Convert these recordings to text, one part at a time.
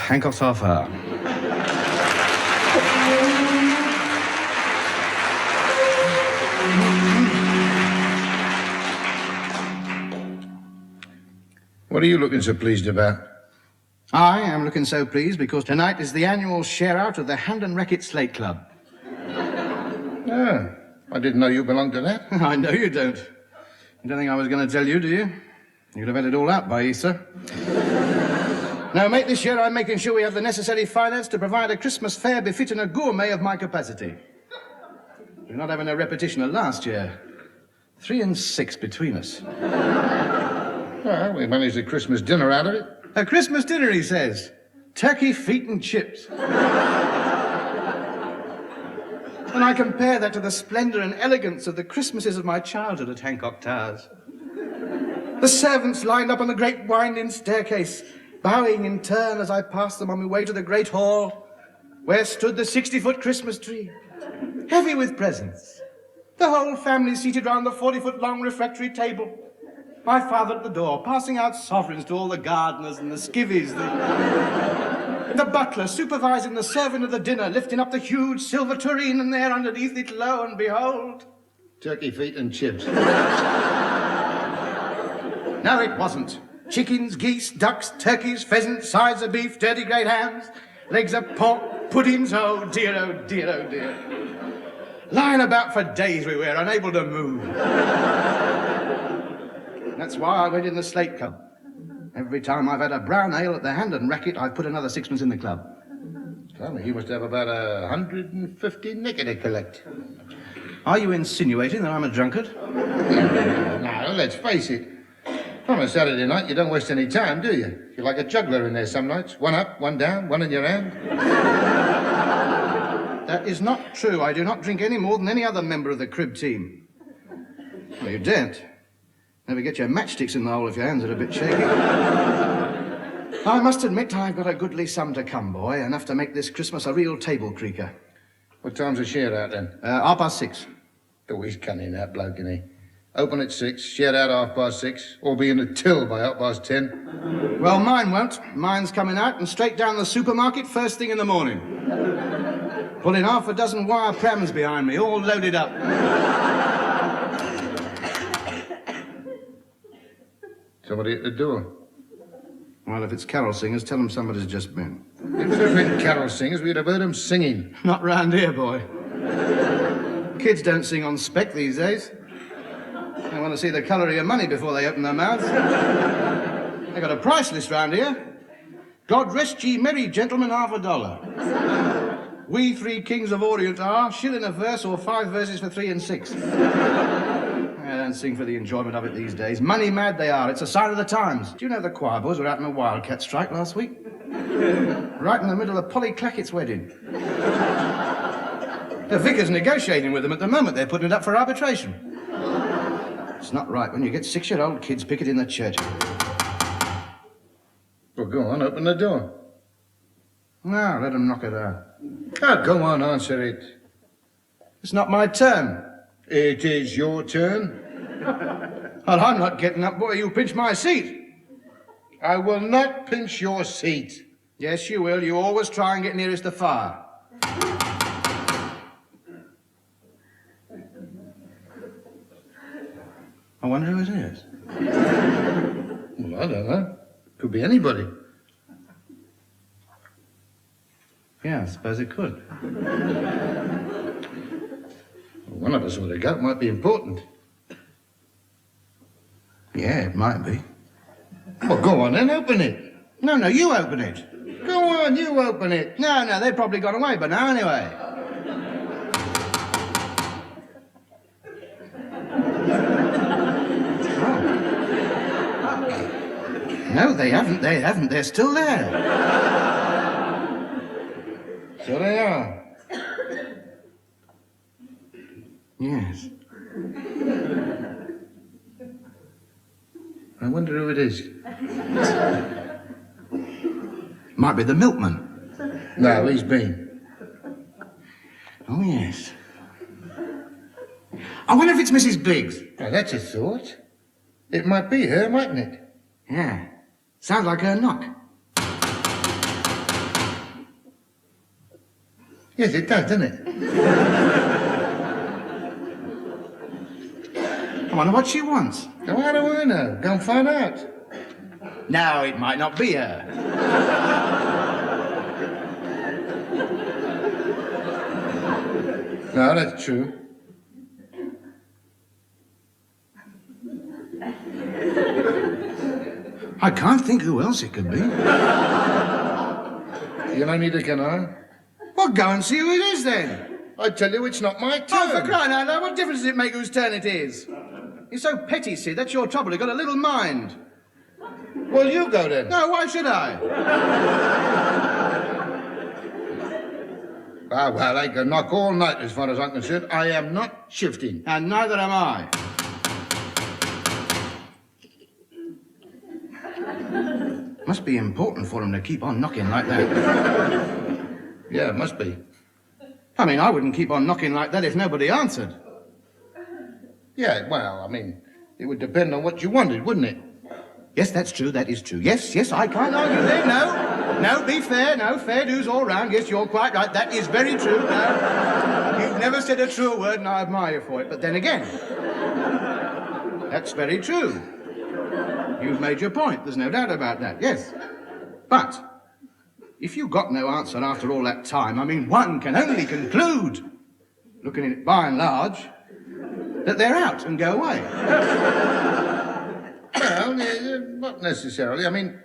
Hancock's half hour. What are you looking so pleased about? I am looking so pleased because tonight is the annual share-out of the Hand and Racket Slate Club. Oh, I didn't know you belonged to that. I know you don't. You don't think I was going to tell you, do you? You'd have had it all out by Easter. Now, mate, this year I'm making sure we have the necessary finance to provide a Christmas fare befitting a gourmet of my capacity. We're not having a repetition of last year. 3 and 6 between us. Well, we managed a Christmas dinner out of it. A Christmas dinner, he says. Turkey, feet and chips. And I compare that to the splendour and elegance of the Christmases of my childhood at Hancock Towers. The servants lined up on the great winding staircase, bowing in turn as I passed them on my way to the great hall, where stood the 60-foot Christmas tree, heavy with presents. The whole family seated round the 40-foot-long refectory table. My father at the door, passing out sovereigns to all the gardeners and the skivvies. The butler supervising the serving of the dinner, lifting up the huge silver tureen, and there underneath it, lo and behold... Turkey feet and chips. No, it wasn't. Chickens, geese, ducks, turkeys, pheasants, sides of beef, dirty great hams, legs of pork, puddings, oh dear, oh dear, oh dear. Lying about for days we were, unable to move. That's why I went in the Slate Club. Every time I've had a brown ale at the Hand and Racket, I've put another sixpence in the club. Tell me, you must have about 150 nicker to collect. Are you insinuating that I'm a drunkard? No, let's face it. On a Saturday night, you don't waste any time, do you? You're like a juggler in there some nights. One up, one down, one in your hand. That is not true. I do not drink any more than any other member of the crib team. Well, you daren't. Never get your matchsticks in the hole if your hands are a bit shaky. I must admit I've got a goodly sum to come, boy. Enough to make this Christmas a real table creaker. What time's the share out then? 6:30. Oh, he's cunning, that bloke, isn't he? Open at 6, share out 6:30, or be in the till by 10:30. Well, mine won't. Mine's coming out and straight down the supermarket first thing in the morning. Pulling half a dozen wire prams behind me, all loaded up. Somebody at the door. Well, if it's carol singers, tell them somebody's just been. If there had been carol singers, we'd have heard them singing. Not round here, boy. Kids don't sing on spec these days. They want to see the colour of your money before they open their mouths. They got a price list round here. God rest ye merry gentlemen, $50. We 3 kings of Orient are, shilling a verse or 5 verses for 3 and 6. I don't sing for the enjoyment of it these days. Money mad they are. It's a sign of the times. Do you know the choir boys were out in a wildcat strike last week? Right in the middle of Polly Clackett's wedding. The vicar's negotiating with them at the moment. They're putting it up for arbitration. It's not right when you get 6-year-old kids picketing the church. Well, go on, open the door. No, let them knock it out. Oh, go on, answer it. It's not my turn. It is your turn. Well, I'm not getting up, boy. You pinch my seat. I will not pinch your seat. Yes, you will. You always try and get nearest the fire. I wonder who it is. Well, I don't know. Could be anybody. Yeah, I suppose it could. One of us with a gut might be important. Yeah, it might be. Well, go on then, open it. No, you open it. Go on, you open it. No, they've probably gone away by now anyway. Oh. No, they haven't. They're still there. So they are. Yes. I wonder who it is. Might be the milkman. No, he's been. Oh, yes. I wonder if it's Mrs. Biggs. Now, that's a thought. It might be her, mightn't it? Yeah. Sounds like a knock. Yes, it does, doesn't it? I wonder what she wants. Now, how do I know? Go and find out. Now, it might not be her. No, that's true. I can't think who else it could be. You know, neither can I. Well, go and see who it is then. I tell you, it's not my turn. Oh, for crying out loud, what difference does it make whose turn it is? You're so petty, Sid, that's your trouble. You've got a little mind. Well, you go then. No, why should I? Ah, well, I can knock all night as far as I'm concerned. I am not shifting. And neither am I. Must be important for him to keep on knocking like that. Yeah, it must be. I mean, I wouldn't keep on knocking like that if nobody answered. Yeah, well, I mean, it would depend on what you wanted, wouldn't it? Yes, that's true, that is true. Yes, I can't argue there, no, be fair, no, fair dues all round. Yes, you're quite right, that is very true, no. You've never said a truer word, and I admire you for it. But then again, that's very true. You've made your point, there's no doubt about that, yes. But, if you got no answer after all that time, I mean, one can only conclude, looking at it by and large, that they're out and go away. Well, not necessarily. I mean,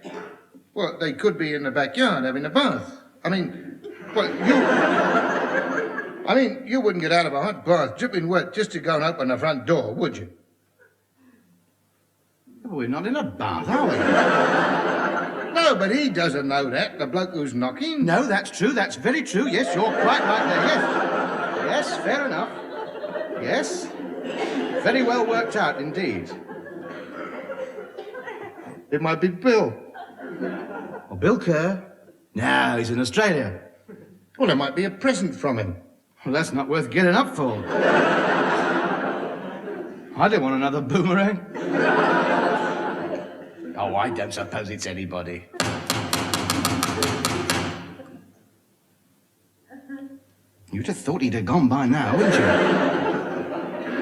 well, they could be in the backyard having a bath. I mean, well, you wouldn't get out of a hot bath dripping wet just to go and open the front door, would you? Well, we're not in a bath, are we? No, but he doesn't know that, the bloke who's knocking. No, that's true, that's very true. Yes, you're quite right there, yes. Yes, fair enough. Yes. Very well worked out, indeed. It might be Bill. Or Bill Kerr? No, he's in Australia. Well, it might be a present from him. Well, that's not worth getting up for. I don't want another boomerang. Oh, I don't suppose it's anybody. You'd have thought he'd have gone by now, wouldn't you?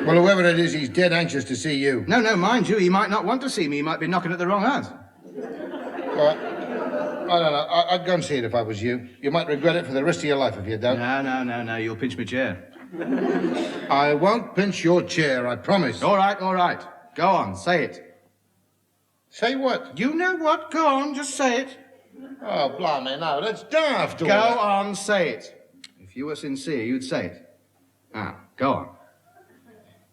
Well, whoever it is, he's dead anxious to see you. No, mind you, he might not want to see me. He might be knocking at the wrong house. Well, I don't know. I'd go and see it if I was you. You might regret it for the rest of your life if you don't. No, you'll pinch my chair. I won't pinch your chair, I promise. All right. Go on, say it. Say what? You know what? Go on, just say it. Oh, blimey, no, that's daft. Go on, say it. If you were sincere, you'd say it. Now, go on.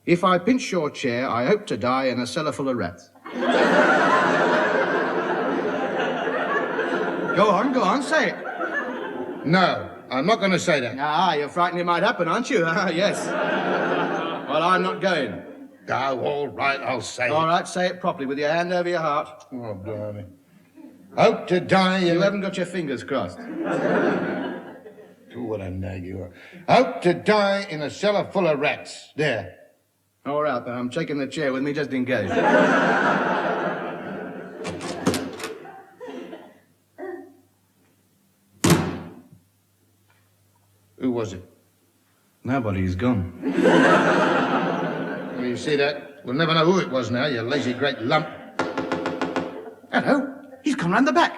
If I pinch your chair, I hope to die in a cellar full of rats. Go on, say it. No, I'm not going to say that. Ah, you're frightened it might happen, aren't you? Ah, yes. Well, I'm not going. Oh, all right, I'll say it. All right, say it properly with your hand over your heart. Oh, blimey. Hope to die in... You haven't got your fingers crossed. Oh, what a nag you are. Hope to die in a cellar full of rats. There. All right, then, I'm taking the chair with me just in case. Who was it? Nobody, he's gone. Well, you see that? We'll never know who it was now, you lazy great lump. Hello, he's come round the back.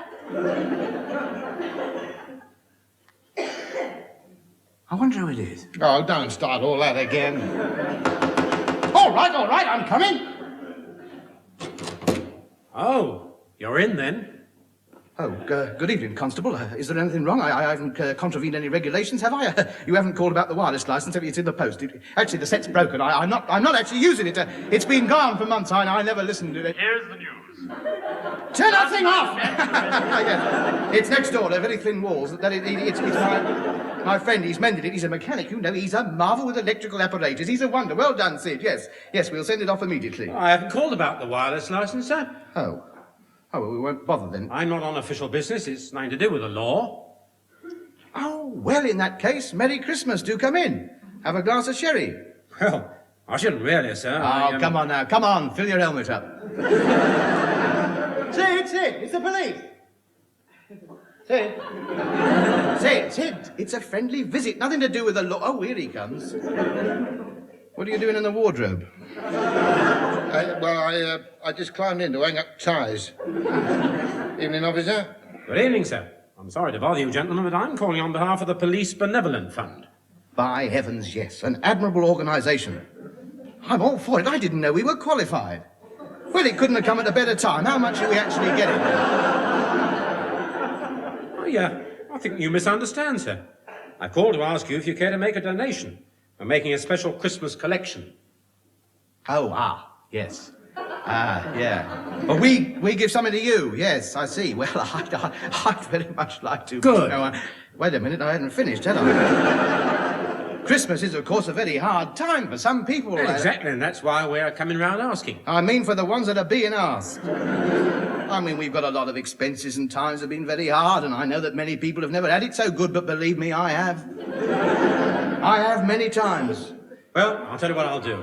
I wonder who it is. Oh, don't start all that again. All right, I'm coming. Oh, you're in then? Oh, good evening, Constable. Is there anything wrong? I haven't contravened any regulations, have I? You haven't called about the wireless license, have you? It's in the post. Actually, the set's broken. I'm not actually using it. It's been gone for months. I never listened to it. Here's the news. Turn that thing off! Yes. It's next door. They're very thin walls. It's my friend. He's mended it. He's a mechanic. You know, he's a marvel with electrical apparatus. He's a wonder. Well done, Sid. Yes, we'll send it off immediately. I haven't called about the wireless license, sir. Oh, well, we won't bother then. I'm not on official business. It's nothing to do with the law. Oh, well, in that case, Merry Christmas. Do come in. Have a glass of sherry. Well, I shouldn't really, sir. Oh, come on now. Come on. Fill your helmet up. Sid, it's the police. Sid, it's a friendly visit, nothing to do with the law. Oh, here he comes. What are you doing in the wardrobe? I just climbed in to hang up ties. Evening, officer. Good evening, sir. I'm sorry to bother you, gentlemen, but I'm calling on behalf of the Police Benevolent Fund. By heavens, yes. An admirable organisation. I'm all for it. I didn't know we were qualified. Well, it couldn't have come at a better time. How much are we actually getting? Oh, yeah. I think you misunderstand, sir. I called to ask you if you care to make a donation. We're making a special Christmas collection. Yes. Yeah. Well, we give something to you. Yes, I see. Well, I'd very much like to. Good. Wait a minute, I hadn't finished, had I? Christmas is, of course, a very hard time for some people. Exactly, and that's why we're coming round asking. I mean, for the ones that are being asked. I mean, we've got a lot of expenses and times have been very hard, and I know that many people have never had it so good, but believe me, I have. I have many times. Well, I'll tell you what I'll do.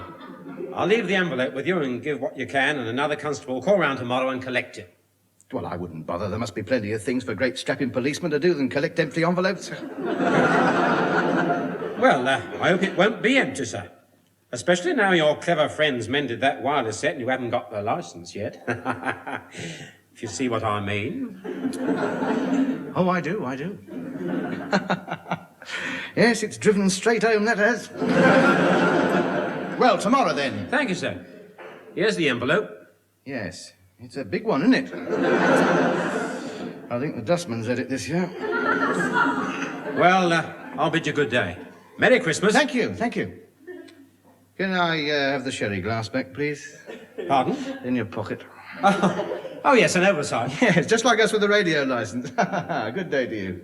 I'll leave the envelope with you and give what you can, and another constable will call round tomorrow and collect it. Well, I wouldn't bother. There must be plenty of things for great strapping policemen to do than collect empty envelopes. Well, I hope it won't be empty, sir. Especially now your clever friends mended that wireless set and you haven't got the licence yet. If you see what I mean. Oh, I do. Yes, it's driven straight home, that has. Well, tomorrow then. Thank you, sir. Here's the envelope. Yes, it's a big one, isn't it? I think the dustman's had it this year. Well, I'll bid you good day. Merry Christmas. Thank you. Can I have the sherry glass back, please? Pardon? In your pocket. Oh, yes, an oversight. Yes, just like us with the radio licence. Good day to you.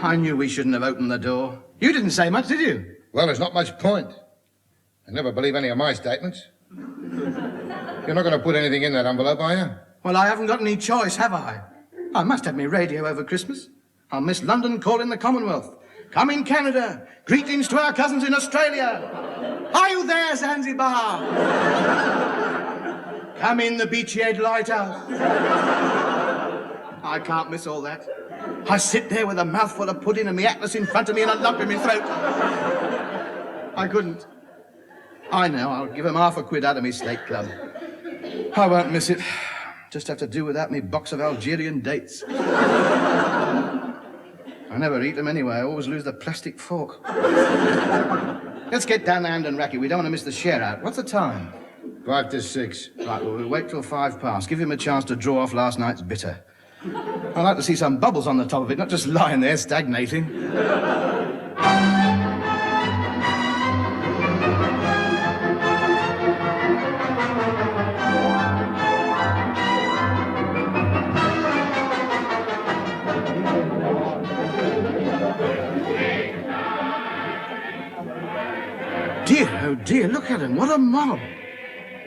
I knew we shouldn't have opened the door. You didn't say much, did you? Well, there's not much point. I never believe any of my statements. You're not going to put anything in that envelope, are you? Well, I haven't got any choice, have I? I must have my radio over Christmas. I'll miss London calling the Commonwealth. Come in, Canada. Greetings to our cousins in Australia. Are you there, Zanzibar? Come in, the Beachy Head Lighthouse. I can't miss all that. I sit there with a mouthful of pudding and my atlas in front of me and a lump in my throat. I couldn't. I know, I'll give him £50 out of me slate club. I won't miss it. Just have to do without me box of Algerian dates. I never eat them anyway. I always lose the plastic fork. Let's get down the hand and racket. We don't want to miss the share out. What's the time? 5 to 6. Right, well, we'll wait till 5 past. Give him a chance to draw off last night's bitter. I'd like to see some bubbles on the top of it, not just lying there stagnating. Dear, oh dear, look at him. What a mob.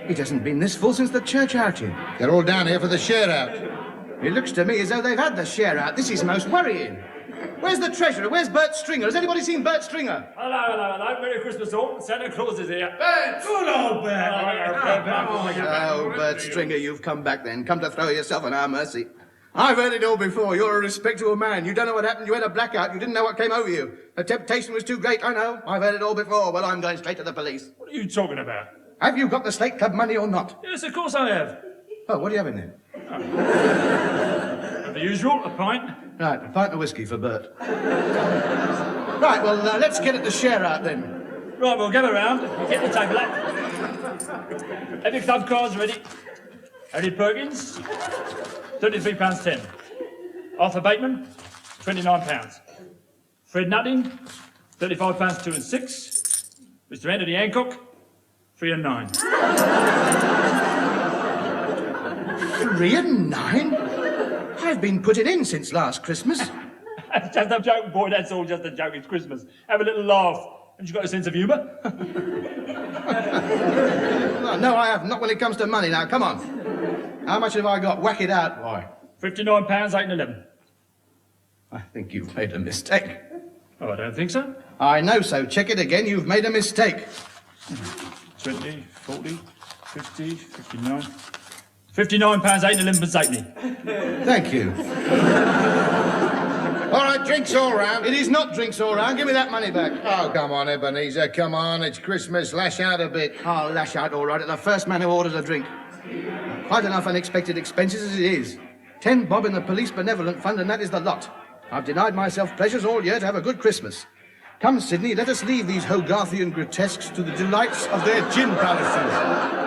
It hasn't been this full since the church outing. They're all down here for the share out. It looks to me as though they've had the share out. This is most worrying. Where's the treasurer? Where's Bert Stringer? Has anybody seen Bert Stringer? Hello. Merry Christmas all. Santa Claus is here. Bert! Good old Bert. Oh, Bert Stringer, you've come back then. Come to throw yourself on our mercy. I've heard it all before. You're a respectable man. You don't know what happened. You had a blackout. You didn't know what came over you. The temptation was too great. I know. I've heard it all before. Well, I'm going straight to the police. What are you talking about? Have you got the Slate Club money or not? Yes, of course I have. Oh, what do you have in there? The usual, a pint. Right, a pint of whiskey for Bert. Right, well, let's get at the share out then. Right, we'll gather round. Get the table up. Have your club cards ready. Harry Perkins, £33.10. Arthur Bateman, £29. Fred Nutting, £35 2 and 6. Mr. Anthony Hancock, 3 and 9. 3 and 9? I've been putting in since last Christmas. That's just a joke, boy. That's all just a joke. It's Christmas. Have a little laugh. Haven't you got a sense of humour? No, I have. Not when it comes to money now. Come on. How much have I got? Whack it out, boy. £59, 8 and 11. I think you've made a mistake. Oh, I don't think so. I know so. Check it again. You've made a mistake. 20, 40, 50, 59. £59, 8 and 11 halfpenny. Thank you. All right, drinks all round. It is not drinks all round. Give me that money back. Oh, come on, Ebenezer, come on. It's Christmas. Lash out a bit. I'll lash out all right at the first man who orders a drink. Quite enough unexpected expenses as it is. 10 bob in the police benevolent fund, and that is the lot. I've denied myself pleasures all year to have a good Christmas. Come, Sydney, let us leave these Hogarthian grotesques to the delights of their gin palaces.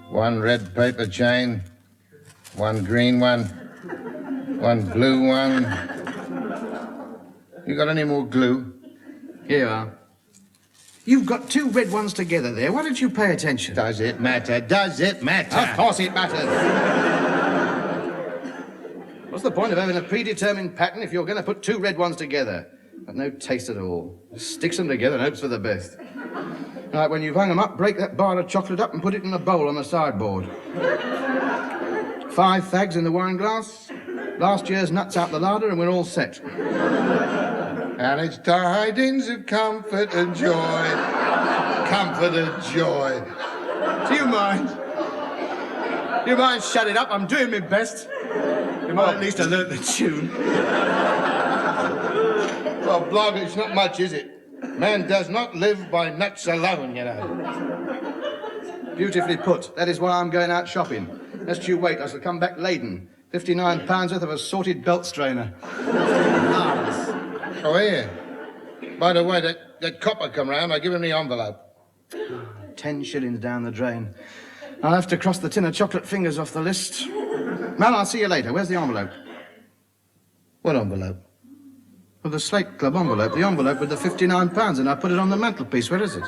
One red paper chain, one green one, one blue one. You got any more glue? Here you are. You've got 2 red ones together there. Why don't you pay attention? Does it matter? Does it matter? Of course it matters. What's the point of having a predetermined pattern if you're going to put 2 red ones together? Got no taste at all. Sticks them together and hopes for the best. Right, when you've hung them up, break that bar of chocolate up and put it in a bowl on the sideboard. 5 fags in the wine glass. Last year's nuts out the larder and we're all set. And it's tidings of comfort and joy. Comfort and joy. Do you mind? Do you mind shut it up? I'm doing my best. You might at least have learnt the tune. Well, blog, it's not much, is it? Man does not live by nuts alone, you know. Beautifully put. That is why I'm going out shopping. Lest you wait, I shall come back laden. £59 worth of assorted belt strainer. Nice. Oh, here. By the way, that copper come round, I give him the envelope. 10 shillings down the drain. I'll have to cross the tin of chocolate fingers off the list. Well, I'll see you later. Where's the envelope? What envelope? Well, the Slate Club envelope. The envelope with the £59, and I put it on the mantelpiece. Where is it?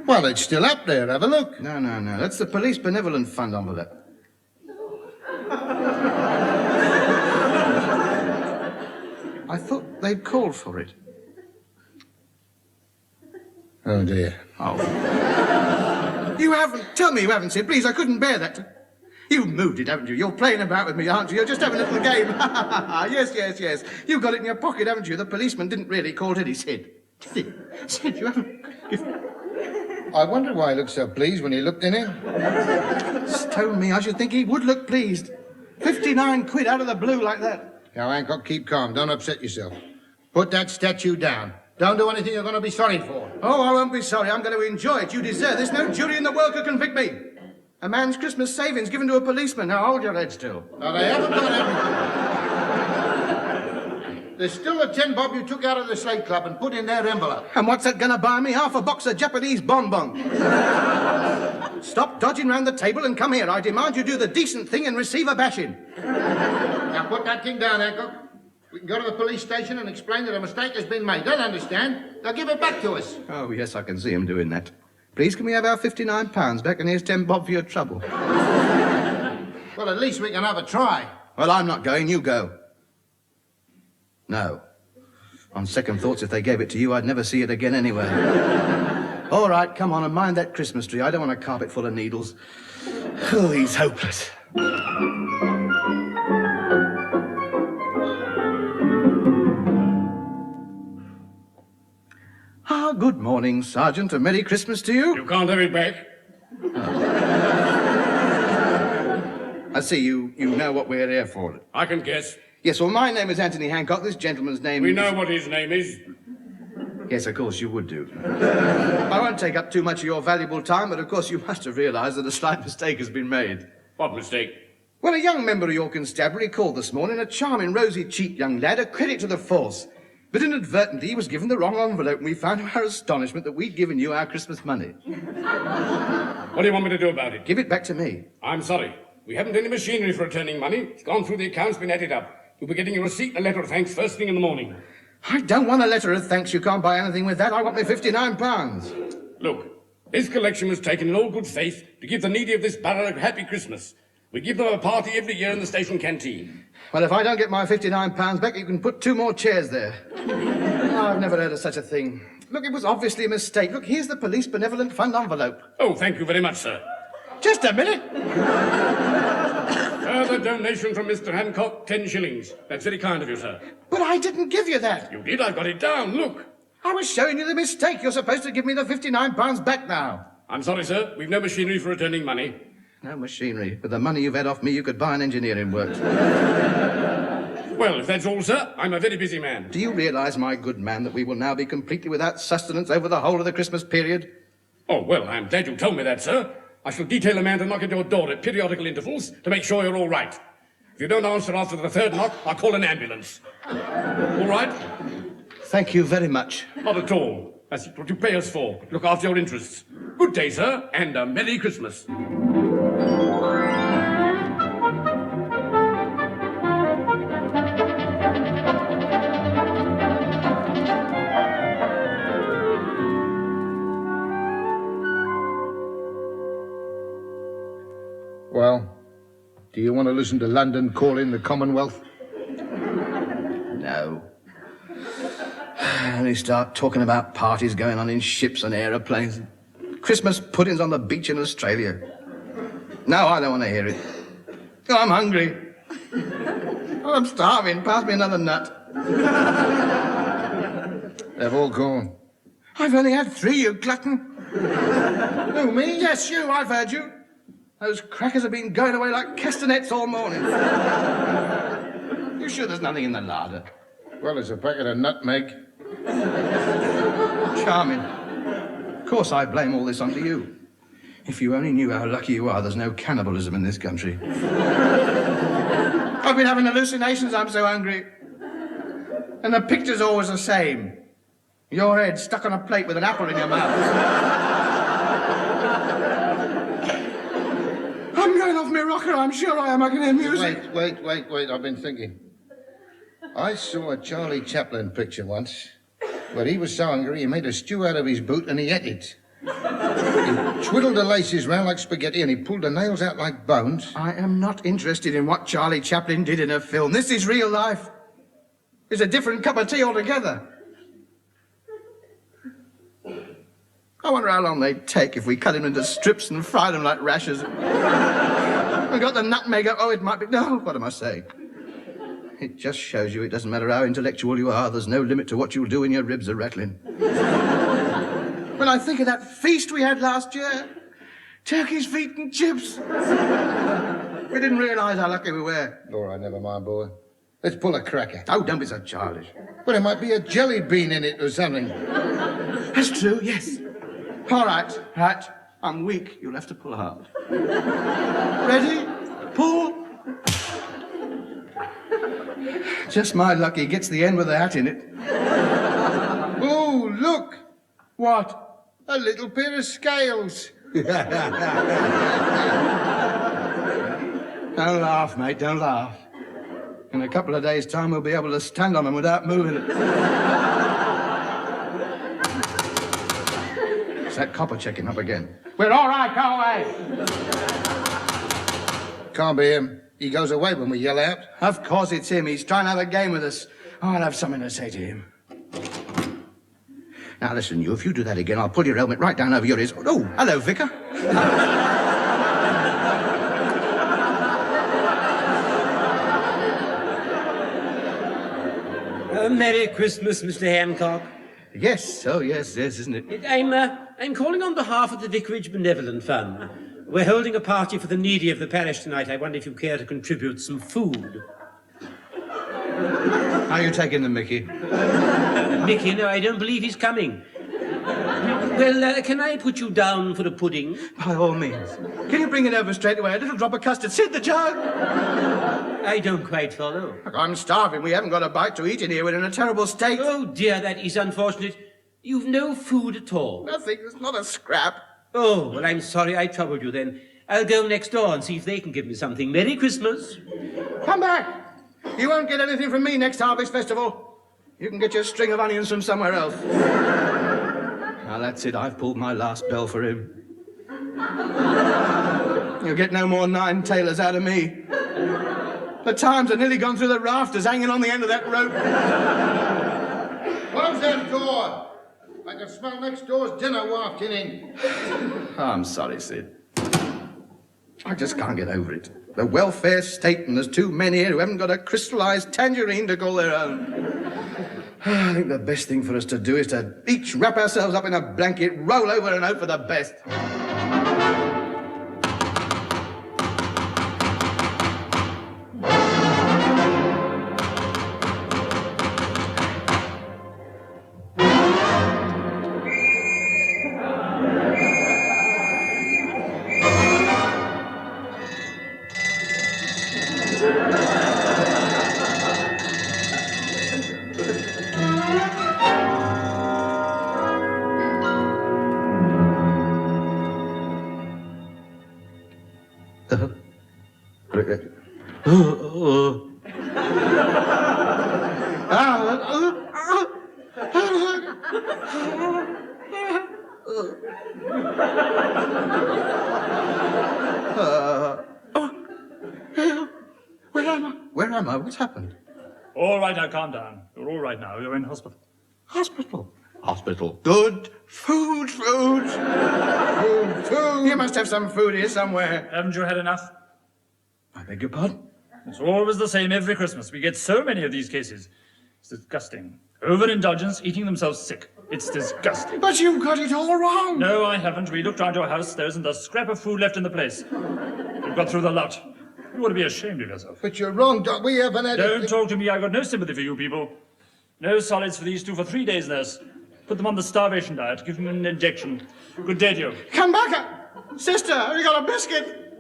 Well, it's still up there. Have a look. No. That's the Police Benevolent Fund envelope. I thought they'd called for it. Oh, dear. Oh. You haven't. Tell me you haven't, Sid. Please, I couldn't bear that. You've moved it, haven't you? You're playing about with me, aren't you? You're just having a little game. Yes. You've got it in your pocket, haven't you? The policeman didn't really call, did he, Sid? Did he? Sid, you haven't... I wonder why he looked so pleased when he looked in it. Stone me, I should think he would look pleased. 59 quid out of the blue like that. Now, Hancock, keep calm. Don't upset yourself. Put that statue down. Don't do anything you're going to be sorry for. Oh, I won't be sorry. I'm going to enjoy it. You deserve. There's no jury in the world could convict me. A man's Christmas savings given to a policeman. Now, hold your head still. No, they haven't done everything. There's still a 10 bob you took out of the Slate Club and put in their envelope. And what's that going to buy me? Half a box of Japanese bonbon. Stop dodging round the table and come here. I demand you do the decent thing and receive a bashing. Now, put that thing down, Hancock. We can go to the police station and explain that a mistake has been made. They'll understand. They'll give it back to us. Oh, yes, I can see him doing that. Please, can we have our £59 back, and here's 10 bob for your trouble. Well, at least we can have a try. Well, I'm not going. You go. No. On second thoughts, if they gave it to you, I'd never see it again anyway. All right, come on and mind that Christmas tree. I don't want a carpet full of needles. Oh, he's hopeless. Ah, good morning, Sergeant. A Merry Christmas to you. You can't have it back. I see you know what we're here for. I can guess. Yes, well, my name is Anthony Hancock. This gentleman's name We is... know what his name is. Yes, of course, you would do. I won't take up too much of your valuable time, but of course you must have realised that a slight mistake has been made. What mistake? Well, a young member of your constabulary called this morning, a charming, rosy-cheeked young lad, a credit to the force. But inadvertently, he was given the wrong envelope, and we found to our astonishment that we'd given you our Christmas money. What do you want me to do about it? Give it back to me. I'm sorry. We haven't any machinery for returning money. It's gone through the accounts, been added up. You'll be getting a receipt and a letter of thanks first thing in the morning. I don't want a letter of thanks. You can't buy anything with that. I want my £59. Look, this collection was taken in all good faith to give the needy of this borough a happy Christmas. We give them a party every year in the station canteen. Well, if I don't get my £59 back, you can put 2 more chairs there. Oh, I've never heard of such a thing. Look, it was obviously a mistake. Look, here's the Police Benevolent Fund envelope. Oh, thank you very much, sir. Just a minute. Further donation from Mr. Hancock, 10 shillings. That's very kind of you, sir. But I didn't give you that. You did, I've got it down, look. I was showing you the mistake. You're supposed to give me the £59 back now. I'm sorry, sir, we've no machinery for returning money. No machinery. With the money you've had off me, you could buy an engineering works. Well, if that's all, sir, I'm a very busy man. Do you realise, my good man, that we will now be completely without sustenance over the whole of the Christmas period? Oh, well, I'm glad you told me that, sir. I shall detail a man to knock at your door at periodical intervals to make sure you're all right. If you don't answer after the third knock, I'll call an ambulance. All right? Thank you very much. Not at all. That's what you pay us for. Look after your interests. Good day, sir, and a Merry Christmas. Well, do you want to listen to London calling the Commonwealth? No. And they start talking about parties going on in ships and aeroplanes. Christmas puddings on the beach in Australia. No, I don't want to hear it. Oh, I'm hungry. Oh, I'm starving. Pass me another nut. They've all gone. I've only had 3, you glutton. Who, me? Yes, you. I've heard you. Those crackers have been going away like castanets all morning. You sure there's nothing in the larder? Well, there's a packet of nutmeg. Charming. Of course I blame all this onto you. If you only knew how lucky you are there's no cannibalism in this country. I've been having hallucinations, I'm so hungry. And the picture's always the same. Your head stuck on a plate with an apple in your mouth. I'm going off my rocker, I'm sure I am. I can hear music. Wait, I've been thinking. I saw a Charlie Chaplin picture once where he was so hungry he made a stew out of his boot and he ate it. He twiddled the laces round like spaghetti and he pulled the nails out like bones. I am not interested in what Charlie Chaplin did in a film. This is real life. It's a different cup of tea altogether. I wonder how long they'd take if we cut him into strips and fried them like rashers. We got the nutmeg up. Oh, it might be... No, what am I saying? It just shows you it doesn't matter how intellectual you are, there's no limit to what you'll do when your ribs are rattling. When I think of that feast we had last year, turkey's feet and chips. We didn't realise how lucky we were. All right, never mind, boy. Let's pull a cracker. Oh, don't be so childish. Well, there might be a jelly bean in it or something. That's true, yes. All right. I'm weak. You'll have to pull hard. Ready? Pull. Just my luck he gets the end with the hat in it. Oh, look! What? A little pair of scales. Don't laugh, mate, don't laugh. In a couple of days' time, we'll be able to stand on them without moving it. It's that copper checking up again. We're all right, go away. Can't be him. He goes away when we yell out. Of course it's him. He's trying to have a game with us. Oh, I'll have something to say to him. Now, listen, you, if you do that again, I'll pull your helmet right down over your ears. Oh, hello, Vicar. Merry Christmas, Mr. Hancock. Yes, oh, yes, isn't it? I'm calling on behalf of the Vicarage Benevolent Fund. We're holding a party for the needy of the parish tonight. I wonder if you care to contribute some food. How are you taking them, Mickey? Mickey, no, I don't believe he's coming. Well, can I put you down for a pudding? By all means. Can you bring it over straight away? A little drop of custard. Sit the jug. I don't quite follow. I'm starving. We haven't got a bite to eat in here. We're in a terrible state. Oh, dear, that is unfortunate. You've no food at all. Nothing. There's not a scrap. Oh, well, I'm sorry I troubled you then. I'll go next door and see if they can give me something. Merry Christmas. Come back. You won't get anything from me next Harvest Festival. You can get your string of onions from somewhere else. Now, that's it. I've pulled my last bell for him. You'll get no more 9 tailors out of me. The Times are nearly gone through the rafters hanging on the end of that rope. Close that door. I can smell next door's dinner wafting in. I'm sorry, Sid. I just can't get over it. The welfare state, and there's too many here who haven't got a crystallised tangerine to call their own. I think the best thing for us to do is to each wrap ourselves up in a blanket, roll over and hope for the best. Where am I? What's happened? All right, now calm down. You're all right now. You're in hospital. Hospital. Hospital. Good. Food. Food. You must have some food here somewhere. Haven't you had enough? I beg your pardon? It's always the same every Christmas. We get so many of these cases. It's disgusting. Overindulgence, eating themselves sick. It's disgusting. But you've got it all wrong. No, I haven't. We looked round your house. There isn't a scrap of food left in the place. We've got through the lot. You ought to be ashamed of yourself. But you're wrong, Doc. We haven't had Don't talk to me. I've got no sympathy for you people. No solids for these two for 3 days, nurse. Put them on the starvation diet. Give them an injection. Good day to you. Come back. Sister, have you got a biscuit?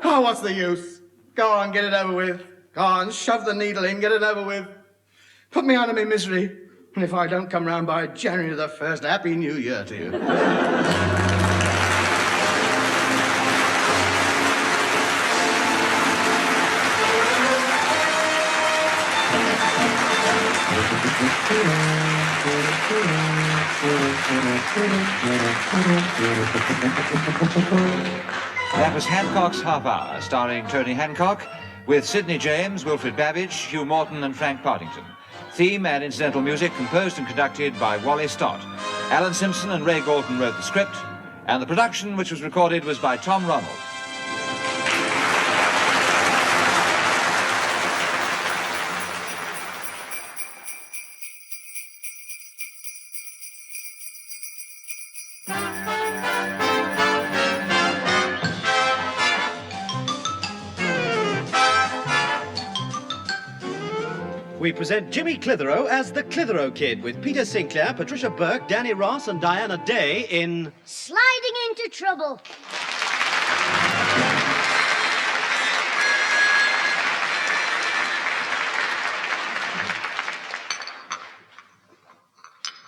Oh, what's the use? Go on, get it over with. Go on, shove the needle in, get it over with. Put me out of my misery. And if I don't come round by January the 1st, Happy New Year to you. That was Hancock's Half Hour, starring Tony Hancock, with Sidney James, Wilfred Babbage, Hugh Morton and Frank Partington. Theme and incidental music composed and conducted by Wally Stott. Alan Simpson and Ray Galton wrote the script, and the production, which was recorded, was by Tom Ronald. We present Jimmy Clitheroe as the Clitheroe Kid with Peter Sinclair, Patricia Burke, Danny Ross and Diana Day in... Sliding into Trouble.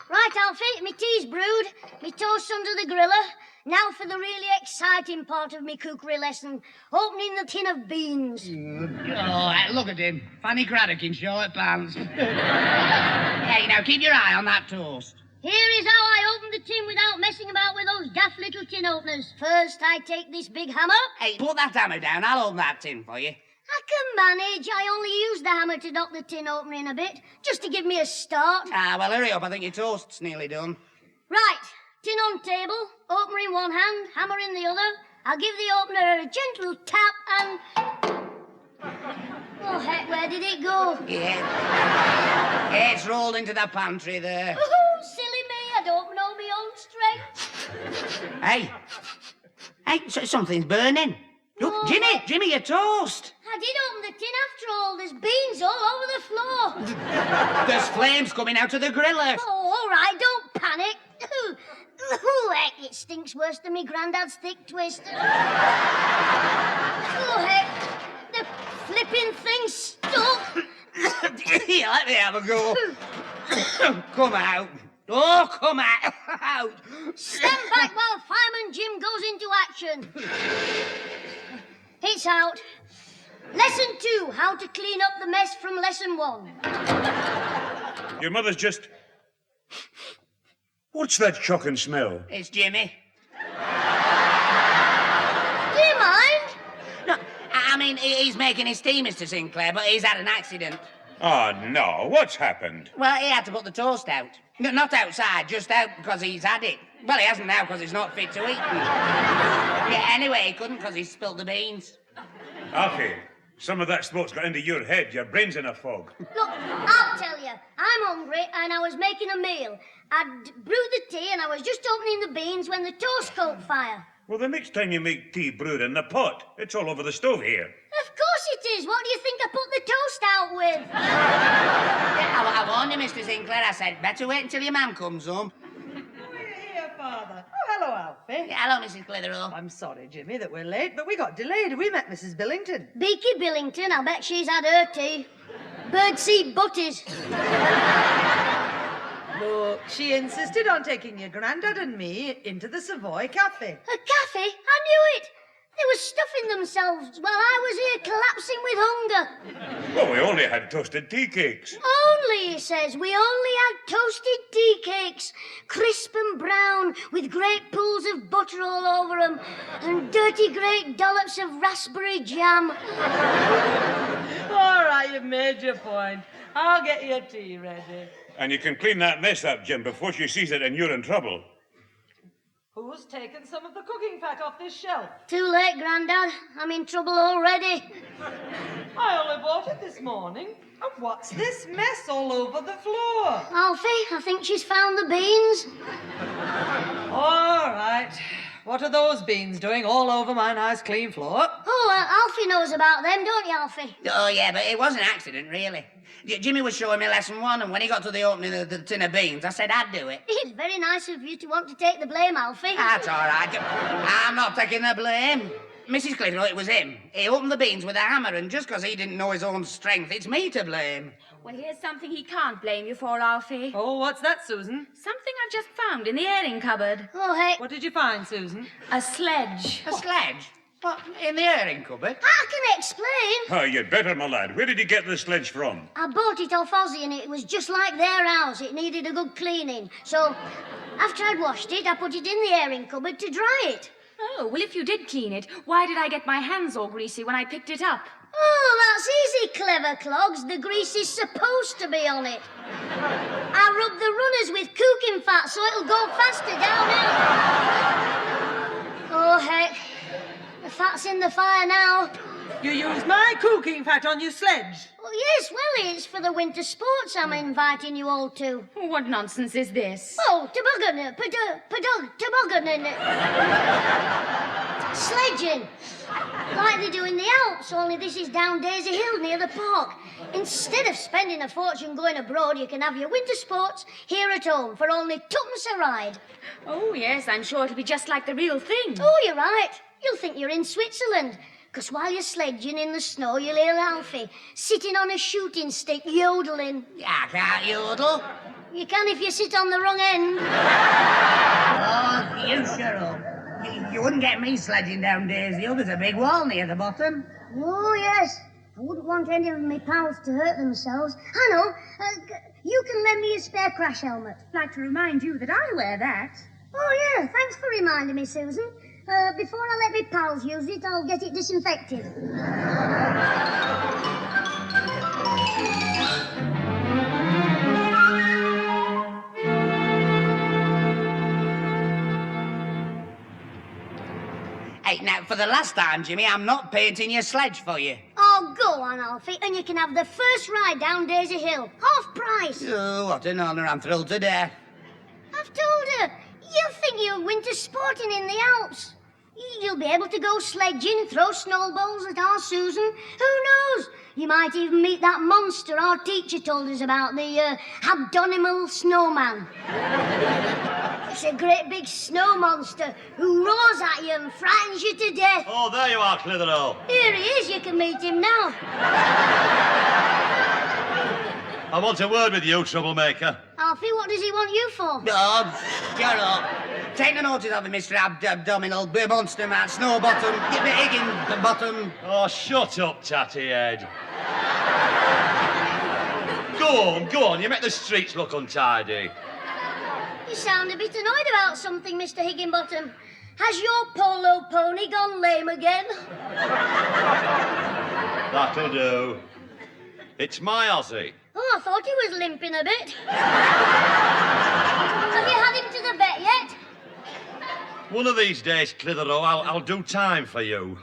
Right, Alfie, me tea's brewed, me toast under the griller. Now for the really exciting part of me cookery lesson, opening the tin of beans. Oh, look at him. Fanny Craddock in short pants. Hey, now keep your eye on that toast. Here is how I open the tin without messing about with those daft little tin openers. First, I take this big hammer. Hey, put that hammer down. I'll open that tin for you. I can manage. I only use the hammer to knock the tin opener in a bit, just to give me a start. Ah, well, hurry up. I think your toast's nearly done. Right, tin on table, opener in one hand, hammer in the other. I'll give the opener a gentle tap and... Oh, heck, where did it go? Yeah. It's rolled into the pantry there. Oh, silly me, I don't know my own strength. Hey, something's burning. Look, Oh, Jimmy, your toast. I did open the tin after all. There's beans all over the floor. There's flames coming out of the griller. Oh, all right, don't panic. Oh, heck, it stinks worse than me granddad's thick twist. Oh, heck, the flipping thing's stuck. Here, let me have a go. Come out. Oh, come out. Stand back while Fireman Jim goes into action. It's out. Lesson 2, how to clean up the mess from lesson 1. Your mother's just... What's that shocking smell? It's Jimmy. Do you mind? No, I mean, he's making his tea, Mr. Sinclair, but he's had an accident. Oh, no. What's happened? Well, he had to put the toast out. No, not outside, just out because he's had it. Well, he hasn't now because it's not fit to eat. Yeah, anyway, he couldn't because he spilled the beans. Alfie, some of that smoke's got into your head. Your brain's in a fog. Look, I'll tell you. I'm hungry and I was making a meal. I'd brewed the tea and I was just opening the beans when the toast caught fire. Well, the next time you make tea, brew it in the pot. It's all over the stove here. Of course it is. What do you think I put the toast out with? Yeah, I warned you, Mr. Sinclair. I said, better wait until your mam comes home. Here, Father. Oh, hello, Alfie. Yeah, hello, Mrs. Clitheroe. I'm sorry, Jimmy, that we're late, but we got delayed. We met Mrs. Billington. Beaky Billington, I bet she's had her tea. Birdseed butties. Look, she insisted on taking your granddad and me into the Savoy Cafe. A cafe? I knew it. They were stuffing themselves while I was here collapsing with hunger. Well, we only had toasted tea cakes. Only, he says, we only had toasted tea cakes, crisp and brown, with great pools of butter all over them, and dirty great dollops of raspberry jam. All right, you've made your point. I'll get your tea ready. And you can clean that mess up, Jim, before she sees it and you're in trouble. Who's taken some of the cooking fat off this shelf? Too late, Grandad. I'm in trouble already. I only bought it this morning. And what's this mess all over the floor? Alfie, I think she's found the beans. All right. What are those beans doing all over my nice clean floor? Oh, Alfie knows about them, don't you, Alfie? Oh, yeah, but it was an accident, really. Jimmy was showing me lesson 1, and when he got to the opening of the tin of beans, I said I'd do it. It's very nice of you to want to take the blame, Alfie. That's all right. I'm not taking the blame. Mrs. Clitheroe, it was him. He opened the beans with a hammer, and just because he didn't know his own strength, it's me to blame. Well, here's something he can't blame you for, Alfie. Oh, what's that, Susan? Something I've just found in the airing cupboard. Oh, heck. What did you find, Susan? A sledge. A sledge? What, in the airing cupboard? I can explain. Oh, you'd better, my lad. Where did you get the sledge from? I bought it off Ozzy and it was just like their house. It needed a good cleaning. So, after I'd washed it, I put it in the airing cupboard to dry it. Oh, well, if you did clean it, why did I get my hands all greasy when I picked it up? Oh, that's easy, clever clogs. The grease is supposed to be on it. I rub the runners with cooking fat so it'll go faster downhill. Oh, heck. The fat's in the fire now. You used my cooking fat on your sledge. Oh, yes, well, it's for the winter sports I'm inviting you all to. What nonsense is this? Oh, toboggan, sledging. Like they do in the Alps, only this is down Daisy Hill near the park. Instead of spending a fortune going abroad, you can have your winter sports here at home for only twopence a ride. Oh, yes, I'm sure it'll be just like the real thing. Oh, you're right. You'll think you're in Switzerland. Because while you're sledging in the snow, you'll hear Alfie sitting on a shooting stick, yodeling. I can't yodel. You can if you sit on the wrong end. Oh, you shut up. You wouldn't get me sledging down Daisy Hill. There's a big wall near the bottom. Oh, yes. I wouldn't want any of my pals to hurt themselves. I know. You can lend me a spare crash helmet. I'd like to remind you that I wear that. Oh, yeah. Thanks for reminding me, Susan. Before I let my pals use it, I'll get it disinfected. Hey, now, for the last time, Jimmy, I'm not painting your sledge for you. Oh, go on, Alfie, and you can have the first ride down Daisy Hill. Half price. Oh, what an honour. I'm thrilled to death. I've told her. You think you're winter sporting in the Alps. You'll be able to go sledging, throw snowballs at our Susan. Who knows? You might even meet that monster our teacher told us about, the abdominal snowman. It's a great big snow monster who roars at you and frightens you to death. Oh, there you are, Clitheroe. Here he is. You can meet him now. I want a word with you, troublemaker. Alfie, what does he want you for? Oh, shut up. Take no notice of him, Mr. Abdominal Monster Man, Snowbottom, Higginbottom. Oh, shut up, tatty head. Go on, you make the streets look untidy. You sound a bit annoyed about something, Mr. Higginbottom. Has your polo pony gone lame again? That'll do. It's my Aussie. Oh, I thought he was limping a bit. Have you had him to the vet yet? One of these days, Clitheroe, I'll do time for you.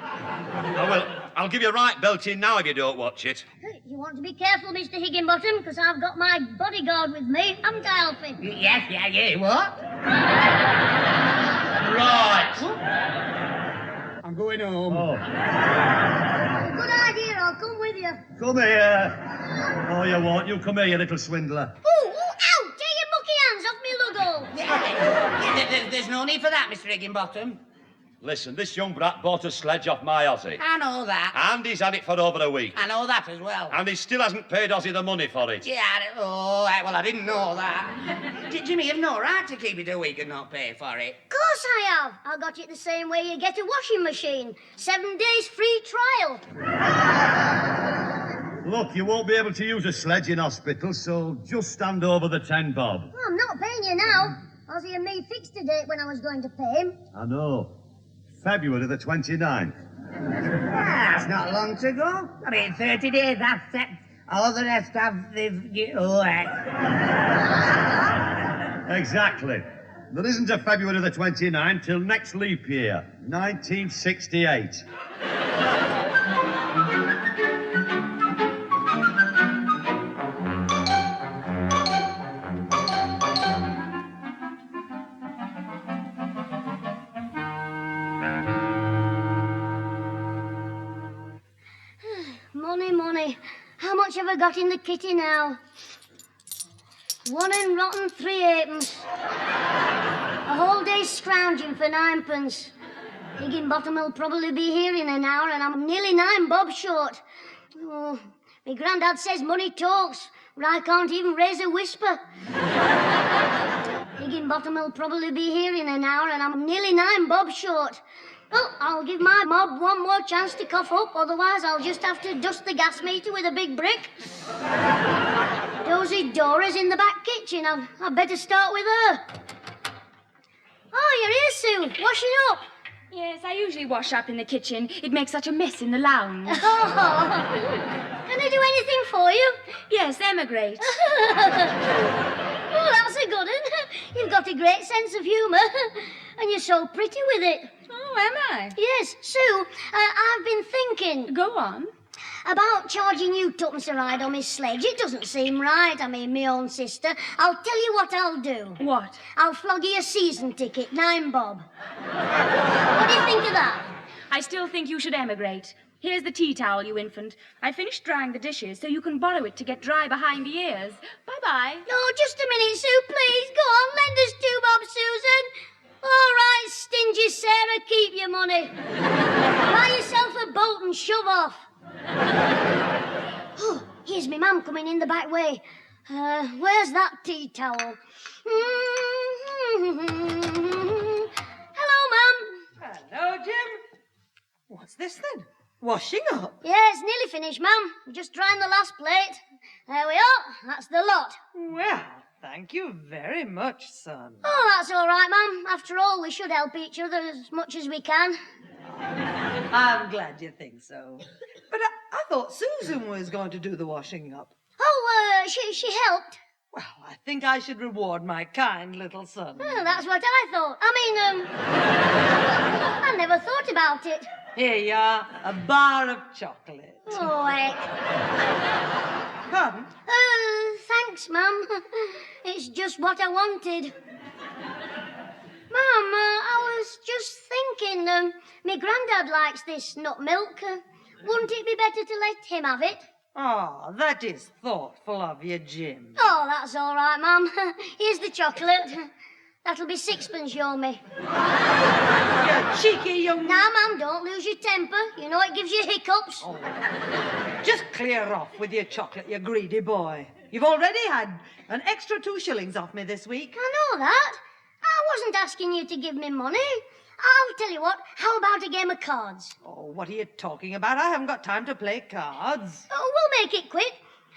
I will. I'll give you a right belting now if you don't watch it. You want to be careful, Mr. Higginbottom, because I've got my bodyguard with me, haven't I, Alfie? Yes, what? Right. I'm going home. Oh. Good idea, I'll come with you. Come here. Oh, you won't. You come here, you little swindler. Ooh, ow! Take your mucky hands off me luggles. There's no need for that, Mr. Higginbottom. Listen, this young brat bought a sledge off my Aussie. I know that. And he's had it for over a week. I know that as well. And he still hasn't paid Aussie the money for it. Yeah, well, I didn't know that. Jimmy, you've no right to keep it a week and not pay for it. Of course I have. I got it the same way you get a washing machine. 7 days free trial. Look, you won't be able to use a sledge in hospital, so just stand over the 10 bob. Well, I'm not paying you now. Ozzy and me fixed a date when I was going to pay him. I know. February the 29th. That's not long to go. I mean, 30 days after. All the rest have the... Exactly. There isn't a February the 29th till next leap year, 1968. Money. How much have I got in the kitty now? 1 and rotten 3 halfpence. A whole day's scrounging for 9pence. Higginbottom will probably be here in an hour and I'm nearly 9 bob short. Oh, my granddad says money talks, but I can't even raise a whisper. Higginbottom will probably be here in an hour and I'm nearly 9 bob short. Well, I'll give my mob one more chance to cough up, otherwise I'll just have to dust the gas meter with a big brick. Dozy Dora's in the back kitchen. I'd better start with her. Oh, you're here, Sue. Washing up. Yes, I usually wash up in the kitchen. It makes such a mess in the lounge. Oh, can I do anything for you? Yes, emigrate. Oh, that's a good one. You've got a great sense of humour. And you're so pretty with it. Oh, am I? Yes, Sue, I've been thinking... Go on. About charging you 2pence a ride on my sledge. It doesn't seem right. I mean, my own sister. I'll tell you what I'll do. What? I'll flog you a season ticket, 9 bob. What do you think of that? I still think you should emigrate. Here's the tea towel, you infant. I finished drying the dishes, so you can borrow it to get dry behind the ears. Bye-bye. Oh, just a minute, Sue, please. Go on, lend us 2 bob, Susan. All right, stingy Sarah, keep your money. Buy yourself a boat and shove off. Oh, here's me mum coming in the back way. Where's that tea towel? Hello, Mum. Hello, Jim. What's this then? Washing up? Yeah, it's nearly finished, Mum. We're just drying the last plate. There we are. That's the lot. Well, thank you very much, son. Oh, that's all right, Mum. After all, we should help each other as much as we can. I'm glad you think so. But I thought Susan was going to do the washing up. Oh, she helped. Well, I think I should reward my kind little son. Oh, that's what I thought. I never thought about it. Here you are, a bar of chocolate. Oh, heck. Pardon? Thanks, Mum. It's just what I wanted. Mum, I was just thinking, my granddad likes this nut milk. Wouldn't it be better to let him have it? Oh, that is thoughtful of you, Jim. Oh, that's all right, Mum. Here's the chocolate. That'll be 6pence, you owe me. You cheeky young... Now, Mum, don't lose your temper. You know it gives you hiccups. Oh. Just clear off with your chocolate, you greedy boy. You've already had an extra 2 shillings off me this week. I know that. I wasn't asking you to give me money. I'll tell you what, how about a game of cards? Oh, what are you talking about? I haven't got time to play cards. Oh, we'll make it quick.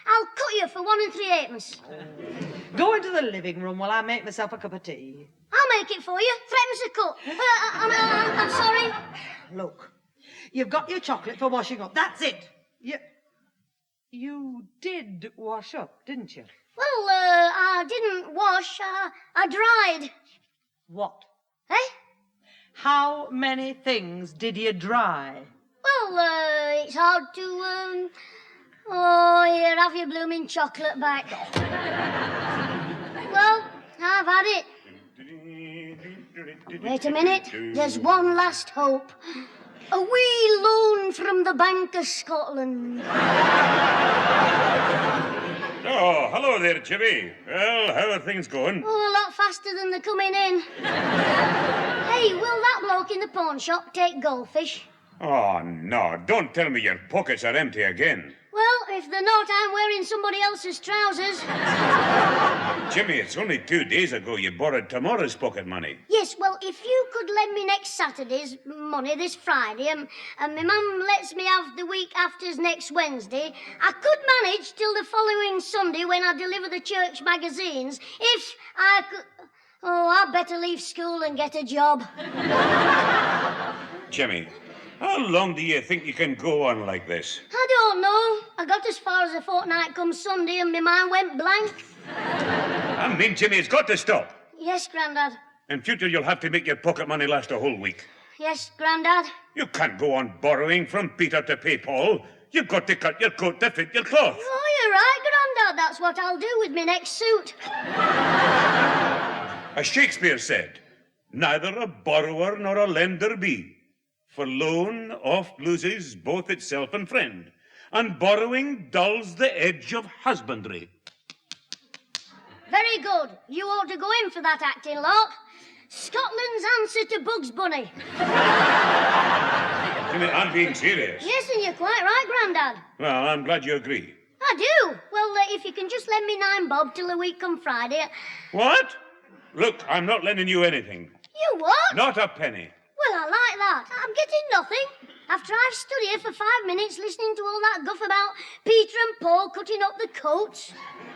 I'll cut you for 1 and 3 halfpence. Go into the living room while I make myself a cup of tea. I'll make it for you. 3pence a cut. I'm sorry. Look, you've got your chocolate for washing up. That's it. You did wash up, didn't you? Well, I didn't wash. I dried. What? Eh? How many things did you dry? Well, it's hard to, Oh, here, have your blooming chocolate back. Well, I've had it. Wait a minute. There's one last hope. A wee loan from the Bank of Scotland. Oh, hello there, Jimmy. Well, how are things going? Oh, a lot faster than they're coming in. Hey, will that bloke in the pawn shop take goldfish? Oh, no, don't tell me your pockets are empty again. Well, if they're not, I'm wearing somebody else's trousers. Jimmy, it's only 2 days ago you borrowed tomorrow's pocket money. Yes, well, if you could lend me next Saturday's money this Friday, and my mum lets me have the week after's next Wednesday, I could manage till the following Sunday when I deliver the church magazines, if I could... Oh, I'd better leave school and get a job. Jimmy, how long do you think you can go on like this? I don't know. I got as far as a fortnight come Sunday and my mind went blank. I mean, Jimmy, it's got to stop. Yes, Grandad. In future, you'll have to make your pocket money last a whole week. Yes, Grandad. You can't go on borrowing from Peter to pay Paul. You've got to cut your coat to fit your cloth. Oh, you're right, Grandad. That's what I'll do with my next suit. As Shakespeare said, neither a borrower nor a lender be. For loan oft loses both itself and friend, and borrowing dulls the edge of husbandry. Very good. You ought to go in for that acting, Lark. Scotland's answer to Bugs Bunny. Jimmy, I'm being serious. Yes, and you're quite right, Grandad. Well, I'm glad you agree. I do. Well, if you can just lend me 9 bob till the week come Friday. What? Look, I'm not lending you anything. You what? Not a penny. Well, I like that. I'm getting nothing. After I've stood here for 5 minutes listening to all that guff about Peter and Paul cutting up the coats.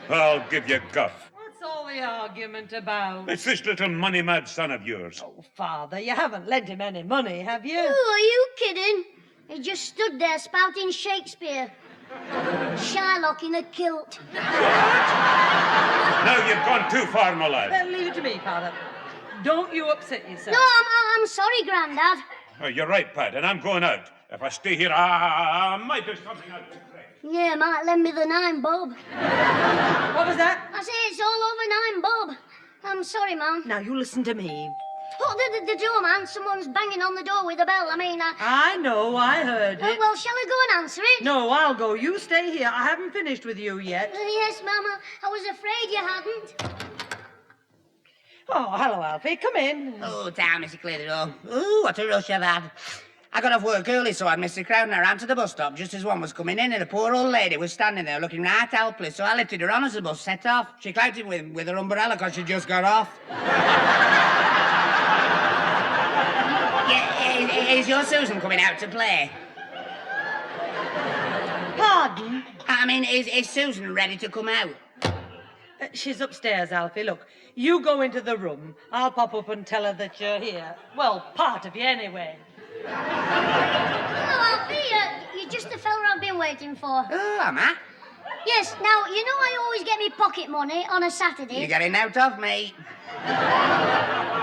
I'll give you guff. What's all the argument about? It's this little money-mad son of yours. Oh, Father, you haven't lent him any money, have you? Oh, are you kidding? He just stood there spouting Shakespeare. Shylock in a kilt. Now you've gone too far, my lad. Then leave it to me, Father. Don't you upset yourself. No, I'm sorry, Grandad. Oh, you're right, Pat, and I'm going out. If I stay here, I might do something out to play. Yeah, might lend me the 9 bob. What was that? I say it's all over 9 bob. I'm sorry, Mum. Now, you listen to me. Oh, the door, man. Someone's banging on the door with a bell. I know, I heard it. Well, shall I go and answer it? No, I'll go. You stay here. I haven't finished with you yet. Yes, Mama. I was afraid you hadn't. Oh, hello, Alfie. Come in. Oh, down, Mr. Clitheroe. Ooh, what a rush I've had. I got off work early, so I'd missed the crowd, and I ran to the bus stop just as one was coming in, and a poor old lady was standing there looking right helpless, so I lifted her on as the bus set off. She clouted with her umbrella because she just got off. Yeah, is your Susan coming out to play? Pardon? I mean, is Susan ready to come out? She's upstairs, Alfie. Look, you go into the room. I'll pop up and tell her that you're here. Well, part of you anyway. Hello, Alfie. You're just the fella I've been waiting for. Oh, am I? Yes, now, you know I always get me pocket money on a Saturday. You're getting out of me.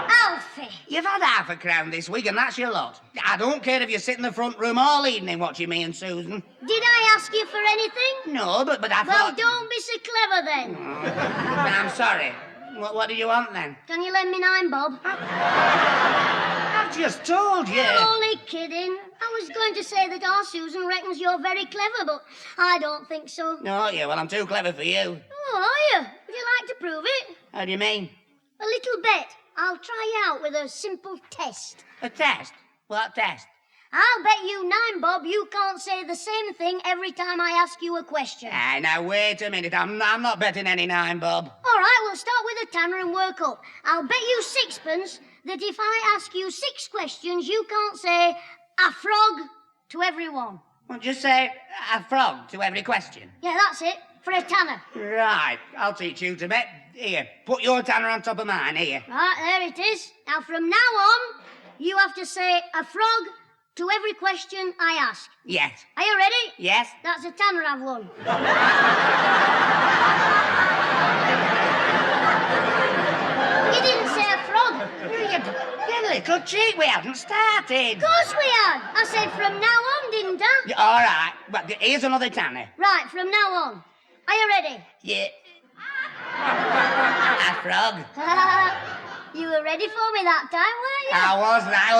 Alfie. You've had half a crown this week, and that's your lot. I don't care if you sit in the front room all evening watching me and Susan. Did I ask you for anything? No, but I Well, thought... don't be so clever then. I'm sorry. What do you want then? Can you lend me 9 bob? I've just told you. I'm only kidding. I was going to say that our Susan reckons you're very clever, but I don't think so. No, yeah, well, I'm too clever for you. Oh, are you? Would you like to prove it? How do you mean? A little bet. I'll try out with a simple test. A test? What test? I'll bet you 9 bob you can't say the same thing every time I ask you a question. Now, wait a minute. I'm not betting any 9 bob. All right, we'll start with a tanner and work up. I'll bet you 6pence that if I ask you 6 questions, you can't say a frog to every one. Well, just say a frog to every question. Yeah, that's it. For a tanner. Right, I'll teach you to bet. Here, put your tanner on top of mine, here. Right, there it is. Now, from now on, you have to say a frog to every question I ask. Yes. Are you ready? Yes. That's a tanner I've won. You didn't say a frog. You little cheat, we haven't started. Of course we had. I said from now on, didn't I? Yeah, all right, but here's another tanner. Right, from now on. Are you ready? Yeah. A frog. You were ready for me that time, weren't you? I was like,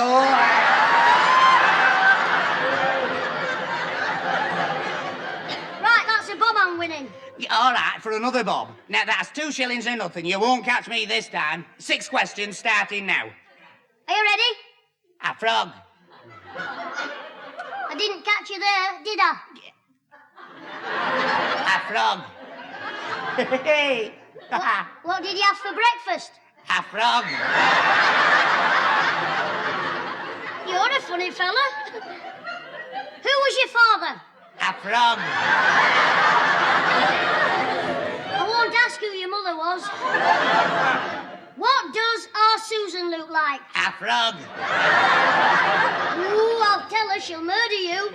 Right, that's a bob I'm winning. Yeah, all right, for another bob. Now, that's 2 shillings and nothing. You won't catch me this time. 6 questions starting now. Are you ready? A frog. I didn't catch you there, did I? A frog. What did you have for breakfast? A frog. You're a funny fella. Who was your father? A frog. I won't ask who your mother was. What does our Susan look like? A frog. Ooh, I'll tell her she'll murder you.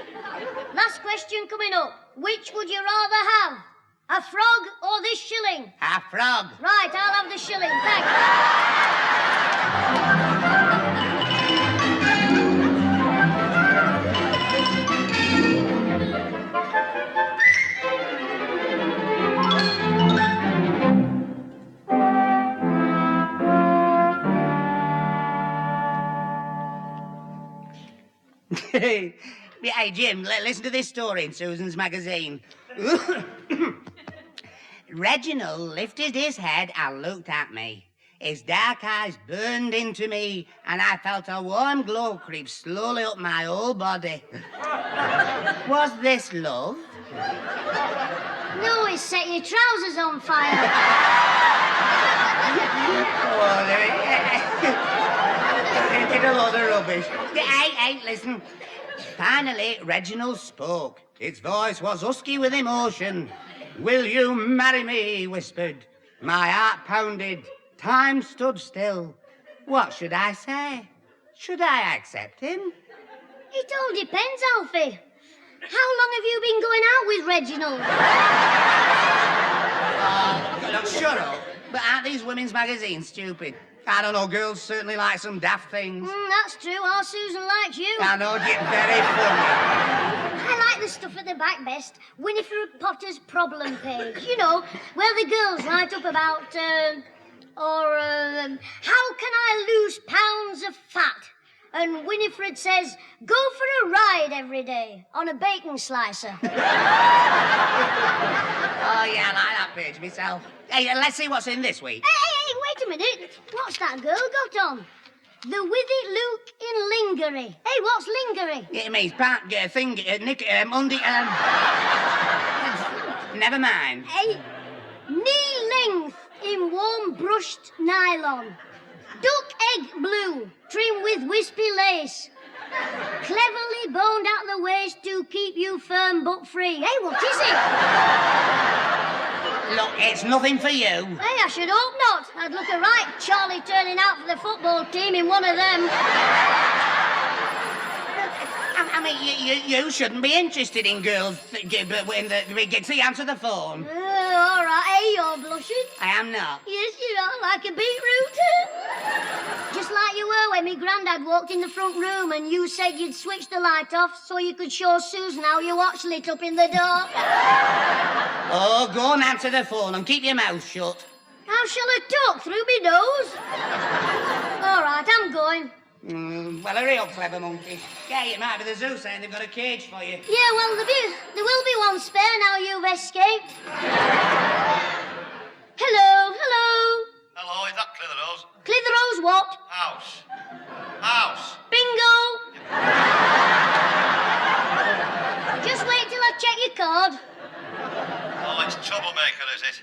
Last question coming up. Which would you rather have? A frog or this shilling? A frog. Right, I'll have the shilling. Thanks. Hey, Jim, listen to this story in Susan's magazine. Reginald lifted his head and looked at me. His dark eyes burned into me, and I felt a warm glow creep slowly up my whole body. Was this love? No, it's set your trousers on fire. It did a lot of rubbish. Hey, listen. Finally, Reginald spoke. His voice was husky with emotion. Will you marry me? He whispered. My heart pounded. Time stood still. What should I say? Should I accept him? It all depends, Alfie. How long have you been going out with Reginald? Look, shut up. But aren't these women's magazines stupid? I don't know, girls certainly like some daft things. That's true. Our Susan likes you. I know, you're very funny. I like the stuff at the back best. Winifred Potter's problem page. You know, where the girls write up about, how can I lose pounds of fat? And Winifred says, go for a ride every day on a bacon slicer. Oh, yeah, I like that page myself. Hey, let's see what's in this week. Hey, wait a minute. What's that girl got on? The with it Luke in lingerie. Hey, what's lingerie? It means never mind. Hey, knee length in warm brushed nylon. Duck egg blue, trimmed with wispy lace. Cleverly boned at the waist to keep you firm but free. Hey, what is it? Look, it's nothing for you. Hey, I should hope not. I'd look a right Charlie turning out for the football team in one of them. I mean, you shouldn't be interested in girls. See, answer the phone. All right. Hey, you're blushing. I am not. Yes, you are, like a beetroot. Just like you were when me granddad walked in the front room and you said you'd switch the light off so you could show Susan how your watch lit up in the dark. Oh, go and answer the phone and keep your mouth shut. How shall I talk through me nose? All right, I'm going. Well, hurry up, clever monkey. Yeah, it might be the zoo saying they've got a cage for you. Yeah, well, there will be one spare now you've escaped. Hello. Hello, is that Clitheroe's? Clitheroe's what? House. Bingo! Just wait till I check your card. Oh, it's troublemaker, is it?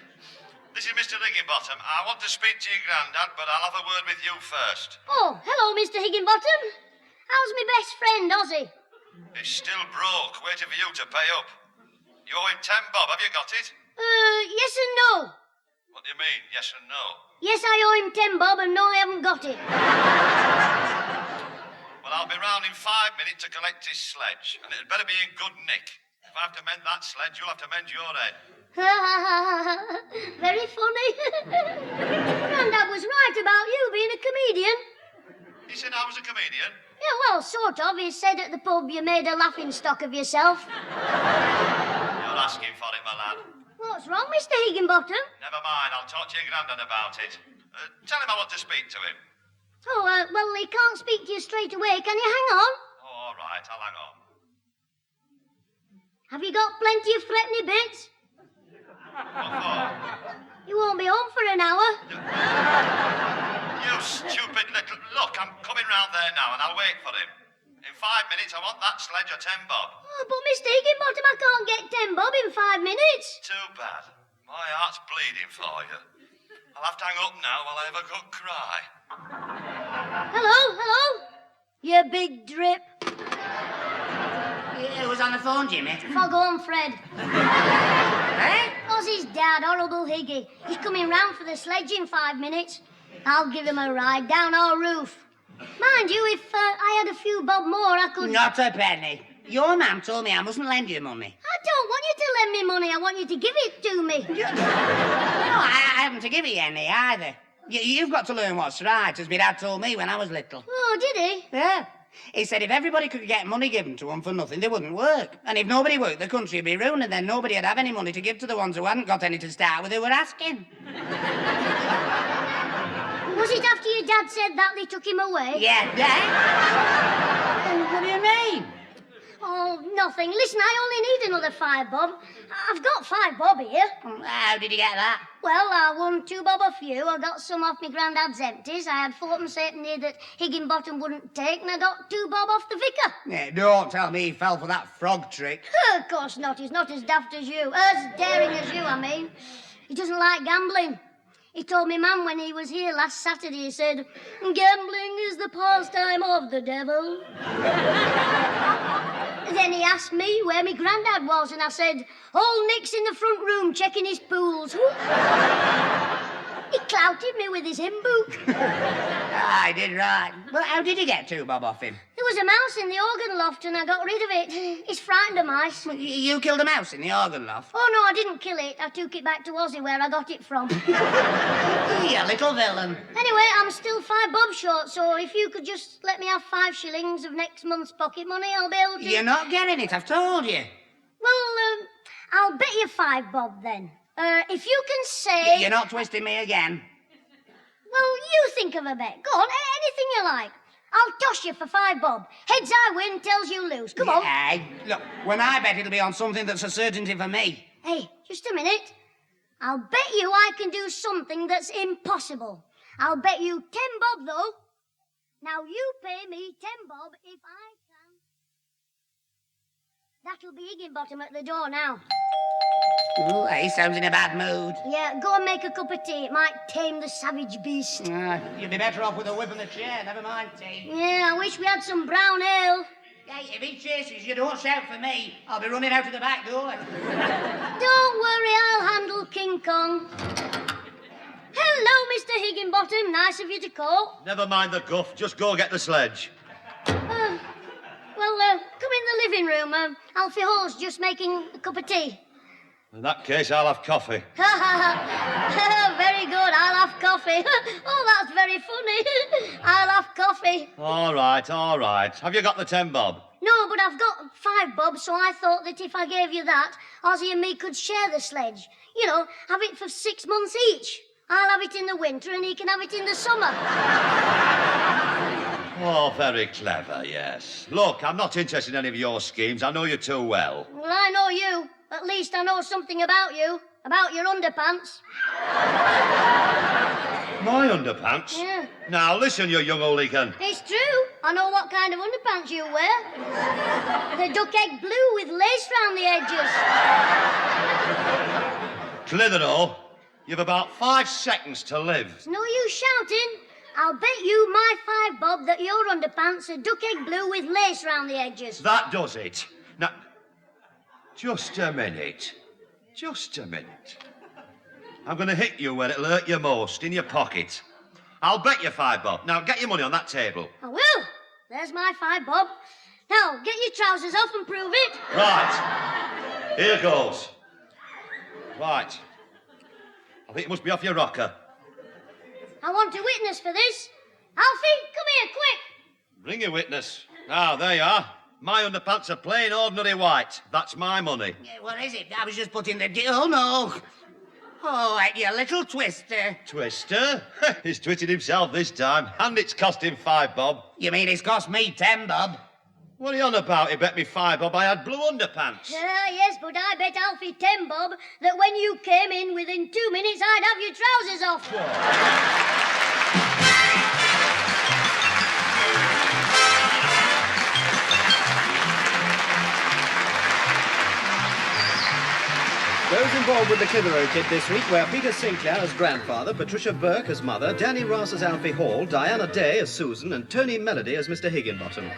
This is Mr. Higginbottom. I want to speak to your granddad, but I'll have a word with you first. Oh, hello, Mr. Higginbottom. How's my best friend, Ozzy? He's still broke, waiting for you to pay up. You owe him 10 bob, have you got it? Yes and no. What do you mean, yes and no? Yes, I owe him 10 bob, and no, I haven't got it. Well, I'll be round in 5 minutes to collect his sledge, and it'd better be in good nick. If I have to mend that sledge, you'll have to mend your head. Very funny. Grandad was right about you being a comedian. He said I was a comedian? Yeah, well, sort of. He said at the pub you made a laughing stock of yourself. You're asking for it, my lad. What's wrong, Mr. Higginbottom? Never mind, I'll talk to your grandad about it. Tell him I want to speak to him. Oh, well, he can't speak to you straight away. Can you hang on? Oh, all right, I'll hang on. Have you got plenty of threepenny bits? What for? You won't be home for an hour. You stupid little... Look, I'm coming round there now, and I'll wait for him. In 5 minutes, I want that sledge or 10 bob. Oh, but Mr. Higginbottom, I can't get 10 bob in 5 minutes. Too bad. My heart's bleeding for you. I'll have to hang up now while I have a good cry. Hello? You big drip. Who was on the phone, Jimmy? Fog on, Fred. Eh? Ozzy's dad, Horrible Higgy. He's coming round for the sledge in 5 minutes. I'll give him a ride down our roof. Mind you, if I had a few bob more, I could... Not a penny. Your mam told me I mustn't lend you money. I don't want you to lend me money. I want you to give it to me. No, I haven't to give you any either. You've got to learn what's right, as my dad told me when I was little. Oh, did he? Yeah. He said if everybody could get money given to them for nothing, they wouldn't work. And if nobody worked, the country would be ruined, and then nobody would have any money to give to the ones who hadn't got any to start with who were asking. Was it after your dad said that they took him away? Yeah. What do you mean? Oh, nothing. Listen, I only need another 5 bob. I've got 5 bob here. How did you get that? Well, I won 2 bob off you. I got some off my granddad's empties. I had 4 halfpenny that Higginbottom wouldn't take, and I got 2 bob off the vicar. Yeah, don't tell me he fell for that frog trick. Of course not. He's not as daft as you. As daring as you, I mean. He doesn't like gambling. He told me mum when he was here last Saturday, he said, gambling is the pastime of the devil. Then he asked me where my granddad was, and I said, old Nick's in the front room checking his pools. He clouted me with his hymn book. I did right. But how did you get 2 bob off him? There was a mouse in the organ loft, and I got rid of it. He's frightened of mice. You killed a mouse in the organ loft? Oh, no, I didn't kill it. I took it back to Ozzy, where I got it from. You little villain. Anyway, I'm still 5 bob short, so if you could just let me have 5 shillings of next month's pocket money, I'll be able to... You're not getting it, I've told you. Well, I'll bet you 5 bob, then. If you can say... You're not twisting me again. Well, you think of a bet. Go on, anything you like. I'll toss you for 5 bob. Heads I win, tails you lose. Come on. Hey, look, when I bet it'll be on something that's a certainty for me. Hey, just a minute. I'll bet you I can do something that's impossible. I'll bet you 10 bob, though. Now you pay me 10 bob if I can. That'll be Higginbottom at the door now. Ooh, he sounds in a bad mood. Yeah, go and make a cup of tea. It might tame the savage beast. You'd be better off with a whip and a chair, never mind tea. Yeah, I wish we had some brown ale. Hey, if he chases you, don't shout for me. I'll be running out of the back door. Don't worry, I'll handle King Kong. Hello, Mr. Higginbottom. Nice of you to call. Never mind the guff. Just go get the sledge. Come in the living room. Alfie Hall's just making a cup of tea. In that case, I'll have coffee. Very good. I'll have coffee. Oh, that's very funny. I'll have coffee. All right. Have you got the 10 bob? No, but I've got 5 bob, so I thought that if I gave you that, Ozzy and me could share the sledge. You know, have it for 6 months each. I'll have it in the winter and he can have it in the summer. Oh, very clever, yes. Look, I'm not interested in any of your schemes. I know you too well. Well, I know you. At least I know something about you. About your underpants. My underpants? Yeah. Now, listen, you young hooligan. It's true. I know what kind of underpants you wear. They're duck egg blue with lace round the edges. Clitheroe, you've about 5 seconds to live. It's no use shouting. I'll bet you my 5 bob that your underpants are duck egg blue with lace round the edges. That does it. Now, just a minute. I'm going to hit you where it'll hurt you most, in your pocket. I'll bet you 5 bob. Now, get your money on that table. I will. There's my 5 bob. Now, get your trousers off and prove it. Right. Here goes. Right. I think you must be off your rocker. I want a witness for this. Alfie, come here, quick. Bring a witness. Ah, there you are. My underpants are plain ordinary white. That's my money. Yeah, what is it? I was just putting the... Oh, no. Oh, you little twister. Twister? He's twitted himself this time, and it's cost him 5 bob. You mean it's cost me 10 bob? What are you on about? He bet me 5 bob I had blue underpants. Yes, but I bet Alfie 10 bob that when you came in, within 2 minutes, I'd have your trousers off. Those involved with the Clitheroe kid this week were Peter Sinclair as grandfather, Patricia Burke as mother, Danny Ross as Alfie Hall, Diana Day as Susan, and Tony Melody as Mr. Higginbottom.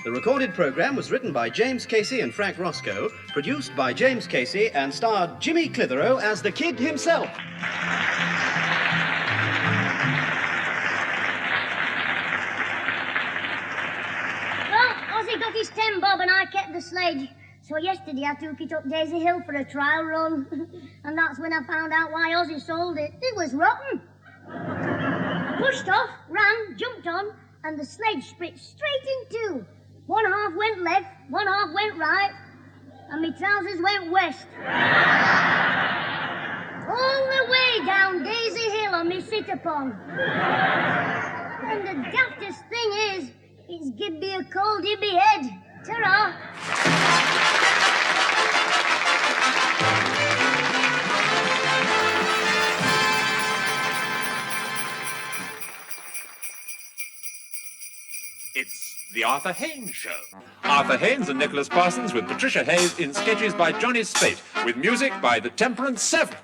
The recorded programme was written by James Casey and Frank Roscoe, produced by James Casey, and starred Jimmy Clitheroe as the kid himself. Well, Ozzy got his 10 bob and I kept the sledge. So yesterday I took it up Daisy Hill for a trial run. And that's when I found out why Ozzy sold it. It was rotten. I pushed off, ran, jumped on, and the sledge split straight in two. One half went left, one half went right, and my trousers went west. All the way down Daisy Hill on me sit-upon. And the daftest thing is, it's give me a cold in me head. Ta-ra. It's the Arthur Haynes Show. Arthur Haynes and Nicholas Parsons with Patricia Hayes in sketches by Johnny Spate, with music by the Temperance Seven.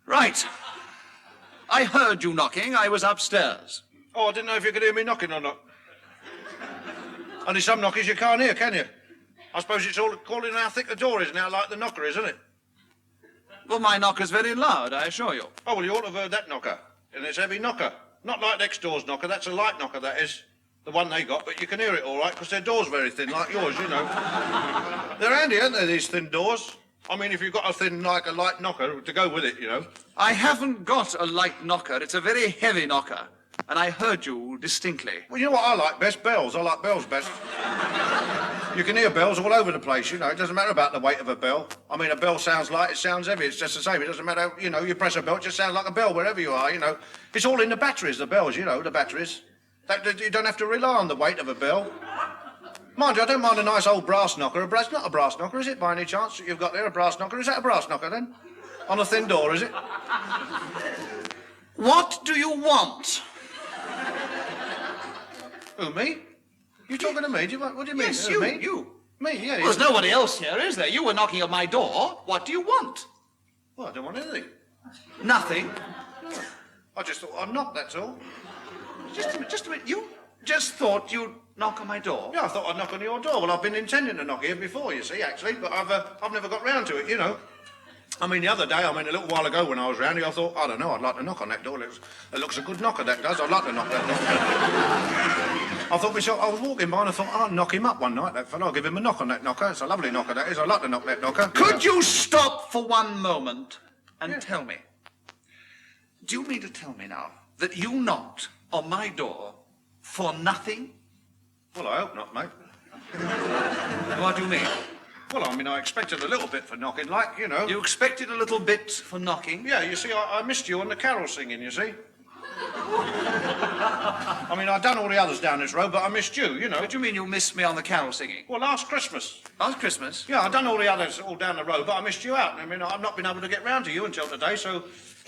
Right. I heard you knocking. I was upstairs. Oh, I didn't know if you could hear me knocking or not. Only some knockers you can't hear, can you? I suppose it's all according to how thick the door is and how light the knocker is, isn't it? Well, my knocker's very loud, I assure you. Oh, well, you ought to have heard that knocker. And it's a heavy knocker. Not like next door's knocker. That's a light knocker, that is. The one they got, but you can hear it all right, because their door's very thin, like yours, you know. They're handy, aren't they, these thin doors? I mean, if you've got a thin, like a light knocker to go with it, you know. I haven't got a light knocker. It's a very heavy knocker. And I heard you distinctly. Well, you know what I like best? Bells. I like bells best. You can hear bells all over the place, you know. It doesn't matter about the weight of a bell. I mean, a bell sounds light, it sounds heavy. It's just the same. It doesn't matter, you know, you press a bell, it just sounds like a bell wherever you are, you know. It's all in the batteries, the bells, you know, the batteries. You don't have to rely on the weight of a bell. Mind you, I don't mind a nice old brass knocker. It's not a brass knocker, is it, by any chance, that you've got there, a brass knocker? Is that a brass knocker, then? On a thin door, is it? What do you want? Who, me? You talking to me? What do you mean? Yes, Me? you. Me, yeah. Well, there's nobody else here, is there? You were knocking at my door. What do you want? Well, I don't want anything. Nothing. No. I just thought I'd knock, that's all. Just a minute. You just thought you'd knock on my door? Yeah, I thought I'd knock on your door. Well, I've been intending to knock here before, you see, actually, but I've never got round to it, you know. I mean, the other day, a little while ago when I was round here, I thought, I don't know, I'd like to knock on that door. It looks a good knocker, that does. I'd like to knock that door. I thought myself, I was walking by and I thought, I'll knock him up one night, that fellow. I'll give him a knock on that knocker. It's a lovely knocker, that is. I'd like to knock that knocker. Could you stop for one moment and tell me? Do you mean to tell me now that you knocked on my door for nothing? Well, I hope not, mate. What do you mean? Well, I mean, I expected a little bit for knocking, like, you know. You expected a little bit for knocking? Yeah, you see, I missed you on the carol singing, you see. I mean, I'd done all the others down this road, but I missed you, you know. What do you mean you missed me on the carol singing? Well, last Christmas. Last Christmas? Yeah, I'd done all the others all down the road, but I missed you out. I mean, I've not been able to get round to you until today, so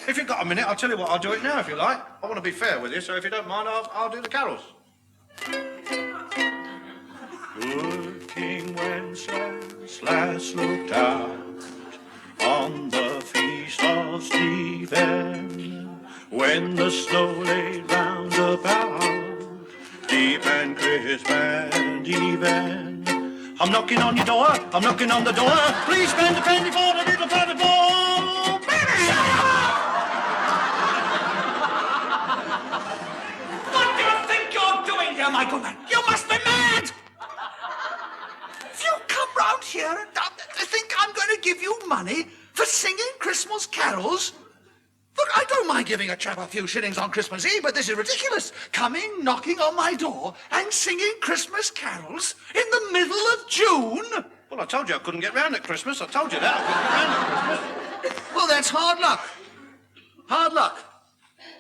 if you've got a minute, I'll tell you what, I'll do it now if you like. I want to be fair with you, so if you don't mind, I'll do the carols. Good King Wenceslas looked out on the feast of Stephen. when the snow lay round about, deep and crisp and even. I'm knocking on your door, I'm knocking on the door. Please spend a penny for the little bloody ball. What do you think you're doing here, my good man? You must be mad! If you come round here and think I'm going to give you money for singing Christmas carols? Look, I don't mind giving a chap a few shillings on Christmas Eve, but this is ridiculous. Coming, knocking on my door and singing Christmas carols in the middle of June? Well, I told you I couldn't get round at Christmas. I told you that. I couldn't get round at Christmas. Well, that's hard luck. Hard luck.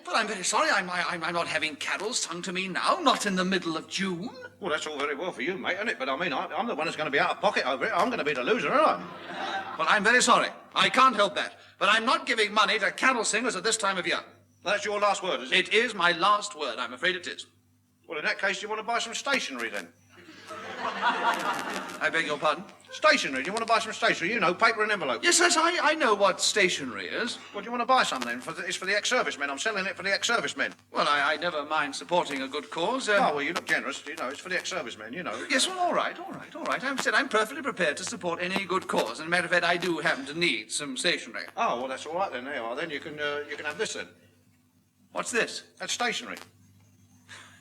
But I'm very sorry, I'm not having carols sung to me now, not in the middle of June. Well, that's all very well for you, mate, isn't it? But I mean, I'm the one who's going to be out of pocket over it. I'm going to be the loser, aren't I? Well, I'm very sorry. I can't help that. But I'm not giving money to carol singers at this time of year. That's your last word, is it? It is my last word. I'm afraid it is. Well, in that case, do you want to buy some stationery, then? I beg your pardon? Stationery. Do you want to buy some stationery? You know, paper and envelope. Yes, I know what stationery is. Well, do you want to buy some, then? It's for the ex-servicemen. I'm selling it for the ex-servicemen. Well, I never mind supporting a good cause. Oh, well, you look generous. You know, it's for the ex-servicemen, you know. Yes, well, all right. I'm perfectly prepared to support any good cause. And a matter of fact, I do happen to need some stationery. Oh, well, that's all right, then. There you are. Then you can have this, then. What's this? That's stationery.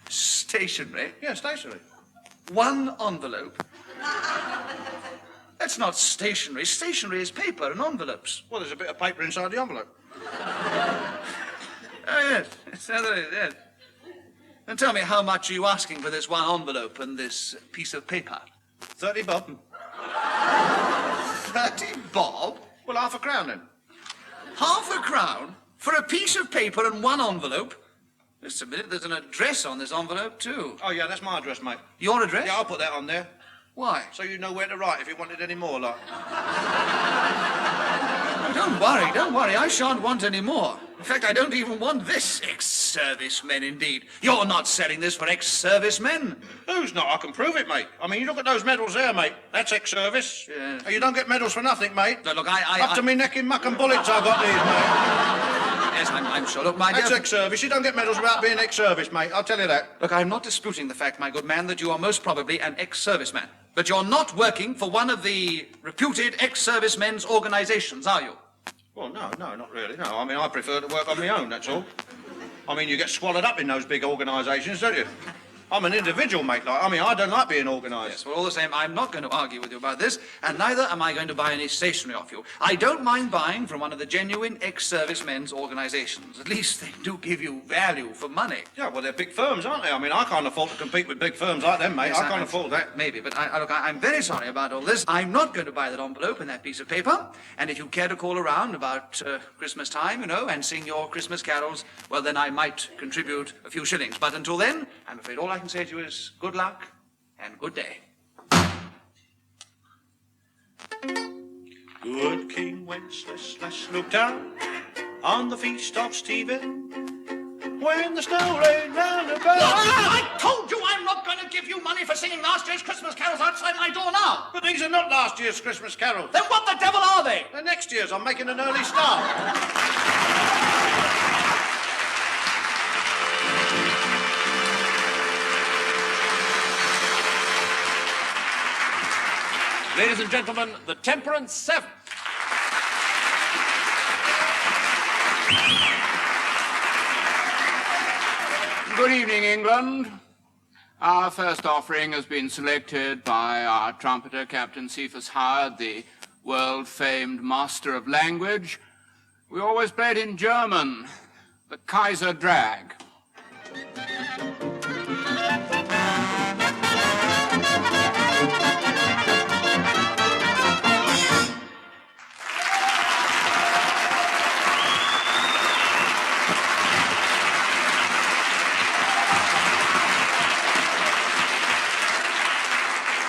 Stationery? Yeah, stationery. One envelope. That's not stationery. Stationery is paper and envelopes. Well, there's a bit of paper inside the envelope. Oh, yes. Yes. And tell me, how much are you asking for this one envelope and this piece of paper? 30 bob. 30 bob? Well, half a crown, then. Half a crown for a piece of paper and one envelope? Just a minute, there's an address on this envelope, too. Oh, yeah, that's my address, mate. Your address? Yeah, I'll put that on there. Why? So you know where to write if you wanted any more, like. Don't worry, I shan't want any more. In fact, I don't even want this. Ex-servicemen, indeed. You're not selling this for ex-servicemen. Who's not? I can prove it, mate. I mean, you look at those medals there, mate. That's ex-service. Yeah. You don't get medals for nothing, mate. Look, Up to me neck in muck and bullets I got these, mate. Yes, I'm sure. Look, my dear... That's ex-service. You don't get medals without being ex-service, mate. I'll tell you that. Look, I'm not disputing the fact, my good man, that you are most probably an ex-serviceman. But you're not working for one of the reputed ex-servicemen's organizations, are you? Well, no, not really. No, I mean, I prefer to work on my own, that's all. I mean, you get swallowed up in those big organisations, don't you? I'm an individual, mate. I don't like being organised. Yes, well, all the same, I'm not going to argue with you about this, and neither am I going to buy any stationery off you. I don't mind buying from one of the genuine ex-servicemen's organisations. At least they do give you value for money. Yeah, well, they're big firms, aren't they? I mean, I can't afford to compete with big firms like them, mate. Yes, I can't afford that. Maybe, but look, I'm very sorry about all this. I'm not going to buy that envelope and that piece of paper. And if you care to call around about Christmas time, and sing your Christmas carols, well, then I might contribute a few shillings. But until then, I'm afraid all I can say to you is good luck and good day. Good King Wenceslas looked down on the feast of Stephen when the snow rained round about. I told you I'm not going to give you money for singing last year's Christmas carols outside my door now. But these are not last year's Christmas carols. Then what the devil are they? They're next year's. I'm making an early start. Ladies and gentlemen, the Temperance Seven. Good evening, England. Our first offering has been selected by our trumpeter, Captain Cephas Howard, the world-famed master of language. We always play it in German, the Kaiser Drag.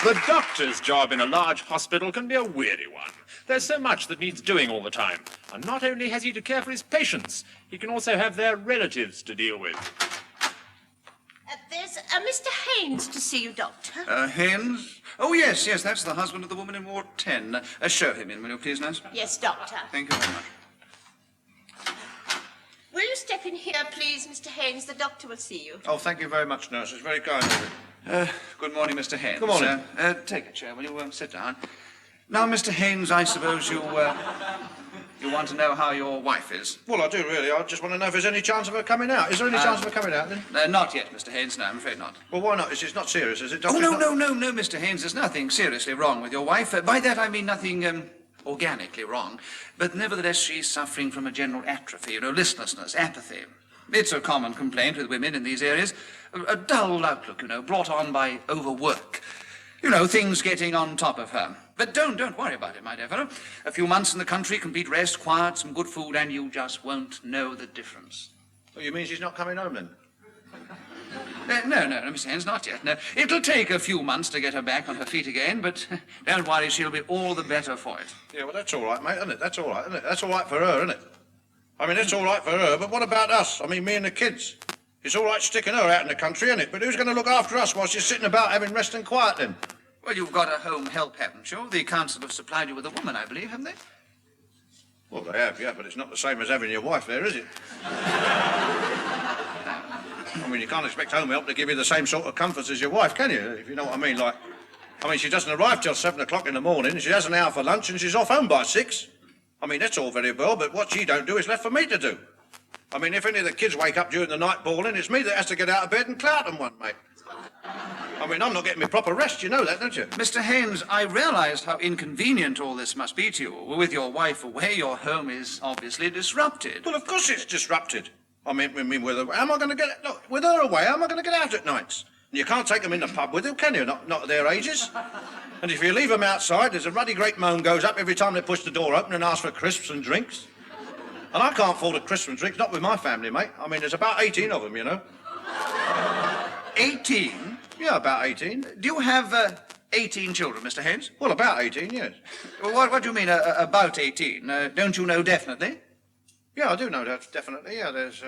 The doctor's job in a large hospital can be a weary one. There's so much that needs doing all the time. And not only has he to care for his patients, he can also have their relatives to deal with. There's Mr. Haynes to see you, Doctor. Haynes? Oh, yes, that's the husband of the woman in Ward 10. Show him in, will you please, nurse? Yes, Doctor. Thank you very much. Will you step in here, please, Mr. Haynes? The doctor will see you. Oh, thank you very much, nurse. It's very kind of you. Good morning, Mr. Haynes. Good morning. Take a chair. Will you sit down? Now, Mr. Haynes, I suppose you want to know how your wife is? Well, I do, really. I just want to know if there's any chance of her coming out. Is there any chance of her coming out, then? Not yet, Mr. Haynes. No, I'm afraid not. Well, why not? It's not serious, is it, Oh, Doctor? no, Mr. Haynes. There's nothing seriously wrong with your wife. By that, I mean nothing organically wrong. But nevertheless, she's suffering from a general atrophy, listlessness, apathy. It's a common complaint with women in these areas. A dull outlook, brought on by overwork. Things getting on top of her. But don't worry about it, my dear fellow. A few months in the country, complete rest, quiet, some good food, and you just won't know the difference. Oh, you mean she's not coming home, then? No, Mr. Haynes, not yet. No, it'll take a few months to get her back on her feet again, but don't worry, she'll be all the better for it. Yeah, well, that's all right, mate, isn't it? That's all right, isn't it? That's all right for her, isn't it? I mean, it's all right for her, but what about us? I mean, me and the kids. It's all right sticking her out in the country, isn't it? But who's going to look after us while she's sitting about having rest and quiet, then? Well, you've got a home help, haven't you? The council have supplied you with a woman, I believe, haven't they? Well, they have, yeah, but it's not the same as having your wife there, is it? I mean, you can't expect home help to give you the same sort of comforts as your wife, can you? If you know what I mean, she doesn't arrive till 7 o'clock in the morning, and she has an hour for lunch, and she's off home by 6. I mean, that's all very well, but what she don't do is left for me to do. I mean, if any of the kids wake up during the night bawling, it's me that has to get out of bed and clout them one, mate. I mean, I'm not getting my proper rest, you know that, don't you? Mr. Haynes, I realised how inconvenient all this must be to you. With your wife away, your home is obviously disrupted. Well, of course it's disrupted. I mean, with her, how am I going to get... Look, with her away, how am I going to get out at nights? And you can't take them in the pub with you, can you? Not at their ages. And if you leave them outside, there's a ruddy great moan goes up every time they push the door open and ask for crisps and drinks. And I can't afford a crisps and drinks, not with my family, mate. I mean, there's about 18 of them, 18? Yeah, about 18. Do you have 18 children, Mr. Haynes? Well, about 18, yes. Well, what do you mean, about 18? Don't you know definitely? Yeah, I do know that, definitely. Yeah, there's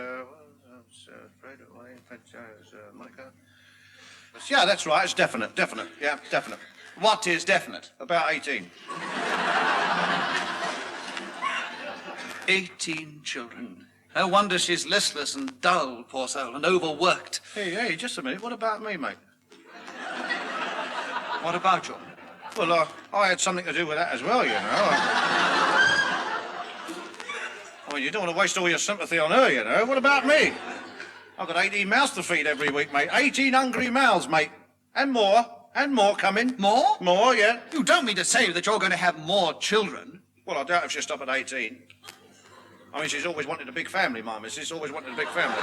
Monica. Yeah, that's right, it's definite. Yeah, definite. What is definite? About 18. 18 children. No wonder she's listless and dull, poor soul, and overworked. Hey, just a minute. What about me, mate? What about you? Well, I had something to do with that as well, I mean, you don't want to waste all your sympathy on her, What about me? I've got 18 mouths to feed every week, mate. 18 hungry mouths, mate. And more coming. More? More, yeah. You don't mean to say that you're going to have more children? Well, I doubt if she'll stop at 18. I mean, she's always wanted a big family, my missus. Always wanted a big family.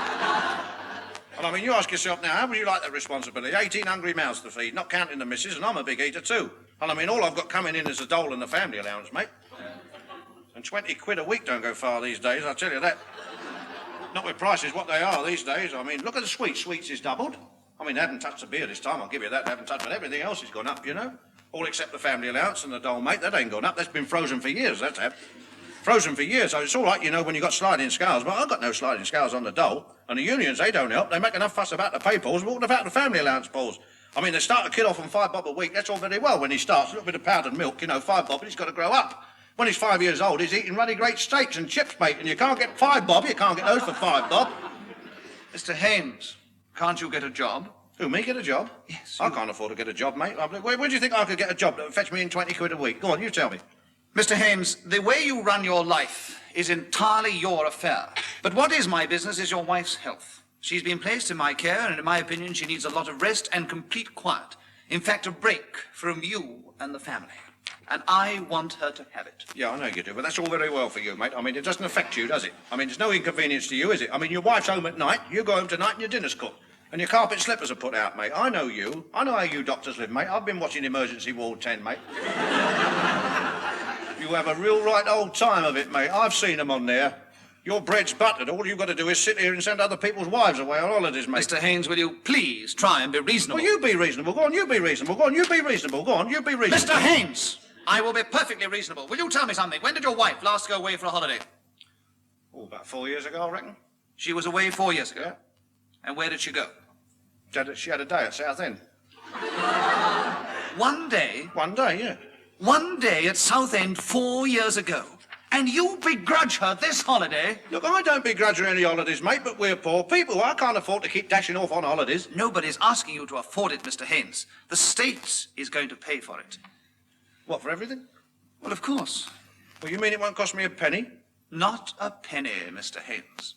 And I mean, you ask yourself now, how would you like that responsibility? 18 hungry mouths to feed, not counting the missus, and I'm a big eater too. And I mean, all I've got coming in is the dole and the family allowance, mate. And 20 quid a week don't go far these days, I'll tell you that. Not with prices what they are these days. I mean, look at the sweets. Sweets is doubled. I mean, they haven't touched the beer this time, I'll give you that. They haven't touched, but everything else has gone up, All except the family allowance and the dole, mate. That ain't gone up. That's been frozen for years, that's have. Frozen for years, so it's all right, when you've got sliding scales, but I've got no sliding scales on the dole. And the unions, they don't help. They make enough fuss about the pay pools, but what about the family allowance pools? I mean, they start a kid off on £5 a week. That's all very well when he starts. A little bit of powdered milk, £5, but he's got to grow up. When he's 5 years old, he's eating ruddy great steaks and chips, mate, and you can't get £5, you can't get those for £5. Mr. Haynes, can't you get a job? Who, me get a job? Yes. I can't afford to get a job, mate. Where do you think I could get a job that would fetch me in 20 quid a week? Go on, you tell me. Mr. Haynes, the way you run your life is entirely your affair. But what is my business is your wife's health. She's been placed in my care, and in my opinion, she needs a lot of rest and complete quiet. In fact, a break from you and the family. And I want her to have it. Yeah, I know you do, but that's all very well for you, mate. I mean, it doesn't affect you, does it? I mean, there's no inconvenience to you, is it? I mean, your wife's home at night, you go home tonight and your dinner's cooked. And your carpet slippers are put out, mate. I know you. I know how you doctors live, mate. I've been watching Emergency Ward 10, mate. You have a real right old time of it, mate. I've seen them on there. Your bread's buttered. All you've got to do is sit here and send other people's wives away on holidays, mate. Mr. Haynes, will you please try and be reasonable? Well, you be reasonable. Go on, you be reasonable. Go on, you be reasonable. Go on, you be reasonable. Mr. Haynes, I will be perfectly reasonable. Will you tell me something? When did your wife last go away for a holiday? Oh, about 4 years ago, I reckon. She was away 4 years ago? Yeah. And where did she go? She had a day at Southend. One day? One day, yeah. One day at Southend 4 years ago. And you begrudge her this holiday? Look, I don't begrudge her any holidays, mate, but we're poor people. I can't afford to keep dashing off on holidays. Nobody's asking you to afford it, Mr. Haynes. The state is going to pay for it. What, for everything? Well, of course. Well, you mean it won't cost me a penny? Not a penny, Mr. Haynes.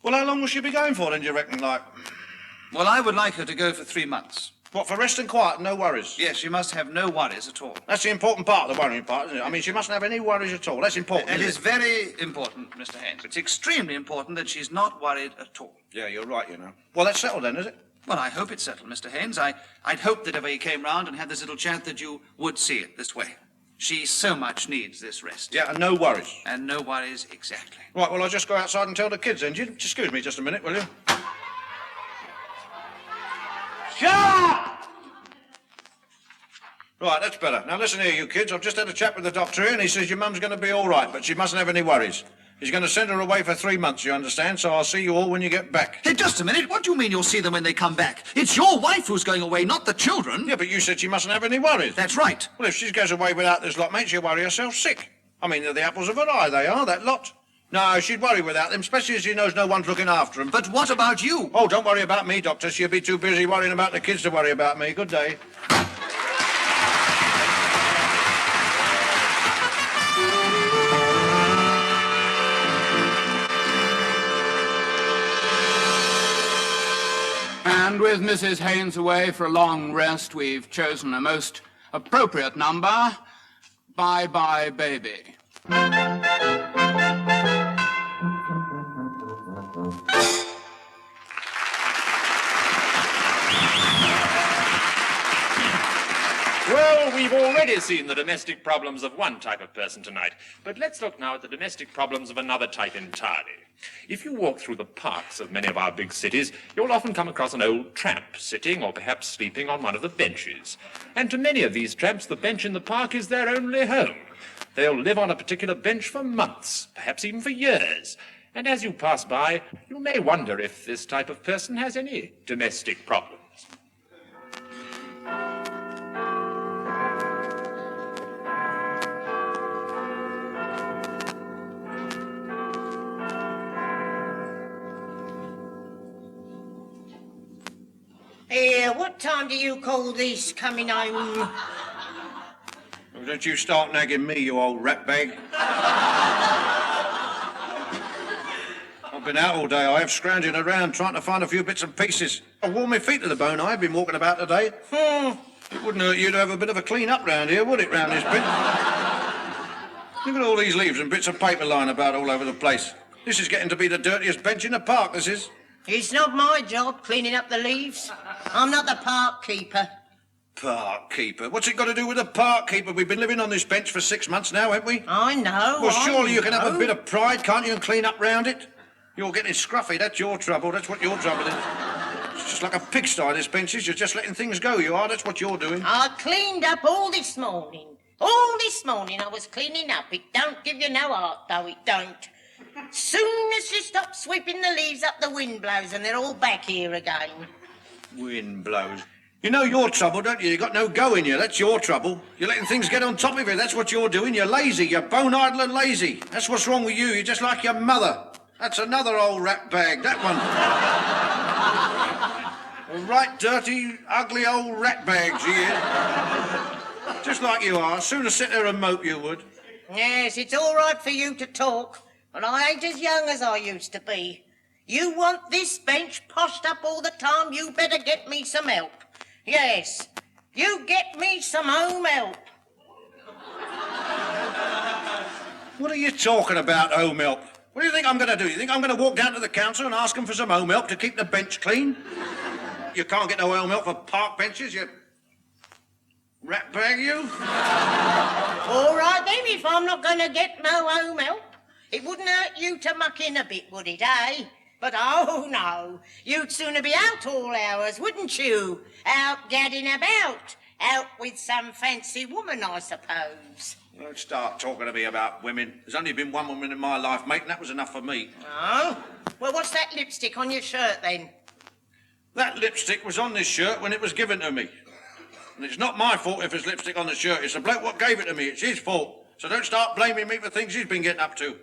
Well, how long will she be going for then, do you reckon, like? Well, I would like her to go for 3 months. What, for rest and quiet and no worries? Yes, she must have no worries at all. That's the important part, the worrying part, isn't it? I mean, she mustn't have any worries at all. That's important, It isn't is very important, Mr. Haynes. It's extremely important that she's not worried at all. Yeah, you're right, you know. Well, that's settled then, is it? Well, I hope it's settled, Mr. Haynes. I'd hoped that if he came round and had this little chat that you would see it this way. She so much needs this rest. Yeah, and no worries. And no worries, exactly. Right, well, I'll just go outside and tell the kids then. Just excuse me just a minute, will you? Shut up! Right, that's better. Now, listen here, you kids. I've just had a chat with the doctor here, and he says your mum's going to be all right, but she mustn't have any worries. He's going to send her away for 3 months, you understand? So I'll see you all when you get back. Hey, just a minute. What do you mean you'll see them when they come back? It's your wife who's going away, not the children. Yeah, but you said she mustn't have any worries. That's right. Well, if she goes away without this lot, mate, she'll worry herself sick. I mean, they're the apples of her eye, they are, that lot. No, she'd worry without them, especially as she knows no one's looking after them. But what about you? Oh, don't worry about me, Doctor. She'll be too busy worrying about the kids to worry about me. Good day. And with Mrs. Haynes away for a long rest, we've chosen a most appropriate number. Bye Bye Baby. Well, we've already seen the domestic problems of one type of person tonight, but let's look now at the domestic problems of another type entirely. If you walk through the parks of many of our big cities, you'll often come across an old tramp sitting or perhaps sleeping on one of the benches. And to many of these tramps, the bench in the park is their only home. They'll live on a particular bench for months, perhaps even for years. And as you pass by, you may wonder if this type of person has any domestic problems. What time do you call this coming home? Well, don't you start nagging me, you old ratbag. I've been out all day. I have scrounging around trying to find a few bits and pieces. I wore my feet to the bone. I've been walking about today. It wouldn't hurt you to have a bit of a clean up round here, would it, round this bit? Look at all these leaves and bits of paper lying about all over the place. This is getting to be the dirtiest bench in the park, this is. It's not my job cleaning up the leaves. I'm not the park keeper. Park keeper? What's it got to do with a park keeper? We've been living on this bench for 6 months now, haven't we? I know. Well, surely you can have a know. bit of pride, can't you, and clean up round it? You're getting scruffy. That's your trouble. That's what your trouble is. It's just like a pigsty, this bench is. You're just letting things go, you are. That's what you're doing. I cleaned up all this morning. All this morning I was cleaning up. It don't give you no heart, though, it don't. Soon as you stop sweeping the leaves up, the wind blows and they're all back here again. Wind blows. You know your trouble, don't you? You got no go in you. That's your trouble. You're letting things get on top of you. That's what you're doing. You're lazy. You're bone idle and lazy. That's what's wrong with you. You're just like your mother. That's another old rat bag, that one. A right dirty, ugly old rat bag, she is. Just like you are. Sooner sit there and mope, you would. Yes, it's all right for you to talk, but I ain't as young as I used to be. You want this bench poshed up all the time, you better get me some help. Yes, you get me some home help. What are you talking about, home help? What do you think I'm going to do? You think I'm going to walk down to the council and ask them for some home help to keep the bench clean? You can't get no home help for park benches, you rat bag, you. All right then, if I'm not going to get no home help, it wouldn't hurt you to muck in a bit, would it, eh? But oh no, you'd sooner be out all hours, wouldn't you? Out gadding about. Out with some fancy woman, I suppose. Don't start talking to me about women. There's only been one woman in my life, mate, and that was enough for me. Oh? Well, what's that lipstick on your shirt, then? That lipstick was on this shirt when it was given to me. And it's not my fault if there's lipstick on the shirt. It's the bloke what gave it to me. It's his fault. So don't start blaming me for things he's been getting up to.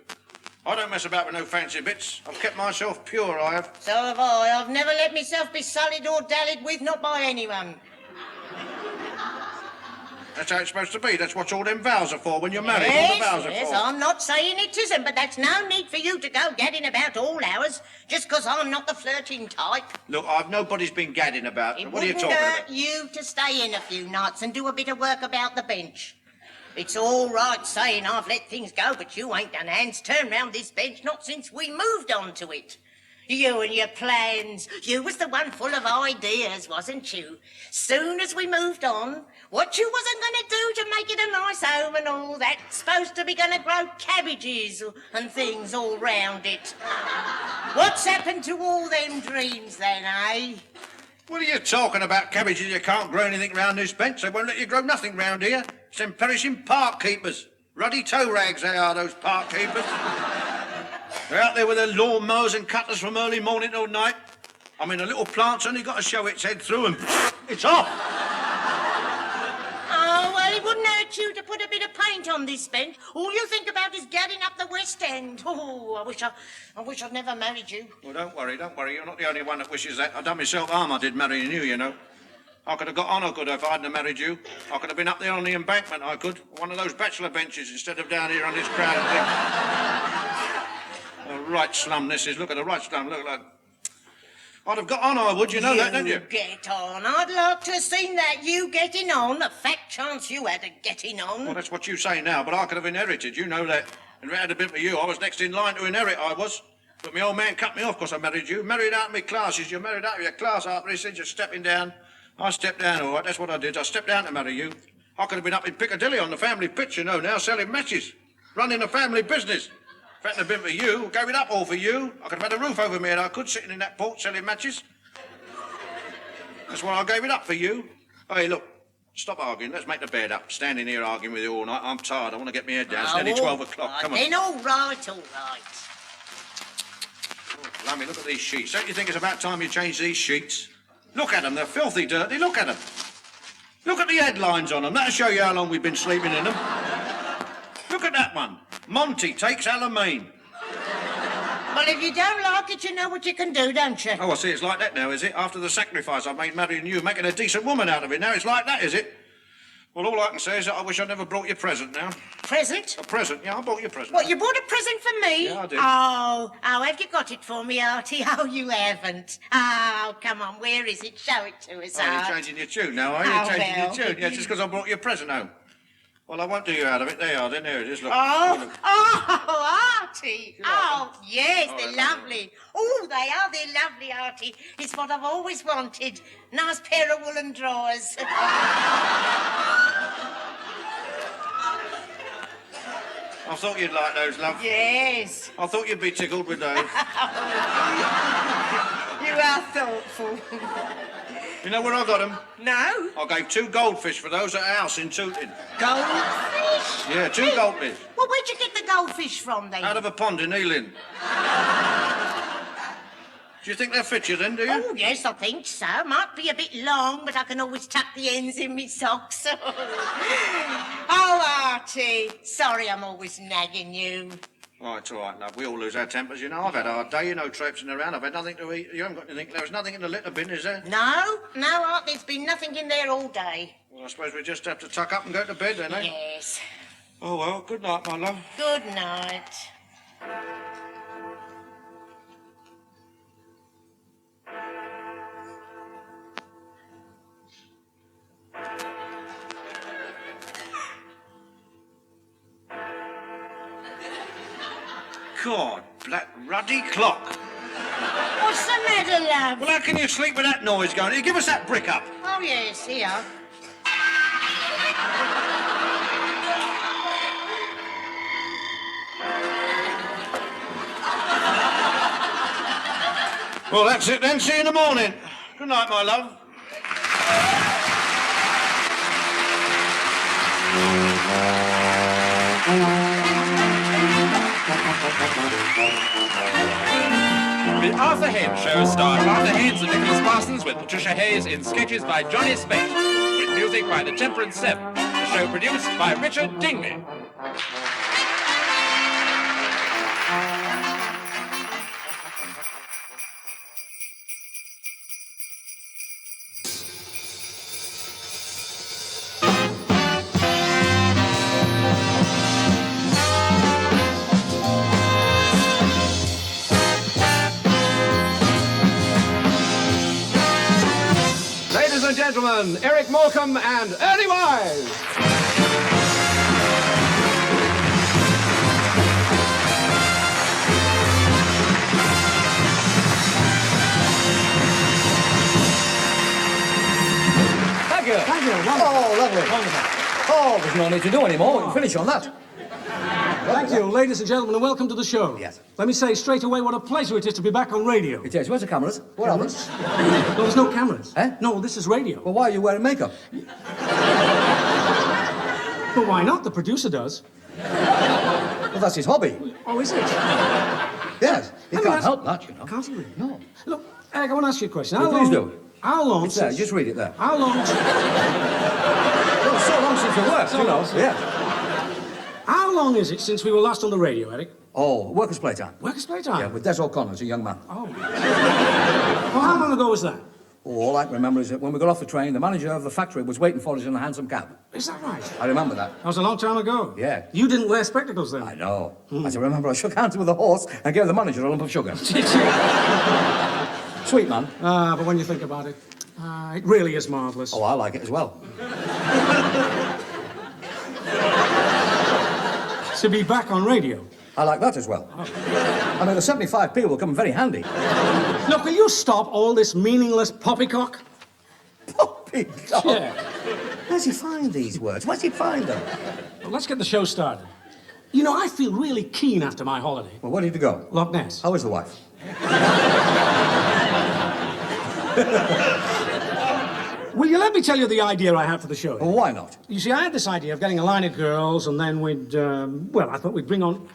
I don't mess about with no fancy bits. I've kept myself pure, I have. So have I. I've never let myself be sullied or dallied with, not by anyone. That's how it's supposed to be. That's what all them vows are for when you're married. All Yes, the vows are yes, for. I'm not saying it isn't, but that's no need for you to go gadding about all hours just 'cause I'm not the flirting type. Look, nobody's been gadding about. It What are you wouldn't talking hurt about? you to stay in a few nights and do a bit of work about the bench. It's all right saying I've let things go, but you ain't done hands turn round this bench, not since we moved on to it. You and your plans. You was the one full of ideas, wasn't you? Soon as we moved on, what you wasn't going to do to make it a nice home and all that, supposed to be going to grow cabbages and things all round it. What's happened to all them dreams then, eh? What are you talking about, cabbages? You can't grow anything round this bench. They won't let you grow nothing round here. It's them perishing park keepers. Ruddy toe rags they are, those park keepers. They're out there with their lawn mowers and cutters from early morning till night. I mean, a little plant's only got to show its head through and it's off. Oh, well, it wouldn't hurt you to put a bit of paint on this bench. All you think about is gadding up the West End. Oh, I wish I'd never married you. Well, don't worry. You're not the only one that wishes that. I done myself harm, I did, marrying you, you know. I could have got on, I could have, if I hadn't have married you. I could have been up there on the embankment, I could. One of those bachelor benches instead of down here on this crowded thing. A right slum this is. Look at the right slum. Look at that. I'd have got on, I would. You know that, don't you? Get on. I'd like to have seen that. You getting on. A fat chance you had of getting on. Well, that's what you say now, but I could have inherited. You know that. And if it had been for you, I was next in line to inherit, I was. But my old man cut me off because I married you. Married out of my classes. You're married out of your class, Arthur. He said you're stepping down. I stepped down, all right. That's what I did. I stepped down to marry you. I could have been up in Piccadilly on the family pitch, you know, now selling matches. Running a family business. If it hadn't been for you, gave it up all for you, I could have had a roof over me and I could, sitting in that porch selling matches. That's why I gave it up for you. Hey, look, stop arguing. Let's make the bed up. Standing here arguing with you all night. I'm tired. I want to get my head down. It's nearly 12 o'clock. Come on. Then all right. Oh, blimey, look at these sheets. Don't you think it's about time you changed these sheets? Look at them. They're filthy dirty. Look at them. Look at the headlines on them. That'll show you how long we've been sleeping in them. Look at that one. Monty takes Alamein. Well, if you don't like it, you know what you can do, don't you? Oh, I see. It's like that now, is it? After the sacrifice I made marrying you, making a decent woman out of it. Now it's like that, is it? Well, all I can say is that I wish I'd never brought you a present now. Present? A present? Yeah, I bought you a present. What, you bought a present for me? Yeah, I did. Oh, have you got it for me, Artie? Oh, you haven't. Oh, come on, where is it? Show it to us, Oh, Art. you're changing your tune now, are you? Oh, You're changing well. your tune. Yeah, just because I brought you a present home. Well, I won't do you out of it. There you are, then. There it is. Look. Oh, Look. Artie. Oh, yes, they're lovely. Oh, they are. They're lovely, Artie. It's what I've always wanted. Nice pair of woolen drawers. I thought you'd like those, love. Yes. I thought you'd be tickled with those. You are thoughtful. You know where I got them? No. I gave 2 goldfish for those at a house in Tooting. Goldfish? Yeah, 2 goldfish. Well, where'd you get the goldfish from, then? Out of a pond in Ealing. Do you think they'll fit you then, do you? Oh, yes, I think so. Might be a bit long, but I can always tuck the ends in me socks. Oh, Artie. Sorry I'm always nagging you. Oh, it's all right, love. We all lose our tempers, you know. I've had a hard day, you know, traipsing around. I've had nothing to eat. You haven't got anything. There was nothing in the litter bin, is there? No, Art, there's been nothing in there all day. Well, I suppose we just have to tuck up and go to bed, then, eh? Yes. Oh, well, good night, my love. Good night. God, black ruddy clock. What's the matter, love? Well, how can you sleep with that noise going? Here, give us that brick up. Oh, yes, here. Well, that's it then. See you in the morning. Good night, my love. The Arthur Haynes Show starred Arthur Haynes and Nicholas Parsons with Patricia Hayes in sketches by Johnny Spate, with music by the Temperance Seven. The show produced by Richard Dingley. Ladies and gentlemen, Eric Morecambe and Ernie Wise. Thank you. Thank you. Oh, lovely. Wonderful. Oh, there's no need to do any more. We can finish on that. Thank you, ladies and gentlemen, and welcome to the show. Yes. Let me say straight away what a pleasure it is to be back on radio. It is. Where's the cameras? Where are they? No, there's no cameras. Eh? No, this is radio. Well, why are you wearing makeup? Well, why not? The producer does. Well, that's his hobby. Oh, is it? Yes. He Let me can't ask- help that, you know. Can't he really? No. Look, Eric, I want to ask you a question. Well, please do. How long It's there. since... Just read it there. How long... Well, so long since you worked, you know. Yeah. How long is it since we were last on the radio, Eric? Oh, workers' playtime. Workers' playtime? Yeah, with Des O'Connor as a young man. Oh. Well, how long ago was that? Oh, all I can remember is that when we got off the train, the manager of the factory was waiting for us in a hansom cab. Is that right? I remember that. That was a long time ago. Yeah. You didn't wear spectacles then? I know. As I remember, I shook hands with the horse and gave the manager a lump of sugar. Sweet man. Ah, but when you think about it, it really is marvellous. Oh, I like it as well. To be back on radio. I like that as well. I mean, the 75p will come very handy. Look, will you stop all this meaningless poppycock? Poppycock? Yeah. Where's he find these words? Where's he find them? Well, let's get the show started. You know, I feel really keen after my holiday. Well, where did you go? Loch Ness. How is the wife? Will you let me tell you the idea I had for the show? Well, why not? You see, I had this idea of getting a line of girls, and then we'd, well, I thought we'd bring on...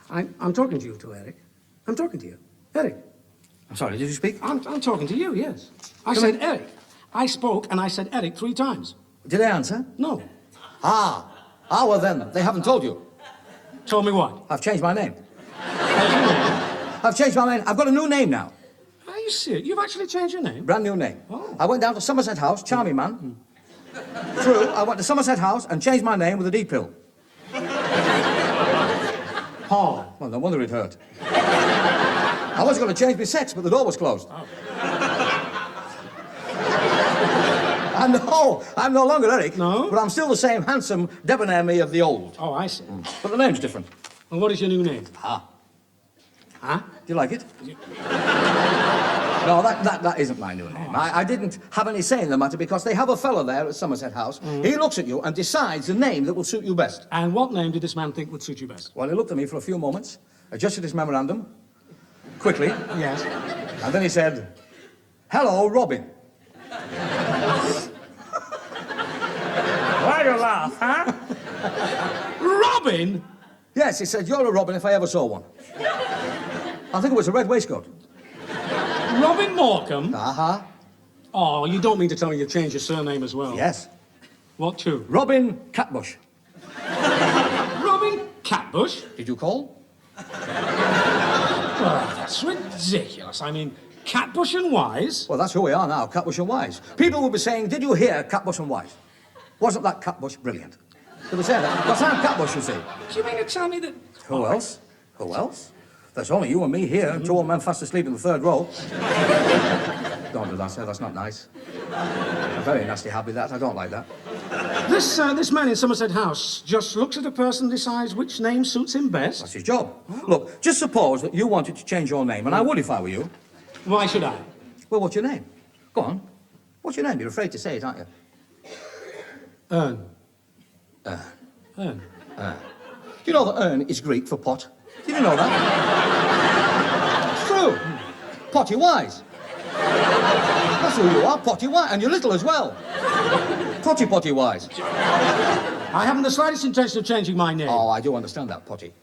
I'm talking to you too, Eric. I'm talking to you. Eric. I'm sorry, did you speak? I'm talking to you, yes. I said Eric. I spoke, and I said Eric 3 times. Did they answer? No. Ah, well then, they haven't told you. Told me what? I've changed my name. I've changed my name. I've got a new name now. Are you serious? You've actually changed your name? Brand new name. Oh. I went down to Somerset House, charming man. Through, I went to Somerset House and changed my name with a D pill. Paul. Well, no wonder it hurt. I was going to change my sex, but the door was closed. Oh. I'm no longer Eric. No? But I'm still the same handsome debonair me of the old. Oh, I see. But the name's different. And what is your new name? Ah. Huh? Do you like it? No, that isn't my new name. I didn't have any say in the matter because they have a fellow there at Somerset House. He looks at you and decides the name that will suit you best. And what name did this man think would suit you best? Well, he looked at me for a few moments, adjusted his memorandum, quickly. Yes. And then he said, "Hello, Robin." Why you laugh, huh? Robin? Yes, he said, "You're a Robin if I ever saw one." I think it was a red waistcoat. Robin Morecambe? Uh-huh. Oh, you don't mean to tell me you've changed your surname as well? Yes. What to? Robin Catbush. Robin Catbush? Did you call? Oh, that's ridiculous. I mean, Catbush and Wise? Well, that's who we are now, Catbush and Wise. People will be saying, "Did you hear Catbush and Wise? Wasn't that Catbush brilliant?" They were saying that. Because I'm Catbush, you see. Do you mean to tell me that... Who else? Who else? There's only you and me here, and 2 old men fast asleep in the 3rd row. Don't do that, sir. That's not nice. A very nasty habit, that. I don't like that. This man in Somerset House just looks at a person and decides which name suits him best? That's his job. Look, just suppose that you wanted to change your name, and I would if I were you. Why should I? Well, what's your name? Go on. What's your name? You're afraid to say it, aren't you? Ern. Do you know that Ern is Greek for pot? Did you know that? It's true. Potty Wise. That's who you are, Potty Wise. And you're little as well. Potty Wise. I haven't the slightest intention of changing my name. Oh, I do understand that, Potty.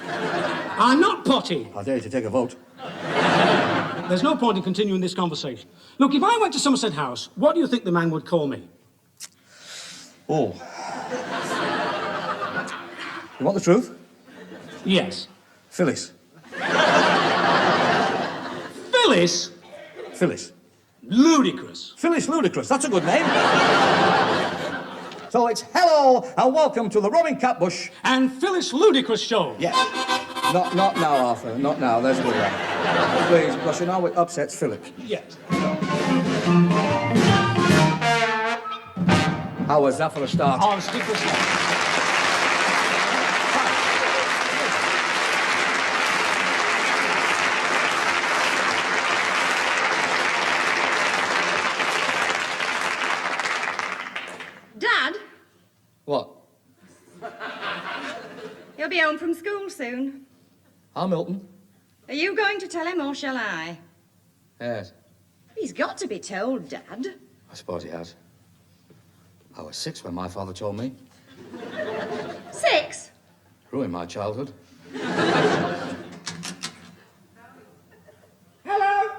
I'm not Potty. I dare you to take a vote. There's no point in continuing this conversation. Look, if I went to Somerset House, what do you think the man would call me? Oh. You want the truth? Yes. Phyllis. Phyllis? Phyllis. Ludicrous. Phyllis Ludicrous, that's a good name. So it's hello and welcome to the Robin Catbush and Phyllis Ludicrous Show. Yes. Not now, Arthur. Not now. There's a good one. Please, because you know it upsets Philip. Yes. How was that for a start? Oh, stick with that. Dad, What? he'll be home from school soon. Milton? Are you going to tell him or shall I? Yes. He's got to be told, Dad. I suppose he has. I was 6 when my father told me. 6? Ruined my childhood. Hello?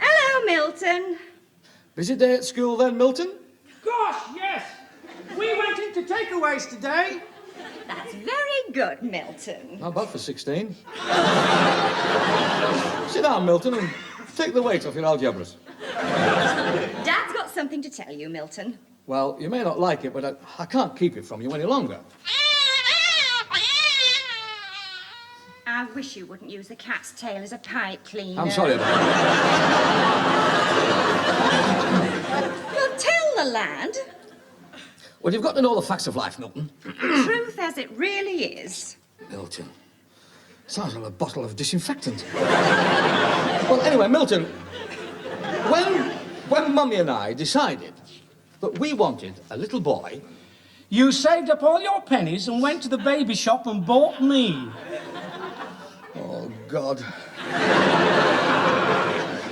Hello, Milton. Busy day at school then, Milton? Gosh, yes. We went into takeaways today. That's very good, Milton. Not bad for 16. Sit down, Milton, and take the weight off your algebras. Dad's got something to tell you, Milton. Well, you may not like it, but I can't keep it from you any longer. I wish you wouldn't use the cat's tail as a pipe cleaner. I'm sorry about that. Well, tell the lad. Well, you've got to know the facts of life, Milton. Truth as it really is. Milton. Sounds like a bottle of disinfectant. Well, anyway, Milton, when Mummy and I decided that we wanted a little boy... You saved up all your pennies and went to the baby shop and bought me. Oh, God.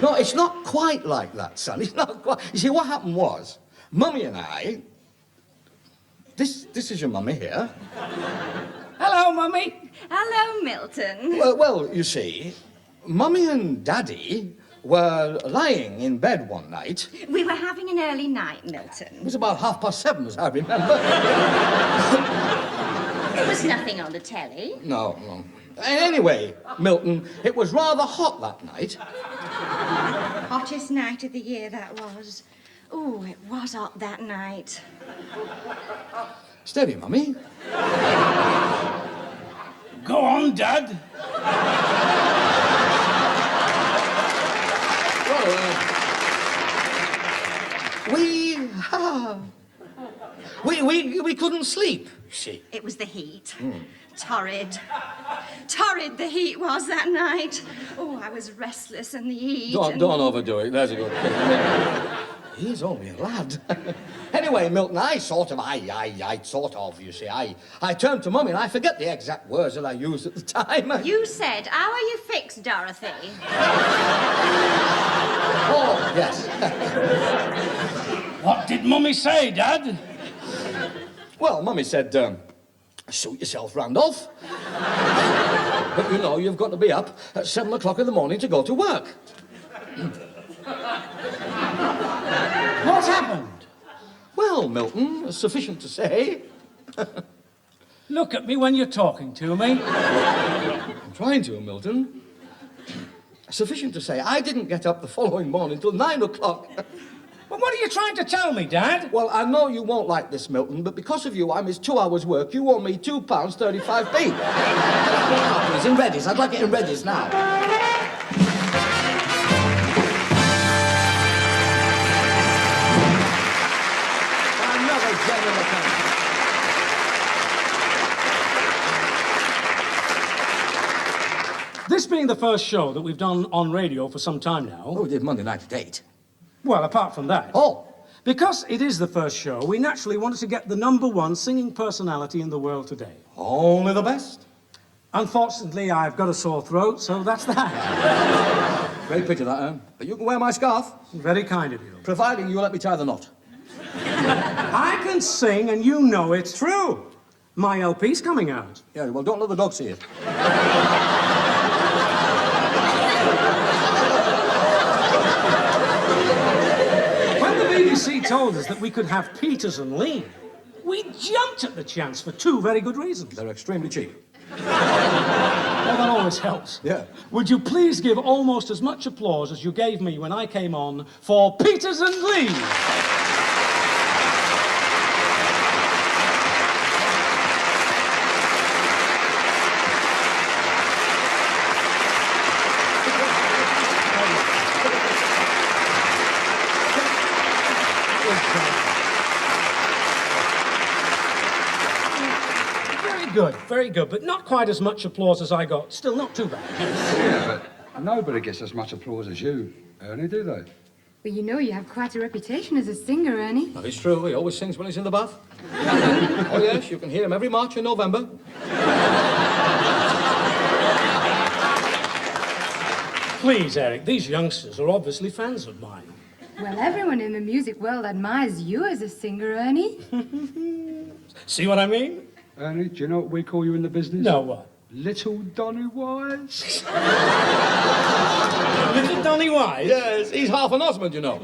No, it's not quite like that, son. It's not quite... You see, what happened was, Mummy and I... This is your mummy here. Hello, Mummy. Hello, Milton. Well, you see, Mummy and Daddy were lying in bed one night. We were having an early night, Milton. It was about 7:30, as I remember. There was nothing on the telly. No. Anyway, Milton, it was rather hot that night. Hottest night of the year that was. Oh, it was hot that night. Steady, Mummy. Go on, Dad. We couldn't sleep, you see. It was the heat. Torrid. Torrid the heat was that night. Oh, I was restless in the heat. Don't overdo it. There's a good thing. He's only a lad. Anyway, Milton, I sort of, you see, I turned to Mummy and I forget the exact words that I used at the time. You said, how are you fixed, Dorothy? Oh, yes. What did Mummy say, Dad? Well, Mummy said, suit yourself, Randolph. But, you know, you've got to be up at 7 o'clock in the morning to go to work. What's happened? Well, Milton, sufficient to say. Look at me when you're talking to me. I'm trying to, Milton. Sufficient to say, I didn't get up the following morning till 9 o'clock. Well, what are you trying to tell me, Dad? Well, I know you won't like this, Milton, but because of you, I missed 2 hours' work. You owe me £2.35p. Now, please, in Reddy's. I'd like it in Reddy's now. Another general account. This being the first show that we've done on radio for some time now... Oh, we did Monday night at 8. Well, apart from that... Oh! Because it is the first show, we naturally wanted to get the #1 singing personality in the world today. Only the best. Unfortunately, I've got a sore throat, so that's that. Great picture, that, But you can wear my scarf. Very kind of you. Providing you let me tie the knot. I can sing, and you know it's true. My LP's coming out. Yeah, well, don't let the dog see it. When the BBC told us that we could have Peters and Lee, We jumped at the chance for 2 very good reasons. They're extremely cheap. Well, that always helps. Yeah. Would you please give almost as much applause as you gave me when I came on for Peters and Lee? Very good, but not quite as much applause as I got. Still not too bad. Yeah, but nobody gets as much applause as you, Ernie, do they? Well, you know you have quite a reputation as a singer, Ernie. That is true. He always sings when he's in the bath. Oh, yes, you can hear him every March and November. Please, Eric, these youngsters are obviously fans of mine. Well, everyone in the music world admires you as a singer, Ernie. See what I mean? Ernie, do you know what we call you in the business? No, what? Little Donny Wise. Little Donny Wise? Yes, he's half an Osmond, you know.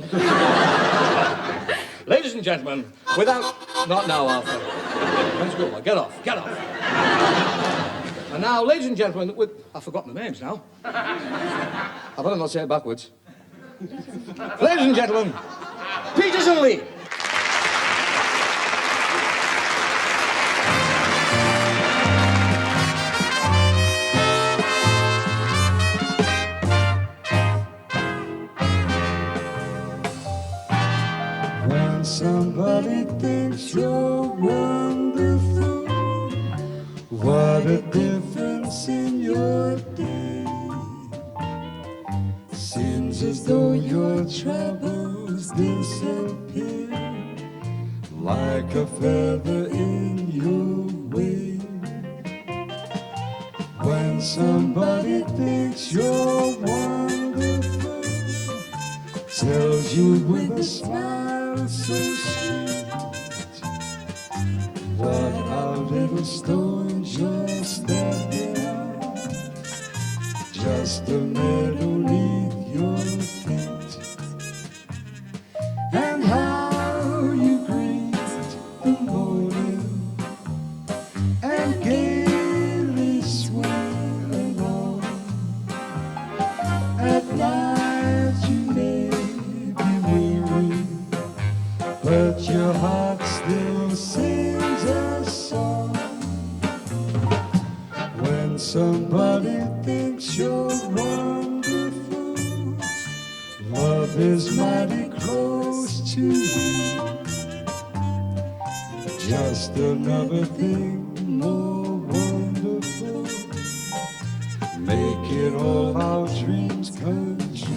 Ladies and gentlemen, without... Not now, Arthur. Let's go. Get off. And now, ladies and gentlemen, with... I've forgotten the names now. I better not say it backwards. Ladies and gentlemen, Peters and Lee. Somebody thinks you're wonderful. What a difference in your day. Seems as though your troubles disappear like a feather in your way. When somebody thinks you're wonderful, tells you with a smile so sweet, what a little stone just that they are, just a meadow neath your feet. And how you greet the morning and gaily swing along. At night you may be weary, but your heart still sings a song. When somebody thinks you're wonderful, love is mighty close to you. Just another thing more wonderful, make it all our dreams come true.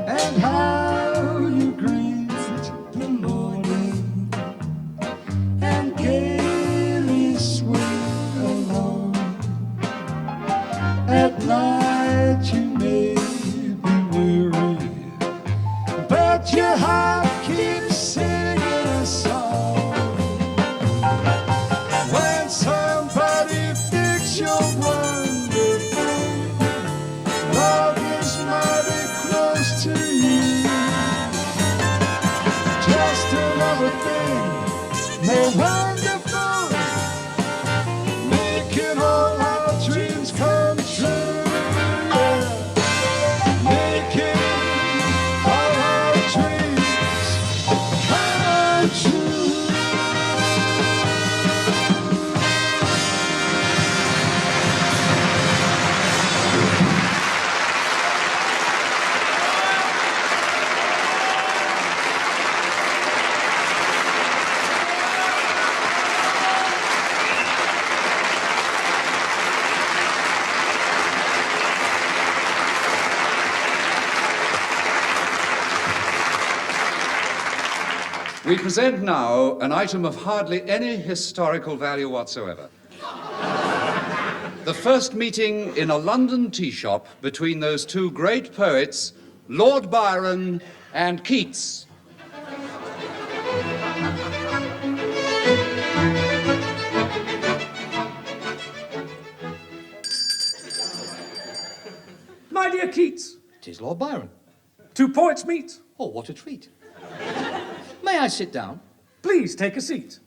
And how you greet the morning and gaily swing along. At night you may be weary, but your heart keeps singing a song. When somebody thinks you're wonderful, love is mighty close to you. Just another thing more wonderful, making all our dreams come true. Yeah. Making all our dreams come true. We present now an item of hardly any historical value whatsoever. The first meeting in a London tea shop between those two great poets, Lord Byron and Keats. My dear Keats. 'Tis Lord Byron. Two poets meet. Oh, what a treat. May I sit down? Please take a seat.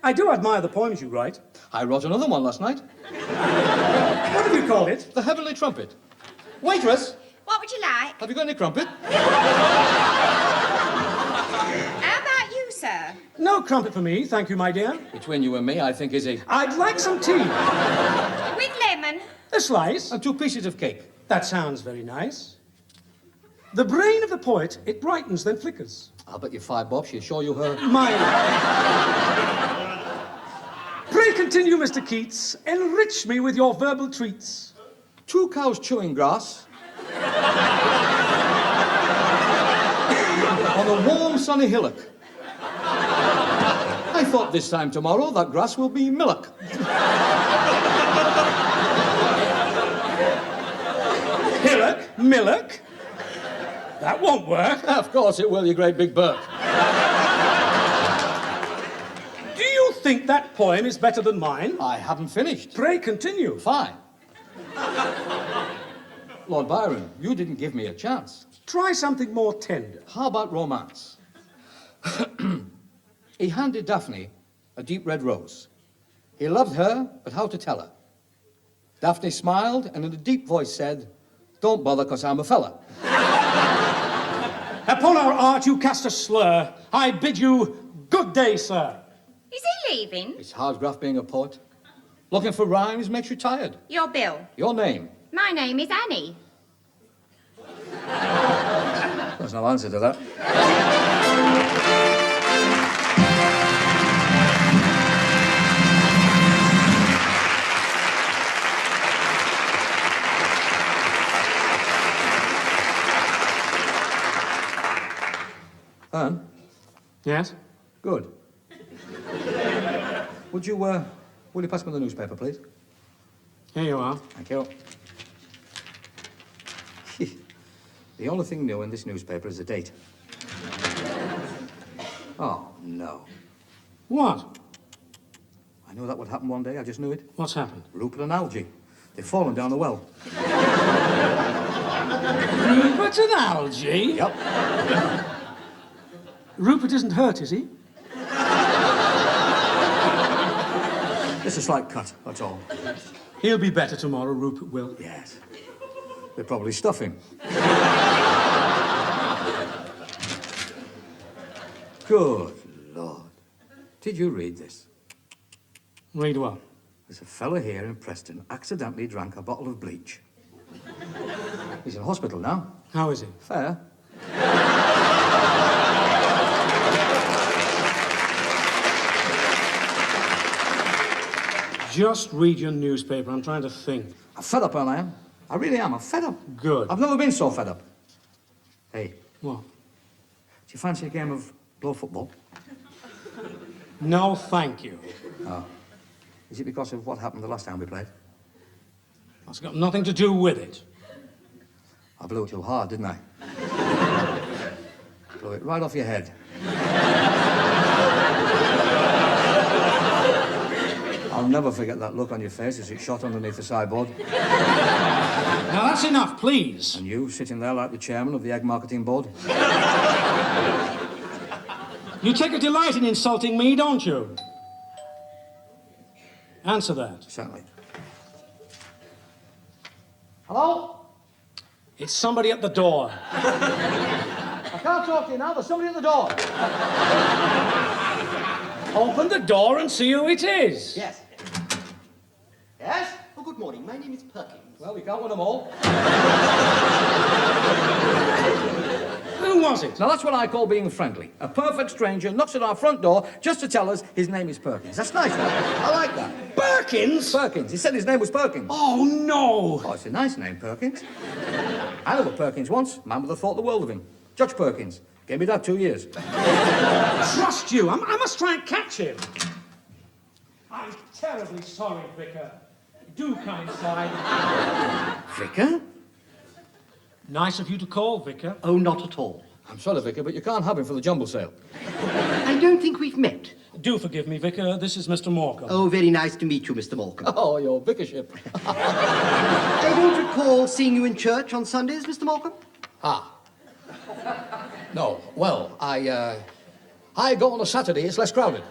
I do admire the poems you write. I wrote another one last night. What have you called it? The Heavenly Trumpet. Waitress, What would you like? have you got any crumpet? How about you, sir? No crumpet for me, thank you, my dear. Between you and me, I think is a... I'd like some tea. With lemon. A slice. And 2 pieces of cake. That sounds very nice. The brain of the poet, it brightens, then flickers. I'll bet you 5 bob she'll show you her... Pray continue, Mr. Keats. Enrich me with your verbal treats. 2 cows chewing grass. On a warm, sunny hillock. I thought this time tomorrow that grass will be millock. Hillock? Millock? That won't work. Of course it will, you great big Burke. Do you think that poem is better than mine? I haven't finished. Pray continue. Fine. Lord Byron, you didn't give me a chance. Try something more tender. How about romance? He handed Daphne a deep red rose. He loved her, but how to tell her? Daphne smiled and in a deep voice said, "Don't bother, 'cause I'm a fella." Upon our art you cast a slur. I bid you good day, sir. Is he leaving? It's hard graft being a poet. Looking for rhymes makes you tired. Your bill. Your name? My name is Annie. There's no answer to that. Anne? Yes? Good. Will you pass me the newspaper, please? Here you are. Thank you. The only thing new in this newspaper is the date. Oh, no. What? I knew that would happen one day. I just knew it. What's happened? Rupert and Algy. They've fallen down the well. Rupert and Algy? Yep. Rupert isn't hurt, is he? Just a slight cut, that's all. He'll be better tomorrow, Rupert will. Yes. They'll probably stuff him. Good Lord. Did you read this? Read what? There's a fella here in Preston accidentally drank a bottle of bleach. He's in hospital now. How is he? Fair. Just read your newspaper. I'm trying to think. I'm fed up, I am. I really am. I'm fed up. Good. I've never been so fed up. Hey. What? Do you fancy a game of blow football? No, thank you. Oh. Is it because of what happened the last time we played? That's got nothing to do with it. I blew it too hard, didn't I? Blew it right off your head. I'll never forget that look on your face as it shot underneath the sideboard. Now, that's enough, please. And you sitting there like the chairman of the egg marketing board. You take a delight in insulting me, don't you? Answer that. Certainly. Hello? It's somebody at the door. I can't talk to you now. There's somebody at the door. Open the door and see who it is. Yes. Yes? Oh, good morning. My name is Perkins. Well, we can't win them all. Who was it? Now, that's what I call being friendly. A perfect stranger knocks at our front door just to tell us his name is Perkins. That's nice, right? I like that. Perkins? Perkins. He said his name was Perkins. Oh, no. Oh, it's a nice name, Perkins. I knew a Perkins once. Man would have thought the world of him. Judge Perkins. Gave me that 2 years. Trust you. I must try and catch him. I'm terribly sorry, Vicar. Do come inside. Vicar? Nice of you to call, Vicar. Oh, not at all. I'm sorry, Vicar, but you can't have him for the jumble sale. I don't think we've met. Do forgive me, Vicar. This is Mr. Morecambe. Oh, very nice to meet you, Mr. Morecambe. Oh, your vicarship. I don't recall seeing you in church on Sundays, Mr. Morecambe. Ah. No, well, I go on a Saturday, it's less crowded.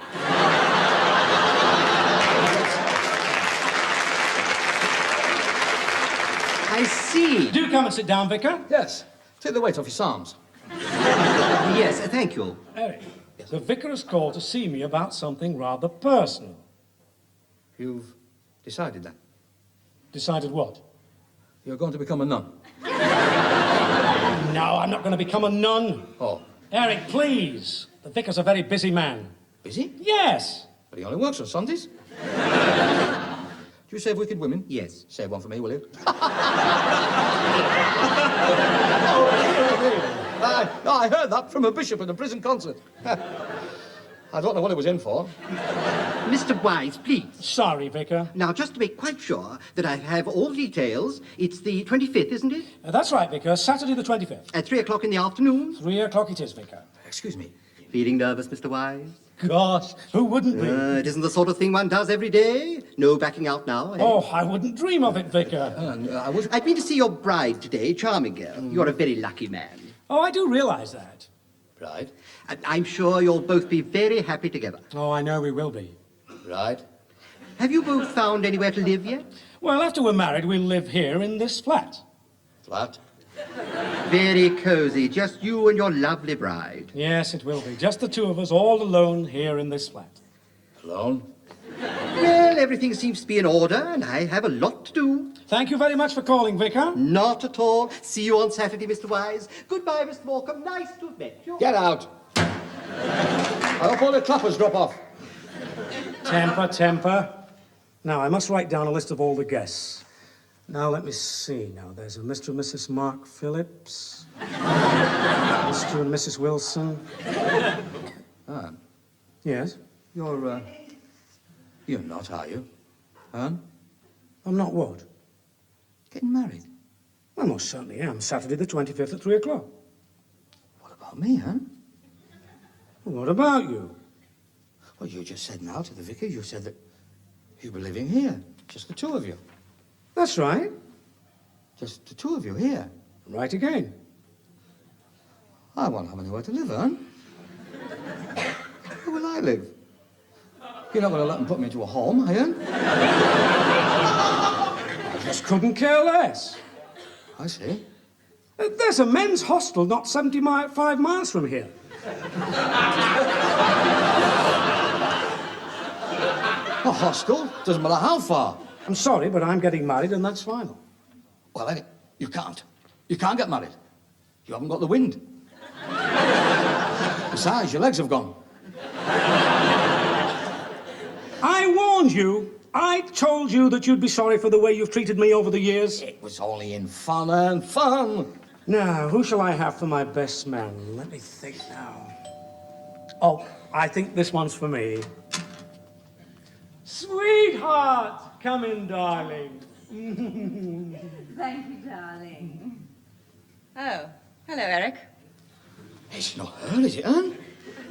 I see. Do come and sit down, Vicar. Yes. Take the weight off your psalms. Yes, thank you. Eric, the vicar has called to see me about something rather personal. You've decided that? Decided what? You're going to become a nun. No, I'm not going to become a nun. Oh. Eric, please. The vicar's a very busy man. Busy? Yes. But he only works on Sundays. Do you save wicked women? Yes. Save one for me, will you? I heard that from a bishop at a prison concert. I don't know what it was in for. Mr. Wise, please. Sorry, Vicar. Now, just to make quite sure that I have all details, it's the 25th, isn't it? That's right, Vicar. Saturday the 25th. At 3 o'clock in the afternoon? 3 o'clock it is, Vicar. Excuse me. Feeling nervous, Mr. Wise? Gosh, who wouldn't be? It isn't the sort of thing one does every day. No backing out now, eh? Oh, I wouldn't dream of it, Vicar. I've been to see your bride today, charming girl. You're a very lucky man. Oh, I do realise that. Right. I'm sure you'll both be very happy together. Oh, I know we will be. Right. Have you both found anywhere to live yet? Well, after we're married, we'll live here in this flat. Flat? Very cosy, just you and your lovely bride. Yes, it will be. Just the two of us, all alone here in this flat. Alone? Well, everything seems to be in order, and I have a lot to do. Thank you very much for calling, Vicar. Not at all. See you on Saturday, Mr. Wise. Goodbye, Mr. Morecambe. Nice to have met you. Get out. I hope all the clappers drop off. Temper, temper. Now, I must write down a list of all the guests. Now, let me see. Now, there's a Mr. and Mrs. Mark Phillips. Mr. and Mrs. Wilson. Anne? Yes? You're not, are you? Anne? I'm not what? Getting married? I most certainly am. Saturday the 25th at 3 o'clock. What about me, Anne? What about you? Well, you just said now to the vicar, you said that you were living here. Just the two of you. That's right. Just the two of you here. Right again. I won't have anywhere to live, Anne. Where will I live? You're not going to let them put me into a home, are you? I just couldn't care less. I see. There's a men's hostel not 75 miles from here. A hostel? Doesn't matter how far. I'm sorry, but I'm getting married, and that's final. Well, you can't. You can't get married. You haven't got the wind. Besides, your legs have gone. I warned you. I told you that you'd be sorry for the way you've treated me over the years. It was only in fun and fun. Now, who shall I have for my best man? Let me think now. Oh, I think this one's for me. Sweetheart! Come in, darling. Thank you, darling. Oh, hello, Eric. It's not her, is it, Anne?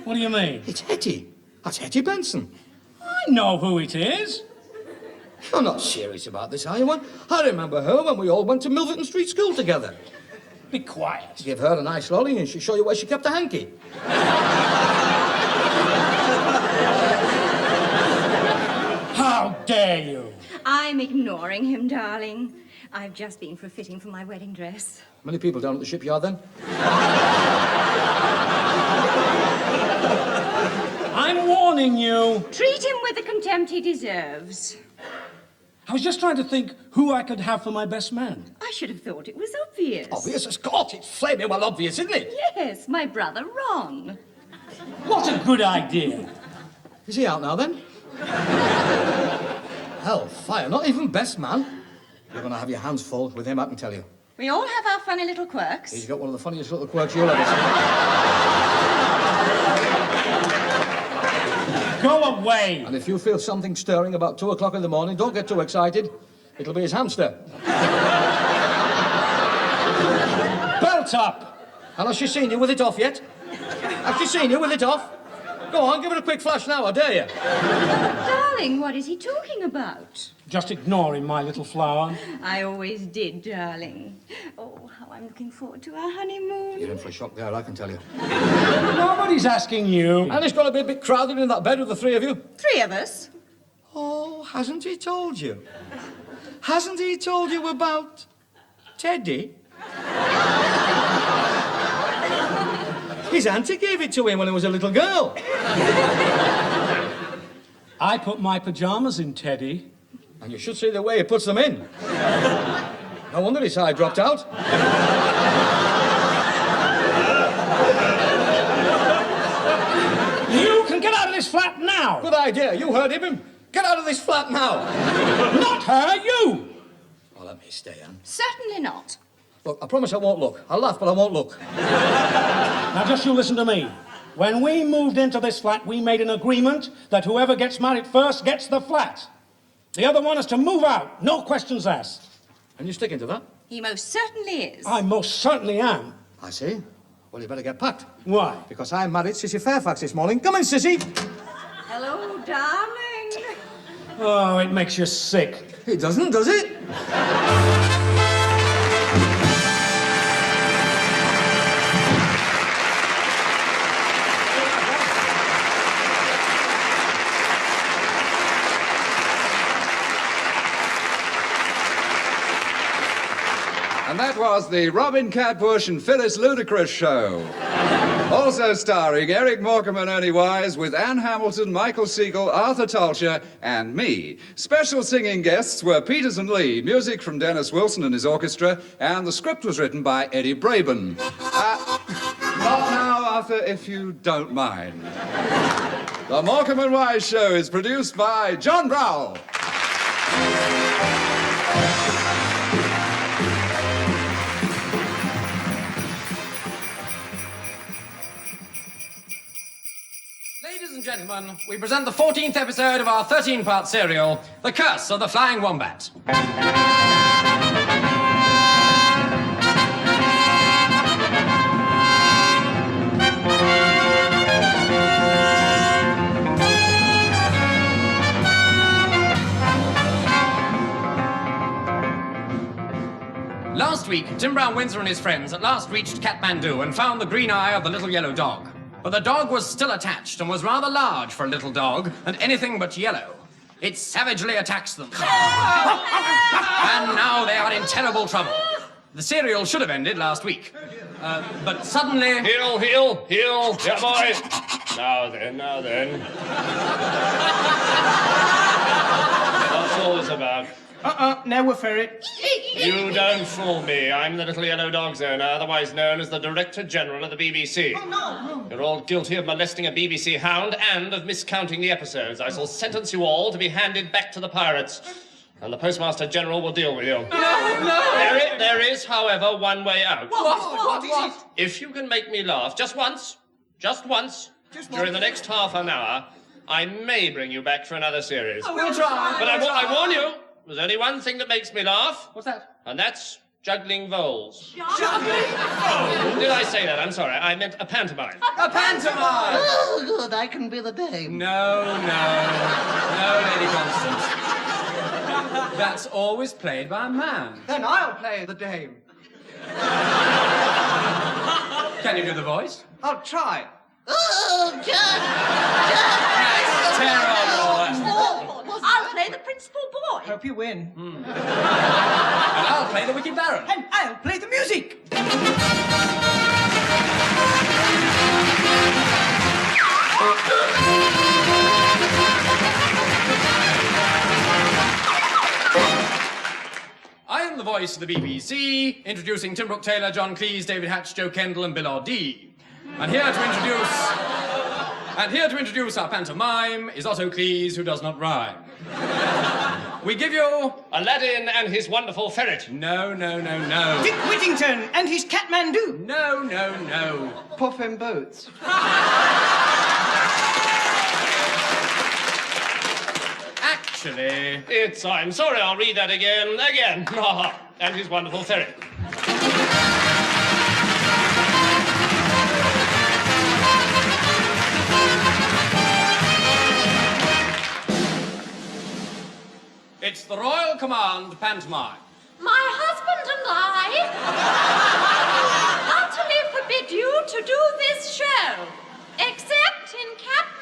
What do you mean? It's Hetty. That's Hetty Benson. I know who it is. You're not serious about this, are you, Anne? I remember her when we all went to Milverton Street School together. Be quiet. Give her a nice lolly and she'll show you where she kept a hanky. How dare you? I'm ignoring him, darling. I've just been for a fitting for my wedding dress. Many people down at the shipyard, then? I'm warning you. Treat him with the contempt he deserves. I was just trying to think who I could have for my best man. I should have thought it was obvious. Obvious as God. It's flaming well obvious, isn't it? Yes, my brother Ron. What a good idea. Is he out now, then? Hellfire, not even best man. You're going to have your hands full with him, I can tell you. We all have our funny little quirks. He's got one of the funniest little quirks you'll ever see. Go away. And if you feel something stirring about 2 o'clock in the morning, don't get too excited. It'll be his hamster. Belt up! And has she seen you with it off yet? Has she seen you with it off? Go on, give it a quick flash now, I dare you. Darling, what is he talking about? Just ignore him, my little flower. I always did, darling. Oh, how I'm looking forward to our honeymoon. You're in for a shock there, I can tell you. Nobody's asking you. And it's got to be a bit crowded in that bed with the three of you. 3 of us? Oh, hasn't he told you? Hasn't he told you about Teddy? His auntie gave it to him when he was a little girl. I put my pyjamas in Teddy. And you should see the way he puts them in. No wonder his eye dropped out. You can get out of this flat now. Good idea. You heard him. Get out of this flat now. Not her, you. Oh, let me stay, Anne. Certainly not. Look, I promise I won't look. I'll laugh, but I won't look. Now, just you listen to me. When we moved into this flat, we made an agreement that whoever gets married first gets the flat. The other one is to move out. No questions asked. And you're sticking to that? He most certainly is. I most certainly am. I see. Well, you better get packed. Why? Because I married Sissy Fairfax this morning. Come in, Sissy. Hello, darling. Oh, it makes you sick. It doesn't, does it? And that was the Robin Cadbush and Phyllis Ludacris Show. Also starring Eric Morecambe and Ernie Wise, with Anne Hamilton, Michael Siegel, Arthur Tulcher, and me. Special singing guests were Peters and Lee, music from Dennis Wilson and his orchestra, and the script was written by Eddie Braben. Not now, Arthur, if you don't mind. The Morecambe and Wise Show is produced by John Browell. Ladies and gentlemen, we present the 14th episode of our 13-part serial, The Curse of the Flying Wombat. Last week, Tim Brown-Windsor and his friends at last reached Kathmandu and found the green eye of the little yellow dog. But the dog was still attached and was rather large for a little dog and anything but yellow. It savagely attacks them. And now they are in terrible trouble. The serial should have ended last week. But suddenly... Heel, heel, heel. Yeah, boy. Now then, now then. What's all this about? Now we're ferret. You don't fool me. I'm the little yellow dog's owner, otherwise known as the Director General of the BBC. Oh, no. You're all guilty of molesting a BBC hound and of miscounting the episodes. I shall sentence you all to be handed back to the pirates. And the Postmaster General will deal with you. No! There is, however, one way out. What is it? If you can make me laugh just once, during the next half an hour, I may bring you back for another series. Oh, we'll try. But I warn you, there's only one thing that makes me laugh. What's that? And that's juggling voles. Juggling voles? Did I say that? I'm sorry. I meant a pantomime. A pantomime! Oh, good. I can be the dame. No, Lady Constance. That's always played by a man. Then I'll play the dame. Can you do the voice? I'll try. Oh, Jack! That's terrible. I'll play the principal boy. Hope you win. And I'll play the Wicked Baron. And I'll play the music. I am the voice of the BBC, introducing Tim Brooke Taylor, John Cleese, David Hatch, Joe Kendall, and Bill O'D. And here to introduce our pantomime is Otto Cleese, who does not rhyme. We give you Aladdin and his wonderful ferret. No. Dick Whittington and his Kathmandu. No. Puff in Boots. Act actually, it's, I'm sorry, I'll read that again, and his wonderful ferry. It's the Royal Command pantomime. My husband and I utterly forbid you to do this show, except in Kathmandu.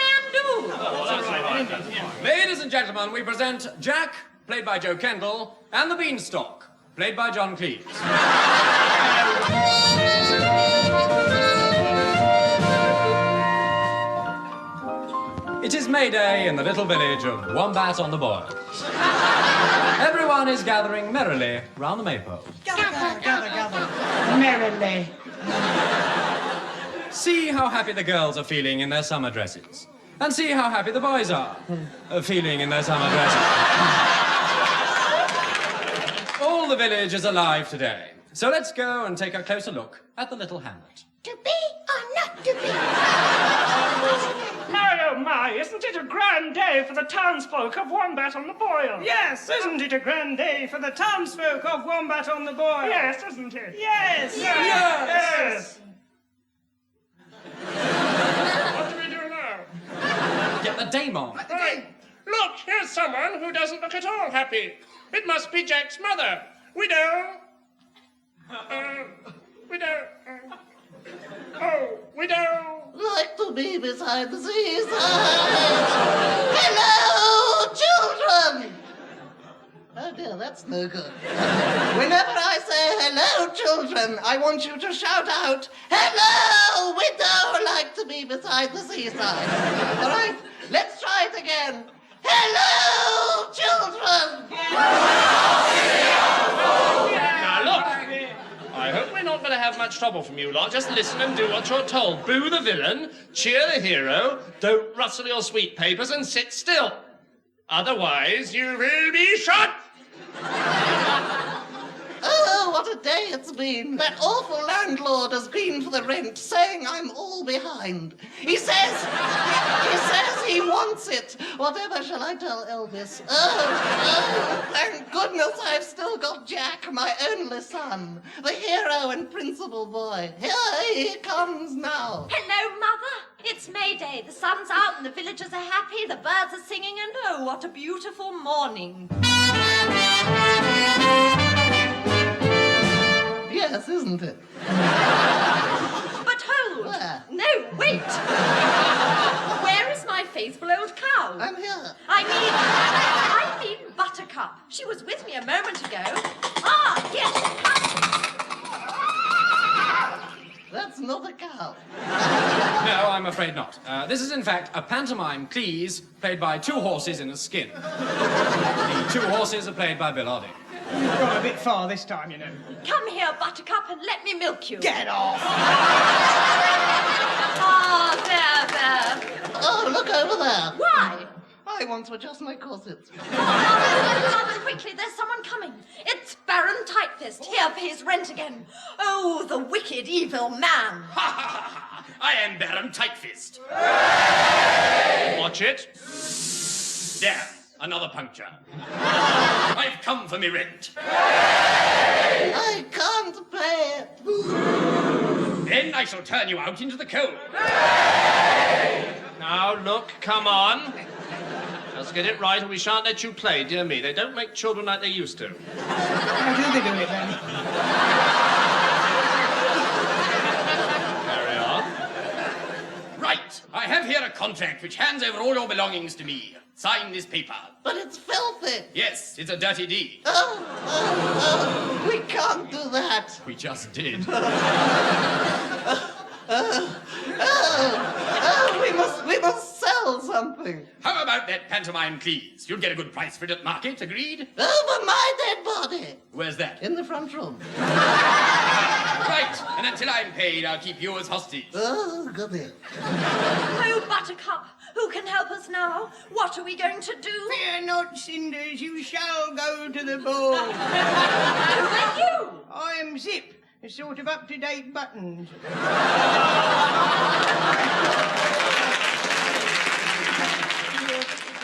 Ladies and gentlemen, we present Jack, played by Joe Kendall, and the Beanstalk, played by John Cleese. It is May Day in the little village of Wombat on the Boils. Everyone is gathering merrily round the maypole. Gather. Merrily. See how happy the girls are feeling in their summer dresses. And see how happy the boys are feeling in their summer dresses. All the village is alive today. So let's go and take a closer look at the little hamlet. To be or not to be? My, oh my, isn't it a grand day for the townsfolk of Wombat on the Boil? Yes, isn't it a grand day for the townsfolk of Wombat on the Boil? Yes, isn't it? Yes! Yes! What do we do now? Get the dame on. Right. Look, here's someone who doesn't look at all happy. It must be Jack's mother. Widow. Widow. Like to be beside the seaside. Hello, children! Oh dear, that's no good. Whenever I say hello, children, I want you to shout out, hello, widow, like to be beside the seaside. All right, let's try it again. Hello, children! Now look, I hope we're not going to have much trouble from you lot. Just listen and do what you're told. Boo the villain, cheer the hero, don't rustle your sweet papers and sit still. Otherwise, you will be shot! Oh, what a day it's been. That awful landlord has been for the rent, saying I'm all behind. He says he wants it. Whatever shall I tell Elvis? Oh, thank goodness I've still got Jack, my only son, the hero and principal boy. Here he comes now. Hello, Mother. It's May Day. The sun's out and the villagers are happy, the birds are singing, and oh, what a beautiful morning. Yes, isn't it? But hold! Where? No, wait! Where is my faithful old cow? I'm here. I mean Buttercup. She was with me a moment ago. Ah, yes, she comes. That's not a cow. No, I'm afraid not. This is, in fact, a pantomime Cleese played by two horses in a skin. The two horses are played by Bill Odding. You've gone a bit far this time, you know. Come here, Buttercup, and let me milk you. Get off! Ah, there. Oh, look over there. Why? I want to adjust my corsets. Mother, quickly, there's someone coming. It's Baron Tightfist, here for his rent again. Oh, the wicked, evil man. I am Baron Tightfist. Watch it. There, another puncture. I've come for me rent. I can't pay it. Then I shall turn you out into the cold. Now, look, come on. Let's get it right or we shan't let you play, dear me. They don't make children like they used to. How do they do it then? Carry on. Right, I have here a contract which hands over all your belongings to me. Sign this paper. But it's filthy. Yes, it's a dirty deed. Oh, we can't do that. We just did. We must sell something. How about that pantomime Cleese? You'll get a good price for it at market, agreed? Over my dead body. Where's that? In the front room. Right, and until I'm paid, I'll keep you as hostage. Oh, goody. Oh, Buttercup, who can help us now? What are we going to do? Fear not, Cinders, you shall go to the ball. Who are you? I am Zip, a sort of up-to-date buttons.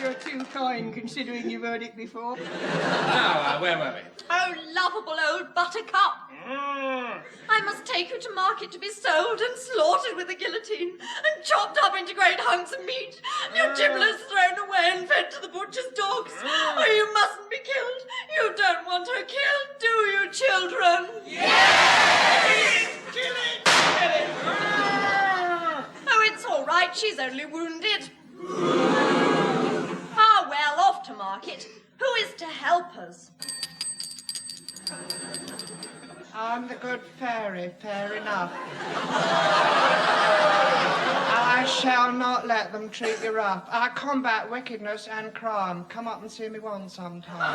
You're too too kind, considering you've heard it before. Now, where were we? Oh, lovable old Buttercup. I must take you to market to be sold and slaughtered with a guillotine and chopped up into great hunks of meat. Your giblets thrown away and fed to the butcher's dogs. Oh, you mustn't be killed. You don't want her killed, do you, children? Yes! Kill it! Kill it! Oh, it's all right. She's only wounded. Ah, well, off to market. Who is to help us? I'm the good fairy, fair enough. I shall not let them treat you rough. I combat wickedness and crime. Come up and see me once sometime.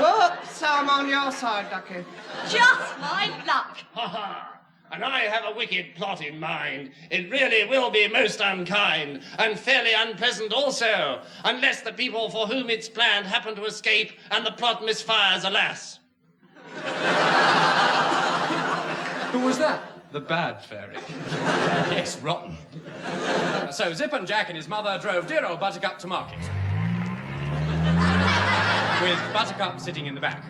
Whoops, I'm on your side, Ducky. Just my luck. Ha ha! And I have a wicked plot in mind. It really will be most unkind, and fairly unpleasant also, unless the people for whom it's planned happen to escape and the plot misfires, alas. Who was that? The bad fairy. Yes, rotten. So Zip and Jack and his mother drove dear old Buttercup to market. With Buttercup sitting in the back.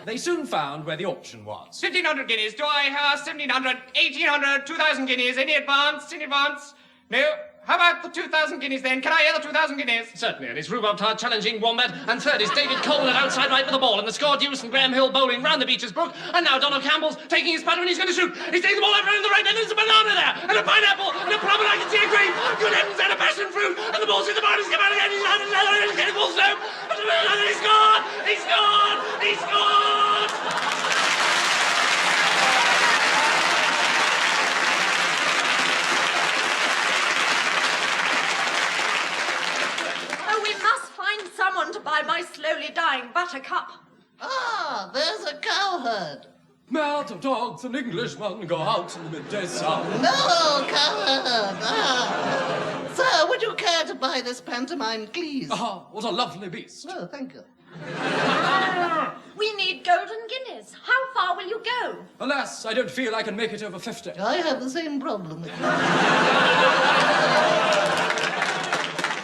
They soon found where the auction was. 1,500 guineas. Do I have 1,700, 1,800, 2,000 guineas? Any advance? Any advance? No? How about the 2,000 guineas then? Can I hear the 2,000 guineas? Certainly, and it's Rhubarb Tart challenging Wombat, and third is David Coleman outside right with the ball, and the score Deuce and Graham Hill bowling round the Beaches Brook, and now Donald Campbell's taking his putter and he's going to shoot. He's taking the ball over in the right, and there's a banana there, and a pineapple, and a plum, and I can see a grape. Good heavens, and a passion fruit, and the ball's in the bar, he's come out again, he's out of leather, and he's getting full slope, and he scored! He scored! He scored! Oh, we must find someone to buy my slowly dying Buttercup. Ah, there's a cowherd. Melt of dogs and Englishmen go out in the midday sun. No, cowherd. Ah. Sir, would you care to buy this pantomime, please? Ah, what a lovely beast. Oh, thank you. We need golden guineas. How far will you go? Alas, I don't feel I can make it over 50. I have the same problem with you.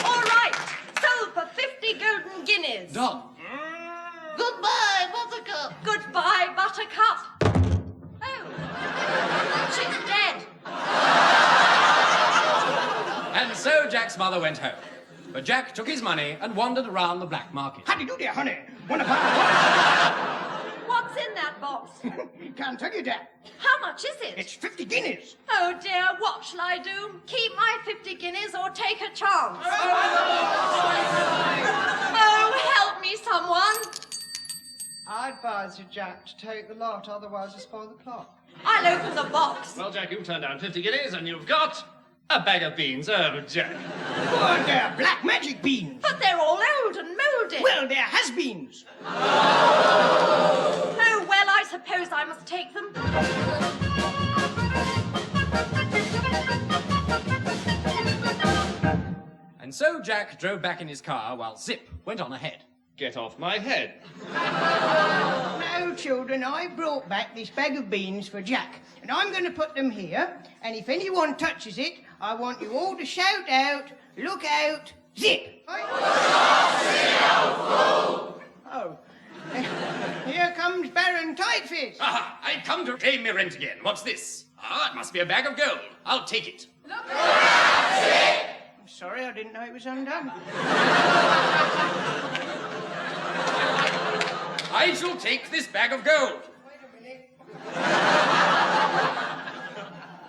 All right, sold for 50 golden guineas. Done. Goodbye, Buttercup. Goodbye, Buttercup. Oh, she's dead. And so Jack's mother went home. But Jack took his money and wandered around the black market. How do you do there, honey? What's in that box? Can't tell you that. How much is it? It's 50 guineas. Oh dear, what shall I do? Keep my 50 guineas or take a chance? Oh, help me, someone. I advise you, Jack, to take the lot, otherwise you spoil the plot. I'll open the box. Well, Jack, you've turned down 50 guineas, and you've got a bag of beans. Oh, Jack. Oh, they're black magic beans. But they're all old and mouldy. Well, they're has-beens. Oh, well, I suppose I must take them. And so Jack drove back in his car while Zip went on ahead. Get off my head. No, children, I brought back this bag of beans for Jack, and I'm going to put them here, and if anyone touches it, I want you all to shout out, look out, Zip! Oh. Here comes Baron Tightfist. Aha! I come to claim my rent again. What's this? Ah, it must be a bag of gold. I'll take it. I'm sorry, I didn't know it was undone. I shall take this bag of gold.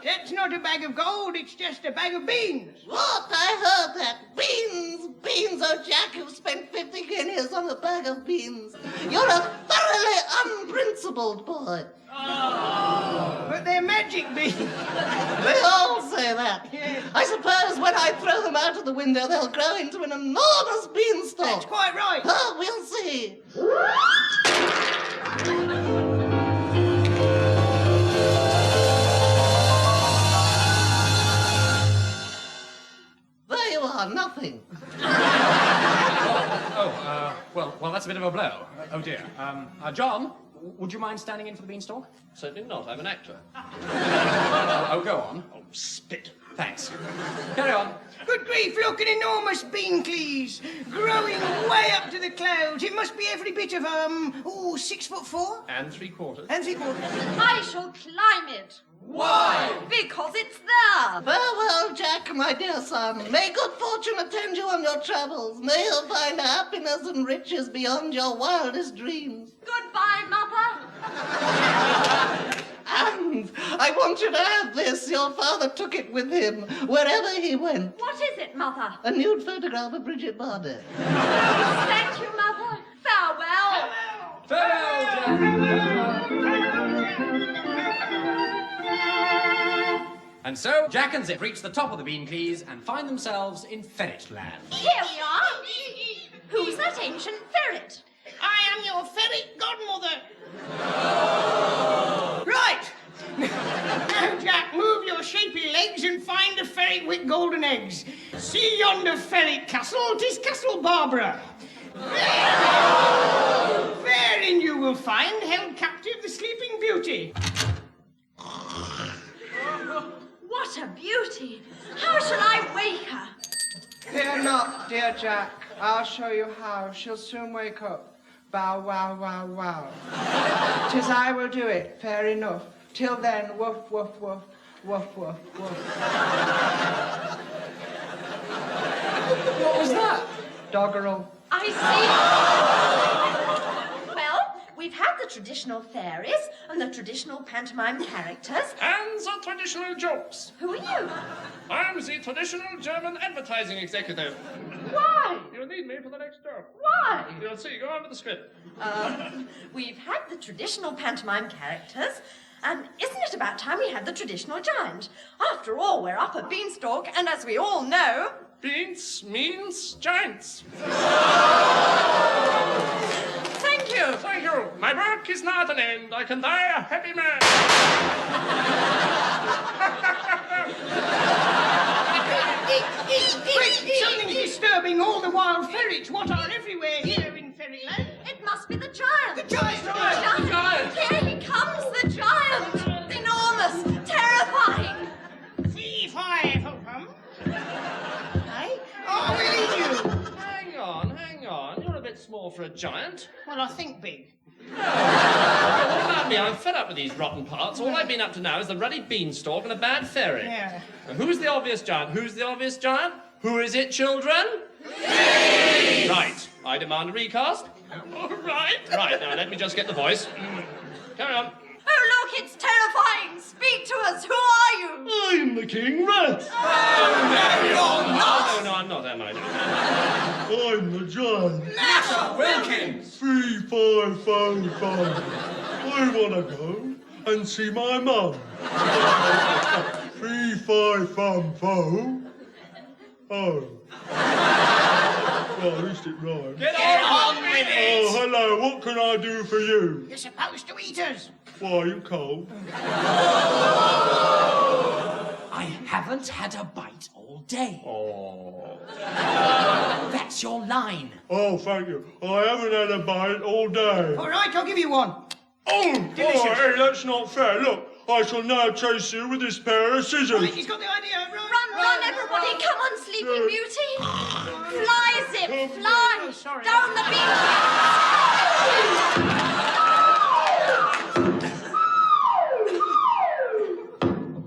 That's not a bag of gold, it's just a bag of beans. What? I heard that. Beans! Beans! Oh, Jack, you've spent 50 guineas on a bag of beans. You're a thoroughly unprincipled boy. Oh. But they're magic beans. They all say that. Yes. I suppose when I throw them out of the window, they'll grow into an enormous beanstalk. That's quite right. Oh, we'll see. There you are, nothing. Well, that's a bit of a blow. Oh, dear. John, would you mind standing in for the Beanstalk? Certainly not. I'm an actor. Oh, go on. Oh, spit. Thanks. Carry on. Good grief, look, an enormous Beanstalk growing way up to the clouds. It must be every bit of, 6'4"? And 3/4. And 3/4. I shall climb it. Why? Because it's there. Farewell, Jack, my dear son. May good fortune attend you on your travels. May you find happiness and riches beyond your wildest dreams. Goodbye, Mother. And I want you to have this. Your father took it with him wherever he went. What is it, Mother? A nude photograph of Bridget Barnett. Thank you, Mother. Farewell. And so, Jack and Zip reach the top of the Beanstalk and find themselves in Ferret Land. Here we are. Who's that ancient ferret? I am your ferret godmother. Right. Now, Jack, move your shapely legs and find a ferret with golden eggs. See yonder ferret castle, 'tis Castle Barbara. Therein you will find, held captive, the Sleeping Beauty. What a beauty. How shall I wake her? Fear not, dear Jack. I'll show you how. She'll soon wake up. Bow, wow, wow, wow. 'Tis I will do it, fair enough. Till then, woof, woof, woof, woof, woof, woof. What was that? Doggerel. I see. Well, we've had the traditional fairies and the traditional pantomime characters. And the traditional jokes. Who are you? I'm the traditional German advertising executive. Why? You'll need me for the next job. Why? You'll see. Go on with the script. We've had the traditional pantomime characters, and isn't it about time we had the traditional giant? After all, we're up a beanstalk, and as we all know... Beans means giants. Thank you. Thank you. My work is not an end. I can die a happy man. Quick, something's disturbing all the wild ferrets. What are everywhere here in Fairyland? It must be the giant. The giant! The giant! Here he comes, the giant! Enormous, terrifying. Fee-fi, ho-hum. Hey? Oh, we'll eat you. Hang on. You're a bit small for a giant. Well, I think big. What about me? I'm fed up with these rotten parts. All I've been up to now is the ruddy beanstalk and a bad fairy. Yeah. Now, who's the obvious giant? Who's the obvious giant? Who is it, children? Me! Right. I demand a recast. Right, now let me just get the voice. Carry on. Oh, look, it's terrifying. Speak to us. Who are you? I'm the King Rat. Oh, no, you're not. No, I'm not, am I? I'm the giant. Nasser Wilkins. 3, 5, 5, 5. I want to go and see my mum. 3, 5, 5, 5. Oh. Well, at least it rhymes. Get on with it. Oh, hello. What can I do for you? You're supposed to eat us. Why, are you cold? I haven't had a bite all day. Oh. That's your line. Oh, thank you. I haven't had a bite all day. All right, I'll give you one. Oh, delicious. Oh, hey, that's not fair. Look, I shall now chase you with this pair of scissors. Right, he's got the idea. Run, everybody. Come on, Sleeping Beauty. Fly, Zip, fly. Sorry. Down the beach.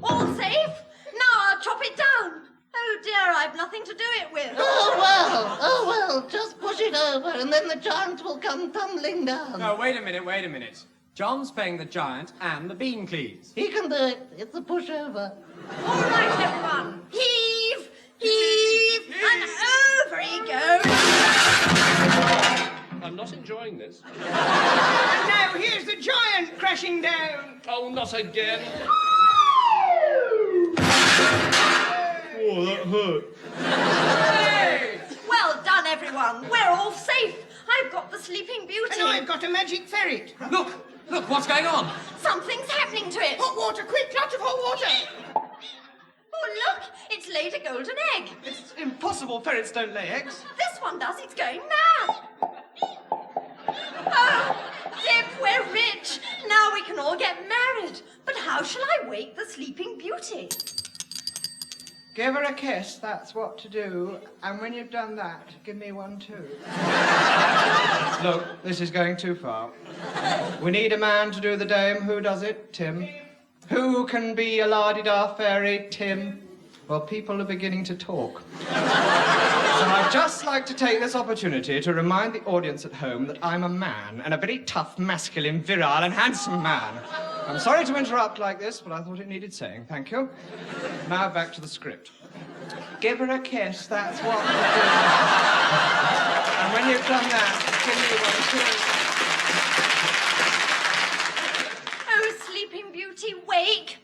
All safe? Now I'll chop it down. Oh, dear, I've nothing to do it with. Oh, well, just push it over and then the giant will come tumbling down. No, wait a minute. John's playing the giant and the Beanstalk. He can do it. It's a pushover. All right, everyone. Heave, and over he goes. I'm not enjoying this. And now here's the giant crashing down. Oh, not again. Oh, that hurt. Hey! Well done, everyone. We're all safe. I've got the Sleeping Beauty. And I've got a magic ferret. Look, what's going on? Something's happening to it. Hot water, quick, lots of hot water. Oh, look, it's laid a golden egg. It's impossible. Ferrets don't lay eggs. This one does. It's going mad. Oh, Zip, we're rich. Now we can all get married. But how shall I wake the Sleeping Beauty? Give her a kiss, that's what to do. And when you've done that, give me one too. Look, this is going too far. We need a man to do the dame. Who does it? Tim. Who can be a la-di-da fairy? Tim. Well, people are beginning to talk. So I'd just like to take this opportunity to remind the audience at home that I'm a man, and a very tough, masculine, virile, and handsome man. I'm sorry to interrupt like this, but I thought it needed saying. Thank you. Now back to the script. Give her a kiss, that's what to do. And when you've done that, give me one too. Oh, Sleeping Beauty, wake!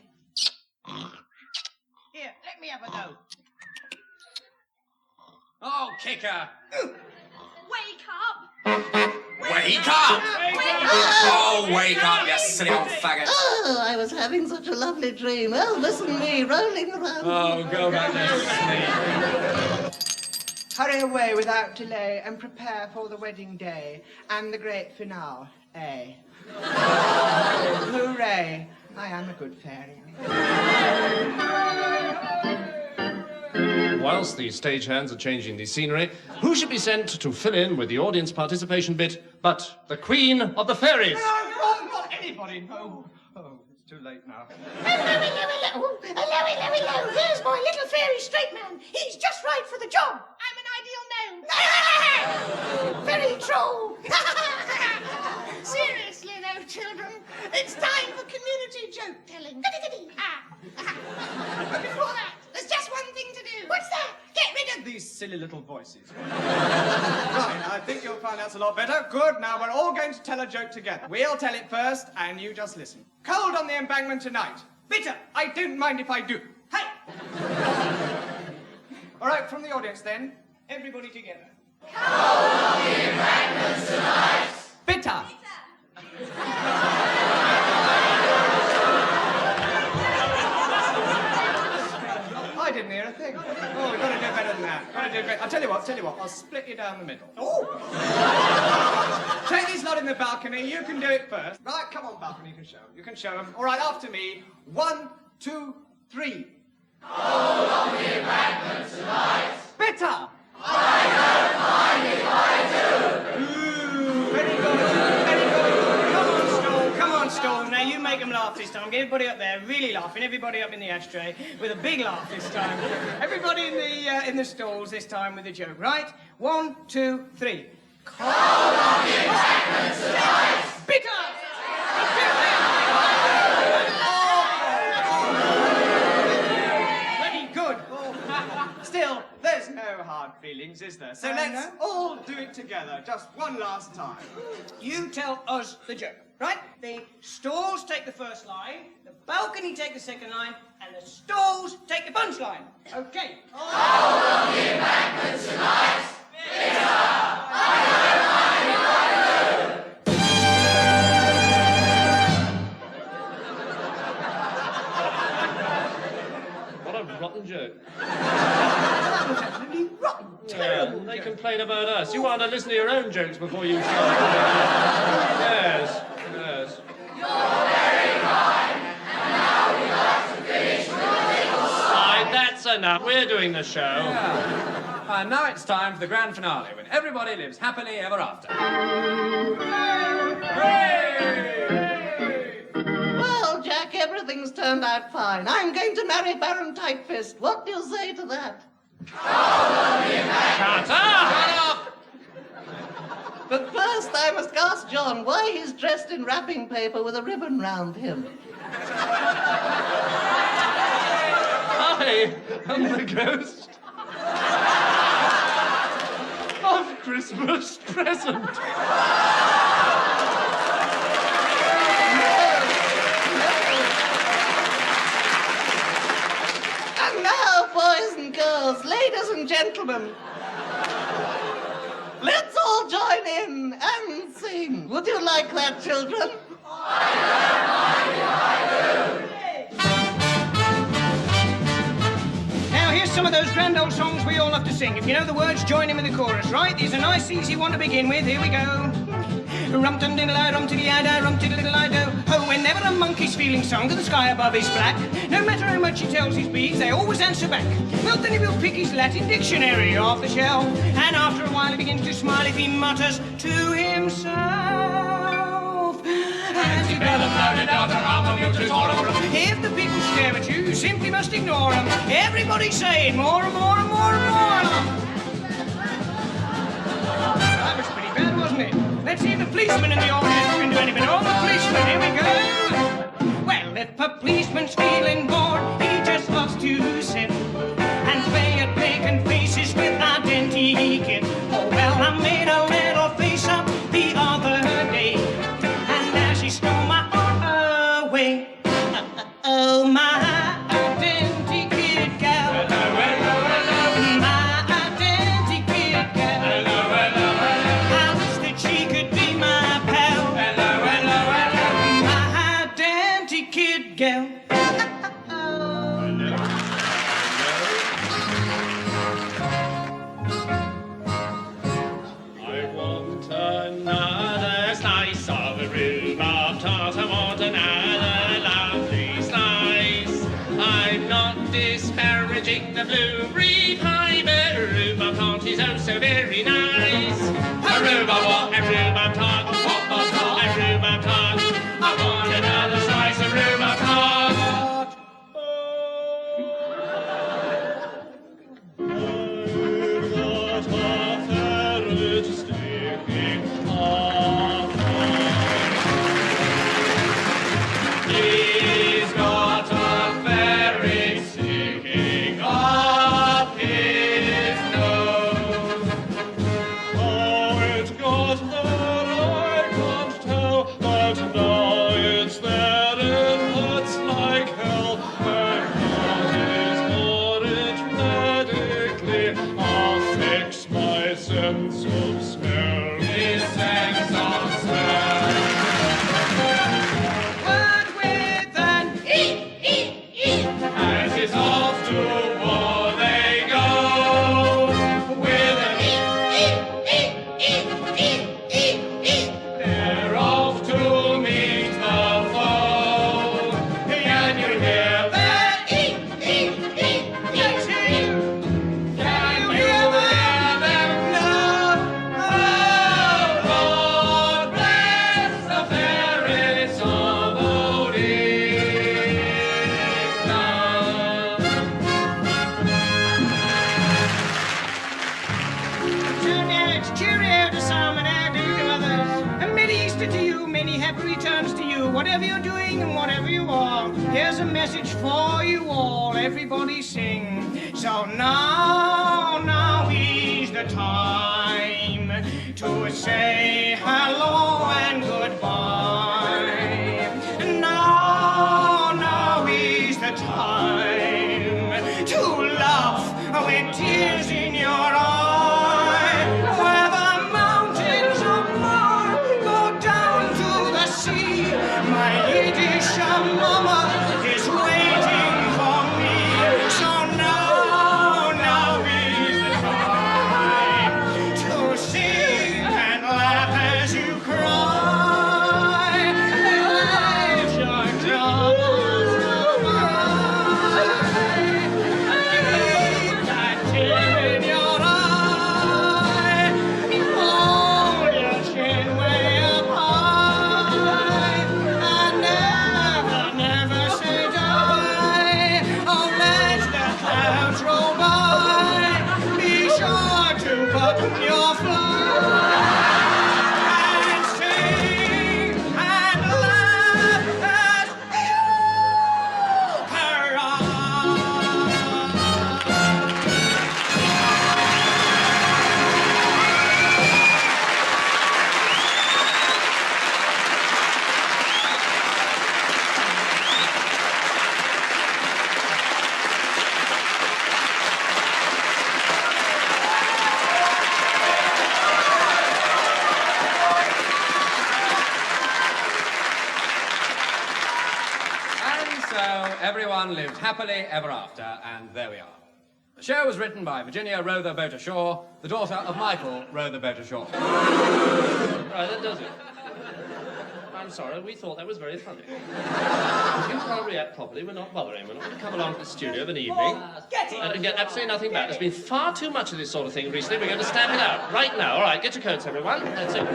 Here, let me have a go. Oh, kicker! Wake up! Wake up! Oh, wake up, you silly old faggot. Oh, I was having such a lovely dream. Elvis and me rolling around. Oh, go back to sleep. Hurry away without delay and prepare for the wedding day and the great finale. Hooray! I am a good fairy. Whilst the stagehands are changing the scenery, who should be sent to fill in with the audience participation bit but the Queen of the Fairies? Not anybody. No. Oh, it's too late now. Hello. Here's my little fairy straight man. He's just right for the job. I'm an ideal gnome. Very true. Seriously, though, children, it's time for community joke telling. But before that, there's just one thing to do. What's that? Get rid of These silly little voices. Right, I think you'll find that's a lot better. Good, now we're all going to tell a joke together. We'll tell it first, and you just listen. Cold on the embankment tonight. Bitter, I don't mind if I do. Hey! All right, from the audience then, everybody together. Cold on the embankment tonight. Bitter. I didn't hear a thing. Oh, we've got to do better than that. Got to do better. I'll tell you what, I'll split you down the middle. Oh! Take this lot in the balcony, you can do it first. Right, come on, balcony, you can show them. You can show them. All right, after me. 1, 2, 3. Cold on the embankment tonight. Bitter! I don't mind if I do. Ooh, very good, very good. Come on, Storm. Now you make them laugh this time. Get everybody up there, really laughing. Everybody up in the ashtray with a big laugh this time. Everybody in the stalls this time with a joke, right? 1, 2, 3. Cold on the embankment tonight. Bitter! Very good. Still, there's no hard feelings, is there? So let's all do it together, just one last time. You tell us the joke, right? The stalls take the first line, the balcony take the second line, and the stalls take the punchline. Okay. Cold on the embankment tonight. Bitter! I don't mind if I do. What a rotten joke. That was absolutely rotten. Terrible. They complain about us. You want to listen to your own jokes before you start. Yes. You're very kind, and now we'd like to finish with a little song. That's enough. We're doing the show. And now it's time for the grand finale, when everybody lives happily ever after. Well, Jack, everything's turned out fine. I'm going to marry Baron Tightfist. What do you say to that? Shut up! But first, I must ask John why he's dressed in wrapping paper with a ribbon round him. I am the ghost of Christmas present. And now, boys and girls, ladies and gentlemen, let's all join in and sing. Would you like that, children? Now, here's some of those grand old songs we all love to sing. If you know the words, join in with the chorus, right? These are a nice, easy one to begin with. Here we go. Rum-tum-diddle-I, rum-tiddy-I-di, rum-tiddy-diddle-I-do. Oh, whenever got a monkey's feeling song to the sky above is black. No matter how much he tells his bees, they always answer back. Well, then he will pick his Latin dictionary off the shelf, and after a while he begins to smile if he mutters to himself. If the people stare at you, you simply must ignore them. Everybody saying more and more and more and more. That was pretty bad, wasn't it? Let's see if the policeman in the audience can do any better. Oh, the policeman, here we go. Well, if a policeman's feeling bored, he just loves to sit and play at vacant faces with identikit. Oh, well, I made a little face up the other day, and as she stole my heart away. Oh, my identikit gal. My identikit gal. I wish that she could be my pal. My identikit gal. I want another slice of rhubarb tart. I want another lovely slice. I'm not disparaging the blueberry pie, but rhubarb tart is oh so very nice. A rhubarb what? A rhubarb tart. What? A rhubarb tart. I want another slice of rhubarb tart. He's got a ferret sticking up his nose. Oh, it got there, I can't tell, but now it's there, it hurts like hell. And that is arithmetically, I'll fix my sense of smell. His sense of smell. But with an As it's off to war they go. With an they're off to meet the foe. Can you hear that? Can you hear them? No. Oh, Lord bless the ferrets of Cheerio to some and adieu to others. A Merry Easter to you, many happy returns to you. Whatever you're doing and whatever you are, here's a message for you all. Everybody sing. So now is the time to say hello and goodbye. Now is the time to laugh with tears in your eyes. Where the mountains of Mar go down to the sea, my Yiddish mama is waiting for me. So now is the time to sing and laugh as you cry. Let your troubles go by. Keep that tear in your eye. Hold your chin way up high. And never say die. Oh, let the clouds roll by. Be sure to button your fly. And sing and laugh as you cry. And so everyone lived happily ever after, and there we are. The show was written by Virginia Rother Boter Shaw, the daughter of Michael Rother Boter Shaw. Right, that does it. I'm sorry. We thought that was very funny. If you can't react properly, we're not bothering. We're not going to come along to the studio of an evening and get absolutely nothing back. There's been far too much of this sort of thing recently. We're going to stamp it out right now. All right, get your coats, everyone. That's it.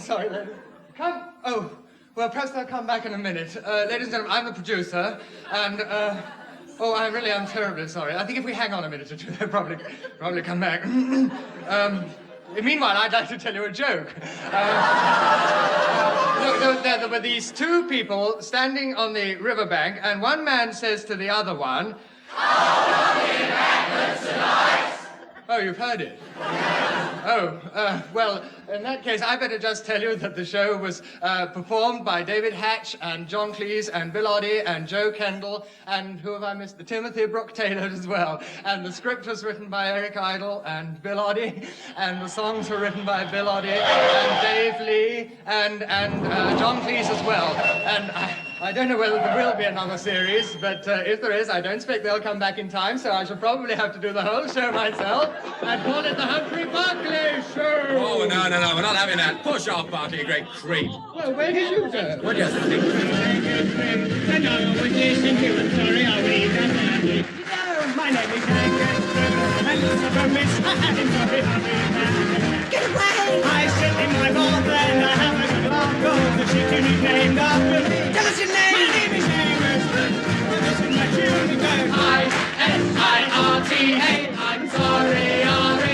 Sorry, ladies. Come. Oh, well, perhaps they'll come back in a minute. Ladies and gentlemen, I'm the producer, and, oh, I really am terribly sorry. I think if we hang on a minute or two, they'll probably come back. Meanwhile, I'd like to tell you a joke. Look, there were these two people standing on the riverbank, and one man says to the other one, oh, you've heard it? Oh, well, in that case, I better just tell you that the show was performed by David Hatch and John Cleese and Bill Oddie and Joe Kendall and who have I missed? The Timothy Brooke Taylor as well. And the script was written by Eric Idle and Bill Oddie, and the songs were written by Bill Oddie and Dave Lee and John Cleese as well. And I don't know whether there will be another series, but if there is, I don't expect they'll come back in time, so I shall probably have to do the whole show myself and call it the Humphrey Barclay Show. Oh, no, we're not having that. Push off, Barclay, you great creep. Well, where did you go? What do you think? Hello, my name is Hancock, and it's a miss. I'm very happy. Get away! I sit in my bath and I have a good laugh, cause the chicken is named after me. Tell us your name! My name is Amos, and this is my tune. It goes I-S-I-R-T-A. I'm sorry, Ari.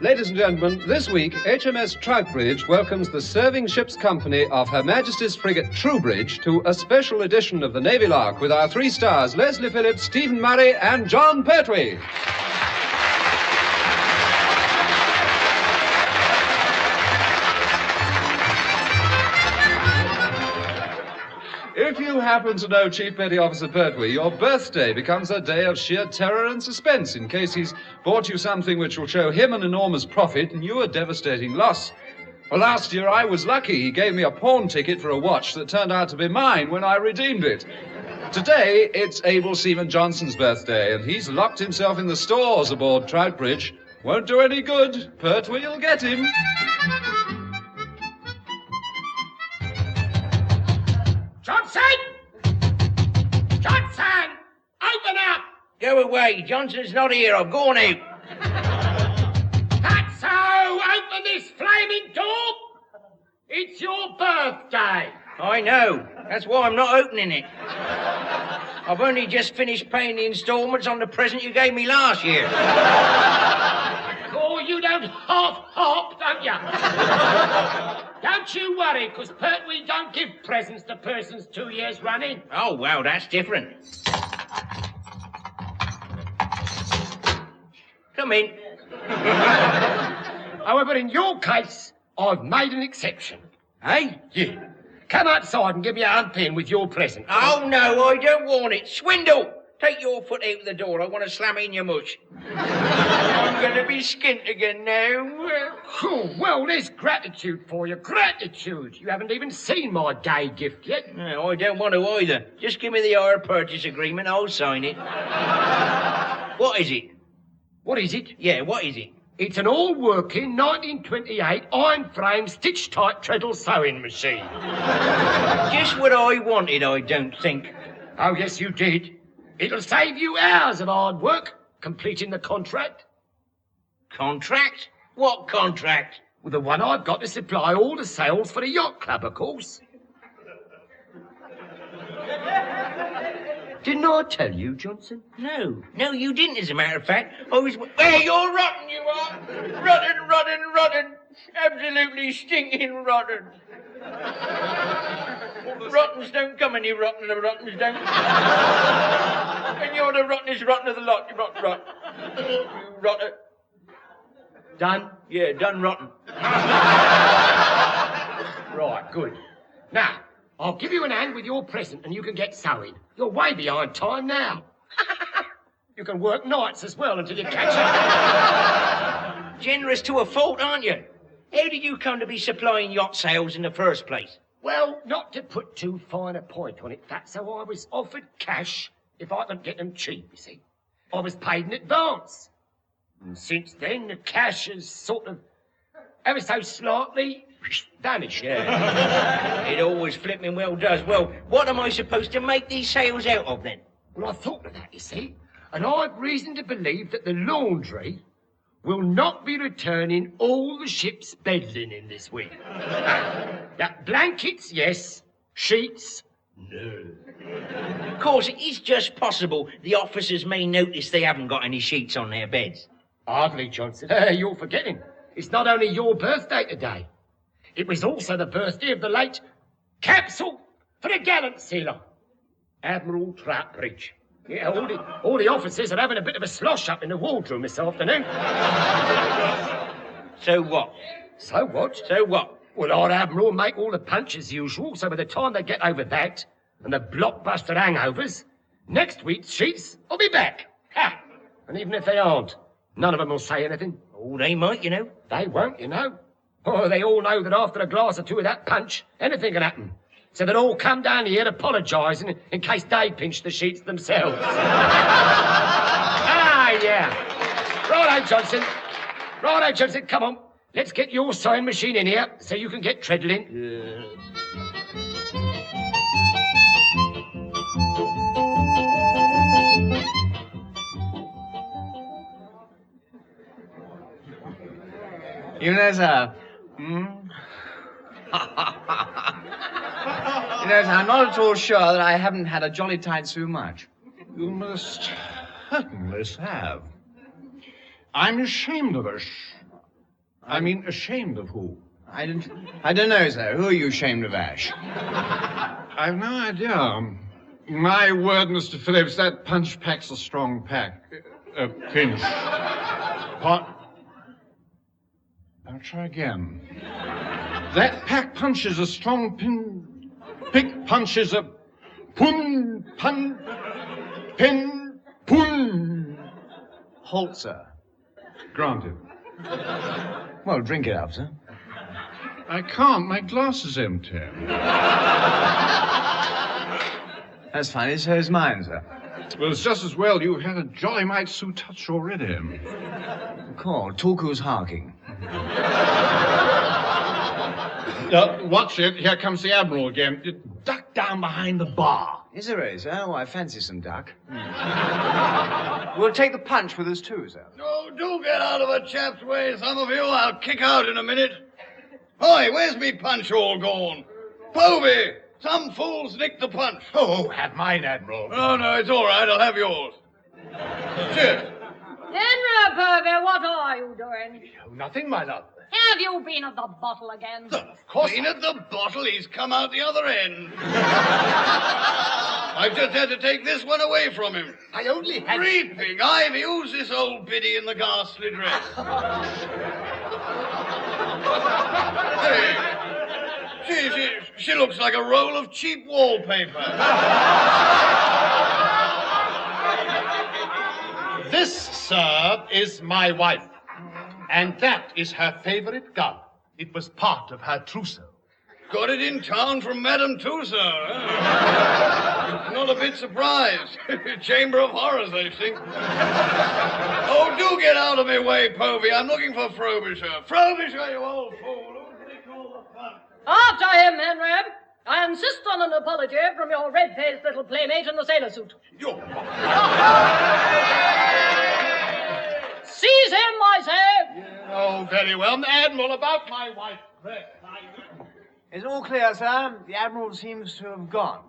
Ladies and gentlemen, this week, HMS Troutbridge welcomes the Serving Ships Company of Her Majesty's frigate Truebridge to a special edition of the Navy Lark with our 3 stars, Leslie Phillips, Stephen Murray, and John Pertwee. If you happen to know Chief Petty Officer Pertwee, your birthday becomes a day of sheer terror and suspense in case he's bought you something which will show him an enormous profit and you a devastating loss. Well, last year I was lucky. He gave me a pawn ticket for a watch that turned out to be mine when I redeemed it. Today, it's Abel Seaman Johnson's birthday, and he's locked himself in the stores aboard Troutbridge. Won't do any good. Pertwee'll get him. Johnson! Johnson! Open up! Go away. Johnson's not here. I've gone out. Fatso, open this flaming door! It's your birthday! I know. That's why I'm not opening it. I've only just finished paying the instalments on the present you gave me last year. Oh, you don't hop, don't you? Don't you worry, because Pertwee don't give presents to persons 2 years running. Oh, well, that's different. Come in. However, in your case, I've made an exception. Hey? Yeah. Come outside and give me a hump in with your present. Oh, no, I don't want it. Swindle! Take your foot out the door. I want to slam in your mush. I'm going to be skint again now. Oh, well, there's gratitude for you. Gratitude. You haven't even seen my gay gift yet. No, I don't want to either. Just give me the hire purchase agreement. I'll sign it. What is it? What is it? Yeah, what is it? It's an all-working 1928 iron-frame stitch-tight treadle sewing machine. Just what I wanted, I don't think. Oh, yes, you did. It'll save you hours of hard work completing the contract. Contract? What contract? Well, the one I've got to supply all the sales for the yacht club, of course. Didn't I tell you, Johnson? No, you didn't, as a matter of fact. I was... Well, you're rotten, you are. Rotten. Absolutely stinking rotten. Rottens don't come any rotten, the rottens don't. And you're the rottenest rotten of the lot, you rot. You rotter. Done? Yeah, done rotten. Right, good. Now, I'll give you an hand with your present and you can get sewing. You're way behind time now. You can work nights as well until you catch up. Generous to a fault, aren't you? How did you come to be supplying yacht sales in the first place? Well, not to put too fine a point on it, Fat, so I was offered cash if I could get them cheap, you see. I was paid in advance. And since then, the cash has sort of, ever so slightly, vanished. Yeah. It always flipping well does. Well, what am I supposed to make these sales out of, then? Well, I thought of that, you see. And I've reason to believe that the laundry will not be returning all the ship's bed linen this week. Now, blankets, yes. Sheets, no. Of course, it is just possible the officers may notice they haven't got any sheets on their beds. Hardly, Johnson. You're forgetting. It's not only your birthday today. It was also the birthday of the late capsule for the gallant sailor, Admiral Troutbridge. Yeah, all the officers are having a bit of a slosh up in the wardroom this afternoon. So what? So what? So what? Well, our Admiral will make all the punch as usual, so by the time they get over that and the blockbuster hangovers, next week's sheets will be back. Ha! And even if they aren't, none of them will say anything. Oh, they might, you know. They won't, you know. Oh, they all know that after a glass or two of that punch, anything can happen. So they'll all come down here apologising in case they pinch the sheets themselves. Yeah. Righto, Johnson, come on. Let's get your sewing machine in here so you can get treadling. Yeah. You know, sir. You know, I'm not at all sure that I haven't had a jolly tight so much. You must certainly have. I'm ashamed of us. I mean, ashamed of who? I don't know, sir. Who are you ashamed of, Ash? I've no idea. My word, Mr. Phillips, that punch pack's a strong pack. Pinch. What? I'll try again. That pack punches a strong pick punches a pun, pin, pun. Halt, sir. Granted. Well, drink it up, sir. I can't. My glass is empty. That's funny. So's mine, sir. Well, it's just as well. You've had a jolly mite so touch already. Call. Tuku's harking. Watch it. Here comes the Admiral again. Duck down behind the bar. Is there a, sir? Oh, I fancy some duck. We'll take the punch with us, too, sir. Oh, do get out of a chap's way, some of you. I'll kick out in a minute. Hi, where's me punch all gone? Povey, some fool's nicked the punch. Oh, have mine, Admiral. No, it's all right. I'll have yours. Cheers. Henry Purvey, what are you doing? Oh, nothing, my love. Have you been at the bottle again? Of course. Been at the bottle? He's come out the other end. I've just had to take this one away from him. I only had... Creeping ivy, who's this old biddy in the ghastly dress? Hey, she looks like a roll of cheap wallpaper. This, sir, is my wife. And that is her favorite gun. It was part of her trousseau. Got it in town from Madame too, sir. Not a bit surprised. Chamber of Horrors, I think. Oh, do get out of my way, Povey. I'm looking for Frobisher. Frobisher, you old fool. After him, Henry. I insist on an apology from your red-faced little playmate in the sailor suit. Seize him, I say. Oh, very well. Admiral, about my wife. It's all clear, sir. The Admiral seems to have gone.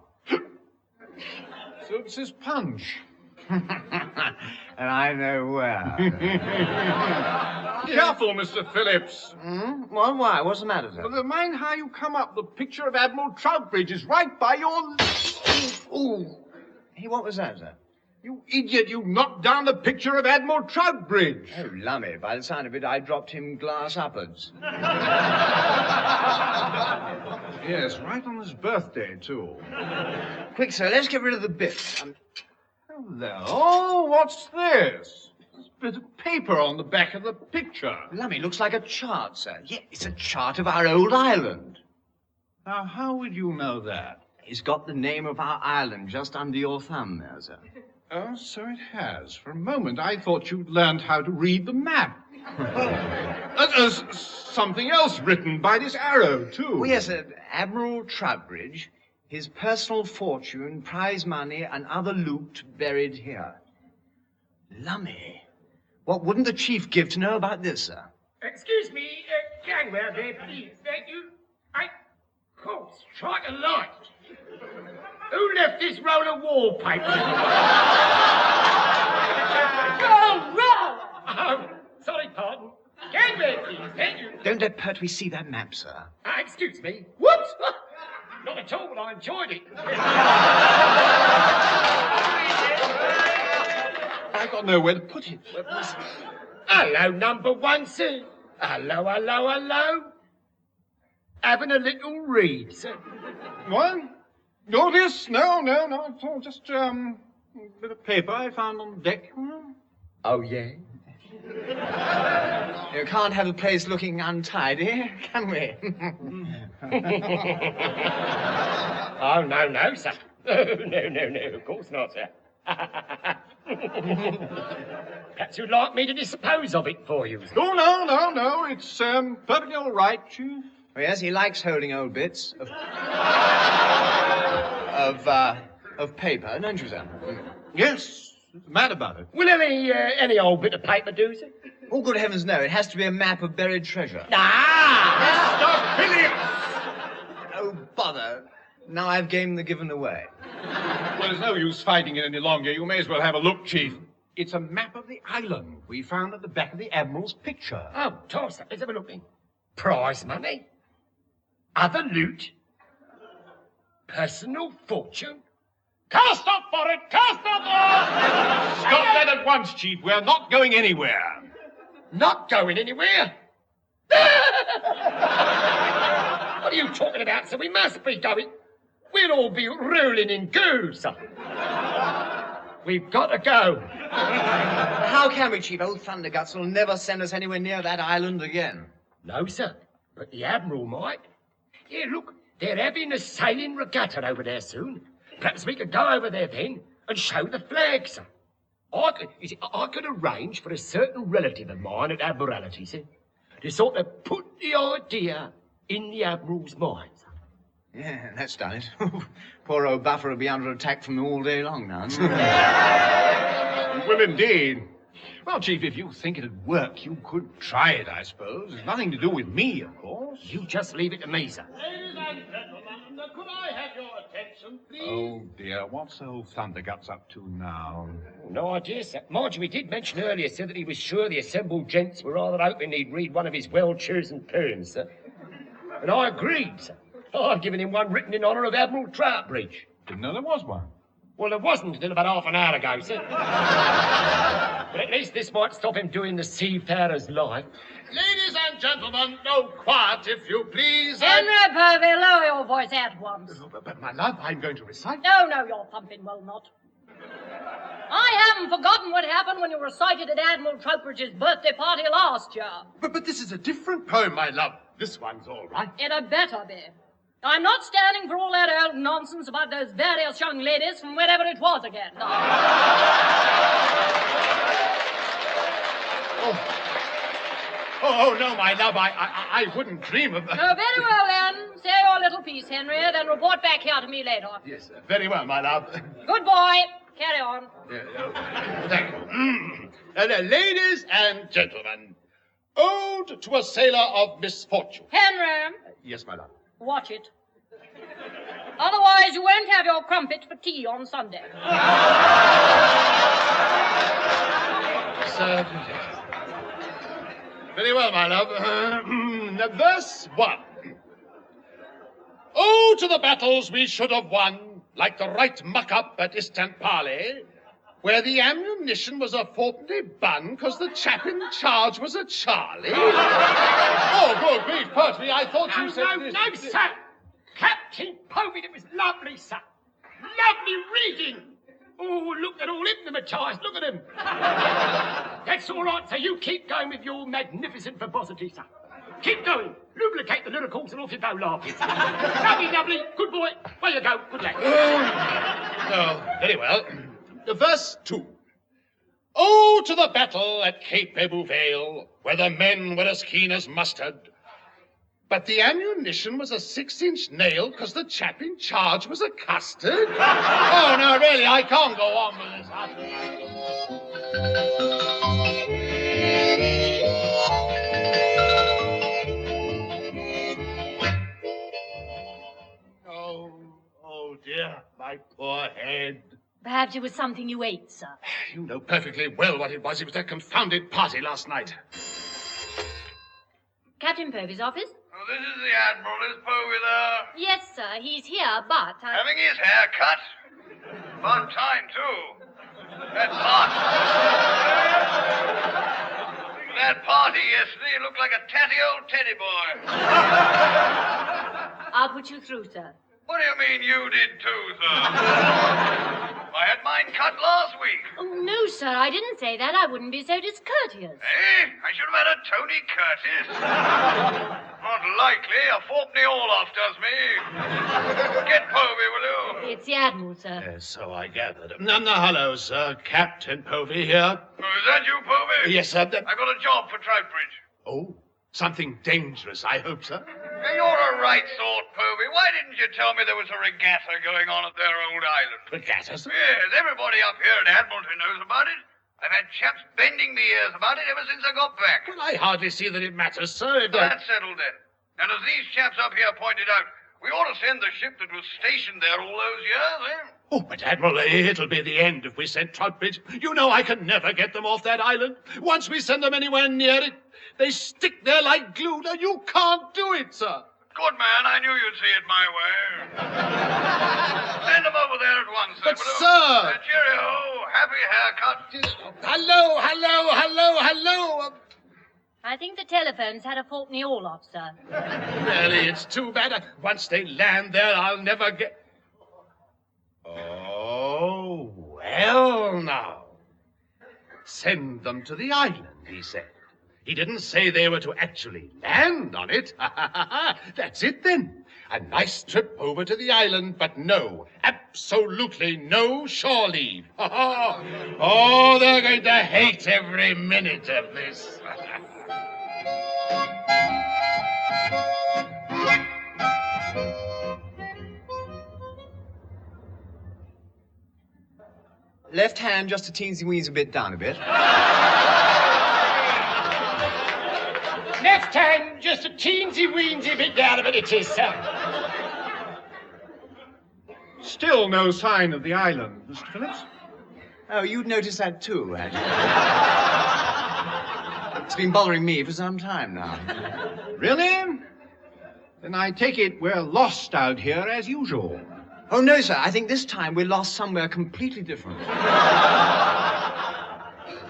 So it's his punch. And I know where. Careful, Mr. Phillips. Well, why? What's the matter, sir? Well, mind how you come up. The picture of Admiral Troutbridge is right by your... Ooh. Hey, what was that, sir? You idiot, you knocked down the picture of Admiral Troutbridge. Oh, lummy. By the sound of it, I dropped him glass upwards. Yes, right on his birthday, too. Quick, sir, let's get rid of the bits. Hello, what's this? There's a bit of paper on the back of the picture. Lummy, looks like a chart, sir. Yeah, it's a chart of our old island. Now, how would you know that? It's got the name of our island just under your thumb there, sir. Oh, so it has. For a moment, I thought you'd learned how to read the map. There's something else written by this arrow, too. Oh, yes, sir. Admiral Troutbridge, his personal fortune, prize money, and other loot buried here. Lummy. What wouldn't the chief give to know about this, sir? Excuse me, gangway there, please. Thank you. Of course, strike a light. Who left this roll of wallpaper? Go wrong! Oh, sorry, pardon. Gangway, please. Thank you. Don't let Pertwee see that map, sir. Excuse me. Whoops! Not at all. I enjoyed it. I got nowhere to put it. Hello, number one, sir. Hello, hello, hello. Having a little read, sir. What? Oh, this? No, it's all just, a bit of paper I found on deck. Oh, yeah? You can't have the place looking untidy, can we? Oh, no, sir. No, of course not, sir. Perhaps you'd like me to dispose of it for you. Oh, no, it's, perfectly all right, Chief. Oh, yes, he likes holding old bits of paper, don't you, sir? Yes, mad about it. Will any old bit of paper do, sir? Oh, good heavens, no. It has to be a map of buried treasure. Ah! Mr. Phillips! Oh, bother. Now I've gamed the given away. Well, there's no use fighting it any longer. You may as well have a look, Chief. It's a map of the island we found at the back of the Admiral's picture. Oh, toss it. Let's have a look then. Prize money. Other loot. Personal fortune. Cast up for it! Cast up for it! Stop that at once, Chief. We're not going anywhere. Not going anywhere? What are you talking about, sir? We must be going. We'll all be rolling in goo, sir. We've got to go. How can we, Chief? Old Thunderguts will never send us anywhere near that island again. No, sir. But the Admiral might. Here, look. They're having a sailing regatta over there soon. Perhaps we could go over there then and show the flag, sir. I could arrange for a certain relative of mine at Admiralty, sir, to sort of put the idea in the Admiral's mind, sir. Yeah, that's done it. Poor old Buffer will be under attack from them all day long now. Well, indeed. Well, Chief, if you think it'd work, you could try it, I suppose. It's nothing to do with me, of course. You just leave it to me, sir. Ladies and gentlemen, could I have your attention, please? Oh, dear. What's old Thunderguts up to now? No idea, sir. Mind you, he did mention earlier, sir, that he was sure the assembled gents were rather hoping he'd read one of his well-chosen poems, sir. And I agreed, sir. I've given him one written in honour of Admiral Troutbridge. Didn't know there was one. Well, there wasn't until about half an hour ago, sir. But at least this might stop him doing the seafarer's life. Ladies and gentlemen, no quiet, if you please. Henry Purvey, lower your voice at once. But, my love, I'm going to recite. No, your pumping will not. I haven't forgotten what happened when you recited at Admiral Troutbridge's birthday party last year. But this is a different poem, my love. This one's all right. It had better be. I'm not standing for all that old nonsense about those various young ladies from wherever it was again. Oh, no, my love, I wouldn't dream of that. Oh, very well, then. Say your little piece, Henry, then report back here to me later. Yes, very well, my love. Good boy. Carry on. Thank you. Ladies and gentlemen, Ode to a Sailor of Misfortune. Henry, Yes, my love. watch it. Otherwise, you won't have your crumpet for tea on Sunday. Sir, very well, my love. Verse 1. Oh, to the battles we should have won, like the right muck-up at Istant Parley, where the ammunition was a fourpenny bun, 'cause the chap in charge was a Charlie. Oh, good grief, Parsley, I thought you said this. No, sir. Captain Povey, it was lovely, sir. Lovely reading. Oh, look at all hypnotised. Look at him. That's all right, sir. You keep going with your magnificent verbosity, sir. Keep going. Lubricate the lyricals and off you go laughing. Lovely, lovely. Good boy. Where you go. Good luck. Oh, very well. Verse 2. Oh, to the battle at Cape Ebbw where the men were as keen as mustard, but the ammunition was a 6-inch nail, 'cause the chap in charge was a custard. Oh, no, really, I can't go on with this. Oh, dear, my poor head. Perhaps it was something you ate, sir. You know perfectly well what it was. It was that confounded party last night. Captain Povey's office? Oh, this is the Admiral. Is Povey there? Yes, sir. He's here, but Having his hair cut. About time, too. That party yesterday looked like a tatty old teddy boy. I'll put you through, sir. What do you mean you did too, sir? I had mine cut last week. Oh, no, sir, I didn't say that. I wouldn't be so discourteous. Eh? I should have had a Tony Curtis. Not likely. A fourpenny all-off does me. Get Povey, will you? It's the Admiral, sir. Yes, so I gathered. Hello, sir. Captain Povey here. Oh, is that you, Povey? Yes, sir. I got a job for Troutbridge. Oh, something dangerous, I hope, sir. You're a right sort, Povey. Why didn't you tell me there was a regatta going on at their old island? Regatta, sir? Yes, everybody up here at Admiralty knows about it. I've had chaps bending me ears about it ever since I got back. Well, I hardly see that it matters, sir. That's settled then. And as these chaps up here pointed out, we ought to send the ship that was stationed there all those years, eh? Oh, but Admiral, it'll be the end if we send Troutbridge. You know I can never get them off that island. Once we send them anywhere near it, they stick there like glue. Now, you can't do it, sir. Good man, I knew you'd see it my way. Send them over there at once, But, will you? sir! Cheerio, happy haircut. Hello. I think the telephone's had a fourpenny all-off, sir. Really, it's too bad. Once they land there, I'll never get... Oh, well now. Send them to the island, he said. He didn't say they were to actually land on it. That's it then. A nice trip over to the island, but no, absolutely no shore leave. Oh, they're going to hate every minute of this. Left hand just a teensy-weensy bit down a bit. Left hand, just a teensy-weensy bit down a bit it is, sir. Still no sign of the island, Mr. Phillips. Oh, you'd noticed that too, had you? It's been bothering me for some time now. Really? Then I take it we're lost out here as usual. Oh, no, sir. I think this time we're lost somewhere completely different.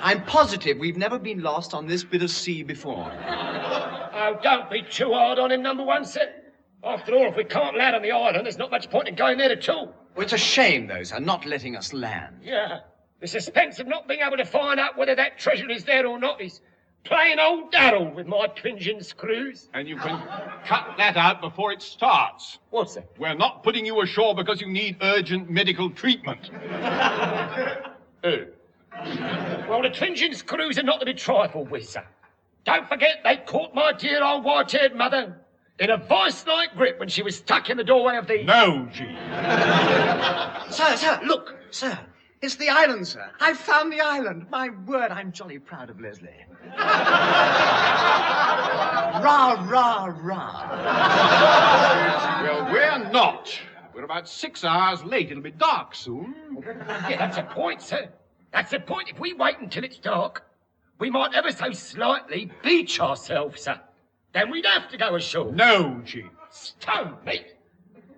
I'm positive we've never been lost on this bit of sea before. Oh, don't be too hard on him, number one, sir. After all, if we can't land on the island, there's not much point in going there at all. Well, it's a shame, though, sir, not letting us land. Yeah. The suspense of not being able to find out whether that treasure is there or not is Plain old Darrell with my twinging screws. And you can cut that out before it starts. What's that? We're not putting you ashore because you need urgent medical treatment. Oh. Well, the twinging screws are not to be trifled with, sir. Don't forget they caught my dear old white-haired mother in a vice-like grip when she was stuck in the doorway of the... No, G. Sir, look, sir. It's the island, sir. I've found the island. My word, I'm jolly proud of Leslie. Rah, rah, rah. Well, we're not. We're about 6 hours late. It'll be dark soon. Yeah, that's a point, sir. That's the point. If we wait until it's dark, we might ever so slightly beach ourselves, sir. Then we'd have to go ashore. No, G. Stone meat.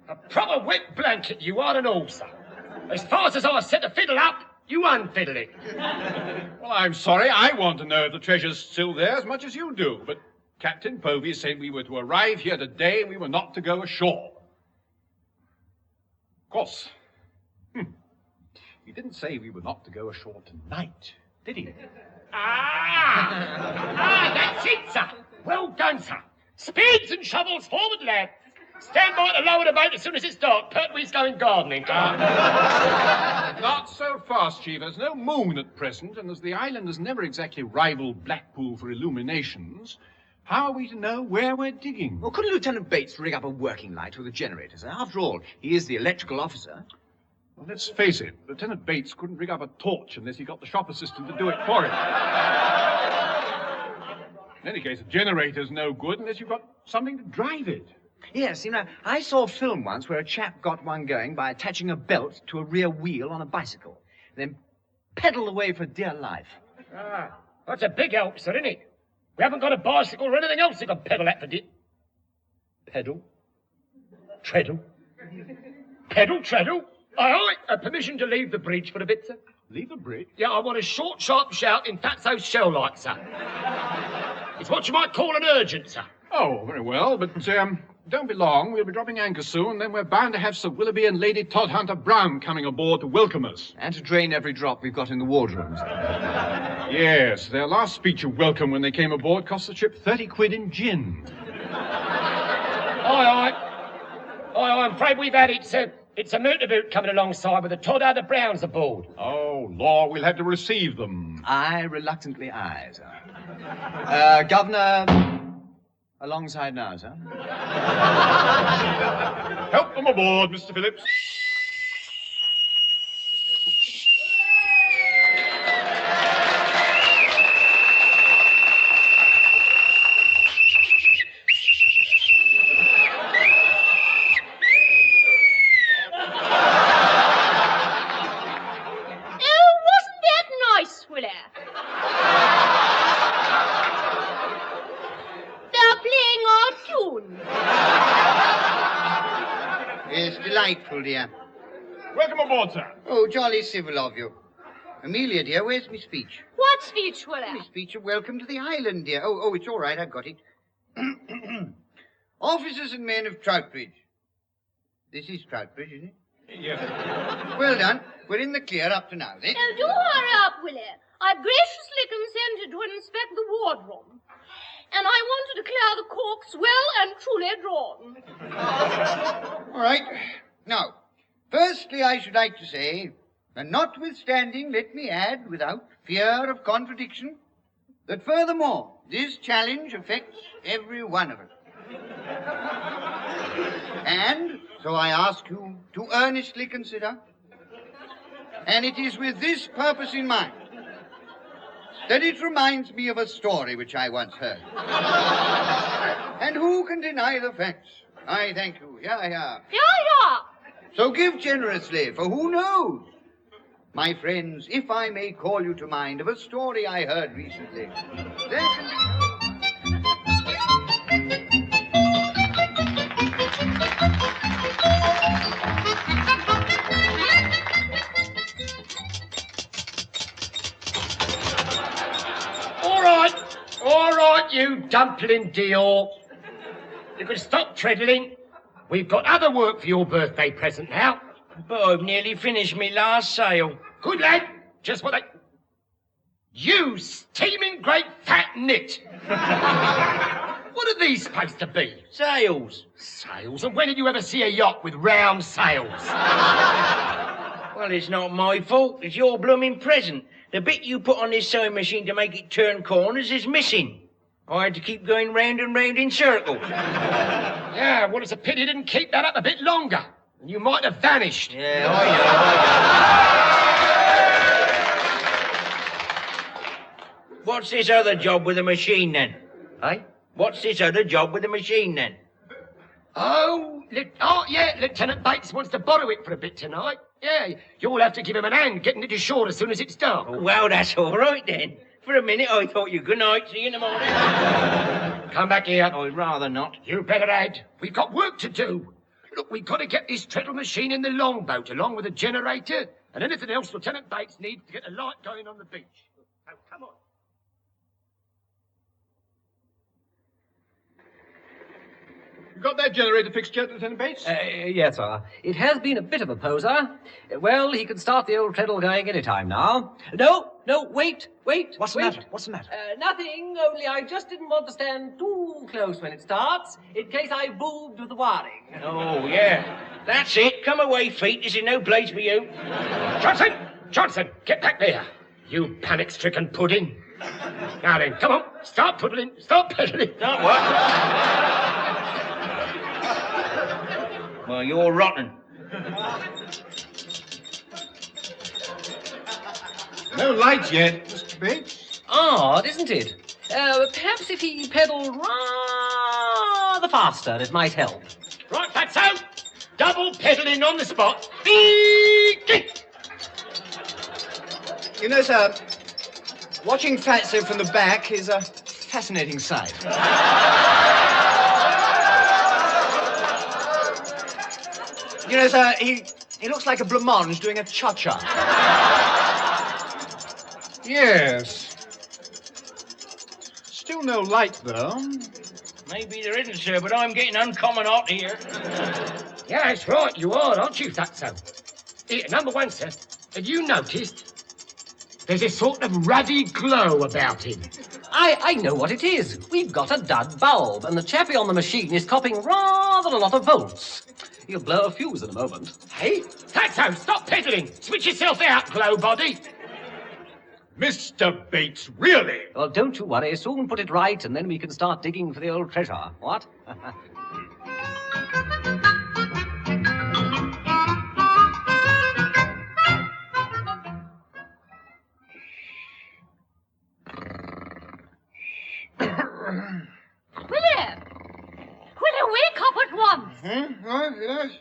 A proper wet blanket you are and all, sir. As fast as I set the fiddle up, you unfiddle it. Well, I'm sorry. I want to know if the treasure's still there as much as you do. But Captain Povey said we were to arrive here today and we were not to go ashore. Of course. He didn't say we were not to go ashore tonight, did he? That's it, sir. Well done, sir. Spades and shovels forward, lad. Stand by to lower the boat as soon as it's dark. Pertwee's going gardening. Not so fast, Chief. There's no moon at present, and as the island has never exactly rivaled Blackpool for illuminations, how are we to know where we're digging? Well, couldn't Lieutenant Bates rig up a working light with a generator, sir? After all, he is the electrical officer. Well, let's face it, Lieutenant Bates couldn't rig up a torch unless he got the shop assistant to do it for him. In any case, a generator's no good unless you've got something to drive it. Yes, you know, I saw a film once where a chap got one going by attaching a belt to a rear wheel on a bicycle, then pedalled away for dear life. That's a big help, sir, isn't it? We haven't got a bicycle or anything else you can pedal at for Pedal? Treadle? Pedal, treadle? Aye, permission to leave the bridge for a bit, sir. Leave the bridge? Yeah, I want a short, sharp shout in Fatso's shell-like, sir. It's what you might call an urgent, sir. Oh, very well, but, don't be long. We'll be dropping anchor soon, then we're bound to have Sir Willoughby and Lady Todhunter Brown coming aboard to welcome us. And to drain every drop we've got in the wardrooms. Yes, their last speech of welcome when they came aboard cost the ship 30 quid in gin. Aye, I'm afraid we've had it, sir. It's a motor boot coming alongside with the Todhunter Browns aboard. Oh, Law, we'll have to receive them. I reluctantly aye, sir. Governor... Alongside now, sir. Help them aboard, Mr. Phillips. Delightful, dear. Welcome aboard, sir. Oh, jolly civil of you. Amelia, dear, where's my speech? What speech, Willa? My speech of welcome to the island, dear. Oh, it's all right, I've got it. Officers and men of Troutbridge. This is Troutbridge, isn't it? Yes. Well done. We're in the clear up to now, then. Oh, do hurry up, Willie. I've graciously consented to inspect the wardroom. And I want to declare the corks well and truly drawn. All right. Now, firstly, I should like to say, and notwithstanding, let me add, without fear of contradiction, that furthermore, this challenge affects every one of us. And so I ask you to earnestly consider, and it is with this purpose in mind, that it reminds me of a story which I once heard. And who can deny the facts? I thank you. Yeah. So give generously, for who knows? My friends, if I may call you to mind of a story I heard recently, there can be... All right, you dumpling Dior. You can stop treadling. We've got other work for your birthday present now. But I've nearly finished me last sail. Good lad. Just what You steaming great fat nit! What are these supposed to be? Sails. Sails? And when did you ever see a yacht with round sails? Well, it's not my fault. It's your blooming present. The bit you put on this sewing machine to make it turn corners is missing. I had to keep going round and round in circles. Yeah, well, it's a pity you didn't keep that up a bit longer. And you might have vanished. Yeah, I know. What's this other job with the machine, then? Eh? What's this other job with the machine, then? Oh, yeah, Lieutenant Bates wants to borrow it for a bit tonight. Yeah, you'll have to give him an hand getting it ashore as soon as it's dark. Oh, well, that's all right, then. For a minute, I thought you good night. See you in the morning. Come back here. I'd rather not. You better, Ed. We've got work to do. Look, we've got to get this treadle machine in the longboat, along with a generator and anything else Lieutenant Bates needs to get the light going on the beach. Oh, come on. You got that generator fixed yet, Lieutenant Bates? Yes, sir. It has been a bit of a poser. Well, he can start the old treadle going any time now. No, wait. What's the matter? What's the matter? Nothing, only I just didn't want to stand too close when it starts, in case I boobed with the wiring. Oh, yeah. That's it. Come away, feet. This is no place for you. Johnson, get back there. You panic-stricken pudding. Now then, come on. Start peddling. Start what? Well, you're rotten. No lights yet, Mr. Bates. Odd, isn't it? Perhaps if he pedalled rather faster, it might help. Right, that's out. Double pedalling on the spot. Begin. You know, sir, watching Fatso from the back is a fascinating sight. You know, sir, he looks like a blancmange doing a cha-cha. Yes. Still no light, though. Maybe there isn't, sir, but I'm getting uncommon hot here. Yeah, that's right, you are, aren't you, Fatso? Here, number one, sir, have you noticed? There's a sort of ruddy glow about him. I know what it is. We've got a dud bulb, and the chappie on the machine is copping rather a lot of volts. He'll blow a fuse in a moment. Hey, Fatso, stop peddling. Switch yourself out, glow body. Mr. Bates, really? Well, don't you worry. Soon put it right, and then we can start digging for the old treasure. What? William, wake up at once. What? Yes?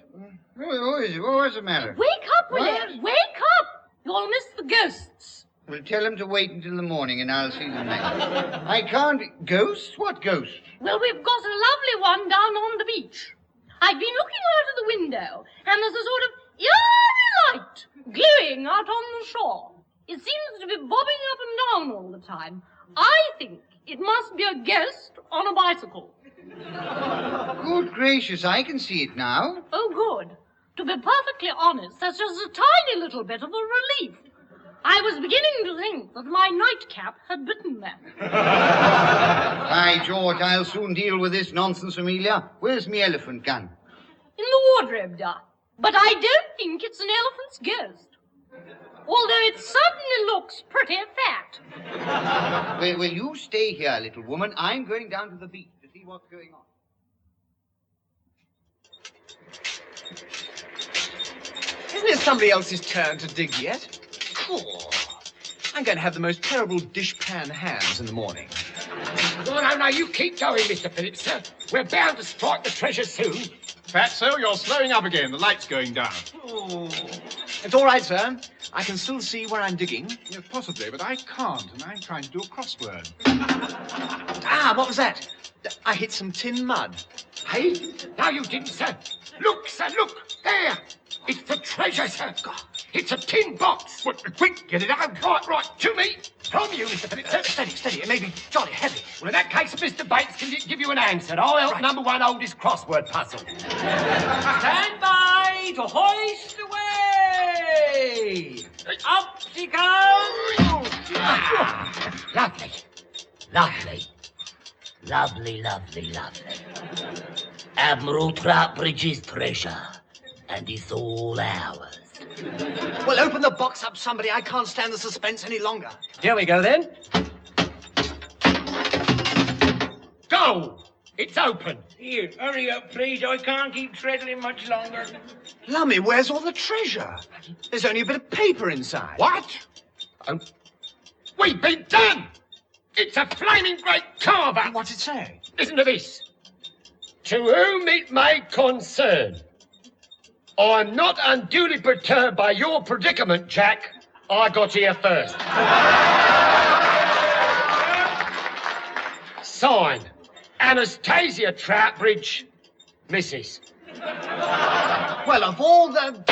What is it? What's the matter? Wake up, William. Wake up. You'll miss the ghosts. Well, tell him to wait until the morning and I'll see them then. I can't... Ghosts? What ghosts? Well, we've got a lovely one down on the beach. I've been looking out of the window, and there's a sort of eerie light glowing out on the shore. It seems to be bobbing up and down all the time. I think it must be a ghost on a bicycle. Good gracious, I can see it now. Oh, good. To be perfectly honest, that's just a tiny little bit of a relief. I was beginning to think that my nightcap had bitten them. By George, I'll soon deal with this nonsense, Amelia. Where's me elephant gun? In the wardrobe, Doc. But I don't think it's an elephant's ghost. Although it certainly looks pretty fat. Well, you stay here, little woman. I'm going down to the beach to see what's going on. Isn't it somebody else's turn to dig yet? Cool. I'm going to have the most terrible dishpan hands in the morning. No, you keep going, Mr. Phillips, sir. We're bound to strike the treasure soon. Fatso, you're slowing up again. The light's going down. Oh. It's all right, sir. I can still see where I'm digging. Yeah, possibly, but I can't, and I'm trying to do a crossword. Ah, what was that? I hit some tin mud. Hey, no, you didn't, sir. Look, sir, look. There. It's the treasure, sir. It's a tin box. Quick, get it out. Right, to me. From you, Mr. Phillips. Steady. It may be jolly heavy. Well, in that case, Mr. Bates can give you an answer. I'll help number one hold this crossword puzzle. Stand by to hoist away! Up she comes! Lovely. Lovely. Lovely, lovely, lovely. Admiral Troutbridge's treasure, and it's all ours. Well, open the box up, somebody. I can't stand the suspense any longer. Here we go, then. Go! It's open. Here, hurry up, please. I can't keep treadling much longer. Lummy, where's all the treasure? There's only a bit of paper inside. What? We've been done! It's a flaming great carver! What's it say? Listen to this. To whom it may concern. I'm not unduly perturbed by your predicament, Jack. I got here first. Signed, Anastasia Troutbridge, Mrs. Well, of all the...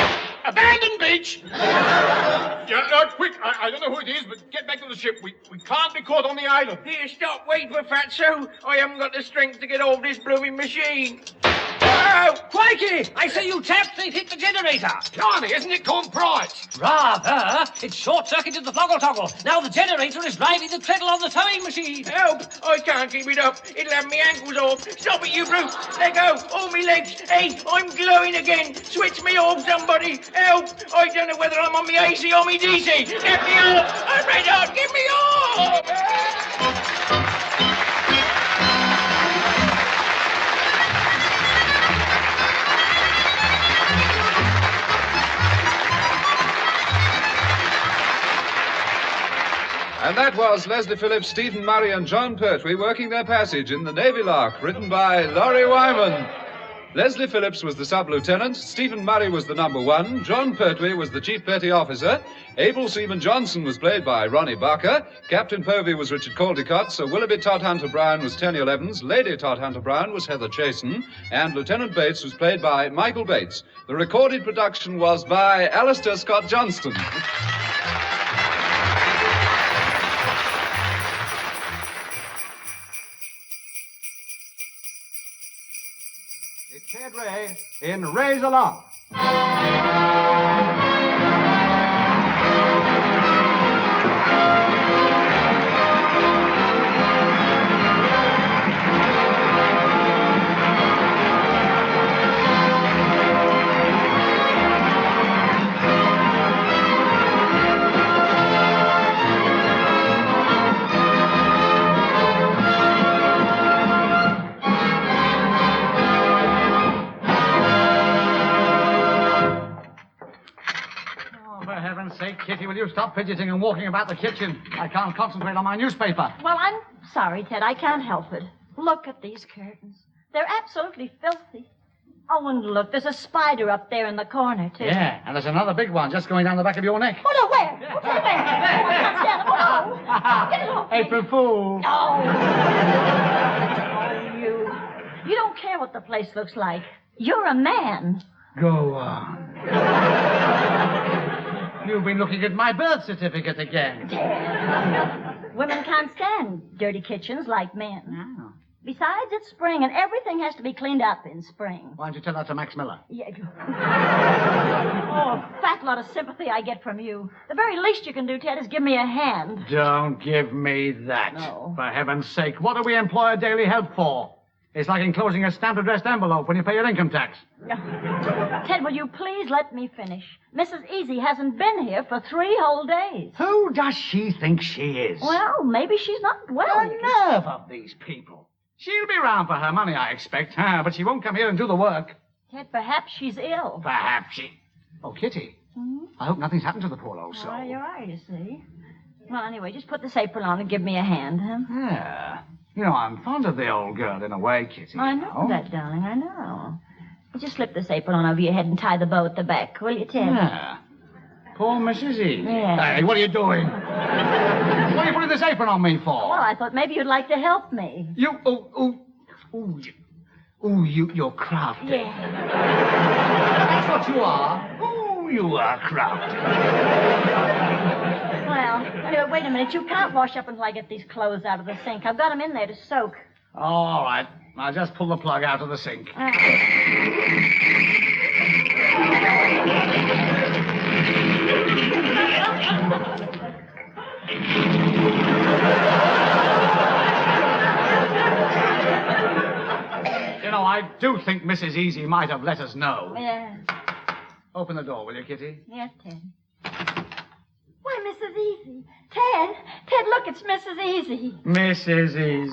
Abandon beach! Quick, I don't know who it is, but get back to the ship. We can't be caught on the island. Here, stop, wait for Fatso. I haven't got the strength to get off this blooming machine. Oh, crikey! I say you chaps, they've hit the generator. Blimey, isn't it gone bright? Rather. It's short-circuited the floggle-toggle. Now the generator is driving the treadle on the towing machine. Help! I can't keep it up. It'll have me ankles off. Stop it, you brute! Let go! All me legs! Hey, I'm glowing again! Switch me off, somebody! Help! I don't know whether I'm on me AC or me DC! Get me off! I'm red hot! Get me off! And that was Leslie Phillips, Stephen Murray and John Pertwee working their passage in the Navy Lark, written by Laurie Wyman. Leslie Phillips was the sub-lieutenant, Stephen Murray was the number 1, John Pertwee was the chief petty officer, Abel Seaman Johnson was played by Ronnie Barker, Captain Povey was Richard Caldecott, Sir Willoughby Todhunter Brown was Tenniel Evans, Lady Todhunter Brown was Heather Chasen, and Lieutenant Bates was played by Michael Bates. The recorded production was by Alistair Scott Johnston. It's Ted Ray in Raise Along. Kitty, will you stop fidgeting and walking about the kitchen? I can't concentrate on my newspaper. Well, I'm sorry, Ted. I can't help it. Look at these curtains. They're absolutely filthy. Oh, and look, there's a spider up there in the corner, too. Yeah, and there's another big one just going down the back of your neck. Oh, no, where? Where? Oh, I can't stand it. Oh, no. Get it off me. April Fool. No. Oh, you don't care what the place looks like. You're a man. Go on. You've been looking at my birth certificate again. Women can't stand dirty kitchens like men. Oh. Besides, it's spring, and everything has to be cleaned up in spring. Why don't you tell that to Max Miller? Yeah. Oh, a fat lot of sympathy I get from you. The very least you can do, Ted, is give me a hand. Don't give me that. No. For heaven's sake, what do we employ daily help for? It's like enclosing a stamped-addressed envelope when you pay your income tax. Ted, will you please let me finish? Mrs. Easy hasn't been here for 3 whole days. Who does she think she is? Well, maybe she's not well. The nerve of these people. She'll be round for her money, I expect, but she won't come here and do the work. Ted, perhaps she's ill. Perhaps she... Oh, Kitty. Hmm? I hope nothing's happened to the poor old soul. Oh, you're right, you see. Well, anyway, just put this apron on and give me a hand, huh? Yeah. You know, I'm fond of the old girl in a way, Kitty. I know that, darling, I know. Just slip this apron on over your head and tie the bow at the back, will you, Ted? Yeah. Poor Mrs. E. Yeah. Hey, what are you doing? What are you putting this apron on me for? Well, I thought maybe you'd like to help me. You're crafty. Yeah. That's what you are. Ooh, you are crafty. Well, anyway, wait a minute. You can't wash up until I get these clothes out of the sink. I've got them in there to soak. All right. I'll just pull the plug out of the sink. You know, I do think Mrs. Easy might have let us know. Yes. Open the door, will you, Kitty? Yes, Ted. Why, Mrs. Easy. Ted, look, it's Mrs. Easy. Mrs. Easy.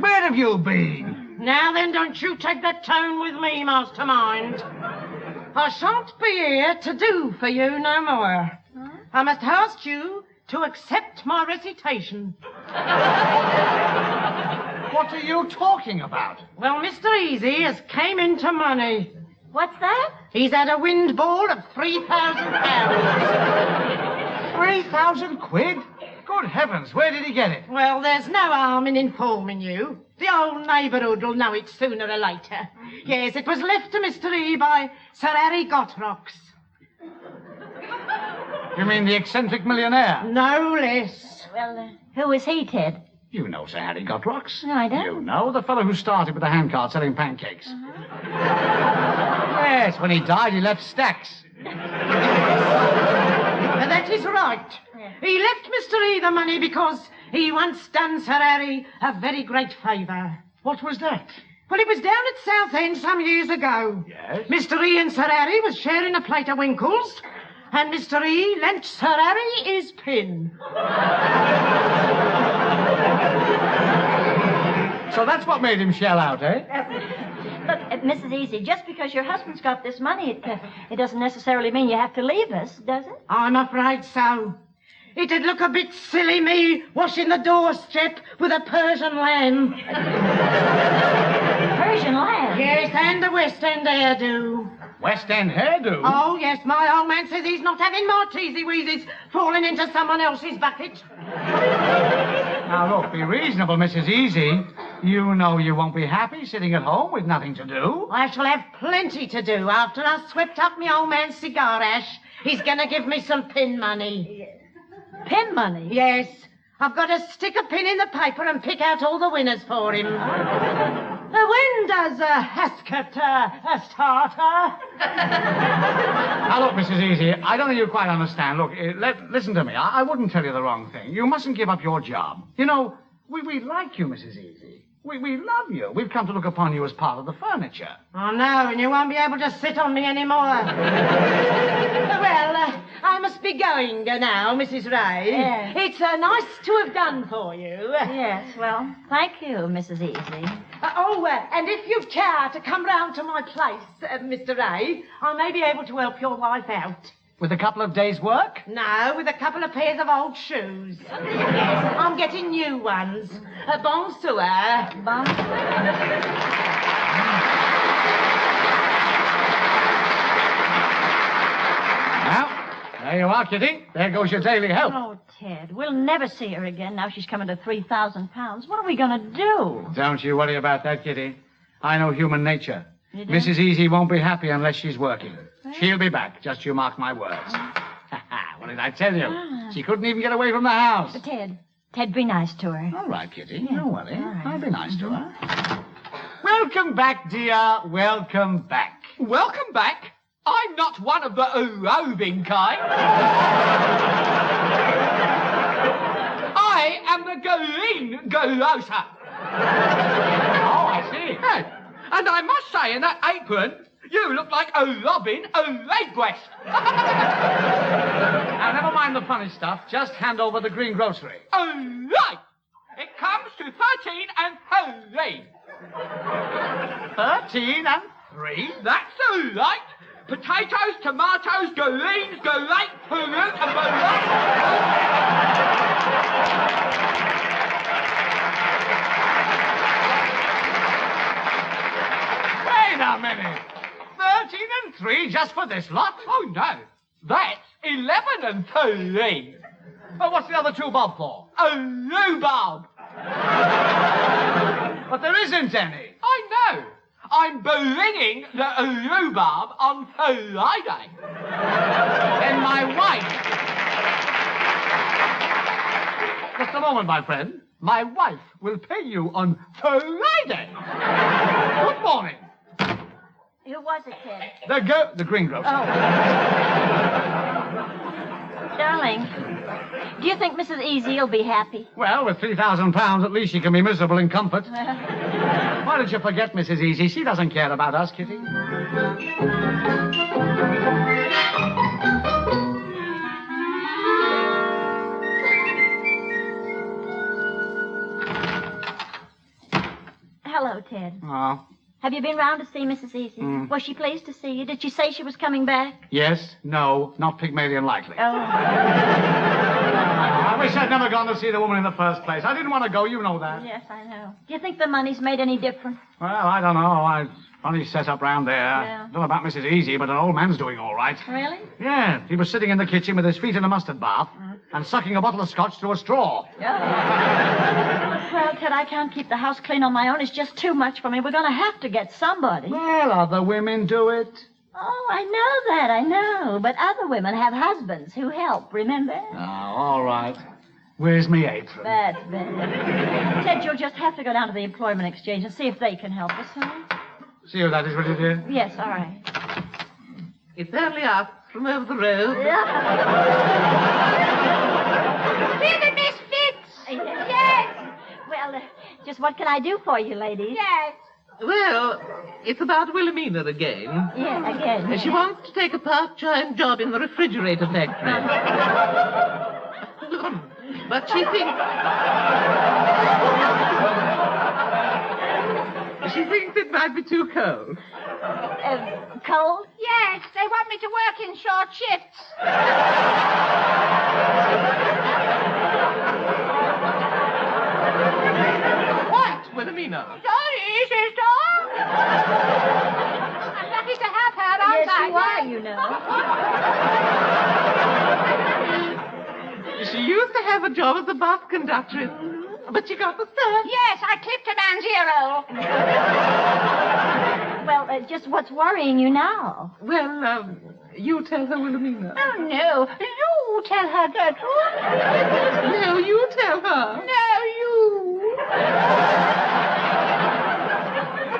Where have you been? Now then, don't you take that tone with me, mastermind. I shan't be here to do for you no more. I must ask you to accept my recitation. What are you talking about? Well, Mr. Easy has came into money. What's that? He's had a windfall of £3,000. 3,000 quid? Good heavens, where did he get it? Well, there's no harm in informing you. The old neighbourhood will know it sooner or later. Yes, it was left to Mr. E by Sir Harry Gotrocks. You mean the eccentric millionaire? No less. Well, who is he, Ted? You know Sir Harry Gotrocks. No, I don't. You know, the fellow who started with the handcart selling pancakes. Yes, when he died, he left stacks. That is right. He left Mr. E the money because he once done Sir Harry a very great favour. What was that? Well, it was down at Southend some years ago. Yes? Mr. E and Sir Harry was sharing a plate of winkles, and Mr. E lent Sir Harry his pin. So that's what made him shell out, eh? Look, Mrs. Easy, just because your husband's got this money, it doesn't necessarily mean you have to leave us, does it? I'm afraid so. It'd look a bit silly, me washing the doorstep with a Persian lamb. Persian lamb? Yes, and a West End hairdo. West End hairdo? Oh, yes, my old man says he's not having more teasy-weezies falling into someone else's bucket. Now, look, be reasonable, Mrs. Easy. You know you won't be happy sitting at home with nothing to do. I shall have plenty to do after I've swept up my old man's cigar ash. He's going to give me some pin money. Pin money? Yes. I've got to stick a pin in the paper and pick out all the winners for him. When does Hasket start? Now, look, Mrs. Easy, I don't think you quite understand. Look, listen to me. I wouldn't tell you the wrong thing. You mustn't give up your job. You know, we like you, Mrs. Easy. We love you. We've come to look upon you as part of the furniture. Oh, no, and you won't be able to sit on me anymore. Well, I must be going now, Mrs. Ray. Yes. It's nice to have done for you. Yes, well, thank you, Mrs. Easy. And if you care to come round to my place, Mr. Ray, I may be able to help your wife out. With a couple of days' work? No, with a couple of pairs of old shoes. Yes, I'm getting new ones. Bonsoir. Now, there you are, Kitty. There goes your daily help. Oh, Ted, we'll never see her again now she's coming to £3,000. What are we going to do? Don't you worry about that, Kitty. I know human nature. You do? Mrs. Easy won't be happy unless she's working. She'll be back, just you mark my words. What did I tell you? She couldn't even get away from the house. But Ted, be nice to her. All right, Kitty. Don't worry. right. I'll be nice to her. Welcome back, dear. Welcome back. Welcome back. I'm not one of the roving kind. I am the green grocer. Oh, I see. Hey, and I must say, in that apron, you look like a robin, a redbreast. Now, never mind the funny stuff. Just hand over the green grocery. All right. It comes to 13 and 3. 13 and 3? That's all right. Potatoes, tomatoes, greens, grape, fruit, and banana. Wait a minute. 13 and 3 just for this lot? Oh, no. That's 11 and 3. Well, what's the other 2 bob for? A rhubarb. But there isn't any. I know. I'm bringing the rhubarb on Friday. Then my wife... Just a moment, my friend. My wife will pay you on Friday. Good morning. Who was it, Ted? The green grocer. Oh. Darling, do you think Mrs. Easy will be happy? Well, with £3,000, at least she can be miserable in comfort. Why don't you forget Mrs. Easy? She doesn't care about us, Kitty. Hello, Ted. Oh, Have you been round to see Mrs. Easy? Was she pleased to see you? Did she say she was coming back? yes, no, not Pygmalion likely. Oh. I wish I'd never gone to see the woman in the first place. I didn't want to go, you know that. Yes, I know. Do you think the money's made any difference? Well, I don't know. Funny setup round there. Yeah. Don't know about Mrs. Easy, but an old man's doing all right. Really? Yeah, he was sitting in the kitchen with his feet in a mustard bath and sucking a bottle of scotch through a straw. Well, Ted, I can't keep the house clean on my own. It's just too much for me. We're going to have to get somebody. Well, other women do it. Oh, I know that, I know. But other women have husbands who help, remember? Oh, all right. Where's me apron? That's better. Ted, you'll just have to go down to the employment exchange and see if they can help us, huh? See who that is, will you, dear? Yes, all right. It's only us from over the road. We're the misfits! Yes! Well, just what can I do for you, ladies? Yes. Well, it's about Wilhelmina again. Yeah, again. She wants to take a part-time job in the refrigerator factory. But she thinks... She thinks it might be too cold. Cold? Yes, they want me to work in short shifts. What, Wilhelmina? Sorry, sister. I'm lucky to have her, aren't Yes, I? you are, you know. She used to have a job as a bus conductor, but she got the stuff. Yes, I clipped a man's ear roll. Well, just what's worrying you now? Well, you tell her, Wilhelmina. Oh, no. You tell her, Gertrude. No, you tell her. No, you.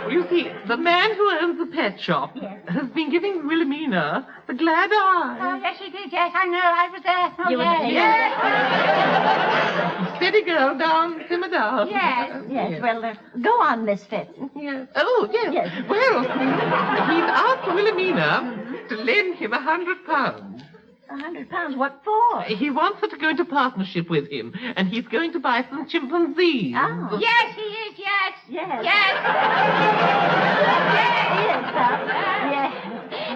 Well, you see, the man who owns the pet shop has been giving Wilhelmina the glad eye. Oh, yes, he did. Yes, I know. I was there. Oh, You were yes. there. Yes. Steady girl, down, simmer down. Yes. Yes, well, go on, Miss Fitz. Yes. Oh, yes. Yes. Well, he's asked Wilhelmina to lend him £100. £100? What for? He wants her to go into partnership with him, and he's going to buy some chimpanzees. Oh. Yes, he is. Yes. Yes. Yes. Yes.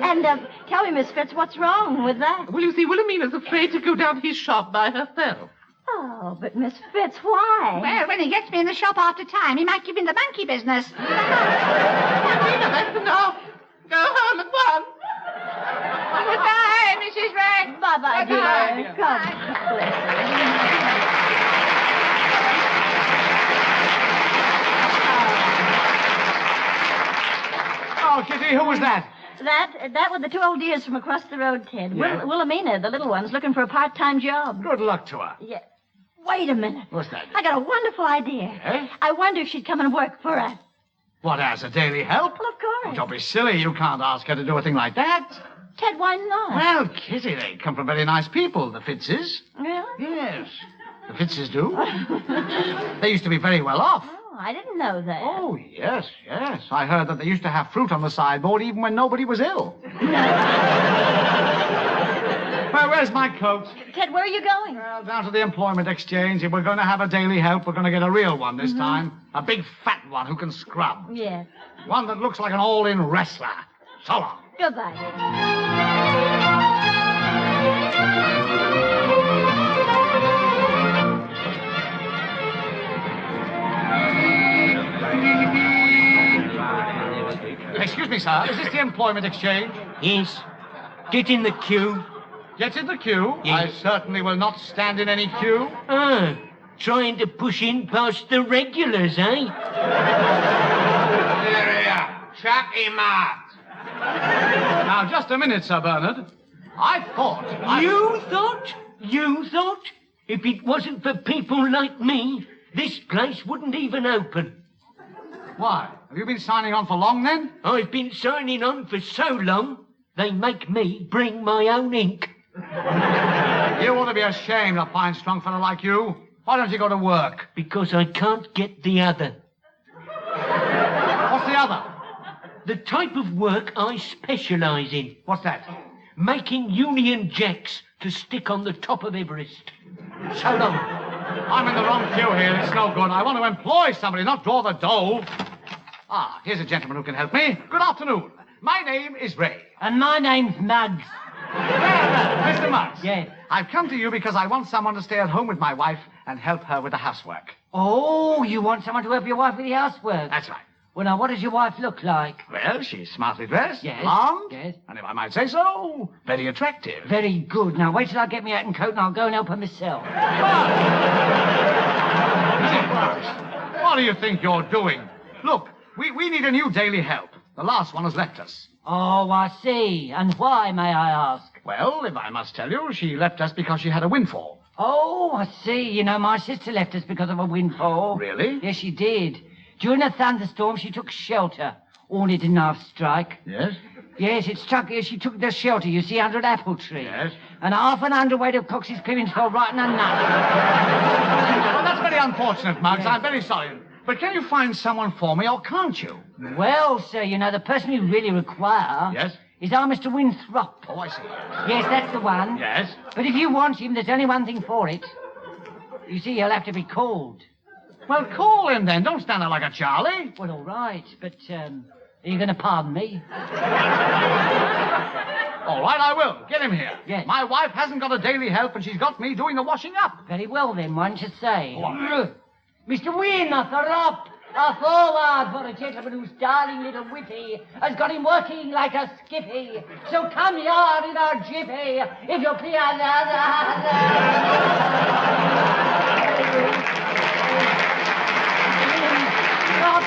And tell me, Miss Fitz, what's wrong with that? Well, you see, Wilhelmina's afraid to go down to his shop by herself. Oh, but Miss Fitz, why? Well, when he gets me in the shop after time, he might give me the monkey business. Wilhelmina, that's enough. Go home at once. Goodbye, Mrs. Ray. Bye-bye, dear. God bless Oh, Kitty, who was that? That were the two old dears from across the road, Ted. Yeah. Wilhelmina, the little one's looking for a part-time job. Good luck to her. Yeah. Wait a minute. What's that? I got a wonderful idea. Eh? I wonder if she'd come and work for us. What, as a daily help? Well, of course. Oh, don't be silly. You can't ask her to do a thing like that. Ted, why not? Well, Kitty, they come from very nice people, the Fitzes. Really? Yes. The Fitzes do. They used to be very well off. Oh, I didn't know that. Oh, yes. I heard that they used to have fruit on the sideboard even when nobody was ill. Well, where's my coat? Ted, where are you going? Well, down to the employment exchange. If we're going to have a daily help, we're going to get a real one this time. A big fat one who can scrub. Yes. One that looks like an all-in wrestler. So long. Goodbye. Excuse me, sir. Is this the employment exchange? Yes. Get in the queue. Get in the queue? Yes. I certainly will not stand in any queue. Ah, trying to push in past the regulars, eh? Here. Chuck him out. Now, just a minute, Sir Bernard. I thought... You thought? You thought? If it wasn't for people like me, this place wouldn't even open. Why? Have you been signing on for long, then? I've been signing on for so long, they make me bring my own ink. You ought to be ashamed, a fine, strong fellow like you. Why don't you go to work? Because I can't get the other. What's the other? The type of work I specialise in. What's that? Making Union Jacks to stick on the top of Everest. So long. I'm in the wrong queue here. It's no good. I want to employ somebody, not draw the dole. Ah, here's a gentleman who can help me. Good afternoon. My name is Ray. And my name's Muggs. Mr. Muggs. Yes. I've come to you because I want someone to stay at home with my wife and help her with the housework. Oh, you want someone to help your wife with the housework? That's right. Well, now, what does your wife look like? Well, she's smartly dressed, Yes. blonde, Yes. and if I might say so, very attractive. Very good. Now, wait till I get me hat and coat and I'll go and help her myself. What do you think you're doing? Look, we need a new daily help. The last one has left us. Oh, I see. And why, may I ask? Well, if I must tell you, she left us because she had a windfall. Oh, I see. You know, my sister left us because of a windfall. Really? Yes, she did. During a thunderstorm, she took shelter. Only didn't half strike. Yes? Yes, it struck her. She took the shelter, you see, under an apple tree. Yes. And half an hundredweight of Cox's pippins fell right in her nut. Well, that's very unfortunate, Muggs. I'm very sorry. But can you find someone for me, or can't you? Well, sir, you know, the person you really require... Yes? Is our Mr. Winthrop. Oh, I see. Yes, that's the one. Yes? But if you want him, there's only one thing for it. You see, he'll have to be called. Well, call him then. Don't stand there like a Charlie. Well, all right, but, are you going to pardon me? All right, I will. Get him here. Yes. My wife hasn't got a daily help, and she's got me doing the washing up. Very well, then, why don't you say? What? Mr. Winthrop, a forward for a gentleman whose darling little whippy has got him working like a skippy. So come here in a jiffy, if you please. Stop.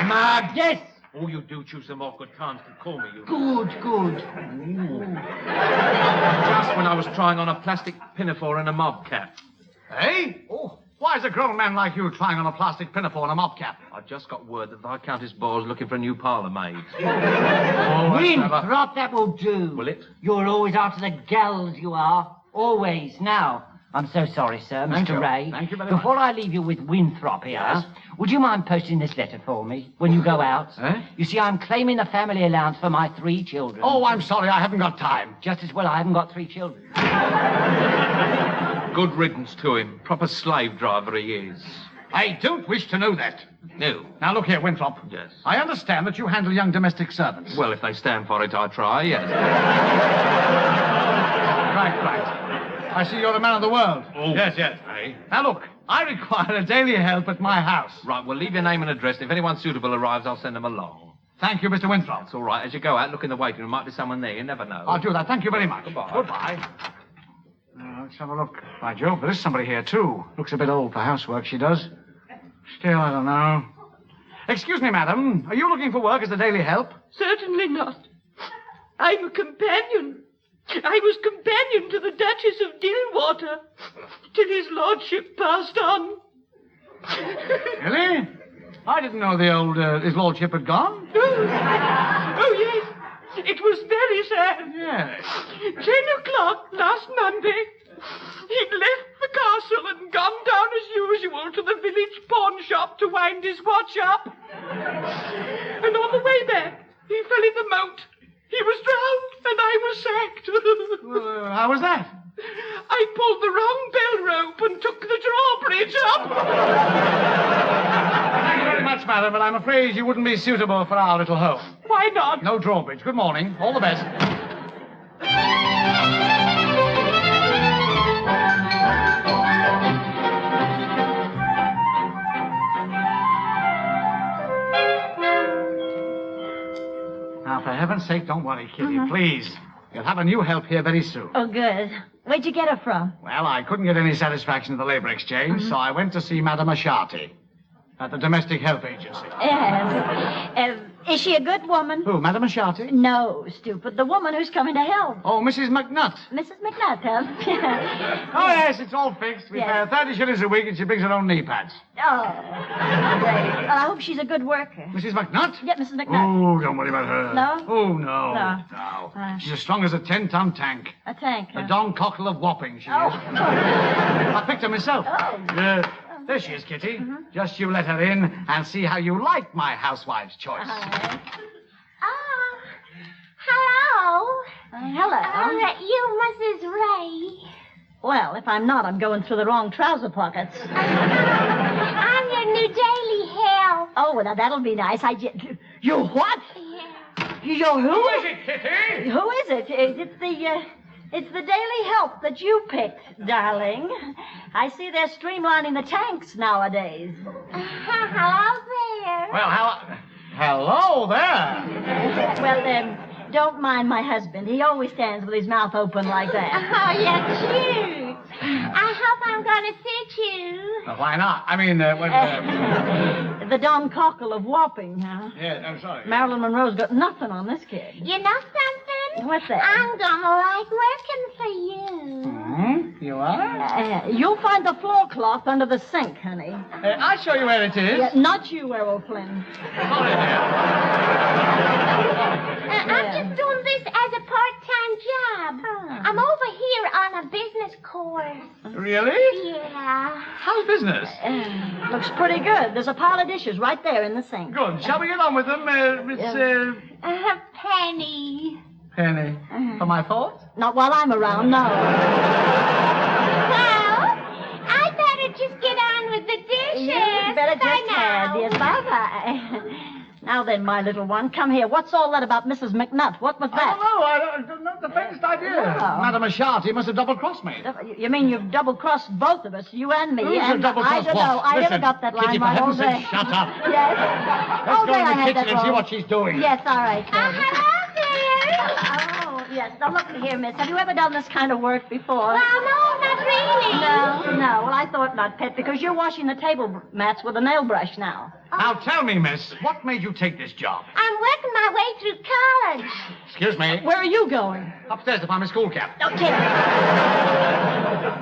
Mad. Yes. Oh, you do choose some awkward times to call me, you. Good. Just when I was trying on a plastic pinafore and a mob cap. Hey? Oh, why is a grown man like you trying on a plastic pinafore and a mob cap? I just got word that Viscountess Boyle's looking for a new parlour maid. Winthrop, that will do. Will it? You're always after the gals, you are. Always. Now, I'm so sorry, sir, Thank Mr. you. Ray. Thank you very much. Before I leave you with Winthrop here, Yes? would you mind posting this letter for me when you go out? Eh? You see, I'm claiming the family allowance for my 3 children. Oh, I'm sorry, I haven't got time. Just as well I haven't got 3 children. Good riddance to him. Proper slave driver he is. I don't wish to know that. No. Now, look here, Winthrop. Yes. I understand that you handle young domestic servants. Well, if they stand for it, I try, yes. Right. I see you're a man of the world. Oh. Yes. Hey? Now, look, I require a daily help at my house. Right, well, leave your name and address. If anyone suitable arrives, I'll send them along. Thank you, Mr. Winthrop. It's all right. As you go out, look in the waiting room. Might be someone there. You never know. I'll do that. Thank you very much. Goodbye. Let's have a look. By Jove, there is somebody here, too. Looks a bit old for housework, she does. Still, I don't know. Excuse me, madam. Are you looking for work as a daily help? Certainly not. I'm a companion. I was companion to the Duchess of Dillwater till his lordship passed on. Really? I didn't know his lordship had gone. Oh, yes. It was very sad. Yes. 10 o'clock last Monday. He'd left the castle and gone down as usual to the village pawn shop to wind his watch up. And on the way back, he fell in the moat. He was drowned, and I was sacked. How was that? I pulled the wrong bell rope and took the drawbridge up. Thank you very much, madam, but I'm afraid you wouldn't be suitable for our little home. Why not? No drawbridge. Good morning. All the best. Now, for heaven's sake, don't worry, Kitty, please. You'll have a new help here very soon. Oh, good. Where'd you get her from? Well, I couldn't get any satisfaction at the Labour Exchange, so I went to see Madame Ashanti at the Domestic Help Agency. Is she a good woman? Who, Madame Asciati? No, stupid. The woman who's coming to help. Oh, Mrs. McNutt. Mrs. McNutt, huh? Oh, yes, it's all fixed. We pay her 30 shillings a week and she brings her own knee pads. Oh, great. Well, I hope she's a good worker. Mrs. McNutt? Yeah, Mrs. McNutt. Oh, don't worry about her. No? Oh, no. No. She's as strong as a 10-ton tank. A tank, A huh? Don Cockle of Wapping, she is. I picked her myself. Oh. There she is, Kitty. Just you let her in and see how you like my housewife's choice. Hello. Hello. You, Mrs. Ray. Well, if I'm not, I'm going through the wrong trouser pockets. I'm your new daily help. Oh, well, now that'll be nice. You what? You're who? Who is it, Kitty? Who is it? It's the daily help that you picked, darling. I see they're streamlining the tanks nowadays. Hello there. Well, hello there. Well, don't mind my husband. He always stands with his mouth open like that. Oh, you're cute. I hope I'm going to fit you. Well, why not? I mean, The Don Cockle of Wapping, huh? Yeah, I'm sorry. Marilyn Monroe's got nothing on this kid. You know something? What's that? I'm going to like working for you. You are? You'll find the floor cloth under the sink, honey. I'll show you where it is. Yeah, not you, Errol Flynn. I'm just doing this as a part-time job. I'm over here on a business course. Really? Yeah. How's business? Looks pretty good. There's a pile of dishes right there in the sink. Good. Shall we get on with them, Miss Penny. Penny? For my thoughts? Not while I'm around, no. Well, I better just get on with the dishes. You better Bye just now. Yes, bye-bye. Now then, my little one, come here. What's all that about Mrs. McNutt? What was that? I don't know. The faintest idea. Oh. Madame Asciati must have double-crossed me. You mean you've double-crossed both of us, you and me? Who's and double-crossed I don't know. what? I never Listen, got that line Kitty, for right all heaven's sake, day. shut up. Yes. Let's go there in I the had kitchen that and see wrong. what she's doing. Yes, all right. Hello there. Oh, yes. Now, look here, miss. Have you ever done this kind of work before? Well, no, not really. No. Well, I thought not, pet, because you're washing the table mats with a nail brush now. Now, tell me, miss, what made you take this job? I'm working my way through college. Excuse me. Where are you going? Upstairs to find my school cap. Okay.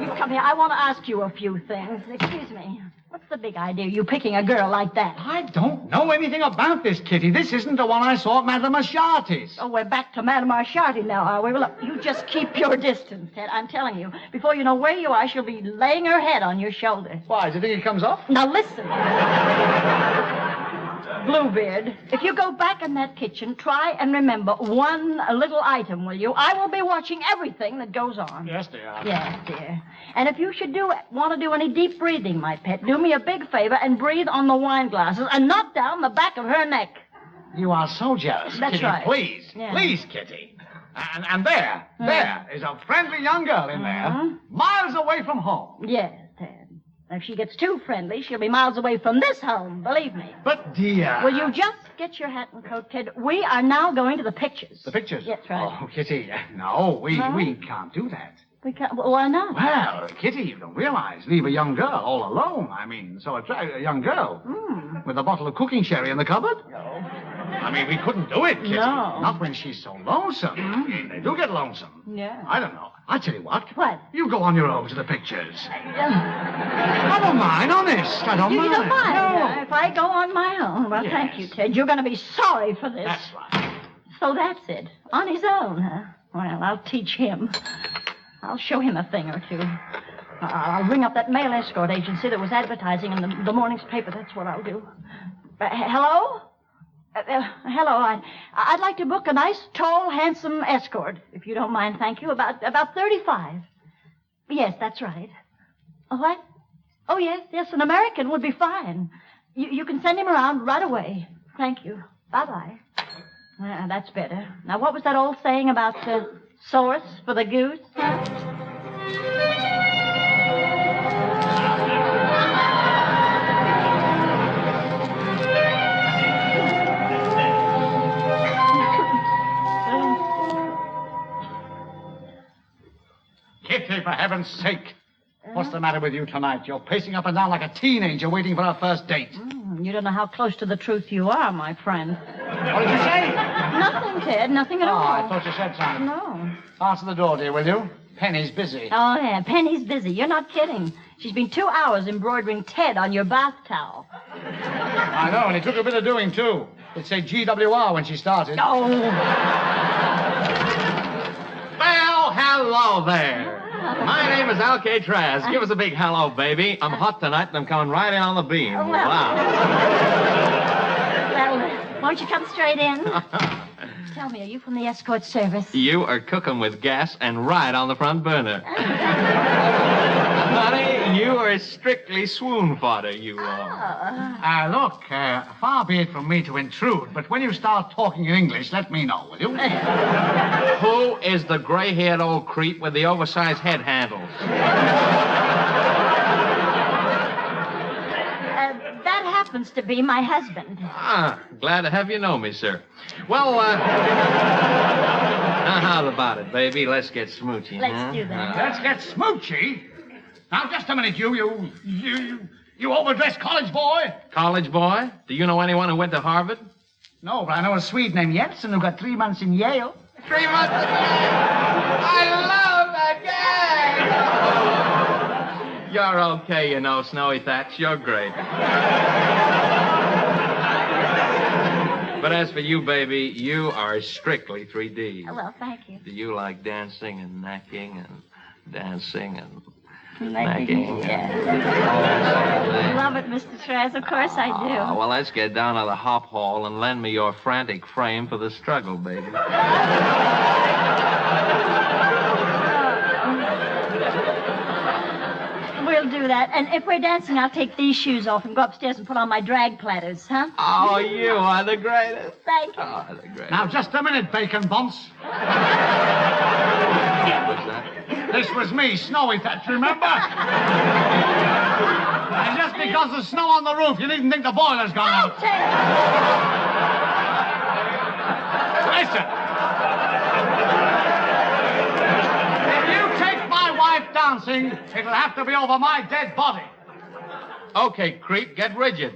You come here. I want to ask you a few things. Excuse me. What's the big idea, you picking a girl like that? I don't know anything about this, Kitty. This isn't the one I saw at Madame Asciati's. Oh, we're back to Madame Asciati now, are we? Well, look, you just keep your distance, Ted. I'm telling you. Before you know where you are, she'll be laying her head on your shoulder. Why, do you think it comes off? Now, listen. Bluebeard, if you go back in that kitchen, try and remember one little item, will you? I will be watching everything that goes on. Yes, dear. Yes, dear. And if you should want to do any deep breathing, my pet, do me a big favor and breathe on the wine glasses and not down the back of her neck. You are so jealous, That's Kitty. right. Please, Yeah. please, Kitty. And there is a friendly young girl in there, miles away from home. Yes, Ted. And if she gets too friendly, she'll be miles away from this home, believe me. But, dear... Will you just get your hat and coat, Ted? We are now going to the pictures. The pictures? Yes, right. Oh, Kitty, no, we can't do that. We can't. Why not? Well, Kitty, you don't realize, leave a young girl all alone. I mean, a young girl with a bottle of cooking sherry in the cupboard. No. I mean, we couldn't do it, Kitty. No. Not when she's so lonesome. They do get lonesome. Yeah. I don't know. I tell you what. What? You go on your own to the pictures. I don't mind, honest. I don't You mind. don't mind? No. If I go on my own. Well, Yes. thank you, Ted. You're going to be sorry for this. That's right. So that's it. On his own, huh? Well, I'll teach him. I'll show him a thing or two. I'll ring up that mail escort agency that was advertising in the morning's paper. That's what I'll do. Hello? Hello. I'd like to book a nice, tall, handsome escort, if you don't mind, thank you. About 35. Yes, that's right. What? Oh, yes, an American would be fine. You can send him around right away. Thank you. Bye-bye. That's better. Now, what was that old saying about sauce for the goose? Kitty, for heaven's sake. What's the matter with you tonight? You're pacing up and down like a teenager waiting for our first date. You don't know how close to the truth you are, my friend. What did you say? Nothing, Ted. Nothing at Oh, all. I thought you said something. No. Answer the door, dear, will you? Penny's busy. Oh, yeah. Penny's busy. You're not kidding. She's been 2 hours embroidering Ted on your bath towel. I know, and it took a bit of doing, too. It said GWR when she started. Oh. Well, hello there. My name is Alcatraz. Give us a big hello, baby. I'm hot tonight, and I'm coming right in on the beam. Well. Wow. Well, won't you come straight in? Tell me, are you from the escort service? You are cooking with gas and right on the front burner. Honey, you are strictly swoon fodder, you are. Look, far be it from me to intrude, but when you start talking in English, let me know, will you? Who is the gray-haired old creep with the oversized head handles? That happens to be my husband. Ah, glad to have you know me, sir. Well, now how about it, baby? Let's get smoochy. Let's do that. Let's get smoochy? Now, just a minute, you overdressed college boy. College boy? Do you know anyone who went to Harvard? No, but I know a Swede named Jensen who got 3 months in Yale. 3 months in Yale! I love that guy! You're okay, you know, Snowy Thatch. You're great. But as for you, baby, you are strictly 3D. Well, thank you. Do you like dancing and necking and dancing and necking? Yeah. Love it, Mr. Traz. Of course I do. Well, let's get down to the hop hall and lend me your frantic frame for the struggle, baby. We'll do that. And if we're dancing, I'll take these shoes off and go upstairs and put on my drag platters, huh? Oh, you are the greatest. Thank you. Oh, the greatest. Now, just a minute, Bacon Bunce. What's that? This was me, Snowy Thatch, remember? And just because there's snow on the roof, you needn't think the boiler's gone out. Listen. If you take my wife dancing, it'll have to be over my dead body. Okay, creep, get rigid.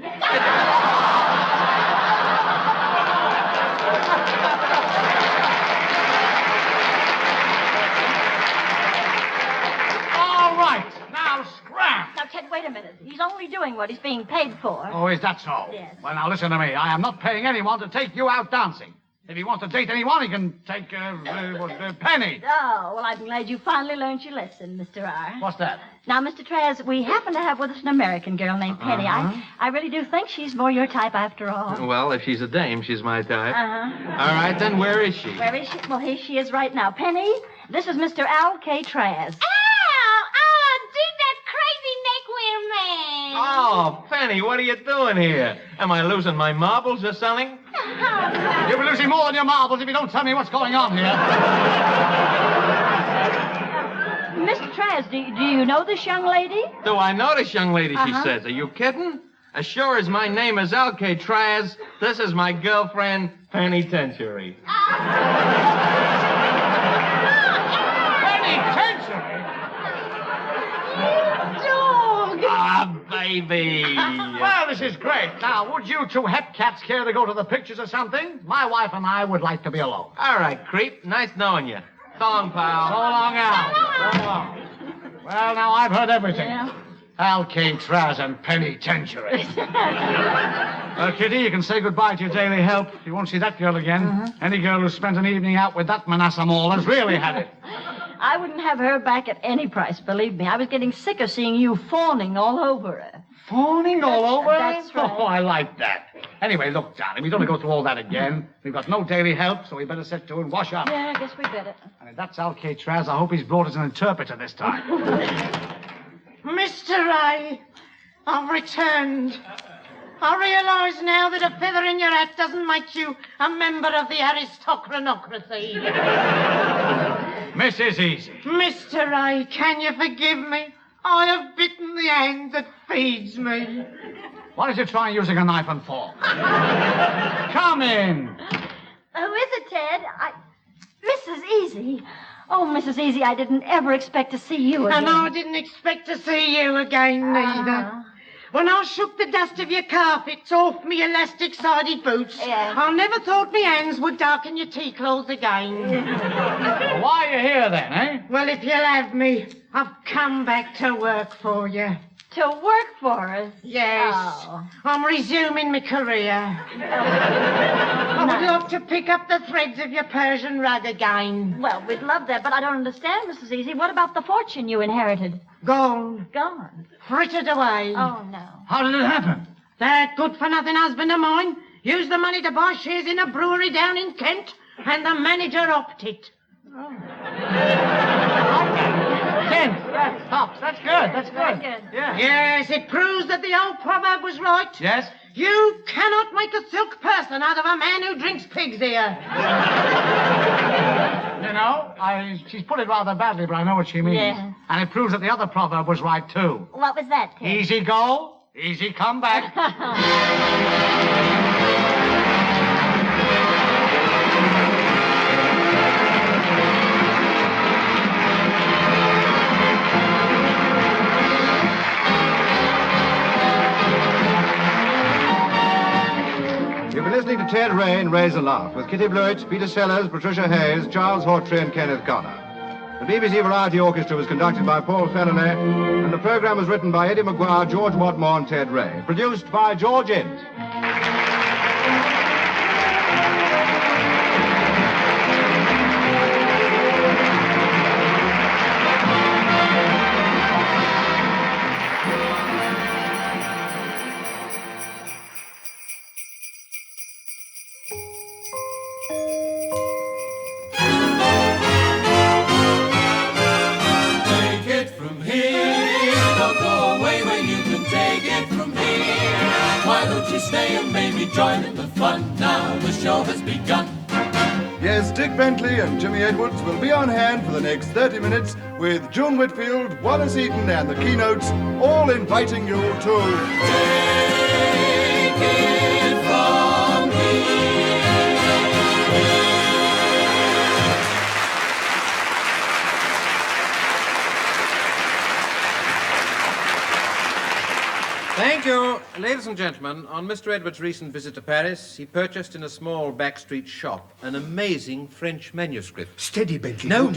All right, now scram. Now, Ted, wait a minute. He's only doing what he's being paid for. Oh, is that so? Yes. Well, now listen to me. I am not paying anyone to take you out dancing. If he wants to date anyone, he can take Penny. Oh, well, I'm glad you finally learned your lesson, Mr. R. What's that? Now, Mr. Traz, we happen to have with us an American girl named Penny. I really do think she's more your type after all. Well, if she's a dame, she's my type. Uh-huh. All right, then where is she? Where is she? Well, here she is right now. Penny, this is Mr. Al K. Traz. Dig that crazy neckwear man. Oh, Penny, what are you doing here? Am I losing my marbles or something? You'll be losing more than your marbles if you don't tell me what's going on here. Mr. Traz, do you know this young lady? Do I know this young lady, she says. Are you kidding? As sure as my name is Alcatraz, this is my girlfriend, Penitentiary. Penitentiary? Dog! Ah, baby. Well, this is great. Now, would you two hep cats care to go to the pictures or something? My wife and I would like to be alone. All right, creep. Nice knowing you. So long, pal. So long, Al. So long. Well, now, I've heard everything. Yeah. Alcatraz and Penitentiary. Kitty, you can say goodbye to your daily help. You won't see that girl again. Any girl who spent an evening out with that Manasseh Mall has really had it. I wouldn't have her back at any price, believe me. I was getting sick of seeing you fawning all over her. Fawning all over her? That's right. Oh, I like that. Anyway, look, darling, we don't want to go through all that again. We've got no daily help, so we better set to and wash up. Yeah, I guess we better. And if that's Alcatraz, I hope he's brought us an interpreter this time. Mr. Ray, I've returned. I realise now that a feather in your hat doesn't make you a member of the aristocracy. Mrs. Easy. Mr. Ray, can you forgive me? I have bitten the hand that feeds me. Why did you try using a knife and fork? Come in. Who is it, Ted? Mrs. Easy. Oh, Mrs. Easy, I didn't ever expect to see you again. And I didn't expect to see you again, neither. When I shook the dust of your carpets off me elastic-sided boots, I never thought me hands would darken your tea cloths again. Well, why are you here then, eh? Well, if you'll have me, I've come back to work for you. To work for us? Yes. Oh. I'm resuming my career. I would love to pick up the threads of your Persian rug again. Well, we'd love that, but I don't understand, Mrs. Easy. What about the fortune you inherited? Gone. Gone? Frittered away. Oh, no. How did it happen? That good-for-nothing husband of mine used the money to buy shares in a brewery down in Kent, and the manager upped it. Kent, that stops. That's good. That's good. Yeah. Yes, it proves that the old proverb was right. Yes? You cannot make a silk person out of a man who drinks pig's ear. You know, she's put it rather badly, but I know what she means. Yeah. And it proves that the other proverb was right, too. What was that, Ted? Easy go, easy come back. You've been listening to Ted Ray in Raise a Laugh with Kitty Blewett, Peter Sellers, Patricia Hayes, Charles Hawtrey and Kenneth Connor. The BBC Variety Orchestra was conducted by Paul Feneley, and the programme was written by Eddie Maguire, George Watmore and Ted Ray. Produced by George Ince. Stay and maybe join in the fun. Now the show has begun. Yes, Dick Bentley and Jimmy Edwards will be on hand for the next 30 minutes with June Whitfield, Wallace Eaton and the keynotes, all inviting you to Take it from me. Thank you. Ladies and gentlemen, on Mr. Edwards' recent visit to Paris, he purchased in a small backstreet shop an amazing French manuscript. Steady, Bentley. No,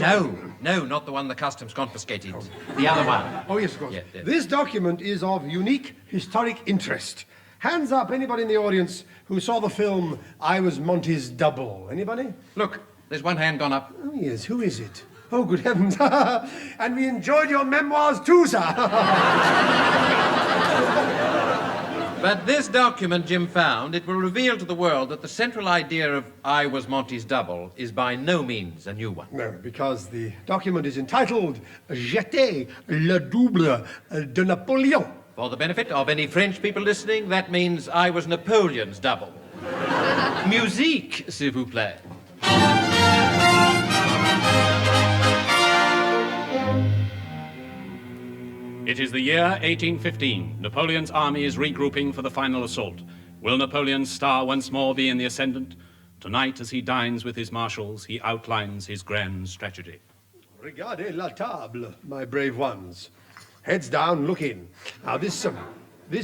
not the one the customs confiscated. The other one. Oh, yes, of course. Yeah, yeah. This document is of unique historic interest. Hands up, anybody in the audience who saw the film I Was Monty's Double? Anybody? Look, there's one hand gone up. Oh, yes. Who is it? Oh, good heavens. And we enjoyed your memoirs too, sir. But this document Jim found, it will reveal to the world that the central idea of I Was Monty's Double is by no means a new one. No, because the document is entitled J'étais le double de Napoleon. For the benefit of any French people listening, that means I was Napoleon's double. Musique, s'il vous plaît. It is the year 1815. Napoleon's army is regrouping for the final assault. Will Napoleon's star once more be in the ascendant? Tonight, as he dines with his marshals, he outlines his grand strategy. Regardez la table, my brave ones. Heads down, look in. Now, this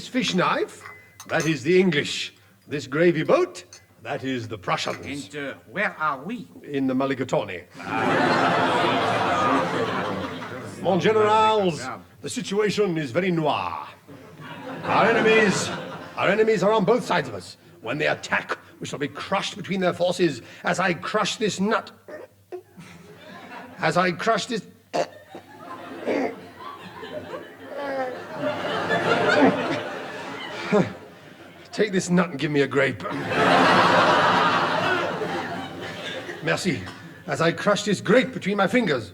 fish knife, that is the English. This gravy boat, that is the Prussians. And where are we? In the Mulligatawny. Mon generals, the situation is very noir. Our enemies are on both sides of us. When they attack, we shall be crushed between their forces as I crush this nut. As I crush this... Take this nut and give me a grape. Merci. As I crush this grape between my fingers.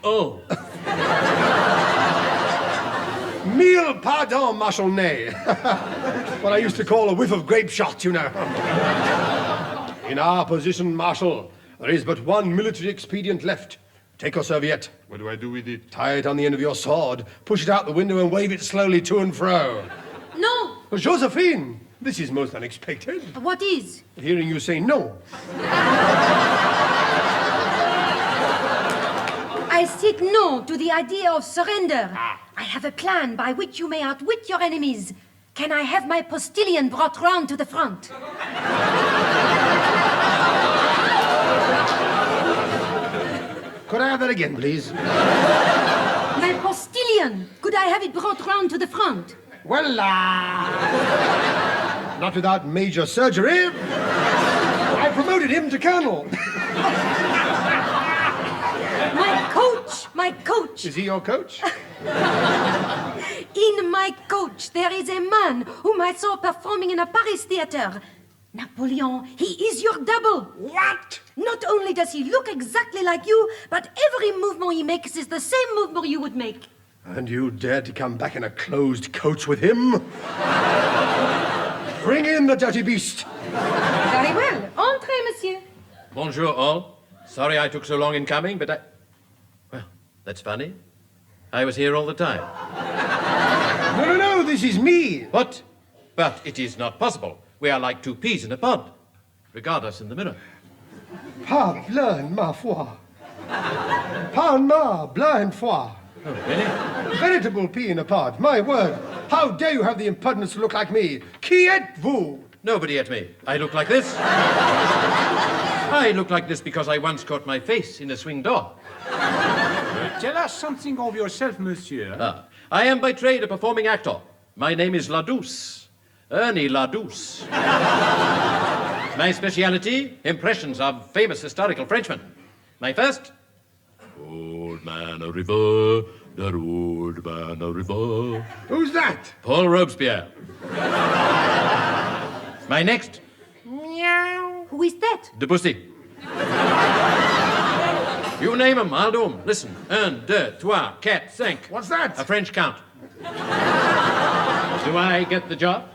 Oh. Mille pardon, Marshal Ney. What I used to call a whiff of grape shot, you know. In our position, Marshal, there is but one military expedient left. Take your serviette. What do I do with it? Tie it on the end of your sword, push it out the window and wave it slowly to and fro. No. Josephine, this is most unexpected. What is? Hearing you say no. I said no to the idea of surrender. I have a plan by which you may outwit your enemies. Can I have my postilion brought round to the front? Could I have that again, please? My postilion! Could I have it brought round to the front? Well, not without major surgery. I promoted him to colonel. My coach! My coach! Is he your coach? In my coach, there is a man whom I saw performing in a Paris theater. Napoleon, he is your double. What? Not only does he look exactly like you, but every movement he makes is the same movement you would make. And you dared to come back in a closed coach with him? Bring in the dirty beast. Very well. Entrez, monsieur. Bonjour, all. Sorry I took so long in coming, but I... Well, that's funny. I was here all the time. No, this is me. What? But it is not possible. We are like two peas in a pod. Regard us in the mirror. Parbleu, ma foi. Parle blind foi. Oh, really? Veritable pea in a pod, my word. How dare you have the impudence to look like me? Qui êtes-vous? Nobody at me. I look like this. I look like this because I once caught my face in a swing door. Tell us something of yourself, monsieur. I am by trade a performing actor. My name is Ladouce. Ernie Ladouce. My speciality, impressions of famous historical Frenchmen. My first... Old man a river, that old man a river. Who's that? Paul Robespierre. My next... Meow. Who is that? Debussy. You name 'em, I'll do 'em. Listen. 1, 2, 3, 4, 5. What's that? A French count. Do I get the job?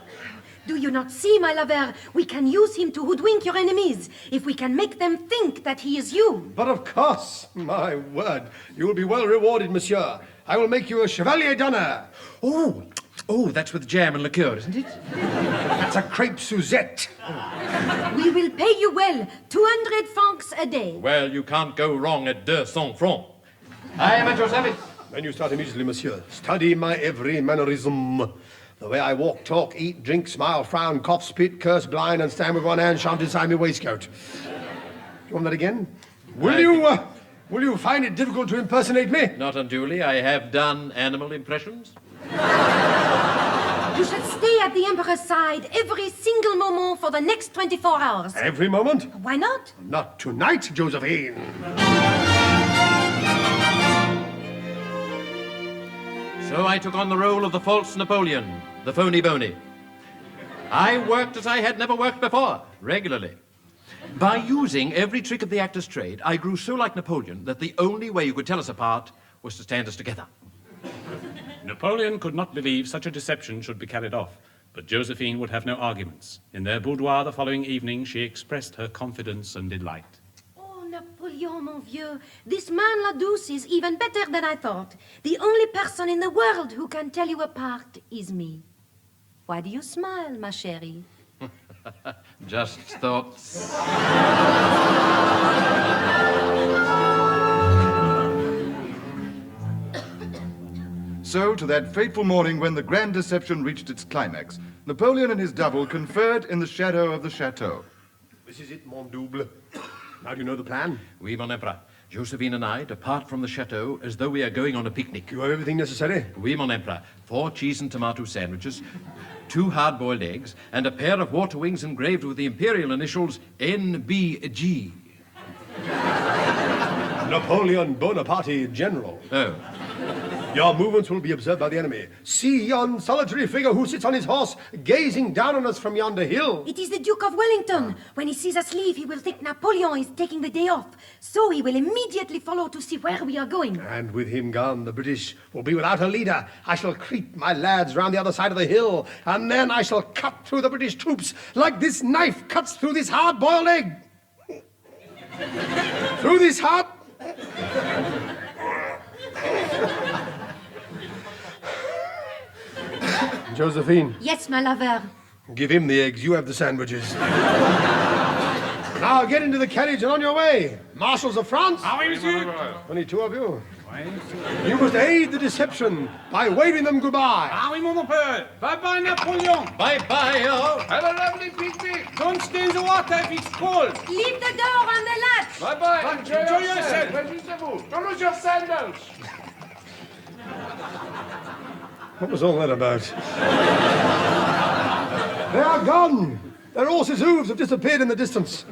Do you not see, my lover? We can use him to hoodwink your enemies, if we can make them think that he is you. But of course, my word. You will be well rewarded, monsieur. I will make you a chevalier d'honneur. Oh, that's with jam and liqueur, isn't it? That's a crepe Suzette. We will pay you well, 200 francs a day. Well, you can't go wrong at 200 francs. I am at your service. Then you start immediately, monsieur. Study my every mannerism. The way I walk, talk, eat, drink, smile, frown, cough, spit, curse, blind, and stand with one hand shoved inside my waistcoat. You want that again? Will you find it difficult to impersonate me? Not unduly. I have done animal impressions. You should stay at the Emperor's side every single moment for the next 24 hours. Every moment? Why not? Not tonight, Josephine. So I took on the role of the false Napoleon, the phony bony. I worked as I had never worked before, regularly. By using every trick of the actor's trade, I grew so like Napoleon that the only way you could tell us apart was to stand us together. Napoleon could not believe such a deception should be carried off, but Josephine would have no arguments. In their boudoir the following evening, she expressed her confidence and delight. Oh, Napoleon, mon vieux, this man Ladouce is even better than I thought. The only person in the world who can tell you apart is me. Why do you smile, ma chérie? Just thoughts. So, to that fateful morning when the grand deception reached its climax, Napoleon and his double conferred in the shadow of the chateau. This is it, mon double. Now do you know the plan? Oui, mon empereur. Josephine and I depart from the chateau as though we are going on a picnic. You have everything necessary? Oui, mon empereur. 4 cheese and tomato sandwiches, 2 hard-boiled eggs, and a pair of water wings engraved with the imperial initials NBG. Napoleon Bonaparte, General. Oh. Your movements will be observed by the enemy. See yon solitary figure who sits on his horse, gazing down on us from yonder hill. It is the Duke of Wellington. When he sees us leave, he will think Napoleon is taking the day off. So he will immediately follow to see where we are going. And with him gone, the British will be without a leader. I shall creep my lads round the other side of the hill, and then I shall cut through the British troops like this knife cuts through this hard-boiled egg. Through this hard... Josephine. Yes, my lover. Give him the eggs. You have the sandwiches. Now get into the carriage and on your way. Marshals of France. Ah oui, monsieur. Only 2 of you. You must aid the deception by waving them goodbye. Ah oui, mon oncle. Bye-bye, Napoleon. Bye-bye, oh. Have a lovely picnic. Don't stay in the water if it's cold. Leave the door on the latch. Bye-bye. Enjoy yourself. Don't lose your sandals. What was all that about? They are gone. Their horses' hooves have disappeared in the distance.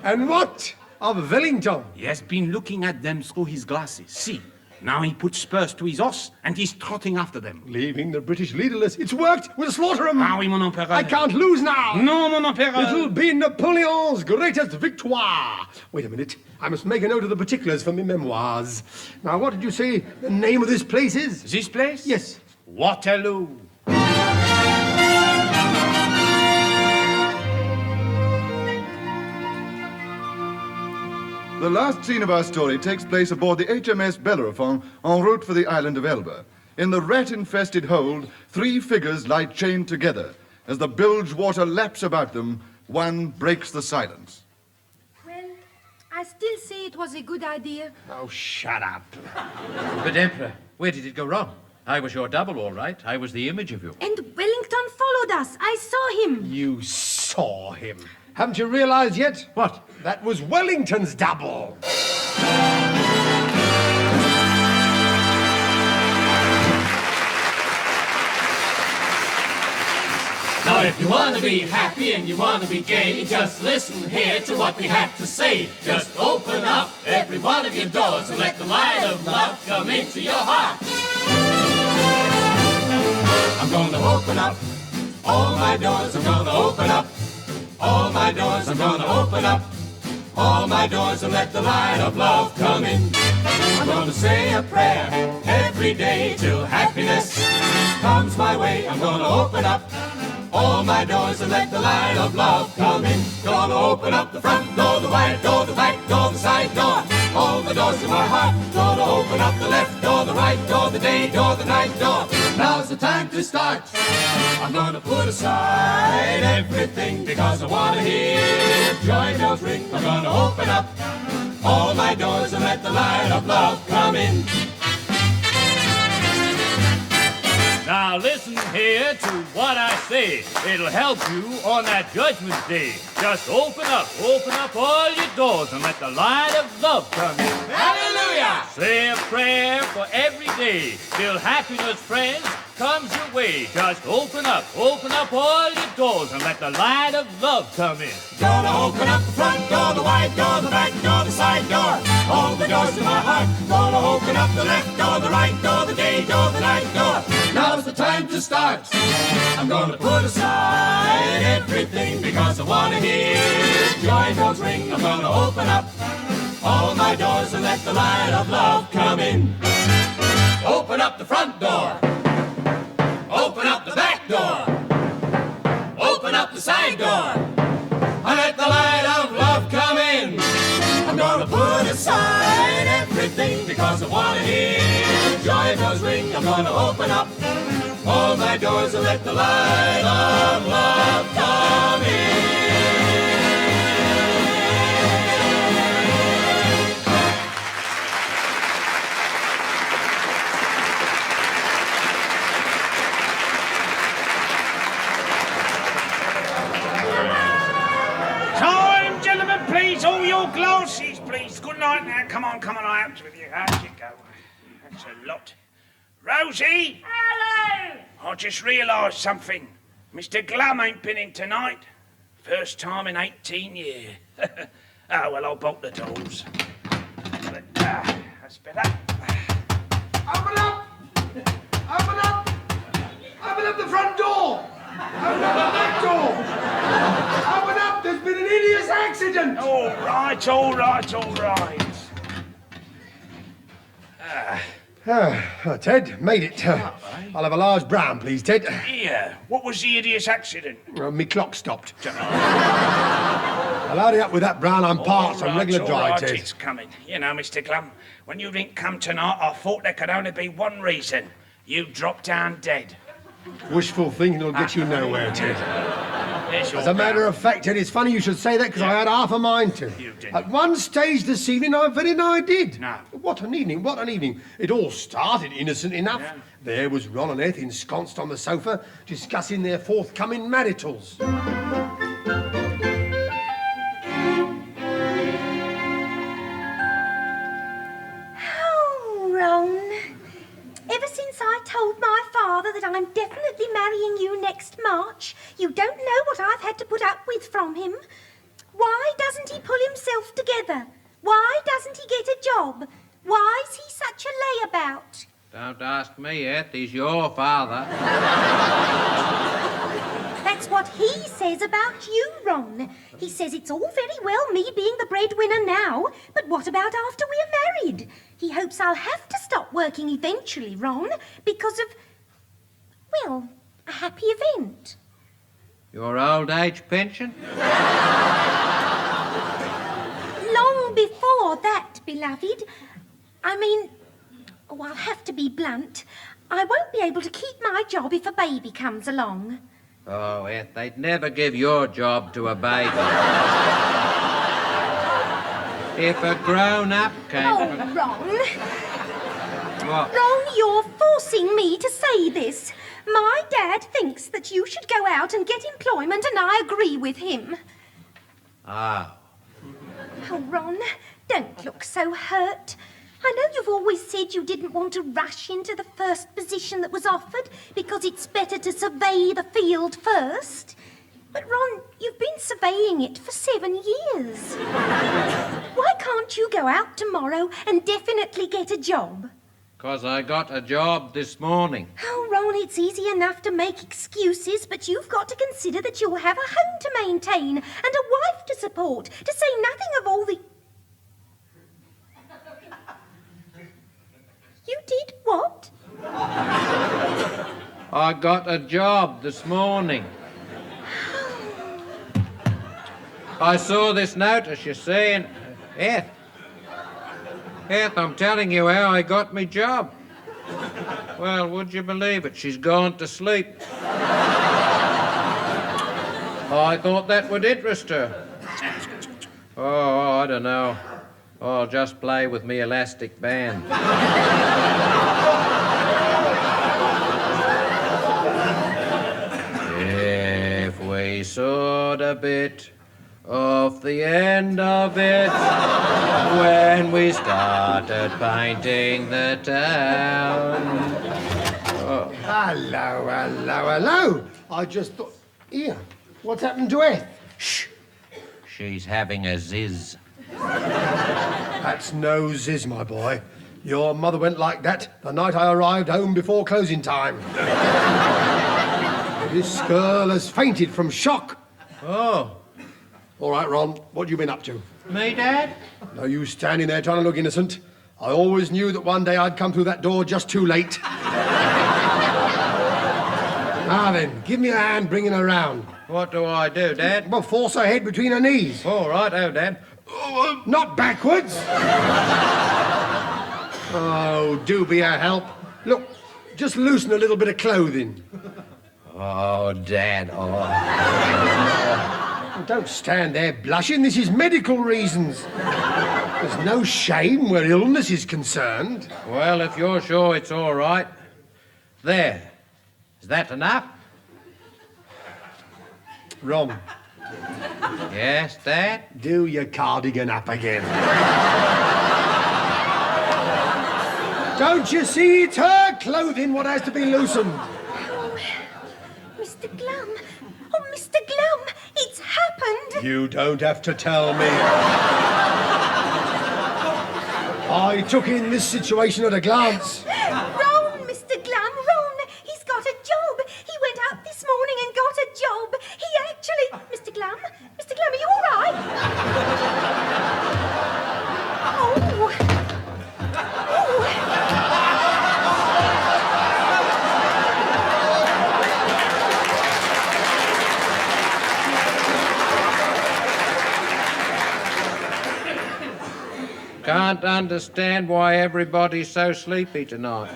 And what of Wellington? He has been looking at them through his glasses. See, now he puts spurs to his horse and he's trotting after them. Leaving the British leaderless. It's worked. We'll slaughter them. Ah oui, mon empereur. I can't lose now. No, mon empereur. It'll be Napoleon's greatest victoire. Wait a minute. I must make a note of the particulars for my memoirs. Now, what did you say the name of this place is? This place? Yes. Waterloo. The last scene of our story takes place aboard the HMS Bellerophon en route for the island of Elba. In the rat-infested hold, 3 figures lie chained together. As the bilge water laps about them, one breaks the silence. Well, I still say it was a good idea. Oh, shut up. But, Emperor, where did it go wrong? I was your double, all right. I was the image of you. And Wellington followed us. I saw him. You saw him. Haven't you realized yet? What? That was Wellington's double. Now if you want to be happy and you want to be gay, just listen here to what we have to say. Just open up every one of your doors and let the light of love come into your heart. I'm gonna open up all my doors. I'm gonna open up all my doors. I'm gonna open up all my doors and let the light of love come in. I'm gonna say a prayer every day till happiness comes my way. I'm gonna open up all my doors and let the light of love come in. Gonna open up the front door, the wide door, the back door, the side door, all the doors to my heart. Gonna open up the left door, the right door, the day door, the night door. Now's the time to start. I'm gonna put aside everything because I wanna hear joy bells ring. I'm gonna open up all my doors and let the light of love come in. Now listen here to what I say. It'll help you on that judgment day. Just open up all your doors and let the light of love come in. Hallelujah! Say a prayer for every day till happiness, friends, comes your way. Just open up all your doors and let the light of love come in. Gonna open up the front door, the wide door, the back door, the side door, all the doors to my heart. Gonna open up the left door, the right door, the day door, the night door. Now's the time to start. I'm gonna put aside everything because I wanna hear joy bells ring. I'm gonna open up all my doors and let the light of love come in. Open up the front door. Open up the back door. Open up the side door. And let the light of love come in. I'm gonna put aside everything because I wanna hear joy bells ring. I'm gonna open up all my doors and let the light of love come in. Time, gentlemen, please. All your glasses, please. Good night now. Come on, out with you. Out you go. That's a lot. Rosie! Hello! I just realised something. Mr. Glum ain't been in tonight. First time in 18 years. Oh, well, I'll bolt the doors. But, that's better. Open up! Open up! Open up the front door! Open up the back door! Open up! There's been an hideous accident! All right. Ted, made it. I'll have a large brown, please, Ted. Here, what was the hideous accident? Me clock stopped. I'll hurry up with that brown. I'm parched on regular dry, Ted. It's coming. You know, Mr. Glum, when you didn't come tonight, I thought there could only be one reason. You dropped down dead. Wishful thinking will get you nowhere, Ted. Yes, As a matter of fact, Ted, it's funny you should say that because I had half a mind to. You didn't. At one stage this evening, I very nigh did. No. What an evening, what an evening. It all started innocent enough. Yeah. There was Ron and Eth ensconced on the sofa, discussing their forthcoming maritals. Oh, Ron. Ever since I told my father that I'm definitely marrying you next March, you don't know what I've had to put up with from him. Why doesn't he pull himself together? Why doesn't he get a job? Why is he such a layabout? Don't ask me, Eth. He's your father. That's what he says about you, Ron. He says it's all very well me being the breadwinner now, but what about after we're married? He hopes I'll have to stop working eventually, Ron, because of, well, a happy event. Your old age pension? Long before that, beloved. I mean, I'll have to be blunt. I won't be able to keep my job if a baby comes along. Oh, Eth, they'd never give your job to a baby. If a grown-up came... Oh, Ron. What? Ron, you're forcing me to say this. My dad thinks that you should go out and get employment, and I agree with him. Ah. Oh, Ron, don't look so hurt. I know you've always said you didn't want to rush into the first position that was offered because it's better to survey the field first. But, Ron, you've been surveying it for 7 years. Why can't you go out tomorrow and definitely get a job? 'Cause I got a job this morning. Oh, Ron, it's easy enough to make excuses, but you've got to consider that you'll have a home to maintain and a wife to support, to say nothing of all the... You did what? I got a job this morning. I saw this notice, you see, and... Eth, I'm telling you how I got me job. Well, would you believe it? She's gone to sleep. I thought that would interest her. Oh, I don't know. I'll just play with me elastic band. If we sawed a bit off the end of it when we started painting the town. Oh. Hello. I just thought... Here, what's happened to Eth? Shh. She's having a ziz. That's no ziz, my boy. Your mother went like that the night I arrived home before closing time. This girl has fainted from shock. Oh. All right, Ron, what have you been up to? Me, Dad? No use standing there trying to look innocent. I always knew that one day I'd come through that door just too late. Now then, give me a hand bringing her round. What do I do, Dad? Well, force her head between her knees. All right, Dad. Not backwards. Oh, do be a help. Look, just loosen a little bit of clothing. Oh, Dad, oh. Don't stand there blushing. This is medical reasons. There's no shame where illness is concerned. Well, if you're sure it's all right. There. Is that enough? Ron. Yes, Dad? Do your cardigan up again. Don't you see? It's her clothing what has to be loosened. Oh, Mr. Glum. Oh, Mr. Glum, it's happened. You don't have to tell me. I took in this situation at a glance. Ron, Mr. Glum, Ron, he's got a job. He went out this morning and got a job. He actually... Mr. Glum, are you all right? Oh. Can't understand why everybody's so sleepy tonight.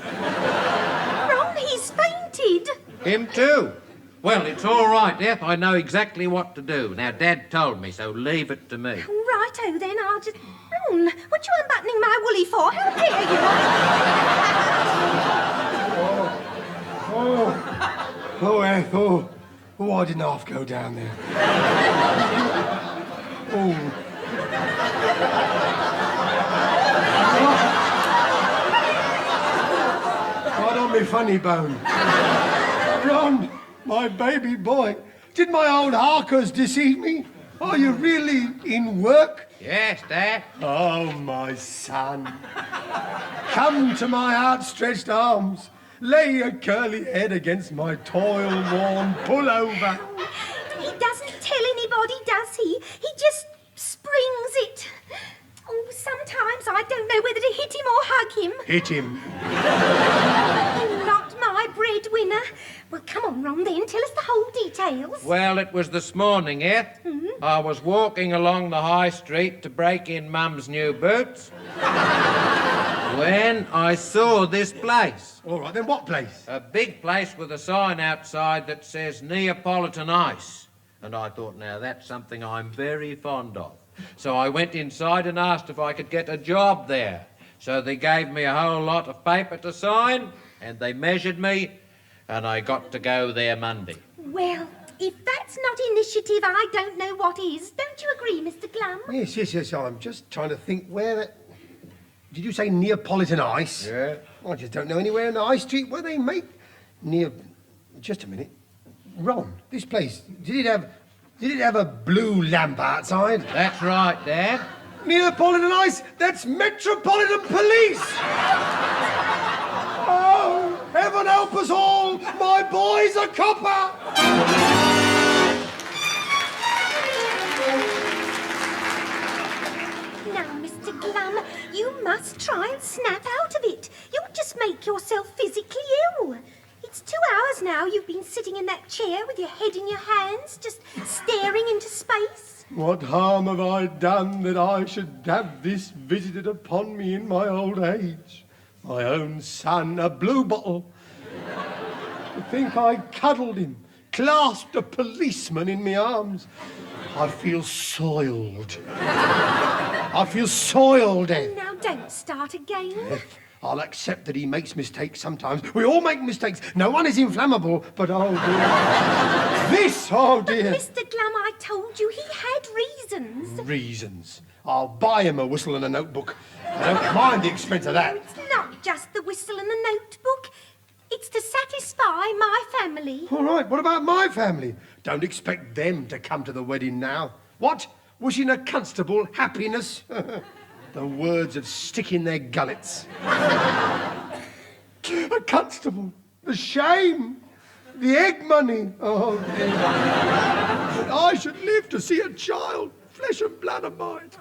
Ron, he's fainted. Him too. Well, it's all right, Eth. I know exactly what to do. Now, Dad told me, so leave it to me. Righto then, I'll just... Ron, what you unbuttoning my woolly for? How dare you? Eth, oh, I didn't half go down there. Right on me funny bone. Ron, my baby boy, did my old Harkers deceive me? Are you really in work? Yes, Dad. Oh, my son. Come to my outstretched arms. Lay your curly head against my toil-worn pullover. He doesn't tell anybody, does he? He just springs it. Oh, sometimes I don't know whether to hit him or hug him. Hit him. Oh, not my breadwinner. Well, come on, Ron, then. Tell us the whole details. Well, it was this morning, Eth. I was walking along the high street to break in Mum's new boots when I saw this place. All right, then what place? A big place with a sign outside that says Neapolitan Ice. And I thought, now, that's something I'm very fond of. So I went inside and asked if I could get a job there. So they gave me a whole lot of paper to sign, and they measured me, and I got to go there Monday. Well, if that's not initiative, I don't know what is. Don't you agree, Mr. Glum? Yes. I'm just trying to think where that... Did you say Neapolitan Ice? Yeah. I just don't know anywhere in the high street where they make... Just a minute. Ron, this place, did it have a blue lamp outside? That's right, Dad. Neapolitan Ice? That's Metropolitan Police! Oh, heaven help us all! My boy's a copper! Now, Mr. Glum, you must try and snap out of it. You'll just make yourself physically ill. It's 2 hours now you've been sitting in that chair with your head in your hands, just staring into space. What harm have I done that I should have this visited upon me in my old age? My own son, a blue bottle. To think I cuddled him, clasped a policeman in my arms. I feel soiled. I feel soiled, Ed. Now, don't start again. I'll accept that he makes mistakes sometimes. We all make mistakes. No one is inflammable, but oh dear. This, oh dear. But Mr. Glum, I told you he had reasons. Reasons. I'll buy him a whistle and a notebook. I don't mind the expense of that. It's not just the whistle and the notebook. It's to satisfy my family. All right, what about my family? Don't expect them to come to the wedding now. What? Wishing a constable happiness? The words of stick in their gullets. A constable. The shame. The egg money. Oh, dear. That I should live to see a child, flesh and blood of mine.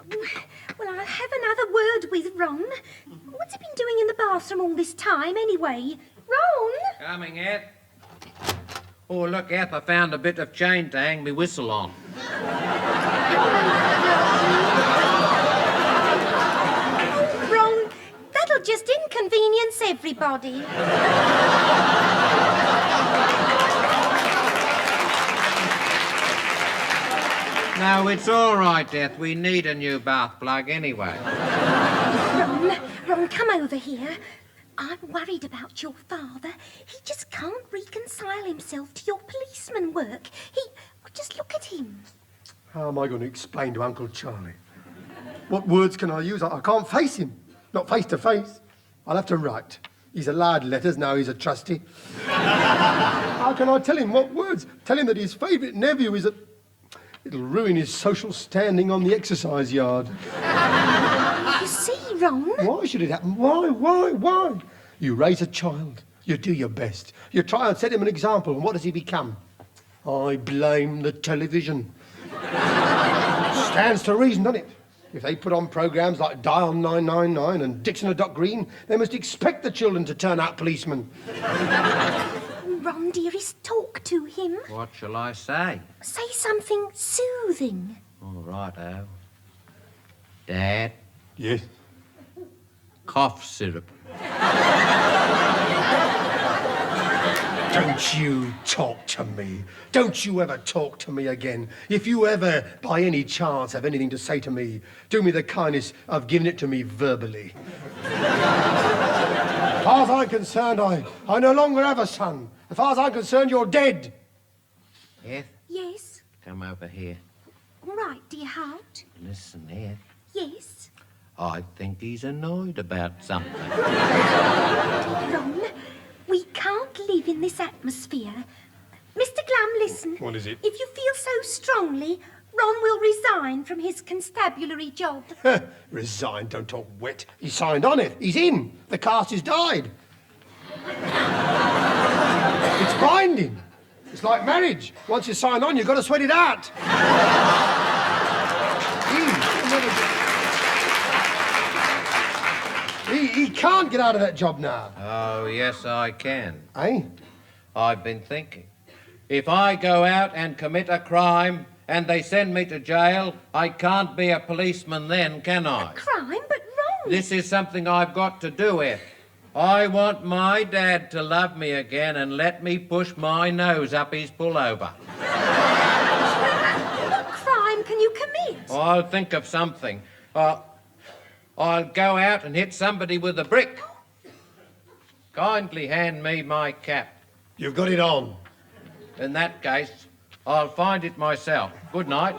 Well, I'll have another word with Ron. What's he been doing in the bathroom all this time, anyway? Ron? Coming, Eth. Oh, look, Eth, I found a bit of chain to hang me whistle on. That'll just inconvenience everybody. No, it's all right, Eth. We need a new bath plug anyway. Ron, come over here. I'm worried about your father. He just can't reconcile himself to your policeman work. Just look at him. How am I going to explain to Uncle Charlie? What words can I use? I can't face him. Not face to face. I'll have to write. He's allowed letters, now he's a trustee. How can I tell him what words? Tell him that his favourite nephew is a... It'll ruin his social standing on the exercise yard. You see, Ron? Why should it happen? Why? You raise a child. You do your best. You try and set him an example, and what does he become? I blame the television. Stands to reason, doesn't it? If they put on programmes like Dial 999 and Dixon and Doc Green, they must expect the children to turn out policemen. Ron, dearest, talk to him. What shall I say? Say something soothing. All righto. Dad? Yes? Cough syrup. Don't you talk to me. Don't you ever talk to me again. If you ever, by any chance, have anything to say to me, do me the kindness of giving it to me verbally. As far as I'm concerned, I no longer have a son. As far as I'm concerned, you're dead. Eth, Yes? come over here. All right, dear heart. Listen, Eth. Yes? I think he's annoyed about something. Ron, we can't live in this atmosphere. Mr. Glum, listen. What is it? If you feel so strongly, Ron will resign from his constabulary job. Resign, don't talk wet. He signed on it. He's in. The cast is died. It's binding. It's like marriage. Once you sign on, you've got to sweat it out. He can't get out of that job now. Oh, yes, I can. Eh? I've been thinking. If I go out and commit a crime and they send me to jail, I can't be a policeman then, can I? Crime, but Ron... This is something I've got to do, Eth. I want my dad to love me again and let me push my nose up his pullover. What crime can you commit? I'll think of something. I'll go out and hit somebody with a brick. Kindly hand me my cap. You've got it on. In that case, I'll find it myself. Good night.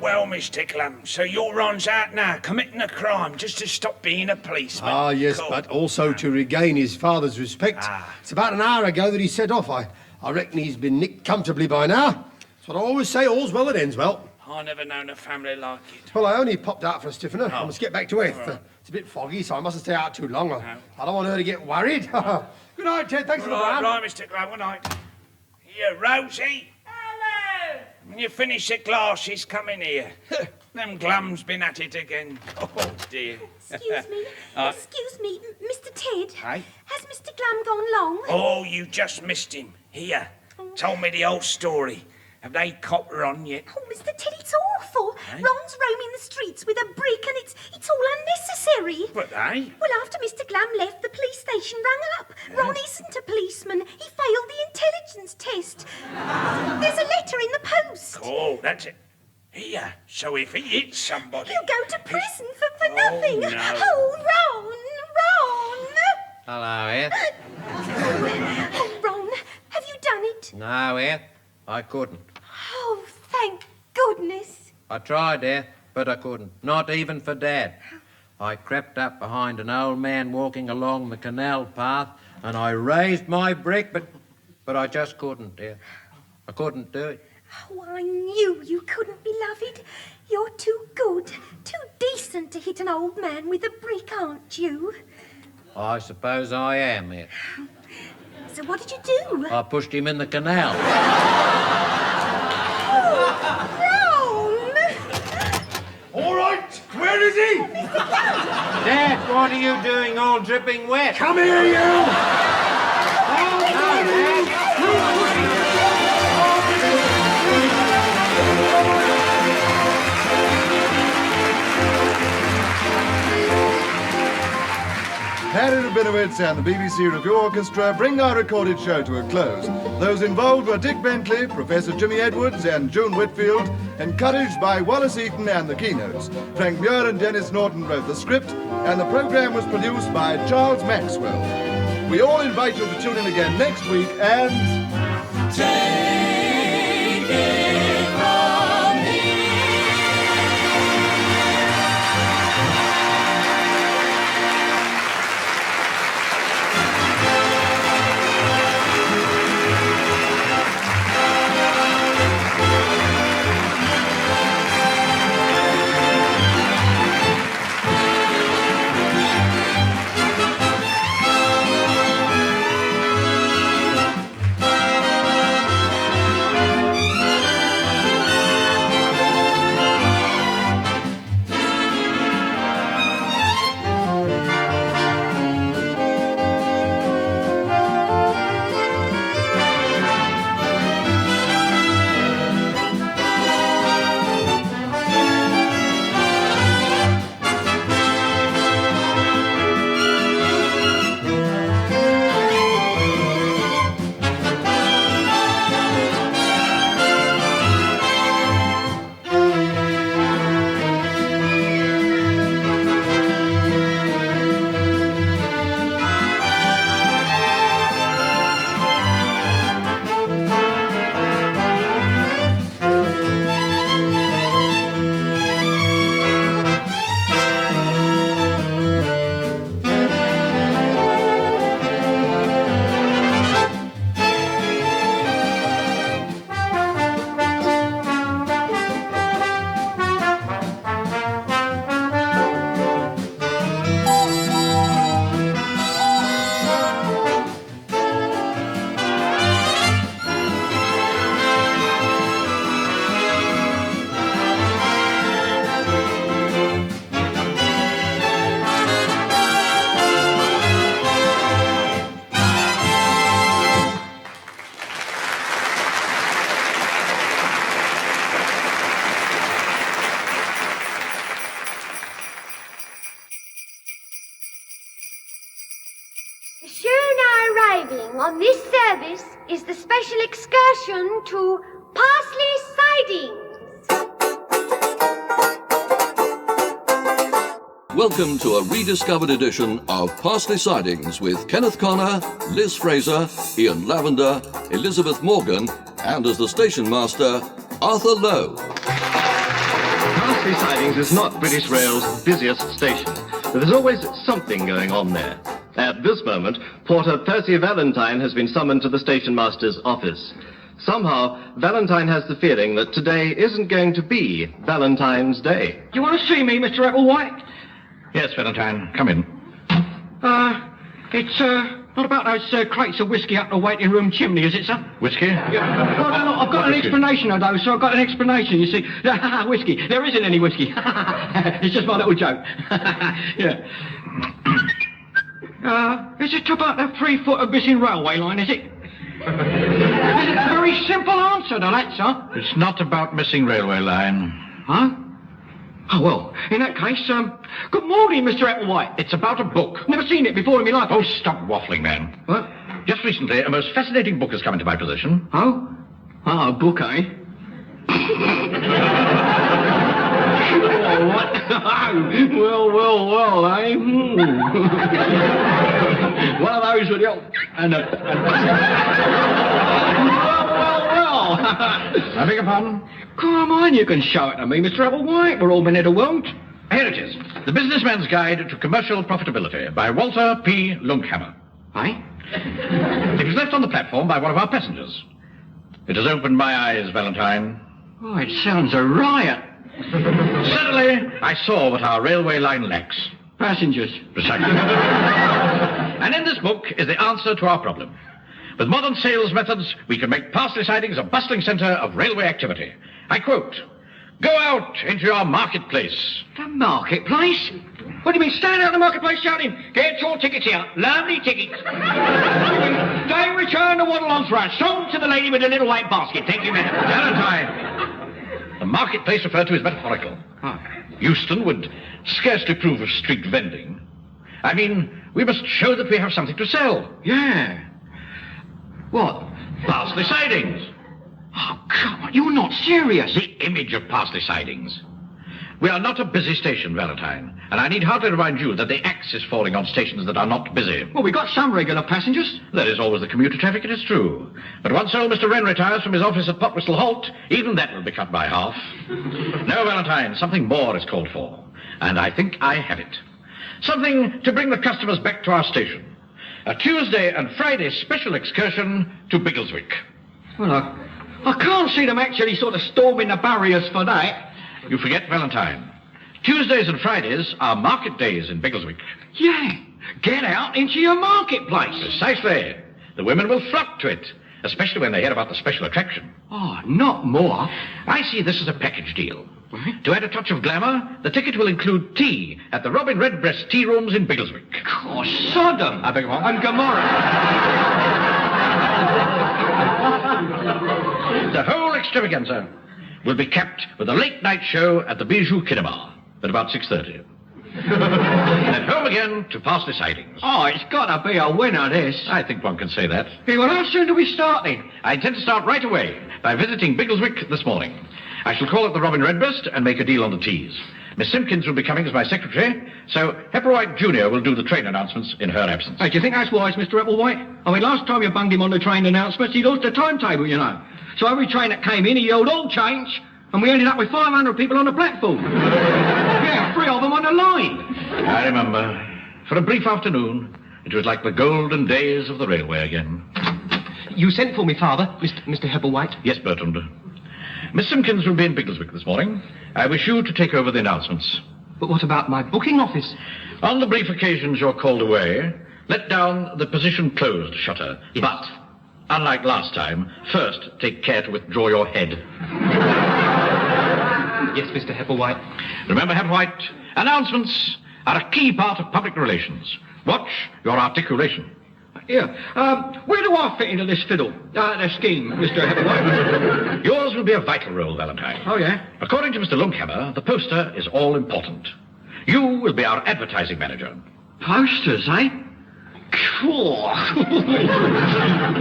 Well, Mr. Glum, so your Ron's out now, committing a crime just to stop being a policeman. Ah, yes, Cool. but also to regain his father's respect. It's about an hour ago that he set off. I reckon he's been nicked comfortably by now. That's what I always say, all's well that ends well. I never known a family like it. Well, I only popped out for a stiffener. I must get back to Eth. Right. It's a bit foggy, so I mustn't stay out too long. I don't want her to get worried. Good night, Ted. Thanks for the Right, brand. right, Mr. Glum, good night. Here, Rosie. Hello. When you finish the glasses, come in here. Them Glum's been at it again. Oh, dear. Excuse me. Excuse me, Mr. Ted. Hey? Has Mr. Glum gone long? Oh, you just missed him. Here. Told me the whole story. Have they copped Ron yet? Oh, Mr. Ted, it's awful. Eh? Ron's roaming the streets with a brick and it's all unnecessary. But they? Well, after Mr. Glum left, the police station rang up. Ron isn't a policeman. He failed the intelligence test. There's a letter in the post. Oh, that's it. Here. So if he hits somebody... He'll go to prison for nothing. no. Oh, Ron! Hello, Eth. Oh, Ron, have you done it? No, Eth, I couldn't. Oh, thank goodness. I tried, Eth, but I couldn't. Not even for Dad. I crept up behind an old man walking along the canal path, and I raised my brick, but I just couldn't, Eth. I couldn't do it. Oh, I knew you couldn't, beloved. You're too good, too decent to hit an old man with a brick, aren't you? I suppose I am, Eth. So what did you do? I pushed him in the canal. All right, where is he? Dad, what are you doing all dripping wet? Come here, you! Harry Rabinowitz and the BBC Review Orchestra bring our recorded show to a close. Those involved were Dick Bentley, Professor Jimmy Edwards and June Whitfield, encouraged by Wallace Eaton and the keynotes. Frank Muir and Dennis Norton wrote the script, and the programme was produced by Charles Maxwell. We all invite you to tune in again next week and... Take it from here. arriving on this service is the special excursion to Parsley Sidings. Welcome to a rediscovered edition of Parsley Sidings with Kenneth Connor, Liz Fraser, Ian Lavender, Elizabeth Morgan, and as the station master, Arthur Lowe. Parsley Sidings is not British Rail's busiest station, but there's always something going on there. At this moment, Porter Percy Valentine has been summoned to the station master's office. Somehow, Valentine has the feeling that today isn't going to be Valentine's Day. Do you want to see me, Mr. Applewhite? Yes, Valentine, come in. It's not about those crates of whiskey up the waiting room chimney, is it, sir? Whiskey? Yeah. No, I've got an explanation of those, so I've got an explanation, you see. Whiskey. There isn't any whiskey. It's just my little joke. Yeah. Is it about that 3-foot missing railway line, is it? It's a very simple answer to that, sir. It's not about missing railway line. Huh? Oh, well, in that case, good morning, Mr. Applewhite. It's about a book. Never seen it before in my life. Oh, stop waffling, man. What? Just recently, a most fascinating book has come into my possession. Oh? Ah, a book, eh? Oh, what? well, eh? One of those with the... Well. I beg your pardon? Come on, you can show it to me, Mr. Applewhite. We're all men of the world. Here it is. The Businessman's Guide to Commercial Profitability by Walter P. Lunkhammer. Eh? It was left on the platform by one of our passengers. It has opened my eyes, Valentine. Oh, it sounds a riot. Suddenly, I saw what our railway line lacks. Passengers. Precisely. And in this book is the answer to our problem. With modern sales methods, we can make Parsley Sidings a bustling centre of railway activity. I quote, "Go out into your marketplace." The marketplace? What do you mean, stand out in the marketplace shouting, "Get your tickets here, lovely tickets." They return the waddle on thrust, sold to the lady with the little white basket. Thank you, madam. Valentine, the marketplace referred to is metaphorical. Oh. Euston would scarcely approve of street vending. I mean, we must show that we have something to sell. Yeah. What? Parsley Sidings. Oh, come on, you're not serious. The image of Parsley Sidings. We are not a busy station, Valentine, and I need hardly remind you that the axe is falling on stations that are not busy. Well, we got some regular passengers. There is always the commuter traffic, it is true. But once old Mr. Wren retires from his office at Potwhistle Halt, even that will be cut by half. No, Valentine, something more is called for, and I think I have it. Something to bring the customers back to our station. A Tuesday and Friday special excursion to Biggleswick. Well, I can't see them actually sort of storming the barriers for that. You forget, Valentine. Tuesdays and Fridays are market days in Biggleswick. Yeah, get out into your marketplace. Precisely. The women will flock to it, especially when they hear about the special attraction. Oh, not more. I see this as a package deal. To add a touch of glamour, the ticket will include tea at the Robin Redbreast tea rooms in Biggleswick. Oh, Sodom. I beg your pardon? And Gomorrah. The whole extravaganza will be capped with a late-night show at the Bijou Cinema at about 6:30. Then home again to Parsley Sidings. Oh, it's got to be a winner, this. I think one can say that. Hey, well, how soon do we start then? I intend to start right away by visiting Biggleswick this morning. I shall call at the Robin Redbreast and make a deal on the teas. Miss Simpkins will be coming as my secretary, so Hepperwhite Jr. will do the train announcements in her absence. Hey, do you think that's wise, Mr. Applewhite? I mean, last time you bunged him on the train announcements, he lost the timetable, you know. So every train that came in, he yelled, "All change," and we ended up with 500 people on the platform. Yeah, 3 of them on the line. I remember. For a brief afternoon, it was like the golden days of the railway again. You sent for me, Father, Mr. Hepperwhite? Yes, Bertrand. Miss Simpkins will be in Biggleswick this morning. I wish you to take over the announcements. But what about my booking office? On the brief occasions you're called away, let down the position closed shutter. Yes. But, unlike last time, first take care to withdraw your head. Yes, Mr. Hepperwhite. Remember, Hepperwhite, announcements are a key part of public relations. Watch your articulation. Yeah. Where do I fit into this fiddle? The scheme, Mr. Hepperwhite? Yours will be a vital role, Valentine. Oh, yeah? According to Mr. Lunkhammer, the poster is all important. You will be our advertising manager. Posters, eh?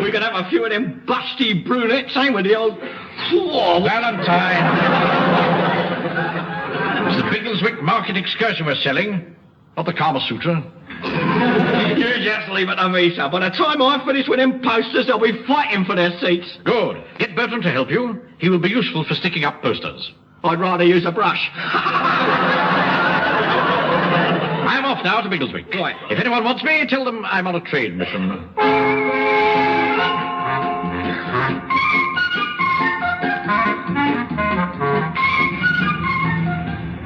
We could have a few of them busty brunettes, ain't we, the old... Valentine! It's the Biggleswick Market excursion we're selling, not the Kama Sutra. You just leave it to me, sir. By the time I finish with them posters, they'll be fighting for their seats. Good. Get Bertram to help you. He will be useful for sticking up posters. I'd rather use a brush. I'm off now to Biggleswick. Right. If anyone wants me, tell them I'm on a trade mission.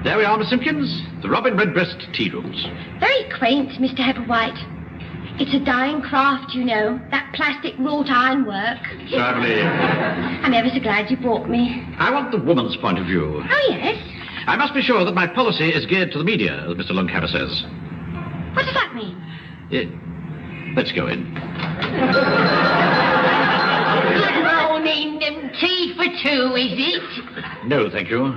There we are, Miss Simpkins. The Robin Redbreast tea rooms. Very quaint, Mr. Hepplewhite. It's a dying craft, you know, that plastic wrought iron work. Certainly. I'm ever so glad you brought me. I want the woman's point of view. Oh, yes? I must be sure that my policy is geared to the media, as Mr. Lunkhammer says. What does that mean? Let's go in. Good morning, tea for two, is it? No, thank you.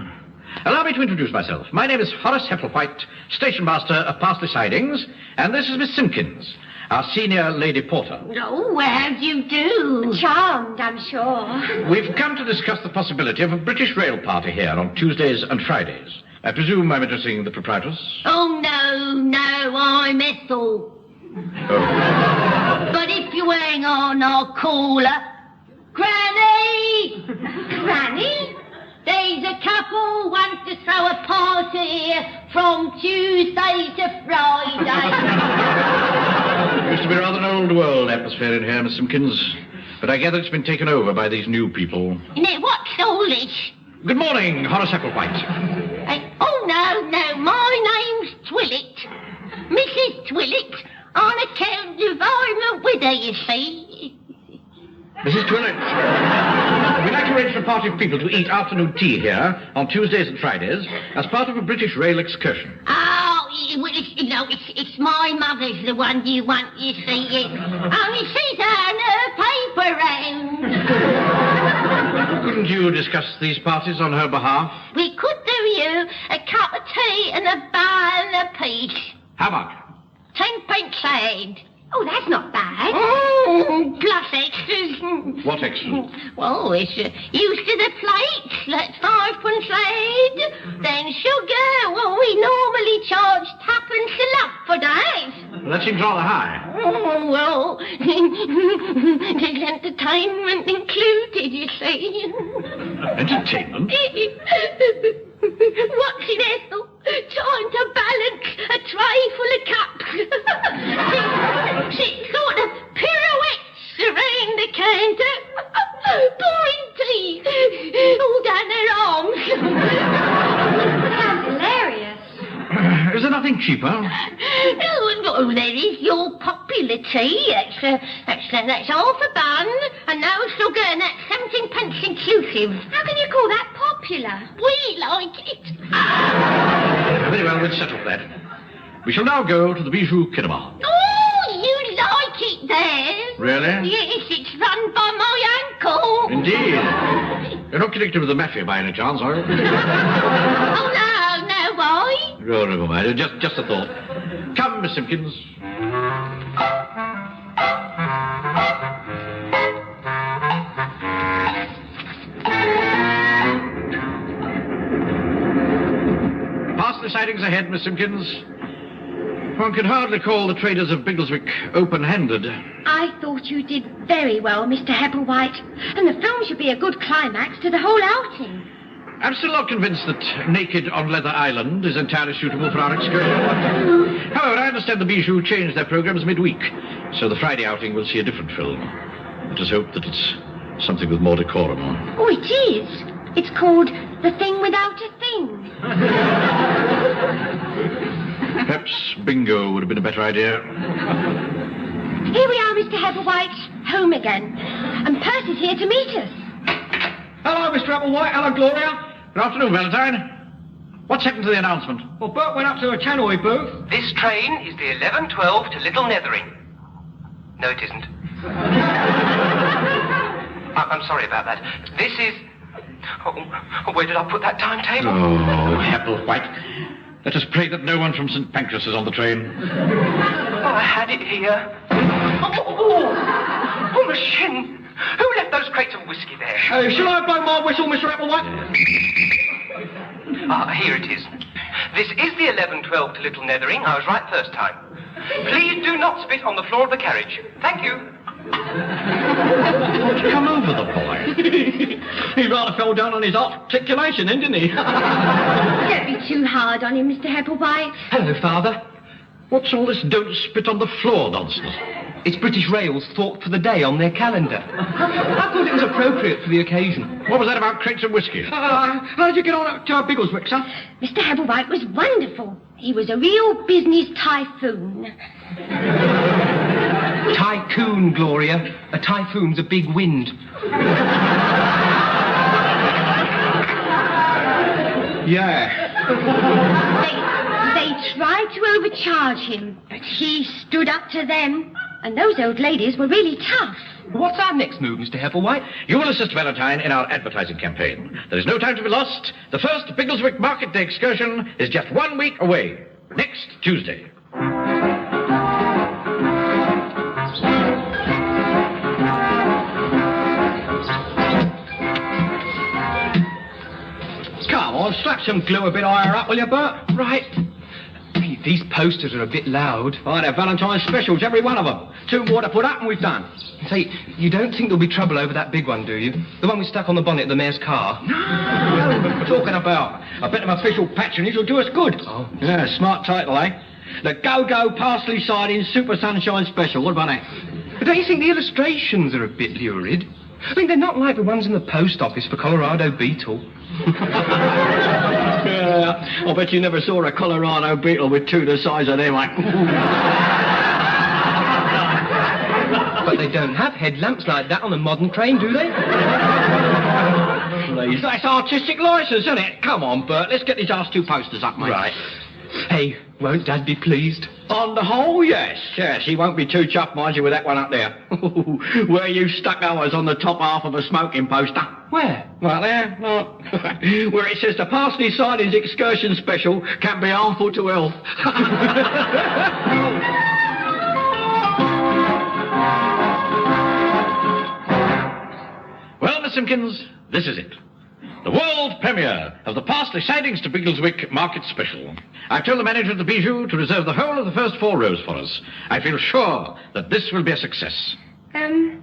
Allow me to introduce myself. My name is Horace Hepplewhite, station master of Parsley Sidings, and this is Miss Simpkins, our senior lady porter. Oh, how do you do? Charmed, I'm sure. We've come to discuss the possibility of a British rail party here on Tuesdays and Fridays. I presume I'm addressing the proprietress? Oh, no, I'm Ethel. Oh. But if you hang on, I'll call her Granny! Granny? There's a couple want to throw a party from Tuesday to Friday. Used to be rather an old world atmosphere in here, Miss Simpkins. But I gather it's been taken over by these new people. Now, what's all this? Good morning, Horace Hepplewhite. Oh, no, my name's Twillett. Mrs. Twillett, on account of I'm a widow, you see. Mrs. Twillett, we'd like to arrange for a party of people to eat afternoon tea here on Tuesdays and Fridays as part of a British rail excursion. Oh, it's my mother's the one you want, you see. Only she's on her paper round. Couldn't you discuss these parties on her behalf? We could do you a cup of tea and a bun apiece. How much? 10 pence a head. Oh, that's not bad. Plus extras. What extras? Well, it's used to the plates. That's 5 pence a head. Then sugar. Well, we normally charge 2pence a lump for that. Well, that seems rather high. Oh, well, there's entertainment included, you see. Entertainment? What's it, Ethel? Trying to balance a tray full of cups. She sort of pirouettes around the counter, pouring tea all down her arms. Sounds hilarious. Is there nothing cheaper? Oh, there is your popular tea. That's half a bun and no sugar, and that's 17 pence inclusive. How can you call that popular? We like it. Very well, we'll settle that. We shall now go to the Bijou Cinema. Oh, you like it there? Really? Yes, it's run by my uncle. Indeed. You're not connected with the mafia by any chance, are you? Oh, no, why? Oh, never mind. Just a thought. Come, Miss Simpkins. Parsley Sidings ahead, Miss Simpkins. One could hardly call the traders of Biggleswick open-handed. I thought you did very well, Mr. Hepplewhite. And the film should be a good climax to the whole outing. I'm still not convinced that Naked on Leather Island is entirely suitable for our excursion. However, I understand the Bijou changed their programs midweek, so the Friday outing will see a different film. Let us hope that it's something with more decorum. Oh, it is. It's called The Thing Without a Thing. Perhaps bingo would have been a better idea. Here we are, Mr. Hepplewhite, home again. And Percy's here to meet us. Hello, Mr. Hepplewhite. Hello, Gloria. Good afternoon, Valentine. What's happened to the announcement? Well, Bert went up to a tannoy booth. This train is the 11:12 to Little Nethering. No, it isn't. I'm sorry about that. This is... Oh, where did I put that timetable? Oh, Hepplewhite. Let us pray that no one from St. Pancras is on the train. I had it here. Oh, machine. Who left those crates of whiskey there? Shall I blow my whistle, Mr. Applewhite? Here it is. This is the 11:12 to Little Nethering. I was right first time. Please do not spit on the floor of the carriage. Thank you. What's come over the boy? He rather fell down on his articulation, didn't he? Don't be too hard on him, Mr. Hepplewhite. Hello, Father. What's all this don't spit on the floor nonsense? It's British Rail's thought for the day on their calendar. I thought it was appropriate for the occasion. What was that about crates of whiskey? How did you get on at Biggleswick, sir? Mr. Hepplewhite was wonderful. He was a real business typhoon. Tycoon, Gloria. A typhoon's a big wind. Yeah. They tried to overcharge him, but he stood up to them. And those old ladies were really tough. What's our next move, Mr. Hepplewhite? You will assist Valentine in our advertising campaign. There is no time to be lost. The first Biggleswick Market Day excursion is just 1 week away. Next Tuesday. Come on, slap some glue a bit higher up, will you, Bert? Right. Hey, these posters are a bit loud. Oh, they're Valentine's specials, every one of them. 2 more to put up and we've done. Say, you don't think there'll be trouble over that big one, do you? The one we stuck on the bonnet of the mayor's car? No, what we're talking about. A bit of official patronage will do us good. Oh. Yeah, smart title, eh? The Go-Go Parsley Sidings Super Sunshine Special. What about that? But don't you think the illustrations are a bit lurid? I mean, they're not like the ones in the post office for Colorado Beetle. Yeah, I bet you never saw a Colorado beetle with 2 the size of them, mate. But they don't have headlamps like that on a modern train, do they? Please, that's artistic license, isn't it? Come on, Bert, let's get these last 2 posters up, mate. Right. Hey, won't Dad be pleased? On the whole, yes. Yes, he won't be too chuffed, mind you, with that one up there. Where you stuck ours on the top half of a smoking poster. Where? Right there, look. Where it says the Parsley Sidings Excursion Special can be harmful to health. Well, Miss Simpkins, this is it. The world premiere of the Parsley Sidings to Biggleswick Market Special. I've told the manager of the Bijou to reserve the whole of the first 4 rows for us. I feel sure that this will be a success. They're leaving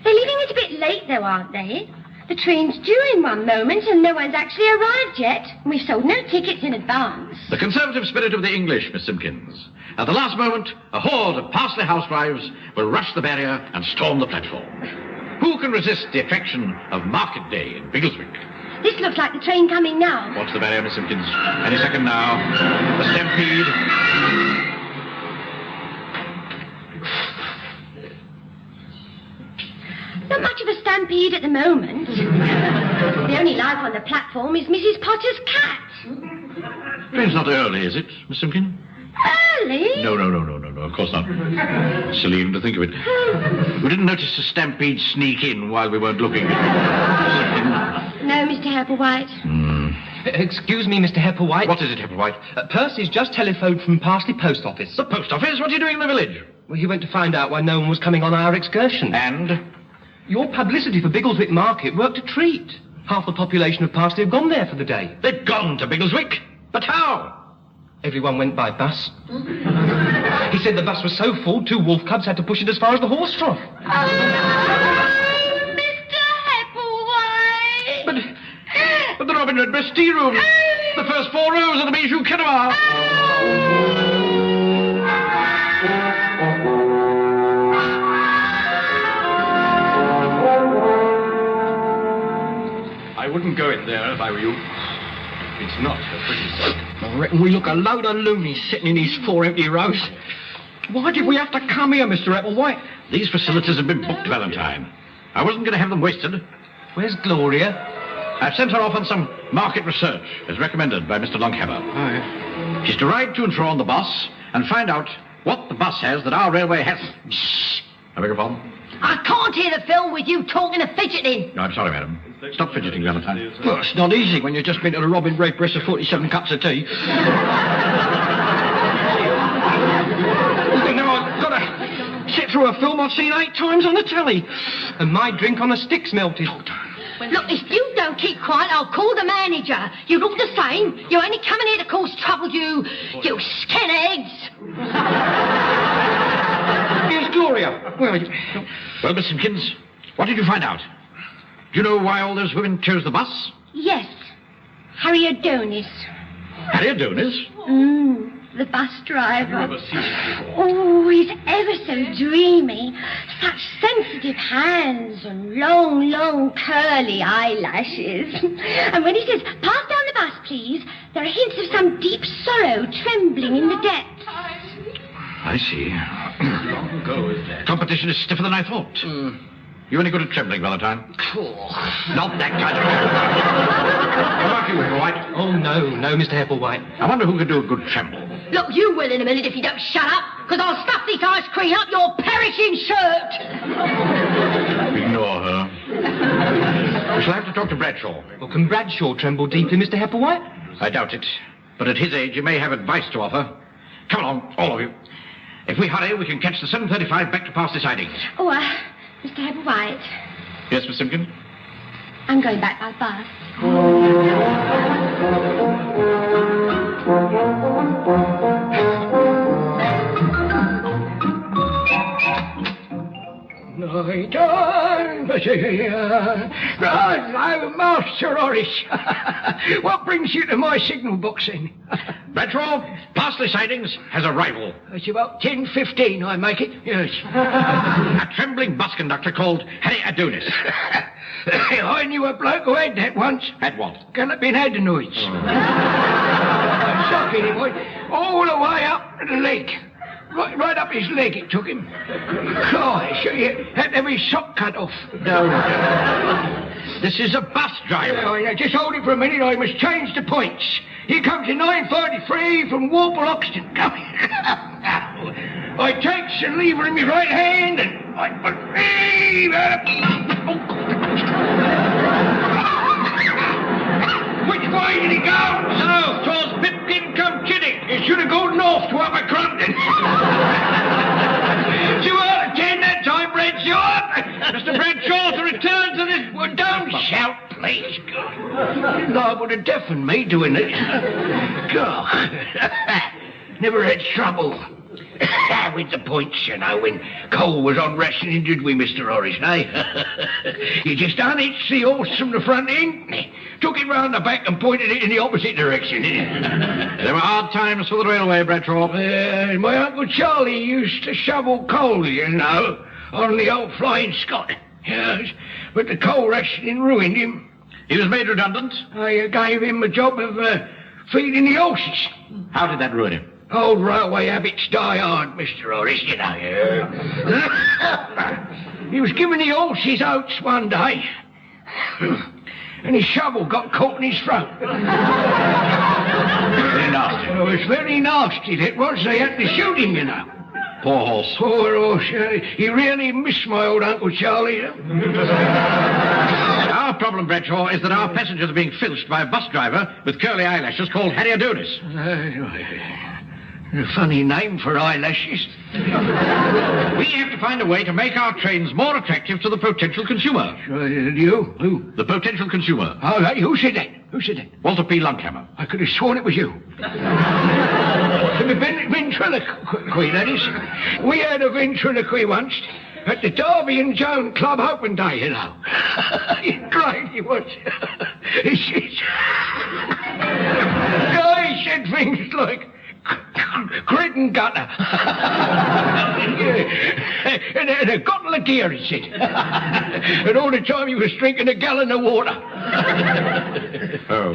it a bit late, though, aren't they? The train's due in one moment and no one's actually arrived yet. We've sold no tickets in advance. The conservative spirit of the English, Miss Simpkins. At the last moment, a horde of Parsley housewives will rush the barrier and storm the platform. Who can resist the affection of Market Day in Biggleswick? This looks like the train coming now. Watch the barrier, Miss Simpkins. Any second now. The stampede. Not much of a stampede at the moment. The only life on the platform is Mrs. Potter's cat. Train's not early, is it, Miss Simpkins? Early? No, of course not. Silly even to think of it. We didn't notice the stampede sneak in while we weren't looking. No, Mr. Hepplewhite. Excuse me, Mr. Hepplewhite. What is it, Hepplewhite? Percy's just telephoned from Parsley Post Office. The post office? What are you doing in the village? Well, he went to find out why no one was coming on our excursion. And? Your publicity for Biggleswick Market worked a treat. Half the population of Parsley have gone there for the day. They've gone to Biggleswick? But how? Everyone went by bus. He said the bus was so full, 2 wolf cubs had to push it as far as the horse trough. Mr. Hepplewhite! But the Robin Redbreast tea room. The first 4 rows of the Bijou Cinema. I wouldn't go in there if I were you. It's not a pretty sight. I reckon we look a load of loonies sitting in these 4 empty rows. Why did we have to come here, Mr. Applewhite? These facilities have been booked, Valentine. I wasn't going to have them wasted. Where's Gloria? I've sent her off on some market research, as recommended by Mr. Longhammer. Oh, yeah. She's to ride to and fro on the bus and find out what the bus has that our railway hasn't. Shh! I beg your pardon? I can't hear the film with you talking and fidgeting. No, I'm sorry, madam. Stop fidgeting, Valentine. Well, it's not easy when you've just been to the Robin Redbreast of 47 cups of tea. Now I've got to sit through a film I've seen 8 times on the telly. And my drink on a stick's melted. Look, if you don't keep quiet, I'll call the manager. You look the same. You're only coming here to cause trouble, you skinheads. Here's Gloria. Where are you? Well, Miss Simpkins, what did you find out? Do you know why all those women chose the bus? Yes, Harry Adonis. Harry Adonis? The bus driver. I've never seen him before. Oh, he's ever so dreamy. Such sensitive hands and long, long, curly eyelashes. And when he says, "Pass down the bus, please," there are hints of some deep sorrow trembling in the depths. I see. Long ago, is that? Competition is stiffer than I thought. You any good at trembling, Valentine? Not that kind of trembling. What about you, Hepplewhite? Oh, no, Mr. Hepplewhite. I wonder who could do a good tremble. Look, you will in a minute if you don't shut up, because I'll stuff this ice cream up your perishing shirt. Ignore her. We shall have to talk to Bradshaw. Well, can Bradshaw tremble deeply, Mr. Hepplewhite? I doubt it. But at his age, he may have advice to offer. Come along, all of you. If we hurry, we can catch the 7:35 back to Parsley Sidings. Oh, Mr. Hepplewhite, Yes, Miss Simpkin? I'm going back by bus. Night on, right, Master Horace. What brings you to my signal box, then? Bradshaw, Parsley Sidings has a rival. It's about 10:15, I make it. Yes. A trembling bus conductor called Harry Adonis. I knew a bloke who had that once. Had what? Galloping adenoids. Sucking him all the way up to the leg. Right up his leg it took him. Gosh, he had to have his sock cut off. No. This is a bus driver. Yeah, just hold it for a minute, I must change the points. Here comes a 933 from Warple Oxton coming. I takes the lever in my right hand and I believe Which way did he go? South, towards Pipkin come Kidding. He should have gone north to Upper Crumpton. 2 out of 10 that time, Bradshaw. Mr. Bradshaw, to return to this... Well, don't shout, please. You're liable to deafen me doing it. God. Never had trouble. With the points, you know, when Cole was on rationing, did we, Mr. Horace, eh? You just unhitched the horse from the front end, took it round the back and pointed it in the opposite direction. There were hard times for the railway, Bradshaw. My Uncle Charlie used to shovel coal, you know, on the old Flying Scot. Yes, but the coal rationing ruined him. He was made redundant? I gave him the job of feeding the horses. How did that ruin him? Old railway habits die hard, Mr. Horace, you know. He was giving the horses oats one day, and his shovel got caught in his throat. Very nasty. Oh, it was very nasty, that was. They had to shoot him, you know. Poor horse. Poor horse. He really missed my old Uncle Charlie. Our problem, Bradshaw, is that our passengers are being filched by a bus driver with curly eyelashes called Harry Adonis. A funny name for eyelashes. We have to find a way to make our trains more attractive to the potential consumer. You? Who? The potential consumer. Oh, hey, who said that? Who said that? Walter P. Lunkhammer. I could have sworn it was you. Ventriloquy, that is. We had a ventriloquy once at the Derby and Joan Club Open Day, you know. Great, he was. He said things like... Grit and gutter. and a bottle of gear, he said. And all the time he was drinking a gallon of water. Oh.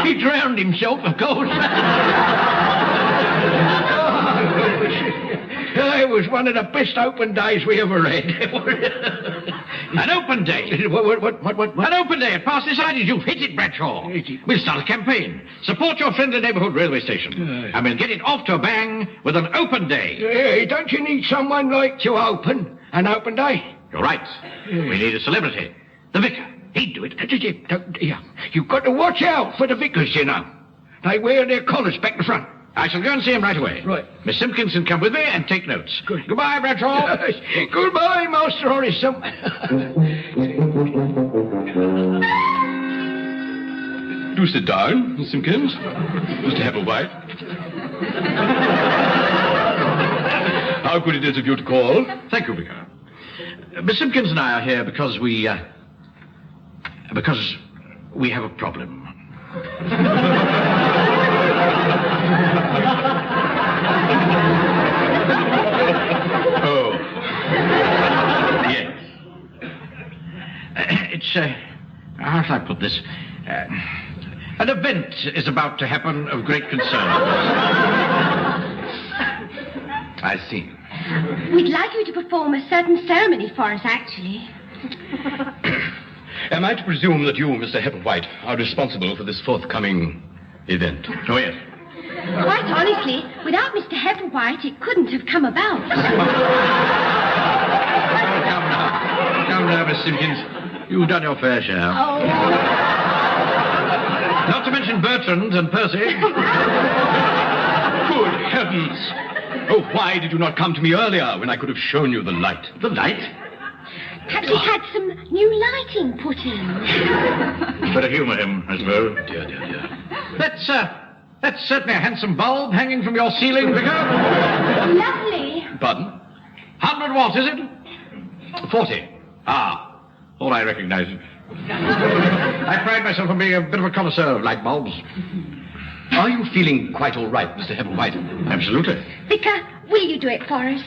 He drowned himself, of course. It was one of the best open days we ever had. An open day. What? An open day at Parsley Sidings. You've hit it, Bradshaw. We'll start a campaign. Support your friendly neighbourhood railway station. And we'll get it off to a bang with an open day. Hey, don't you need someone like to open an open day? You're right. We need a celebrity. The vicar. He'd do it. Yeah. You've got to watch out for the vicars, you know. They wear their collars back to front. I shall go and see him right away. Right. Miss Simpkins can come with me and take notes. Good. Goodbye, Bradshaw. Goodbye, Master Horace. Do sit down, Miss Simpkins. Mr. Hepplewhite. How good it is of you to call. Thank you, Vicar. Miss Simpkins and I are here because we have a problem. Oh. Yes. It's, how shall I put this? An event is about to happen of great concern. I see. We'd like you to perform a certain ceremony for us, actually. Am I to presume that you, Mr. Hepplewhite, are responsible for this forthcoming event? Oh, yes. Quite honestly, without Mr. Hepplewhite, it couldn't have come about. Come now, Miss Simpkins. You've done your fair share. Oh. Not to mention Bertrand and Percy. Good heavens! Oh, why did you not come to me earlier when I could have shown you the light? The light? Perhaps he had some new lighting put in. Better humour him, I suppose. Dear. That's certainly a handsome bulb hanging from your ceiling, Vicar. Lovely. Pardon? 100 watts, is it? 40. Ah, thought I recognised it. I pride myself on being a bit of a connoisseur of light bulbs. Are you feeling quite all right, Mr. Hepplewhite? Absolutely. Vicar, will you do it for us?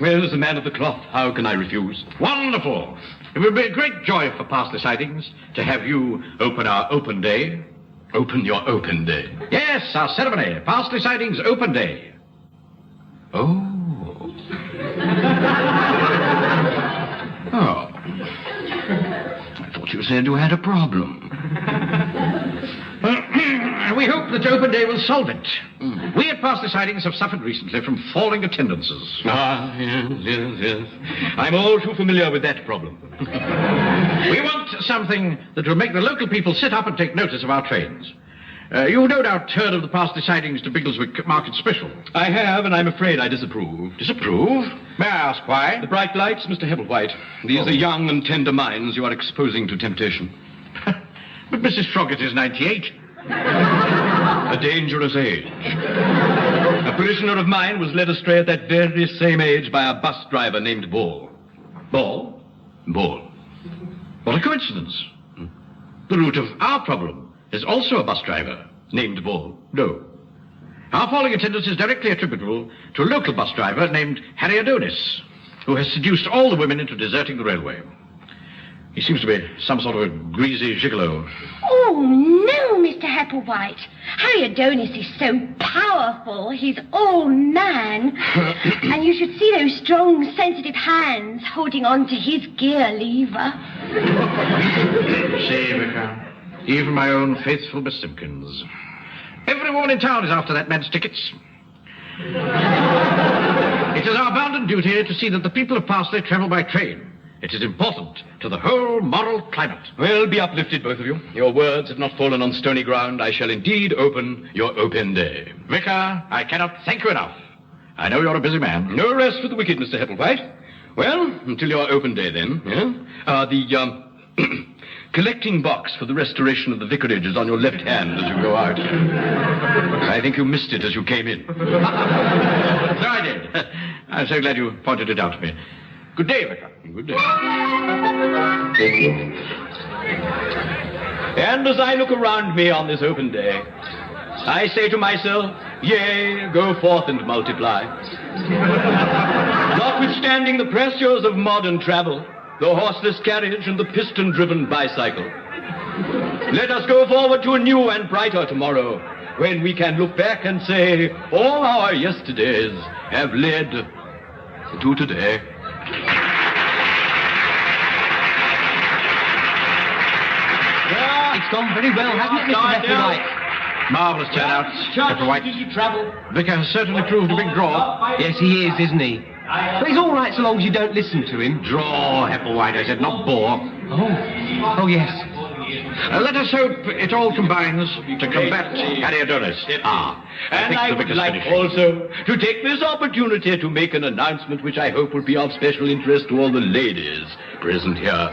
Well, as a man of the cloth, how can I refuse? Wonderful. It would be a great joy for Parsley Sidings to have you open our open day. Open your open day? Yes, our ceremony. Parsley Sidings open day. Oh. Oh. I thought you said you had a problem. We hope that open day will solve it. We at Parsley Sidings have suffered recently from falling attendances. Ah, yes. I'm all too familiar with that problem. We want something that will make the local people sit up and take notice of our trains. You've no doubt heard of the Parsley Sidings to Biggleswick Market Special. I have, and I'm afraid I disapprove. Disapprove? May I ask why? The bright lights, Mr. Hepplewhite. These are young and tender minds you are exposing to temptation. But Mrs. Froggatt is 98. A dangerous age. A parishioner of mine was led astray at that very same age by a bus driver named Ball. Ball? Ball. What a coincidence. The root of our problem is also a bus driver named Ball. No. Our falling attendance is directly attributable to a local bus driver named Harry Adonis, who has seduced all the women into deserting the railway. He seems to be some sort of a greasy gigolo. Oh, no, Mr. Hepplewhite. Harry Adonis is so powerful. He's all man. And you should see those strong, sensitive hands holding on to his gear lever. See, Vicar. Even my own faithful Miss Simpkins. Every woman in town is after that man's tickets. It is our bounden duty to see that the people of Parsley travel by train. It is important to the whole moral climate. Well, be uplifted, both of you. Your words have not fallen on stony ground. I shall indeed open your open day. Vicar, I cannot thank you enough. I know you're a busy man. No rest for the wicked, Mr. Hepplewhite. Well, until your open day, then. Yeah? The collecting box for the restoration of the vicarage is on your left hand as you go out. I think you missed it as you came in. So I did. I'm so glad you pointed it out to me. Good day, Vicar. Good day. And as I look around me on this open day, I say to myself, yea, go forth and multiply. Notwithstanding the pressures of modern travel, the horseless carriage and the piston-driven bicycle, let us go forward to a new and brighter tomorrow, when we can look back and say, all our yesterdays have led to today. It's gone very well, hasn't it, Mr. Applewhite? Marvellous turnout, Applewhite. Did you travel? Vicar has certainly proved a big draw. Yes, he is, isn't he? But he's all right so long as you don't listen to him. Draw, Applewhite, I said, not bore. Oh, yes. Let us hope it all combines to combat Ariodonis. And I would like also to take this opportunity to make an announcement which I hope will be of special interest to all the ladies present here.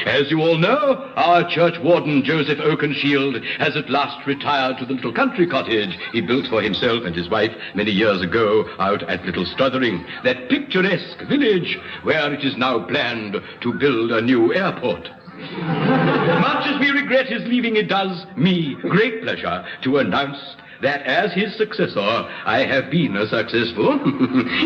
As you all know, our church warden, Joseph Oakenshield, has at last retired to the little country cottage he built for himself and his wife many years ago out at Little Struthering, that picturesque village where it is now planned to build a new airport. Much as we regret his leaving, it does me great pleasure to announce that as his successor, I have been successful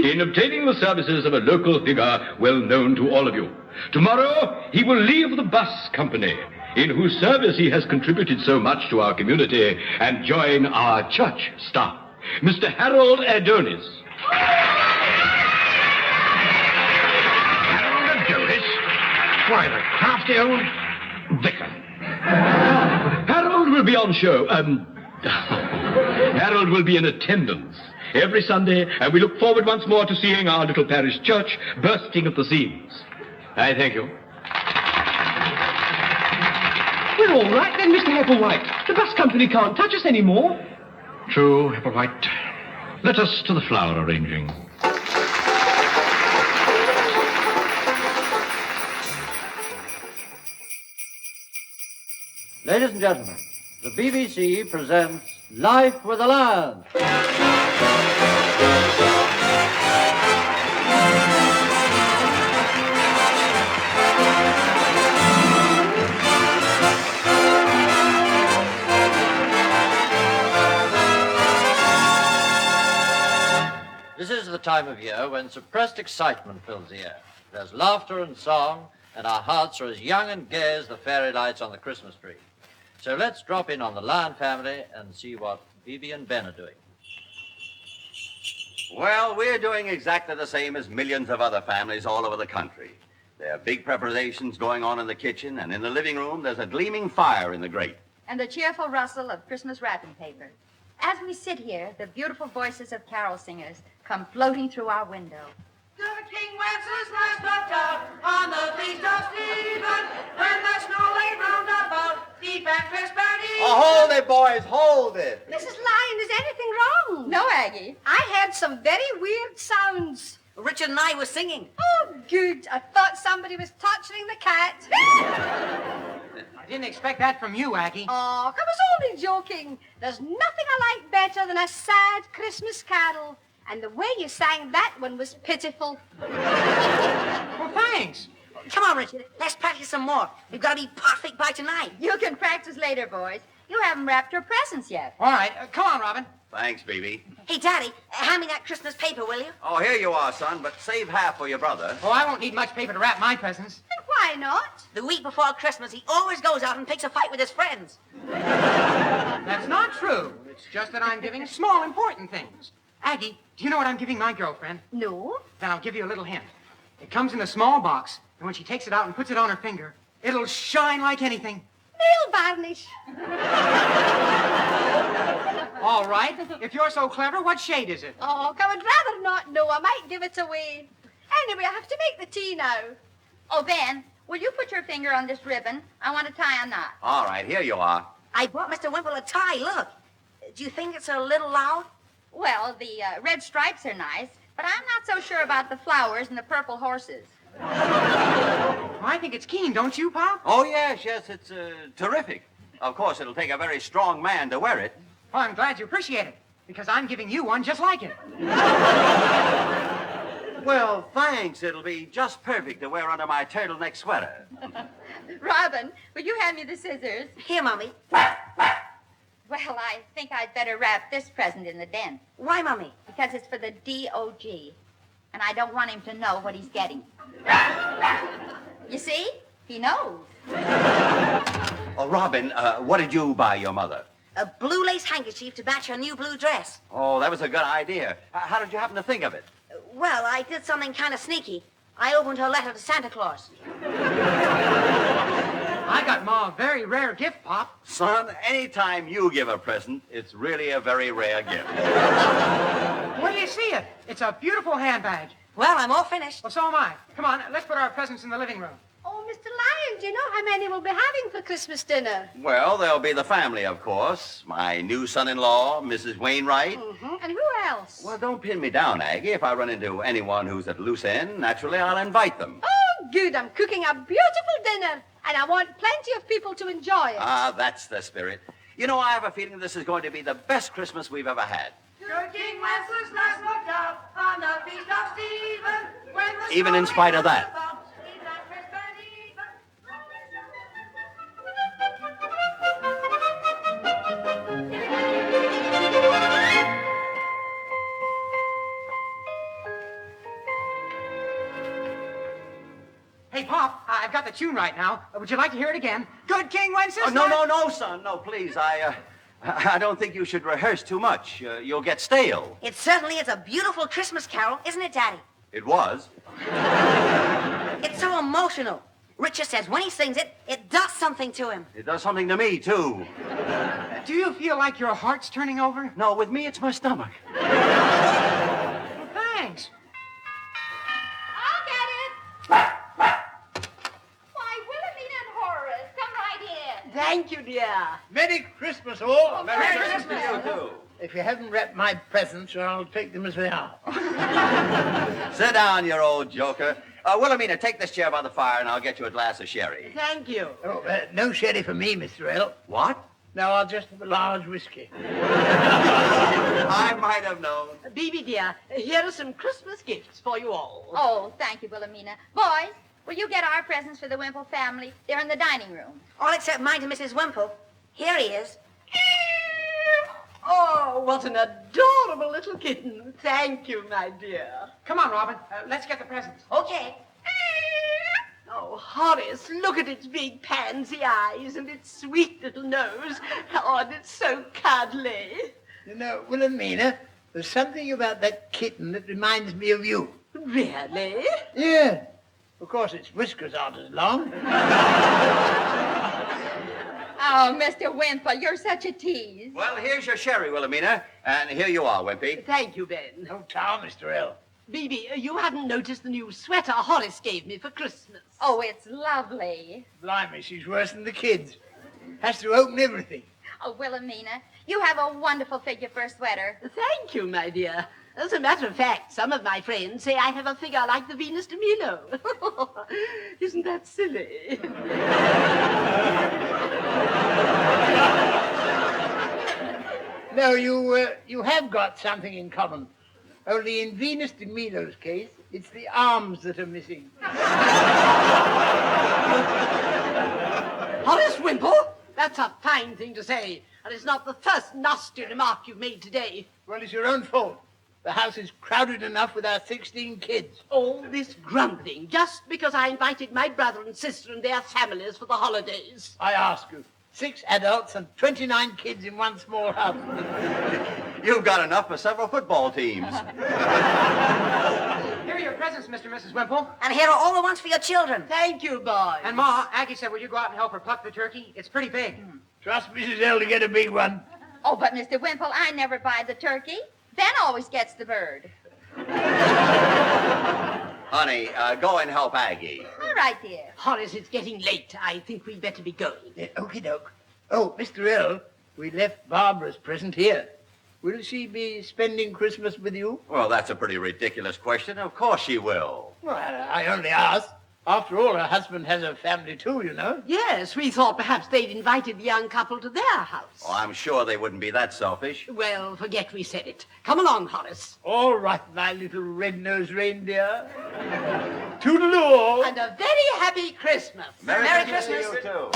in obtaining the services of a local figure well known to all of you. Tomorrow, he will leave the bus company, in whose service he has contributed so much to our community, and join our church staff. Mr. Harold Adonis. Harold Adonis? Why, the crafty old vicar. Harold will be on show. Harold will be in attendance every Sunday, and we look forward once more to seeing our little parish church bursting at the seams. I thank you. We're all right then, Mr. Applewhite. The bus company can't touch us anymore. True, Applewhite. Let us to the flower arranging. Ladies and gentlemen, the BBC presents Life with the Lyons. This is the time of year when suppressed excitement fills the air. There's laughter and song, and our hearts are as young and gay as the fairy lights on the Christmas tree. So let's drop in on the Lyon family and see what Phoebe and Ben are doing. Well, we're doing exactly the same as millions of other families all over the country. There are big preparations going on in the kitchen, and in the living room there's a gleaming fire in the grate. And the cheerful rustle of Christmas wrapping paper. As we sit here, the beautiful voices of carol singers come floating through our window. The King Wenceslas looked out on the feast of Stephen, when the snow lay round about, deep and crisp and even. Oh, hold it, boys, hold it. Mrs. Lyon, is anything wrong? No, Aggie. I heard some very weird sounds. Richard and I were singing. Oh, good. I thought somebody was torturing the cat. I didn't expect that from you, Aggie. Oh, I was only joking. There's nothing I like better than a sad Christmas carol. And the way you sang that one was pitiful. Well, thanks. Come on, Richard. Let's practice some more. We've got to be perfect by tonight. You can practice later, boys. You haven't wrapped your presents yet. All right. Come on, Robin. Thanks, Phoebe. Hey, Daddy, hand me that Christmas paper, will you? Oh, here you are, son, but save half for your brother. Oh, I won't need much paper to wrap my presents. And why not? The week before Christmas, he always goes out and picks a fight with his friends. That's not true. It's just that I'm giving small, important things. Aggie, do you know what I'm giving my girlfriend? No. Then I'll give you a little hint. It comes in a small box, and when she takes it out and puts it on her finger, it'll shine like anything. Nail varnish. All right. If you're so clever, what shade is it? Oh, I would rather not know. I might give it away. Anyway, I have to make the tea now. Oh, Ben, will you put your finger on this ribbon? I want to tie a knot. All right, here you are. I bought Mr. Wimple a tie. Look. Do you think it's a little loud? Well, the red stripes are nice, but I'm not so sure about the flowers and the purple horses. I think it's keen, don't you, Pop? Oh, yes, it's terrific. Of course, it'll take a very strong man to wear it. Well, I'm glad you appreciate it, because I'm giving you one just like it. Well, thanks. It'll be just perfect to wear under my turtleneck sweater. Robin, will you hand me the scissors? Here, Mommy. Well, I think I'd better wrap this present in the den. Why, Mommy? Because it's for the D.O.G., and I don't want him to know what he's getting. You see? He knows. Oh, Robin, what did you buy your mother? A blue lace handkerchief to match her new blue dress. Oh, that was a good idea. How did you happen to think of it? Well, I did something kind of sneaky. I opened her letter to Santa Claus. I got Ma a very rare gift, Pop. Son, anytime you give a present, it's really a very rare gift. Where do you see it? It's a beautiful handbag. Well, I'm all finished. Well, so am I. Come on, let's put our presents in the living room. Oh, Mr. Lyons, do you know how many we'll be having for Christmas dinner? Well, there'll be the family, of course. My new son-in-law, Mrs. Wainwright. Mm-hmm. And who else? Well, don't pin me down, Aggie. If I run into anyone who's at loose end, naturally I'll invite them. Oh, good. I'm cooking a beautiful dinner, and I want plenty of people to enjoy it. Ah, that's the spirit. You know, I have a feeling this is going to be the best Christmas we've ever had. Good King Wenceslas looked up on the feast of Stephen. Even in spite of that. Hey, Pop, I've got the tune right now. Would you like to hear it again? Good King Wenceslas. Oh, no, son. No, please. I don't think you should rehearse too much. You'll get stale. It certainly is a beautiful Christmas carol, isn't it, Daddy? It was. It's so emotional. Richard says when he sings it, it does something to him. It does something to me, too. Do you feel like your heart's turning over? No, with me, it's my stomach. Well, thanks. I'll get it. Why, Wilhelmina and Horace, come right in. Thank you, dear. Merry Christmas, all. Oh, Merry Christmas to you, too. If you haven't wrapped my presents, I'll take them as they are. Sit down, you old joker. Wilhelmina, take this chair by the fire, and I'll get you a glass of sherry. Thank you. Oh, no sherry for me, Mr. L. What? No, I'll just have a large whiskey. I might have known. Bibi, dear, here are some Christmas gifts for you all. Oh, thank you, Wilhelmina. Boys, will you get our presents for the Wimple family? They're in the dining room. All except mine to Mrs. Wimple. Here he is. Oh, what an adorable little kitten. Thank you, my dear. Come on, Robin. Let's get the presents. Okay. Oh, Horace, look at its big pansy eyes and its sweet little nose. Oh, and it's so cuddly. You know, Wilhelmina, there's something about that kitten that reminds me of you. Really? Yeah. Of course, its whiskers aren't as long. Oh, Mr. Wimple, you're such a tease. Well, here's your sherry, Wilhelmina. And here you are, Wimpy. Thank you, Ben. No tar, Mr. L. Bibi, you hadn't noticed the new sweater Horace gave me for Christmas. Oh, it's lovely. Blimey, she's worse than the kids. Has to open everything. Oh, Wilhelmina, you have a wonderful figure for a sweater. Thank you, my dear. As a matter of fact, some of my friends say I have a figure like the Venus de Milo. Isn't that silly? No, you have got something in common. Only in Venus de Milo's case, it's the arms that are missing. Horace Wimple? That's a fine thing to say. And it's not the first nasty remark you've made today. Well, it's your own fault. The house is crowded enough with our 16 kids. All this grumbling just because I invited my brother and sister and their families for the holidays. I ask you, 6 adults and 29 kids in one small house. You've got enough for several football teams. Here are your presents, Mr. and Mrs. Wimple. And here are all the ones for your children. Thank you, boys. And Ma, Aggie said, will you go out and help her pluck the turkey? It's pretty big. Trust Mrs. L to get a big one. Oh, but Mr. Wimple, I never buy the turkey. Ben always gets the bird. Honey, go and help Aggie. All right, dear. Horace, it's getting late. I think we'd better be going. Okie doke. Oh, Mr. L, we left Barbara's present here. Will she be spending Christmas with you? Well, that's a pretty ridiculous question. Of course she will. Well, I only asked. After all, her husband has a family too, you know. Yes, we thought perhaps they'd invited the young couple to their house. Oh, I'm sure they wouldn't be that selfish. Well, forget we said it. Come along, Horace. All right, my little red-nosed reindeer. Toodaloo. And a very happy Christmas. Merry Christmas to you, too.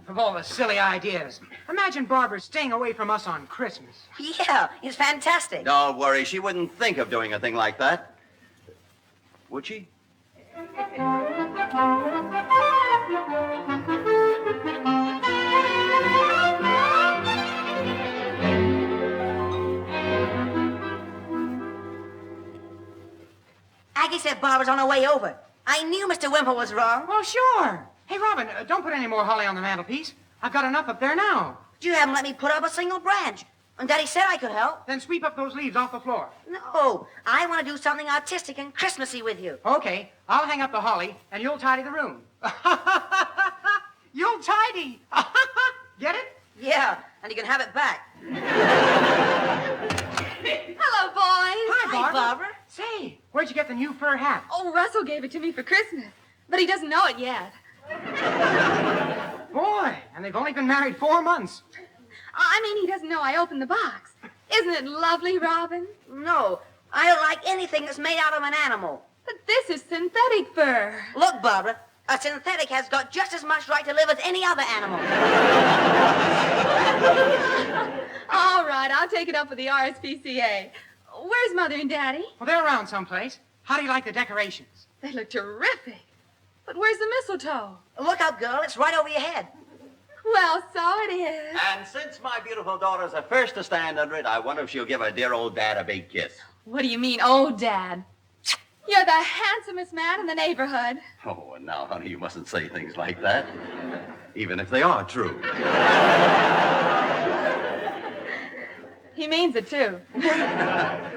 Of all the silly ideas. Imagine Barbara staying away from us on Christmas. Yeah, it's fantastic. Don't worry, she wouldn't think of doing a thing like that. Would she? Aggie said Barbara's on her way over. I knew Mr. Wimple was wrong. Well, sure. Hey, Hey, Robin, don't put any more holly on the mantelpiece. I've got enough up there now. You haven't let me put up a single branch. And Daddy said I could help. Then sweep up those leaves off the floor. No, I want to do something artistic and Christmassy with you. Okay, I'll hang up the holly, and you'll tidy the room. You'll tidy. Get it? Yeah, and you can have it back. Hello, boys. Hi, Barbara. Say, where'd you get the new fur hat? Oh, Russell gave it to me for Christmas, but he doesn't know it yet. Boy, and they've only been married 4 months. I mean, he doesn't know I opened the box. Isn't it lovely, Robin? No, I don't like anything that's made out of an animal. But this is synthetic fur. Look, Barbara, a synthetic has got just as much right to live as any other animal. All right, I'll take it up with the RSPCA. Where's Mother and Daddy? Well, they're around someplace. How do you like the decorations? They look terrific. But where's the mistletoe? Look out, girl, it's right over your head. Well, so it is. And since my beautiful daughter's the first to stand under it, I wonder if she'll give her dear old dad a big kiss. What do you mean, oh, Dad? You're the handsomest man in the neighborhood. Oh, and now, honey, you mustn't say things like that, even if they are true. He means it, too.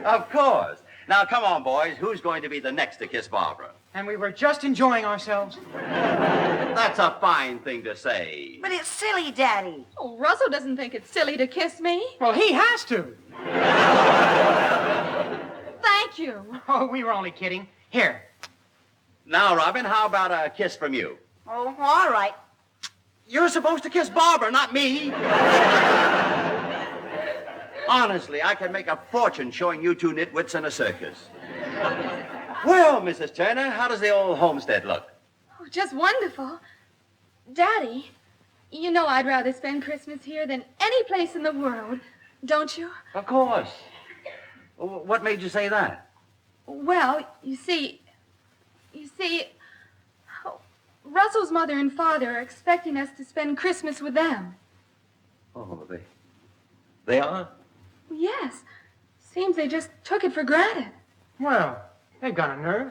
Of course. Now, come on, boys. Who's going to be the next to kiss Barbara? And we were just enjoying ourselves. That's a fine thing to say. But it's silly, Daddy. Oh, Russell doesn't think it's silly to kiss me. Well, he has to. Thank you. Oh, we were only kidding. Here. Now, Robin, how about a kiss from you? Oh, all right. You're supposed to kiss Barbara, not me. Honestly, I could make a fortune showing you two nitwits in a circus. Well, Mrs. Turner, how does the old homestead look? Oh, just wonderful. Daddy, you know I'd rather spend Christmas here than any place in the world, don't you? Of course. What made you say that? Well, you see, oh, Russell's mother and father are expecting us to spend Christmas with them. Oh, they are? Yes. Seems they just took it for granted. Well, they've got a nerve.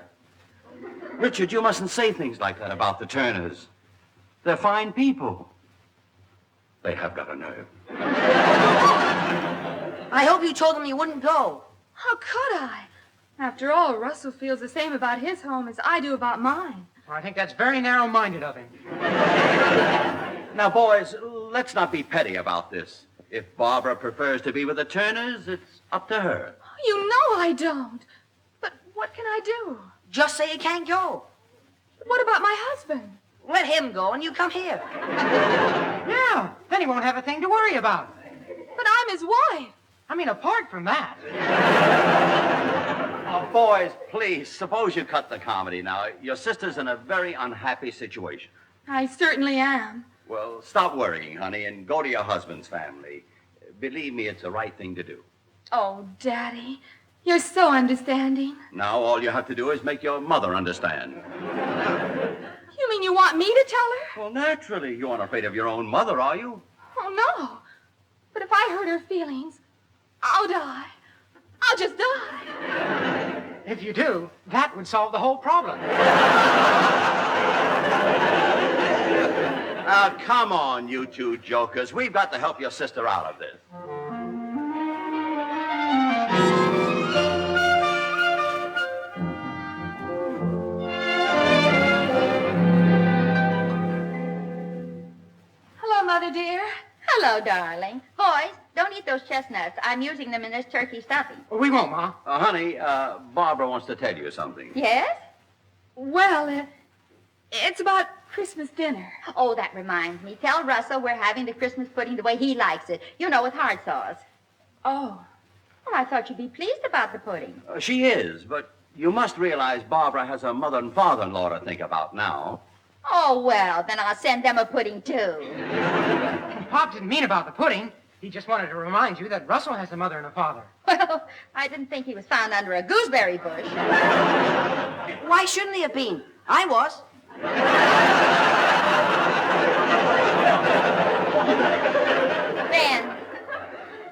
Richard, you mustn't say things like that about the Turners. They're fine people. They have got a nerve. I hope you told them you wouldn't go. How could I? After all, Russell feels the same about his home as I do about mine. Well, I think that's very narrow-minded of him. Now, boys, let's not be petty about this. If Barbara prefers to be with the Turners, it's up to her. You know I don't. But what can I do? Just say you can't go. What about my husband? Let him go and you come here. Yeah, then he won't have a thing to worry about. But I'm his wife. I mean, apart from that. Now, boys, please, suppose you cut the comedy now. Your sister's in a very unhappy situation. I certainly am. Well, stop worrying, honey, and go to your husband's family. Believe me, it's the right thing to do. Oh, Daddy, you're so understanding. Now, all you have to do is make your mother understand. You mean you want me to tell her? Well, naturally. You aren't afraid of your own mother, are you? Oh, no. But if I hurt her feelings, I'll die. I'll just die. If you do, that would solve the whole problem. Now, come on, you two jokers. We've got to help your sister out of this. Hello, Mother dear. Hello, darling. Boys, don't eat those chestnuts. I'm using them in this turkey stuffing. We won't, Ma. Honey, Barbara wants to tell you something. Yes? Well, it's about Christmas dinner. Oh, that reminds me. Tell Russell we're having the Christmas pudding the way he likes it. You know, with hard sauce. Oh. Well, I thought you'd be pleased about the pudding. She is, but you must realize Barbara has her mother and father-in-law to think about now. Oh, well, then I'll send them a pudding, too. Pop didn't mean about the pudding. He just wanted to remind you that Russell has a mother and a father. Well, I didn't think he was found under a gooseberry bush. Why shouldn't he have been? I was.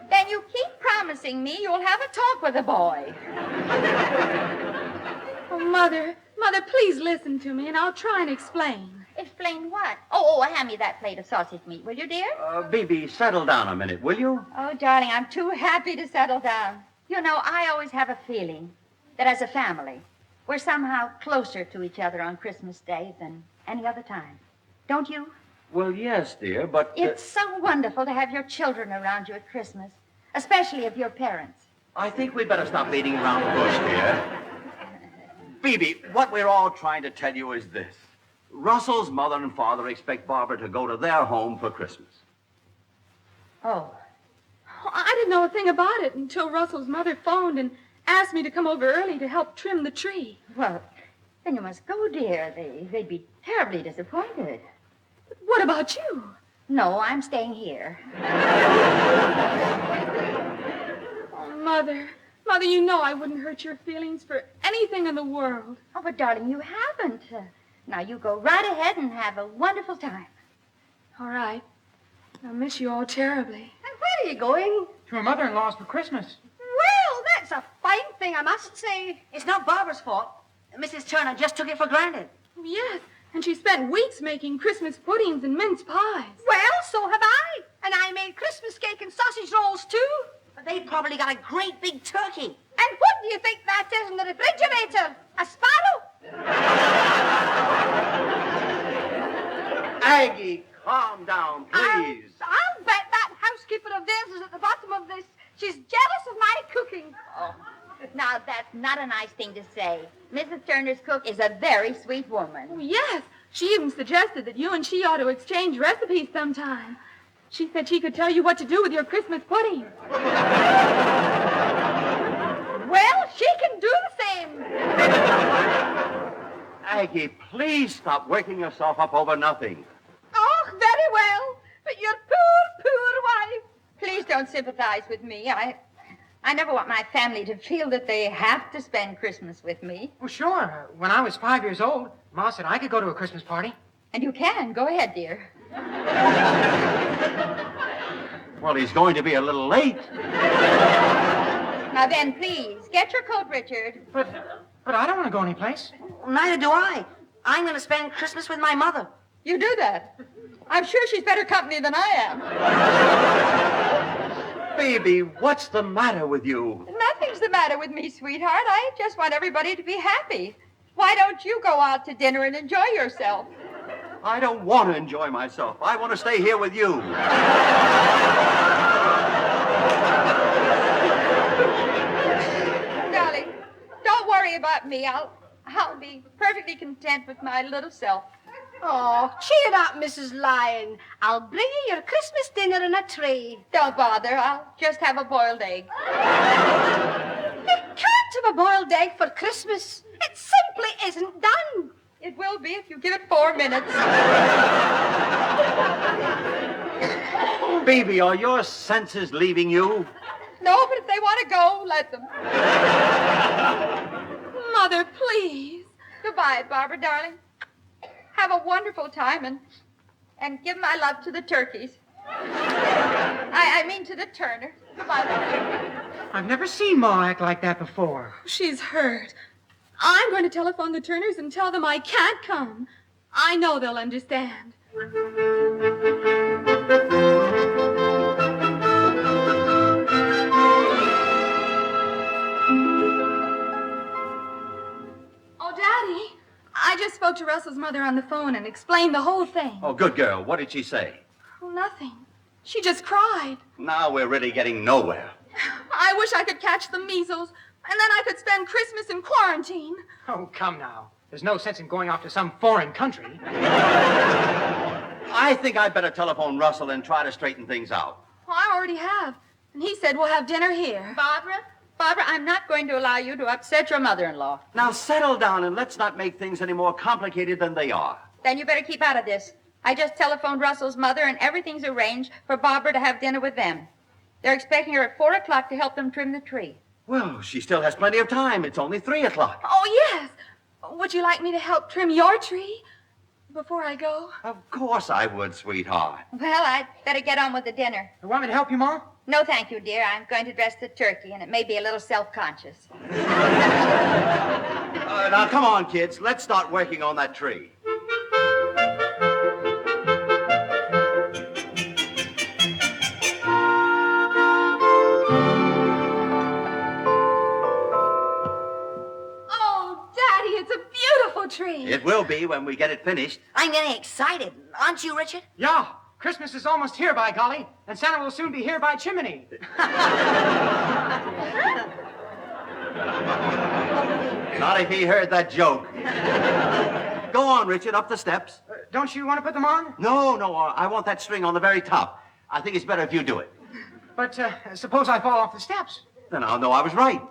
Then you keep promising me you'll have a talk with the boy. Oh, Mother, please listen to me, and I'll try and explain. Explain what? Oh, hand me that plate of sausage meat, will you, dear? Bibi, settle down a minute, will you? Oh, darling, I'm too happy to settle down. You know, I always have a feeling that as a family, we're somehow closer to each other on Christmas Day than any other time. Don't you? Well, yes, dear, but... It's so wonderful to have your children around you at Christmas, especially if you're parents. I think we'd better stop beating around the bush, dear. Bibi, what we're all trying to tell you is this. Russell's mother and father expect Barbara to go to their home for Christmas. Oh. I didn't know a thing about it until Russell's mother phoned and asked me to come over early to help trim the tree. Well, then you must go, dear. They'd be terribly disappointed. What about you? No, I'm staying here. Oh, Mother. Mother, you know I wouldn't hurt your feelings for anything in the world. Oh, but darling, you haven't. Now, you go right ahead and have a wonderful time. All right. I'll miss you all terribly. And where are you going? To her mother-in-law's for Christmas. Well, that's a fine thing, I must say. It's not Barbara's fault. Mrs. Turner just took it for granted. Yes, and she spent weeks making Christmas puddings and mince pies. Well, so have I. And I made Christmas cake and sausage rolls, too. But they probably got a great big turkey. And what do you think that is in the refrigerator? A sparrow? Aggie, calm down, please. I'll bet that housekeeper of theirs is at the bottom of this. She's jealous of my cooking. Oh, now that's not a nice thing to say. Mrs. Turner's cook is a very sweet woman. Oh, yes. She even suggested that you and she ought to exchange recipes sometime. She said she could tell you what to do with your Christmas pudding. Well, she can do the same. Aggie, please stop working yourself up over nothing. Oh, very well. But your poor, poor wife. Please don't sympathize with me. I never want my family to feel that they have to spend Christmas with me. Well, sure. When I was 5 years old, Ma said I could go to a Christmas party. And you can. Go ahead, dear. Well, he's going to be a little late. Now then, please, get your coat, Richard. But I don't want to go anyplace. Neither do I. I'm going to spend Christmas with my mother. You do that? I'm sure she's better company than I am. Baby, what's the matter with you? Nothing's the matter with me, sweetheart. I just want everybody to be happy. Why don't you go out to dinner and enjoy yourself? I don't want to enjoy myself. I want to stay here with you. Darling, don't worry about me. I'll be perfectly content with my little self. Oh, cheer up, Mrs. Lyon. I'll bring you your Christmas dinner in a tray. Don't bother. I'll just have a boiled egg. You can't have a boiled egg for Christmas. It simply isn't done. It will be if you give it 4 minutes. Baby, are your senses leaving you? No, but if they want to go, let them. Mother, please. Goodbye, Barbara, darling. Have a wonderful time and give my love to the turkeys. I mean to the Turner. Goodbye, Barbara. I've never seen Ma act like that before. She's hurt. I'm going to telephone the Turners and tell them I can't come. I know they'll understand. Oh, Daddy, I just spoke to Russell's mother on the phone and explained the whole thing. Oh, good girl. What did she say? Oh, nothing. She just cried. Now we're really getting nowhere. I wish I could catch the measles, and then I could spend Christmas in quarantine. Oh, come now. There's no sense in going off to some foreign country. I think I'd better telephone Russell and try to straighten things out. Well, I already have. And he said we'll have dinner here. Barbara, I'm not going to allow you to upset your mother-in-law. Now settle down and let's not make things any more complicated than they are. Then you better keep out of this. I just telephoned Russell's mother, and everything's arranged for Barbara to have dinner with them. They're expecting her at 4 o'clock to help them trim the tree. Well, she still has plenty of time. It's only 3 o'clock. Oh, yes. Would you like me to help trim your tree before I go? Of course I would, sweetheart. Well, I'd better get on with the dinner. You want me to help you, Ma? No, thank you, dear. I'm going to dress the turkey, and it may be a little self-conscious. Now, come on, kids. Let's start working on that tree. will be when we get it finished. I'm getting excited. Aren't you, Richard? Yeah. Christmas is almost here, by golly. And Santa will soon be here by chimney. Not if he heard that joke. Go on, Richard, up the steps. Don't you want to put them on? No, I want that string on the very top. I think it's better if you do it. But suppose I fall off the steps. Then I'll know I was right.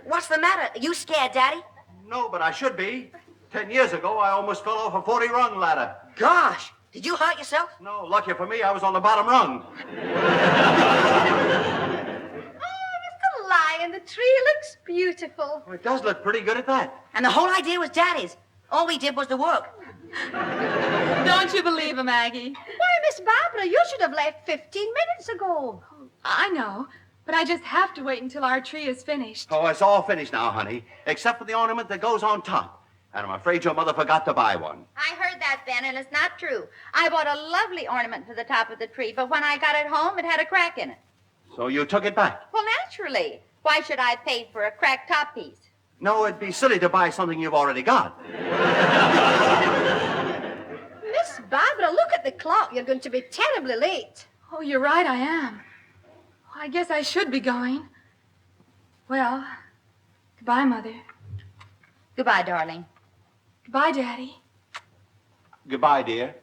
What's the matter? Are you scared, Daddy? No, but I should be. 10 years ago, I almost fell off a 40-rung ladder. Gosh, did you hurt yourself? No, lucky for me, I was on the bottom rung. Mr. Lion, the tree looks beautiful. Well, it does look pretty good at that. And the whole idea was Daddy's. All we did was the work. Don't you believe him, Aggie? Why, Miss Barbara, you should have left 15 minutes ago. I know, but I just have to wait until our tree is finished. Oh, it's all finished now, honey, except for the ornament that goes on top. And I'm afraid your mother forgot to buy one. I heard that, Ben, and it's not true. I bought a lovely ornament for the top of the tree, but when I got it home, it had a crack in it. So you took it back? Well, naturally. Why should I pay for a cracked top piece? No, it'd be silly to buy something you've already got. Miss Barbara, look at the clock. You're going to be terribly late. Oh, you're right, I am. I guess I should be going. Well, goodbye, Mother. Goodbye, darling. Goodbye, Daddy. Goodbye, dear.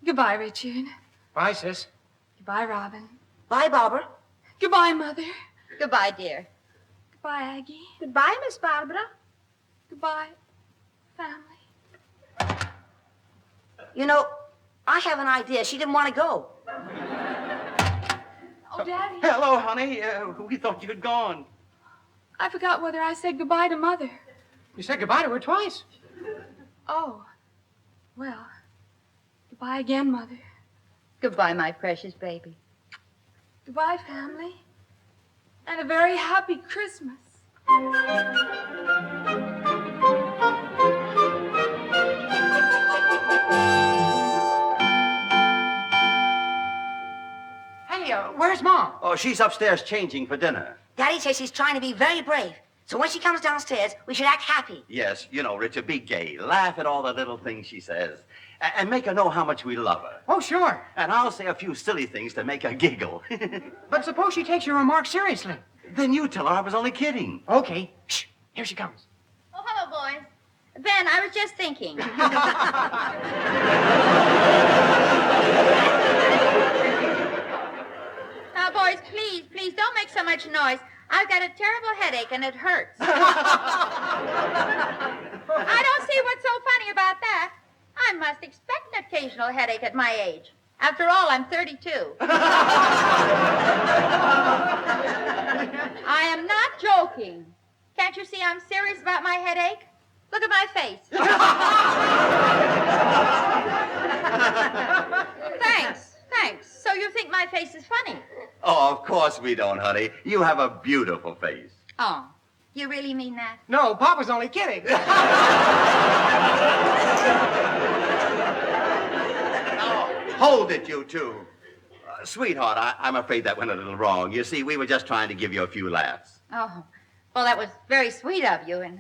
Goodbye, Richard. Bye, sis. Goodbye, Robin. Bye, Barbara. Goodbye, Mother. Goodbye, dear. Goodbye, Aggie. Goodbye, Miss Barbara. Goodbye, family. You know, I have an idea. She didn't want to go. Oh, Daddy. Hello, honey. We thought you'd gone. I forgot whether I said goodbye to Mother. You said goodbye to her twice. Oh. Well, goodbye again, Mother. Goodbye, my precious baby. Goodbye, family. And a very happy Christmas. Hey, where's Mom? Oh, she's upstairs changing for dinner. Daddy says she's trying to be very brave. So when she comes downstairs, we should act happy. Yes, you know, Richard, be gay. Laugh at all the little things she says. And make her know how much we love her. Oh, sure. And I'll say a few silly things to make her giggle. But suppose she takes your remarks seriously. Then you tell her I was only kidding. Okay. Shh. Here she comes. Oh, hello, boys. Ben, I was just thinking. Now, boys, please don't make so much noise. I've got a terrible headache and it hurts. I don't see what's so funny about that. I must expect an occasional headache at my age. After all, I'm 32. I am not joking. Can't you see I'm serious about my headache? Look at my face. Thanks. So you think my face is funny? Oh, of course we don't, honey. You have a beautiful face. Oh, you really mean that? No, Papa's only kidding. Hold it, you two. Sweetheart, I'm afraid that went a little wrong. You see, we were just trying to give you a few laughs. Oh, well, that was very sweet of you, and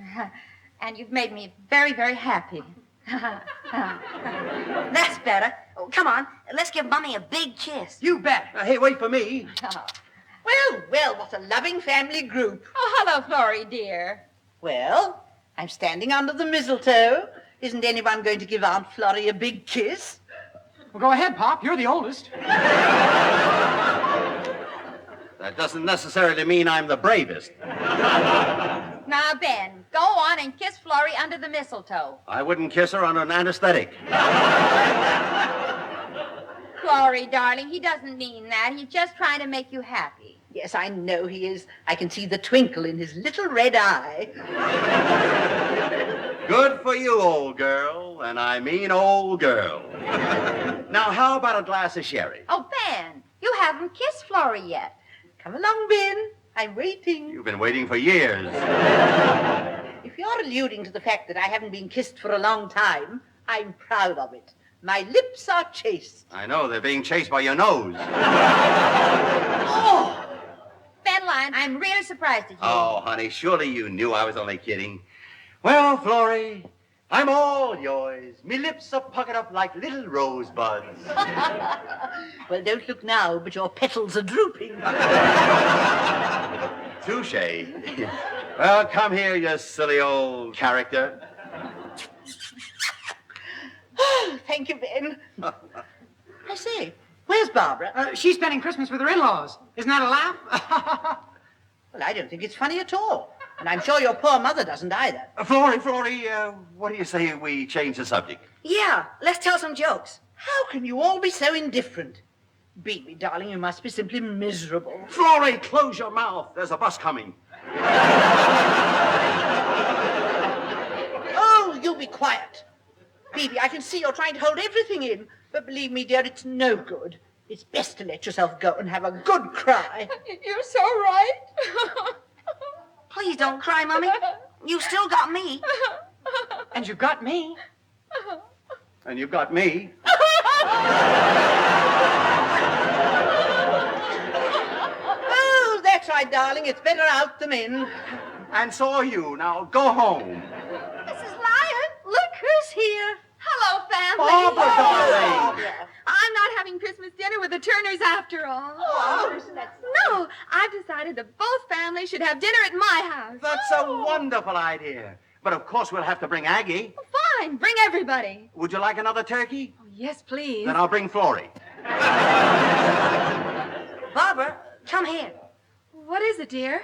you've made me very, very happy. That's better. Oh, come on. Let's give Mummy a big kiss. You bet. Hey, wait for me. Well, what a loving family group. Oh, hello, Florrie, dear. Well, I'm standing under the mistletoe. Isn't anyone going to give Aunt Florrie a big kiss? Well, go ahead, Pop. You're the oldest. That doesn't necessarily mean I'm the bravest. Now, Ben, go on and kiss Florrie under the mistletoe. I wouldn't kiss her under an anesthetic. Florrie, darling, he doesn't mean that. He's just trying to make you happy. Yes, I know he is. I can see the twinkle in his little red eye. Good for you, old girl. And I mean old girl. Now, how about a glass of sherry? Oh, Ben, you haven't kissed Florrie yet. Come along, Ben. I'm waiting. You've been waiting for years. If you're alluding to the fact that I haven't been kissed for a long time, I'm proud of it. My lips are chaste. I know, they're being chased by your nose. Oh! Ben Lyon, I'm really surprised at you. Oh, honey, surely you knew I was only kidding. Well, Florrie, I'm all yours. Me lips are puckered up like little rosebuds. Well, don't look now, but your petals are drooping. Touche. Well, come here, you silly old character. Thank you, Ben. I say, where's Barbara? She's spending Christmas with her in-laws. Isn't that a laugh? Well, I don't think it's funny at all. And I'm sure your poor mother doesn't either. Flory, what do you say we change the subject? Yeah, let's tell some jokes. How can you all be so indifferent? Baby, darling, you must be simply miserable. Flory, close your mouth. There's a bus coming. Oh, you be quiet. Baby, I can see you're trying to hold everything in, but believe me, dear, it's no good. It's best to let yourself go and have a good cry. You're so right. Please don't cry, Mummy. You still got me. And you've got me. And you've got me. Oh, that's right, darling. It's better out than in. And so are you. Now, go home. Mrs. Lyons, look who's here. Hello, family. Barbara, darling. I'm not having Christmas dinner with the Turners after all. No, I've decided that both families should have dinner at my house. That's a wonderful idea. But of course we'll have to bring Aggie. Fine, bring everybody. Would you like another turkey? Oh, yes, please. Then I'll bring Flory. Barbara, come here. What is it, dear?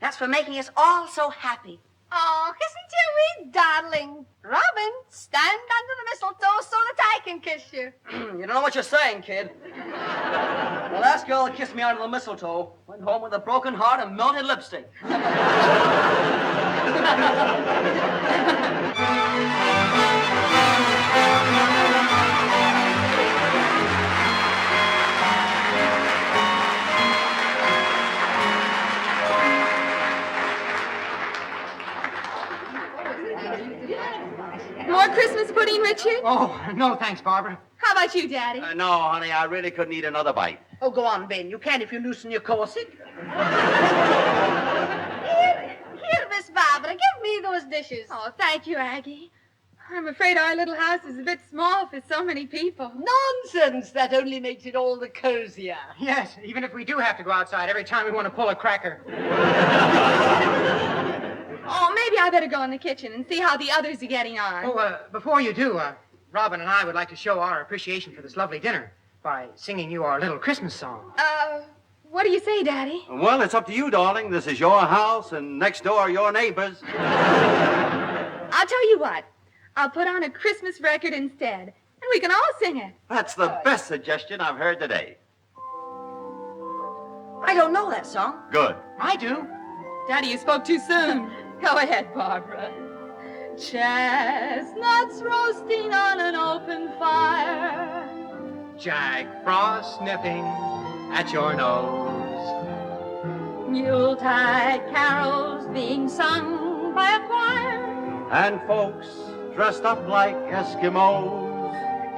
That's for making us all so happy. Oh, isn't you wee darling? Robin, stand under the mistletoe so that I can kiss you. You don't know what you're saying, kid. The last girl that kissed me under the mistletoe went home with a broken heart and melted lipstick. More Christmas pudding, Richard? Oh, no thanks, Barbara. How about you, Daddy? No, honey, I really couldn't eat another bite. Oh, go on, Ben. You can if you loosen your corset. Here, Miss Barbara, give me those dishes. Oh, thank you, Aggie. I'm afraid our little house is a bit small for so many people. Nonsense. That only makes it all the cozier. Yes, even if we do have to go outside every time we want to pull a cracker. Oh, maybe I better go in the kitchen and see how the others are getting on. Oh, before you do, Robin and I would like to show our appreciation for this lovely dinner by singing you our little Christmas song. What do you say, Daddy? Well, it's up to you, darling. This is your house, and next door are your neighbors. I'll tell you what. I'll put on a Christmas record instead, and we can all sing it. That's the best suggestion I've heard today. I don't know that song. Good. I do. Daddy, you spoke too soon. Go ahead, Barbara. Chestnuts roasting on an open fire. Jack Frost nipping at your nose. Yuletide carols being sung by a choir. And folks dressed up like Eskimos.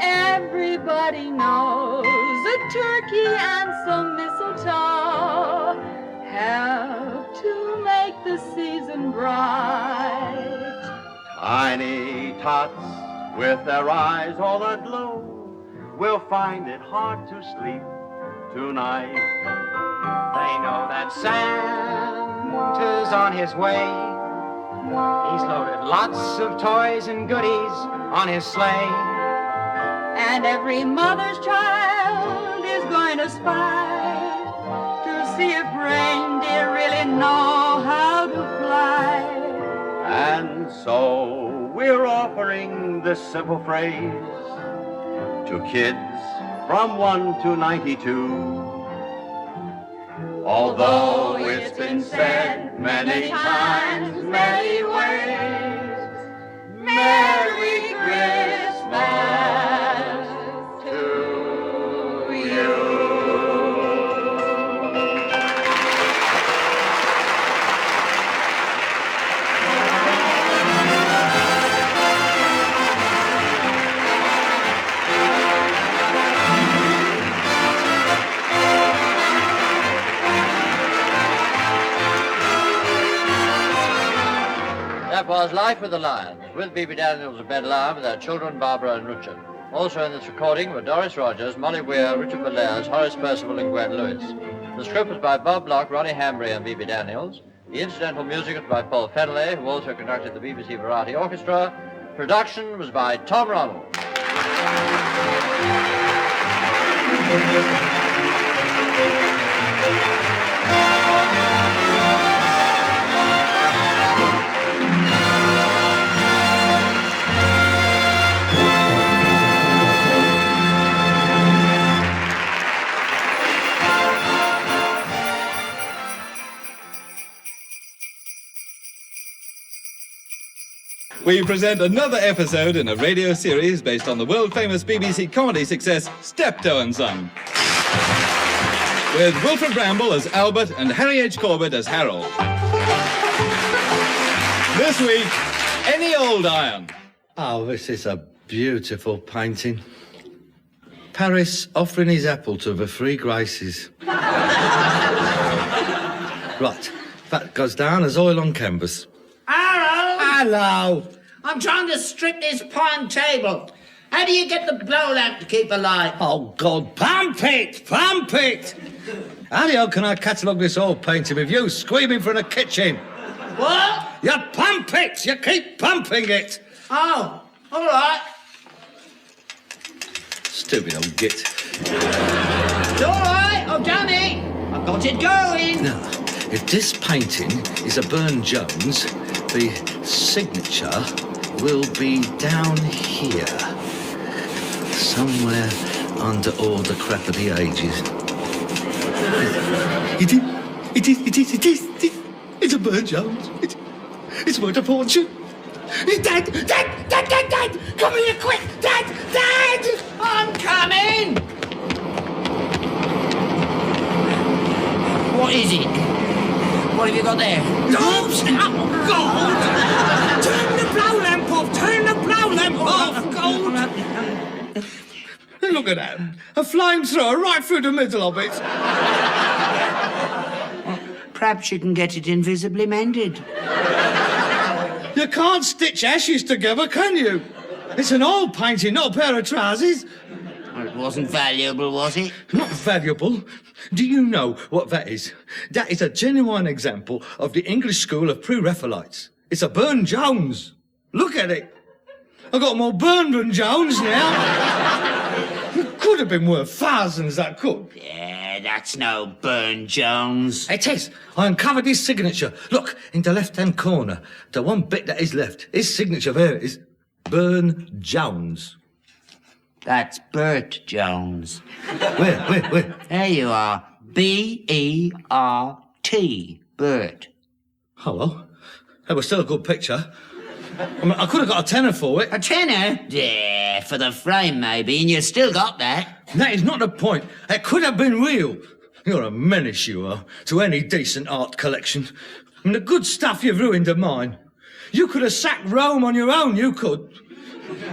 Everybody knows a turkey and some mistletoe help to make the season bright. Tiny tots with their eyes all aglow will find it hard to sleep tonight. They know that Santa's on his way. He's loaded lots of toys and goodies on his sleigh. And every mother's child is going to spy to see if reindeer really know how to fly. And so we're offering this simple phrase to kids from 1 to 92. Although it's been said many times, many ways, Merry Christmas to you. was Life with the Lions, with Bebe Daniels and Ben Lyon, with their children Barbara and Richard. Also in this recording were Doris Rogers, Molly Weir, Richard Bellairs, Horace Percival and Gwen Lewis. The script was by Bob Block, Ronnie Hambry and Bebe Daniels. The incidental music was by Paul Fenley, who also conducted the BBC Variety Orchestra. Production was by Tom Ronald. We present another episode in a radio series based on the world-famous BBC comedy success Steptoe and Son. With Wilfred Bramble as Albert and Harry H. Corbett as Harold. This week, Any Old Iron. Oh, this is a beautiful painting. Paris offering his apple to the three graces. Right, that goes down as oil on canvas. Harold! Hello! I'm trying to strip this pine table. How do you get the blow lamp to keep alight? Oh, God, pump it! Pump it! How the hell can I catalogue this oil painting with you screaming from the kitchen? What? You pump it! You keep pumping it! Oh, all right. Stupid old git. It's all right, I've done it. I've got it going. Now, if this painting is a Burne-Jones, the signature will be down here. Somewhere under all the crap of the ages. It is. It's a Burne-Jones. It's worth a fortune. Dad! Come here, quick! Dad! I'm coming. What is it? What have you got there? Oops! Oh, God! Turn the blow lamp off! Turn the blow lamp off! God! Look at that. A flamethrower right through the middle of it. Perhaps you can get it invisibly mended. You can't stitch ashes together, can you? It's an old painting, not a pair of trousers. Well, it wasn't valuable, was it? Not valuable. Do you know what that is? That is a genuine example of the English school of pre-Raphaelites. It's a Burne-Jones. Look at it. I've got more Burne than Jones now. It could have been worth thousands, that could. Yeah, that's no Burne-Jones. It is. I uncovered his signature. Look, in the left-hand corner, the one bit that is left. His signature there is Burne-Jones. That's Bert Jones. Where? There you are. B-E-R-T. Bert. Hello. That was still a good picture. I mean, I could have got a tenner for it. A tenner? Yeah, for the frame maybe, and you still got that. That is not the point. It could have been real. You're a menace, you are, to any decent art collection. I mean, the good stuff you've ruined of mine. You could have sacked Rome on your own, you could.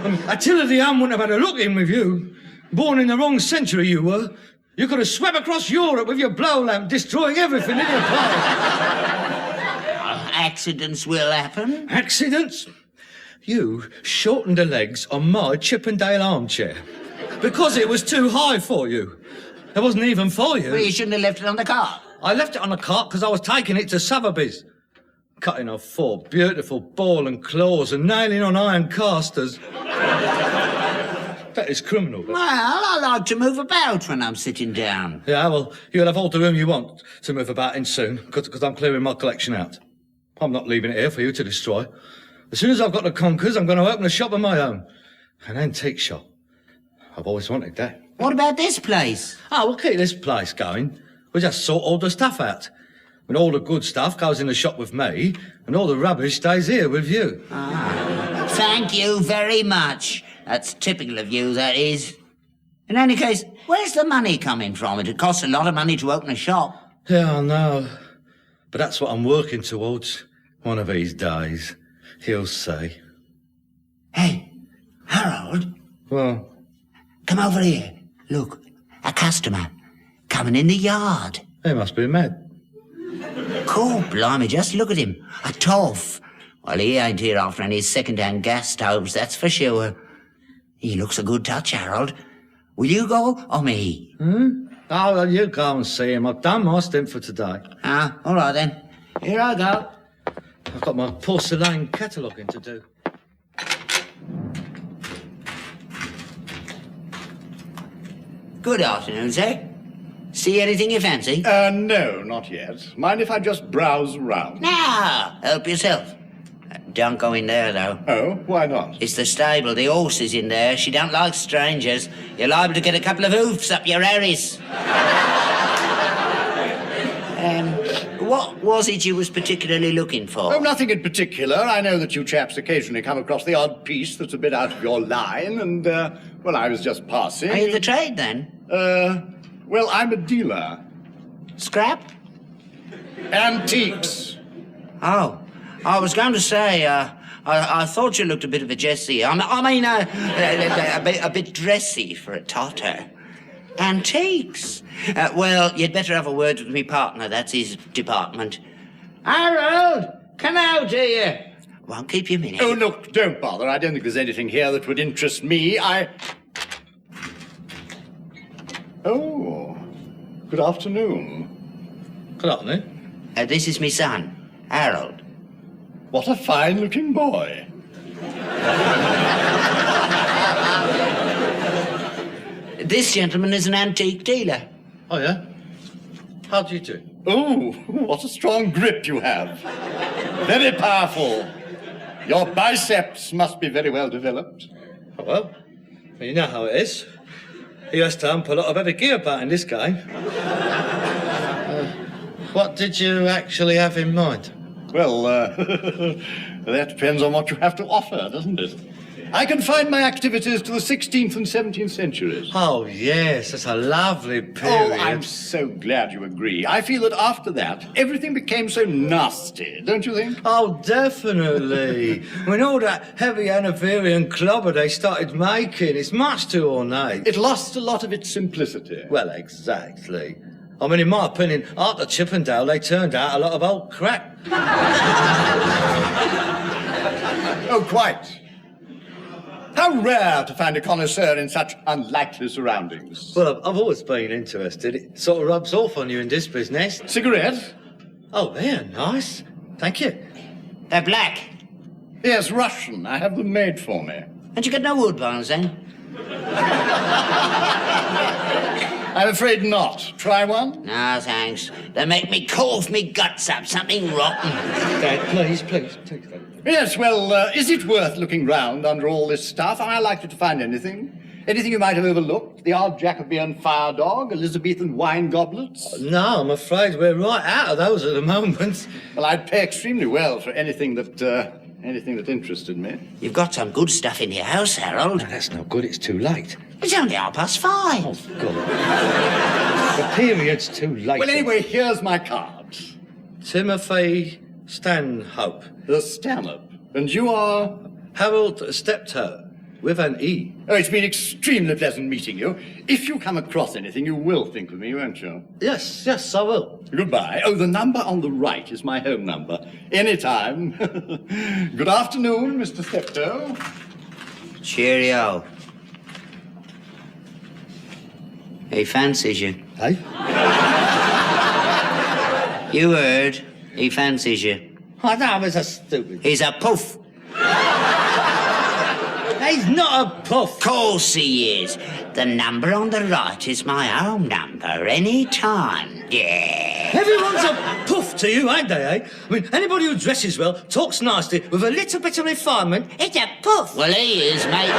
I mean, Attila the Hun wouldn't have had a look in with you. Born in the wrong century, you were. You could have swept across Europe with your blow lamp, destroying everything in your path. Accidents will happen. Accidents? You shortened the legs on my Chippendale armchair because it was too high for you. It wasn't even for you. Well, you shouldn't have left it on the cart. I left it on the cart because I was taking it to Sotheby's. Cutting off 4 beautiful ball and claws and nailing on iron casters. That is criminal. Well, I like to move about when I'm sitting down. Yeah, well, you'll have all the room you want to move about in soon, because I'm clearing my collection out. I'm not leaving it here for you to destroy. As soon as I've got the conkers, I'm going to open a shop of my own. An antique shop. I've always wanted that. What about this place? Oh, we'll keep this place going. We'll just sort all the stuff out. And all the good stuff goes in the shop with me, and all the rubbish stays here with you. Ah, thank you very much. That's typical of you, that is. In any case, where's the money coming from? It costs a lot of money to open a shop. Yeah, I know. But that's what I'm working towards. One of these days, he'll say. Hey, Harold. Well? Come over here. Look, a customer coming in the yard. He must be mad. Cool, blimey, just look at him. A toff. Well, he ain't here after any second-hand gas stoves, that's for sure. He looks a good touch, Harold. Will you go or me? Oh, well, you go and see him. I've done my stint for today. Ah, all right then. Here I go. I've got my porcelain cataloguing to do. Good afternoon, sir. See anything you fancy? No, not yet. Mind if I just browse around? Now, help yourself. Don't go in there, though. Oh, why not? It's the stable. The horse is in there. She don't like strangers. You're liable to get a couple of hoofs up your Harris. What was it you was particularly looking for? Oh, nothing in particular. I know that you chaps occasionally come across the odd piece that's a bit out of your line, and, well, I was just passing. Are you in the trade, then? Well, I'm a dealer. Scrap? Antiques. Oh, I was going to say, I thought you looked a bit of a Jessie. a bit dressy for a Totter. Antiques. Well, you'd better have a word with me partner. That's his department. Harold, come out here. Won't keep you a minute. Oh, look, don't bother. I don't think there's anything here that would interest me. Oh, good afternoon. Good afternoon. This is my son, Harold. What a fine-looking boy. This gentleman is an antique dealer. Oh, yeah? How do you do? Oh, what a strong grip you have. Very powerful. Your biceps must be very well developed. Oh, well, you know how it is. He has to hump a lot of heavy gear about in this game. What did you actually have in mind? Well, that depends on what you have to offer, doesn't it? I confine my activities to the 16th and 17th centuries. Oh, yes, that's a lovely period. Oh, I'm so glad you agree. I feel that after that, everything became so nasty, don't you think? Oh, definitely. When all that heavy Hanoverian clobber they started making, it's much too ornate. It lost a lot of its simplicity. Well, exactly. I mean, in my opinion, after Chippendale, they turned out a lot of old crap. Oh, quite. How rare to find a connoisseur in such unlikely surroundings. Well, I've always been interested. It sort of rubs off on you in this business. Cigarette? Oh, they're nice. Thank you. They're black. Yes, Russian. I have them made for me. And you got no woodbines, then? I'm afraid not. Try one? No, thanks. They make me cough me guts up. Something rotten. Dad, please, please, please. Yes, well, is it worth looking round under all this stuff? Am I likely to find anything? Anything you might have overlooked? The odd Jacobean fire dog, Elizabethan wine goblets? No, I'm afraid we're right out of those at the moment. Well, I'd pay extremely well for anything that interested me. You've got some good stuff in your house, Harold. No, that's not good. It's too late. It's only 5:30. Oh, God. The period's too late. Well, anyway, here's my card. Timothy Stanhope. The Stanhope. And you are? Harold Steptoe, with an E. Oh, it's been extremely pleasant meeting you. If you come across anything, you will think of me, won't you? Yes, yes, I will. Goodbye. Oh, the number on the right is my home number. Anytime. Good afternoon, Mr. Steptoe. Cheerio. He fancies you. Hey? You heard. He fancies you. I know, it's a stupid... He's a puff. He's not a puff. Course he is. The number on the right is my home number, any time. Yeah. Everyone's a puff to you, ain't they, eh? I mean, anybody who dresses well, talks nicely, with a little bit of refinement, it's a puff. Well, he is, mate.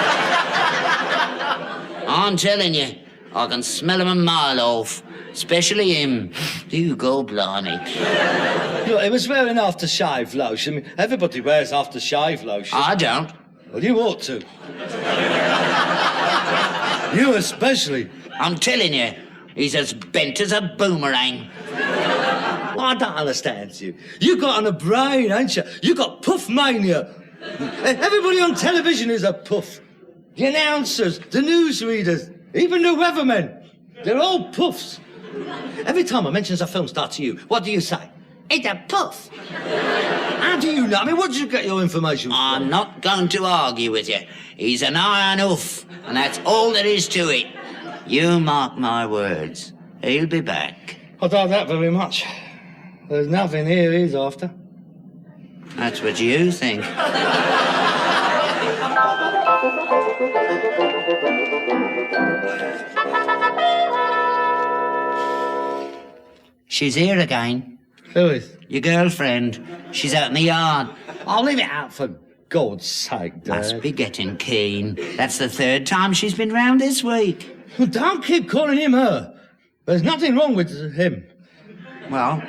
I'm telling you, I can smell him a mile off. Especially him. You go blimey. Look, he was wearing aftershave lotion. I mean, everybody wears aftershave lotion. I don't. Well, you ought to. You especially. I'm telling you, he's as bent as a boomerang. I don't understand you. You got on a brain, ain't you? You got puff mania. Everybody on television is a puff. The announcers, the newsreaders, even the weathermen. They're all puffs. Every time I mention a film star to you, what do you say? It's a puff. How do you know? I mean, where did you get your information from? I'm not going to argue with you. He's an iron hoof, and that's all there is to it. You mark my words. He'll be back. I doubt that very much. There's nothing here he's after. That's what you think. She's here again. Who is? Your girlfriend. She's out in the yard. I'll leave it out for God's sake, Dad. Must be getting keen. That's the third time she's been round this week. Well, don't keep calling him her. There's nothing wrong with him. Well,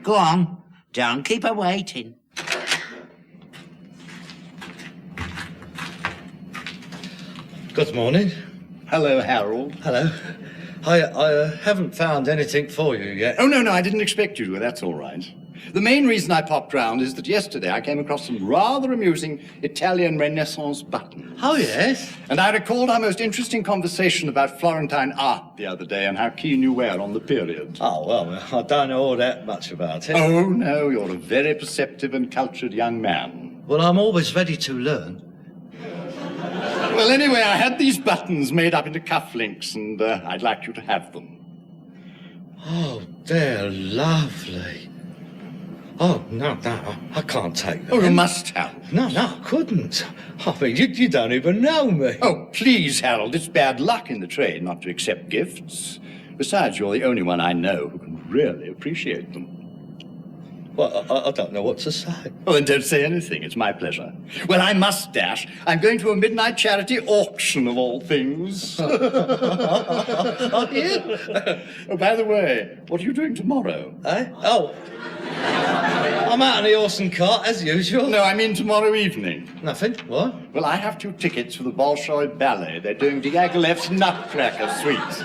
go on. Don't keep her waiting. Good morning. Hello, Harold. Hello. I haven't found anything for you yet. Oh, no, I didn't expect you to. That's all right. The main reason I popped round is that yesterday I came across some rather amusing Italian Renaissance buttons. Oh, yes? And I recalled our most interesting conversation about Florentine art the other day and how keen you were on the period. Oh, well, I don't know all that much about it. Oh, no, you're a very perceptive and cultured young man. Well, I'm always ready to learn. Well, anyway, I had these buttons made up into cufflinks, and I'd like you to have them. Oh, they're lovely. Oh, no, I can't take them. Oh, you must have. No, I couldn't. I mean, you don't even know me. Oh, please, Harold, it's bad luck in the trade not to accept gifts. Besides, you're the only one I know who can really appreciate them. Well, I don't know what to say. Well, then don't say anything. It's my pleasure. Well, I must dash. I'm going to a midnight charity auction, of all things. Are you? Oh, by the way, what are you doing tomorrow? Eh? Oh. I'm out on the horse and cart, as usual. No, I mean tomorrow evening. Nothing? What? Well, I have 2 tickets for the Bolshoi Ballet. They're doing Diaghilev's Nutcracker Suite.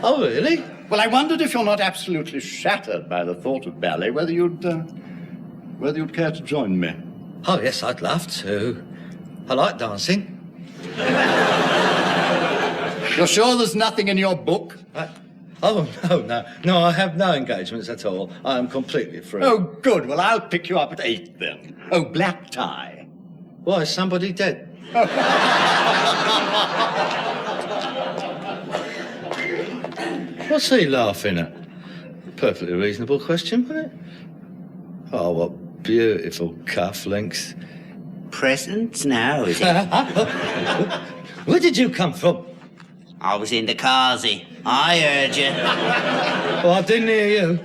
Oh, really? Well, I wondered if you're not absolutely shattered by the thought of ballet, whether you'd care to join me. Oh, yes, I'd love to. I like dancing. You're sure there's nothing in your book? Oh, no, I have no engagements at all. I am completely free. Oh, good. Well, I'll pick you up at 8 then. Oh, black tie. Why, is somebody dead? What's he laughing at? Perfectly reasonable question, wasn't it? Oh, what beautiful cufflinks. Presents now, is it? Where did you come from? I was in the carsy. I heard you. Oh, I didn't hear you.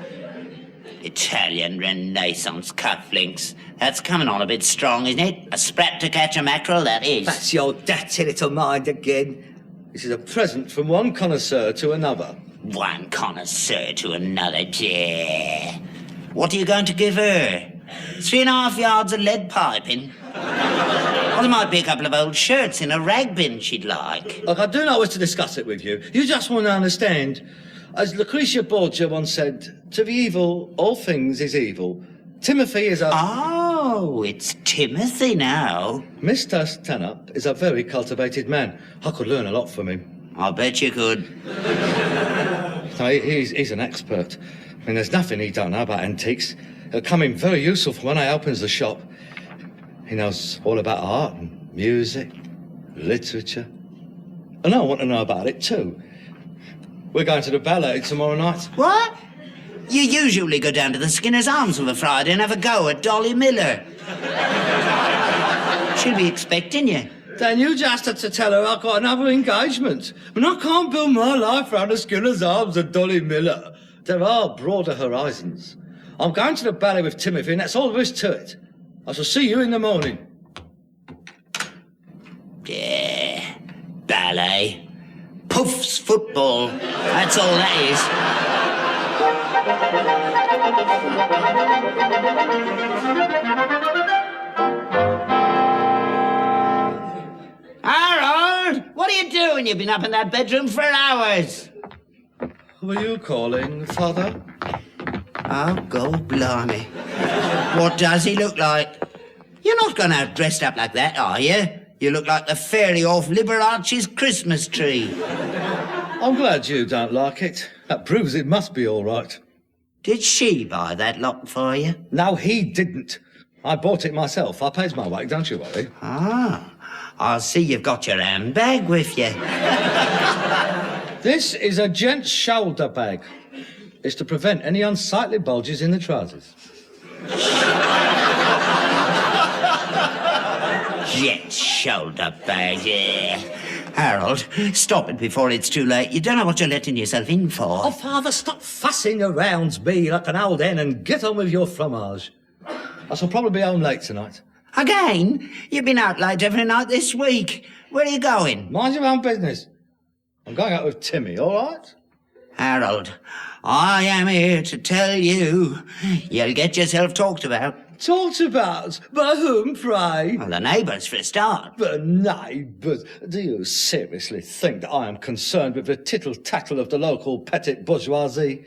Italian Renaissance cufflinks. That's coming on a bit strong, isn't it? A sprat to catch a mackerel, that is. That's your dirty little mind again. This is a present from one connoisseur to another. One connoisseur to another, yeah. What are you going to give her? 3.5 yards of lead piping? Or there might be a couple of old shirts in a rag bin she'd like. Look, I do not wish to discuss it with you. You just want to understand. As Lucretia Borgia once said, to the evil, all things is evil. Timothy is a... Oh, it's Timothy now. Mr. Stanhope is a very cultivated man. I could learn a lot from him. I bet you could. No, he's an expert. I mean, there's nothing he don't know about antiques. It'll come in very useful for when he opens the shop. He knows all about art and music, literature. And I want to know about it too. We're going to the ballet tomorrow night. What? You usually go down to the Skinner's Arms of a Friday and have a go at Dolly Miller. She'll be expecting you. Then you just had to tell her I've got another engagement. And I can't build my life around the Skinner's Arms and Dolly Miller. There are broader horizons. I'm going to the ballet with Timothy, and that's all there is to it. I shall see you in the morning. Yeah, ballet. Puff's football. That's all that is. Harold, what are you doing? You've been up in that bedroom for hours. Who are you calling, Father? Oh, God blimey. What does he look like? You're not going out dressed up like that, are you? You look like the fairy off Liberace's Christmas tree. I'm glad you don't like it. That proves it must be all right. Did she buy that lot for you? No, he didn't. I bought it myself. I pays my way, don't you worry. Ah, I see you've got your handbag with you. This is a gent's shoulder bag. It's to prevent any unsightly bulges in the trousers. Gent's shoulder bag, yeah. Harold, stop it before it's too late. You don't know what you're letting yourself in for. Oh, Father, stop fussing around me like an old hen and get on with your fromage. I shall probably be home late tonight. Again? You've been out late every night this week. Where are you going? Mind your own business. I'm going out with Timmy, all right? Harold, I am here to tell you you'll get yourself talked about. Talked about? By whom, pray? Well, the neighbours, for a start. The neighbours? Do you seriously think that I am concerned with the tittle-tattle of the local petit bourgeoisie?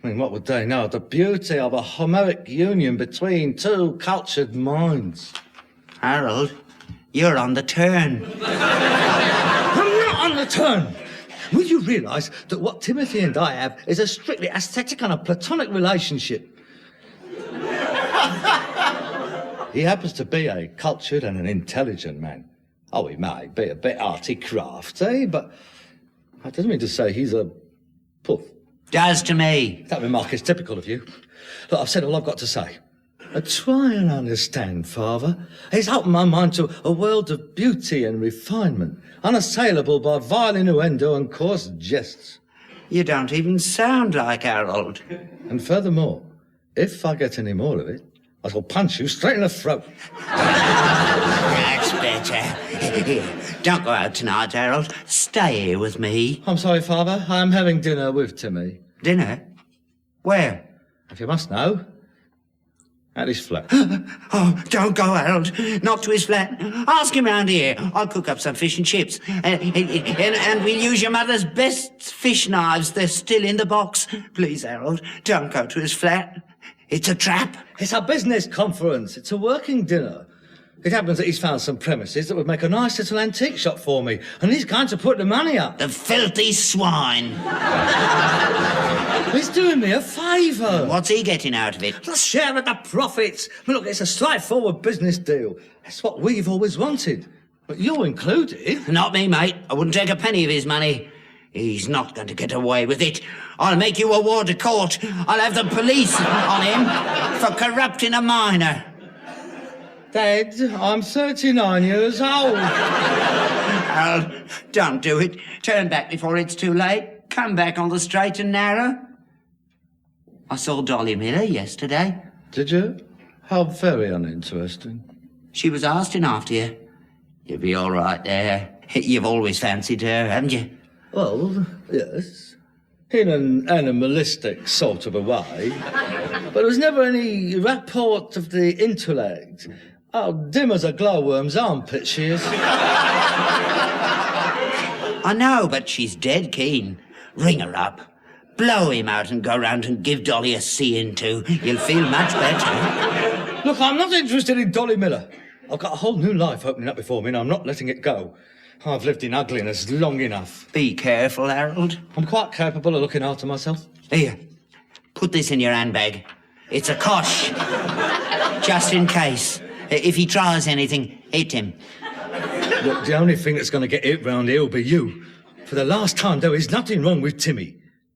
I mean, what would they know of the beauty of a Homeric union between two cultured minds? Harold, you're on the turn. I'm not on the turn! Will you realise that what Timothy and I have is a strictly aesthetic and a platonic relationship? He happens to be a cultured and an intelligent man. Oh, he may be a bit arty-crafty, but that doesn't mean to say he's a puff. Does to me. That remark is typical of you. Look, I've said all I've got to say. Try and understand, Father. He's opened my mind to a world of beauty and refinement, unassailable by vile innuendo and coarse jests. You don't even sound like Harold. And furthermore, if I get any more of it, I shall punch you straight in the throat. That's better. Here, don't go out tonight, Harold. Stay here with me. I'm sorry, Father. I am having dinner with Timmy. Dinner? Where? If you must know, at his flat. Oh, don't go, Harold. Not to his flat. Ask him round here. I'll cook up some fish and chips. And we'll use your mother's best fish knives. They're still in the box. Please, Harold, don't go to his flat. It's a trap. It's a business conference. It's a working dinner. It happens that he's found some premises that would make a nice little antique shop for me, and he's going to put the money up. The filthy swine. He's doing me a favour. What's he getting out of it? The share of the profits. Look, it's a straightforward business deal. That's what we've always wanted. But you're included. Not me, mate. I wouldn't take a penny of his money. He's not going to get away with it. I'll make you a ward of court. I'll have the police on him for corrupting a minor. Dad, I'm 39 years old. Harold, don't do it. Turn back before it's too late. Come back on the straight and narrow. I saw Dolly Miller yesterday. Did you? How very uninteresting. She was asking after you. You'll be all right there. You've always fancied her, haven't you? Well, yes. In an animalistic sort of a way. But there was never any rapport of the intellect. How dim as a glowworm's armpit she is. I know, but she's dead keen. Ring her up. Blow him out and go round and give Dolly a seeing to. You'll feel much better. Look, I'm not interested in Dolly Miller. I've got a whole new life opening up before me and I'm not letting it go. I've lived in ugliness long enough. Be careful, Harold. I'm quite capable of looking after myself. Here, put this in your handbag. It's a cosh. Just in case. If he tries anything, hit him. Look, the only thing that's going to get hit round here will be you. For the last time, there is nothing wrong with Timmy.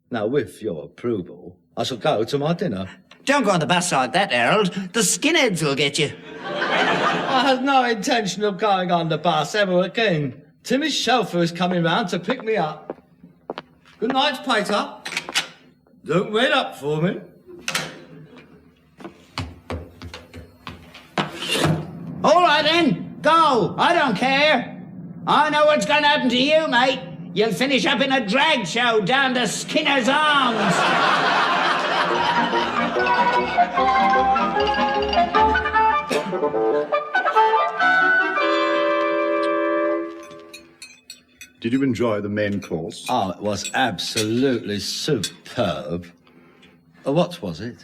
Now, with your approval, I shall go to my dinner. Don't go on the bus like that, Harold. The skinheads will get you. I have no intention of going on the bus ever again. Timmy's chauffeur is coming round to pick me up. Good night, Peter. Don't wait up for me. All right, then. Go. I don't care. I know what's going to happen to you, mate. You'll finish up in a drag show down to Skinner's Arms. Did you enjoy the main course? Oh, it was absolutely superb. What was it?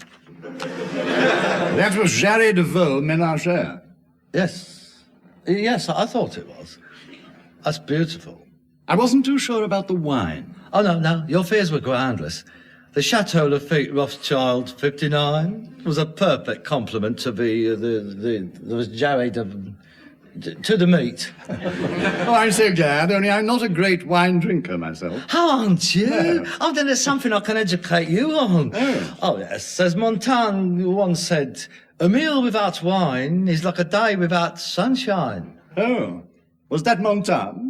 That was Jarry de Vaux Ménagère. Yes. Yes, I thought it was. That's beautiful. I wasn't too sure about the wine. Oh, no, your fears were groundless. The Chateau Lafitte Rothschild 59 was a perfect compliment to the Jared to the meat. Oh, I'm so glad, only I'm not a great wine drinker myself. How aren't you? No. Oh, then there's something I can educate you on. Oh, yes. As Montaigne once said, a meal without wine is like a day without sunshine. Oh, was that Montaigne?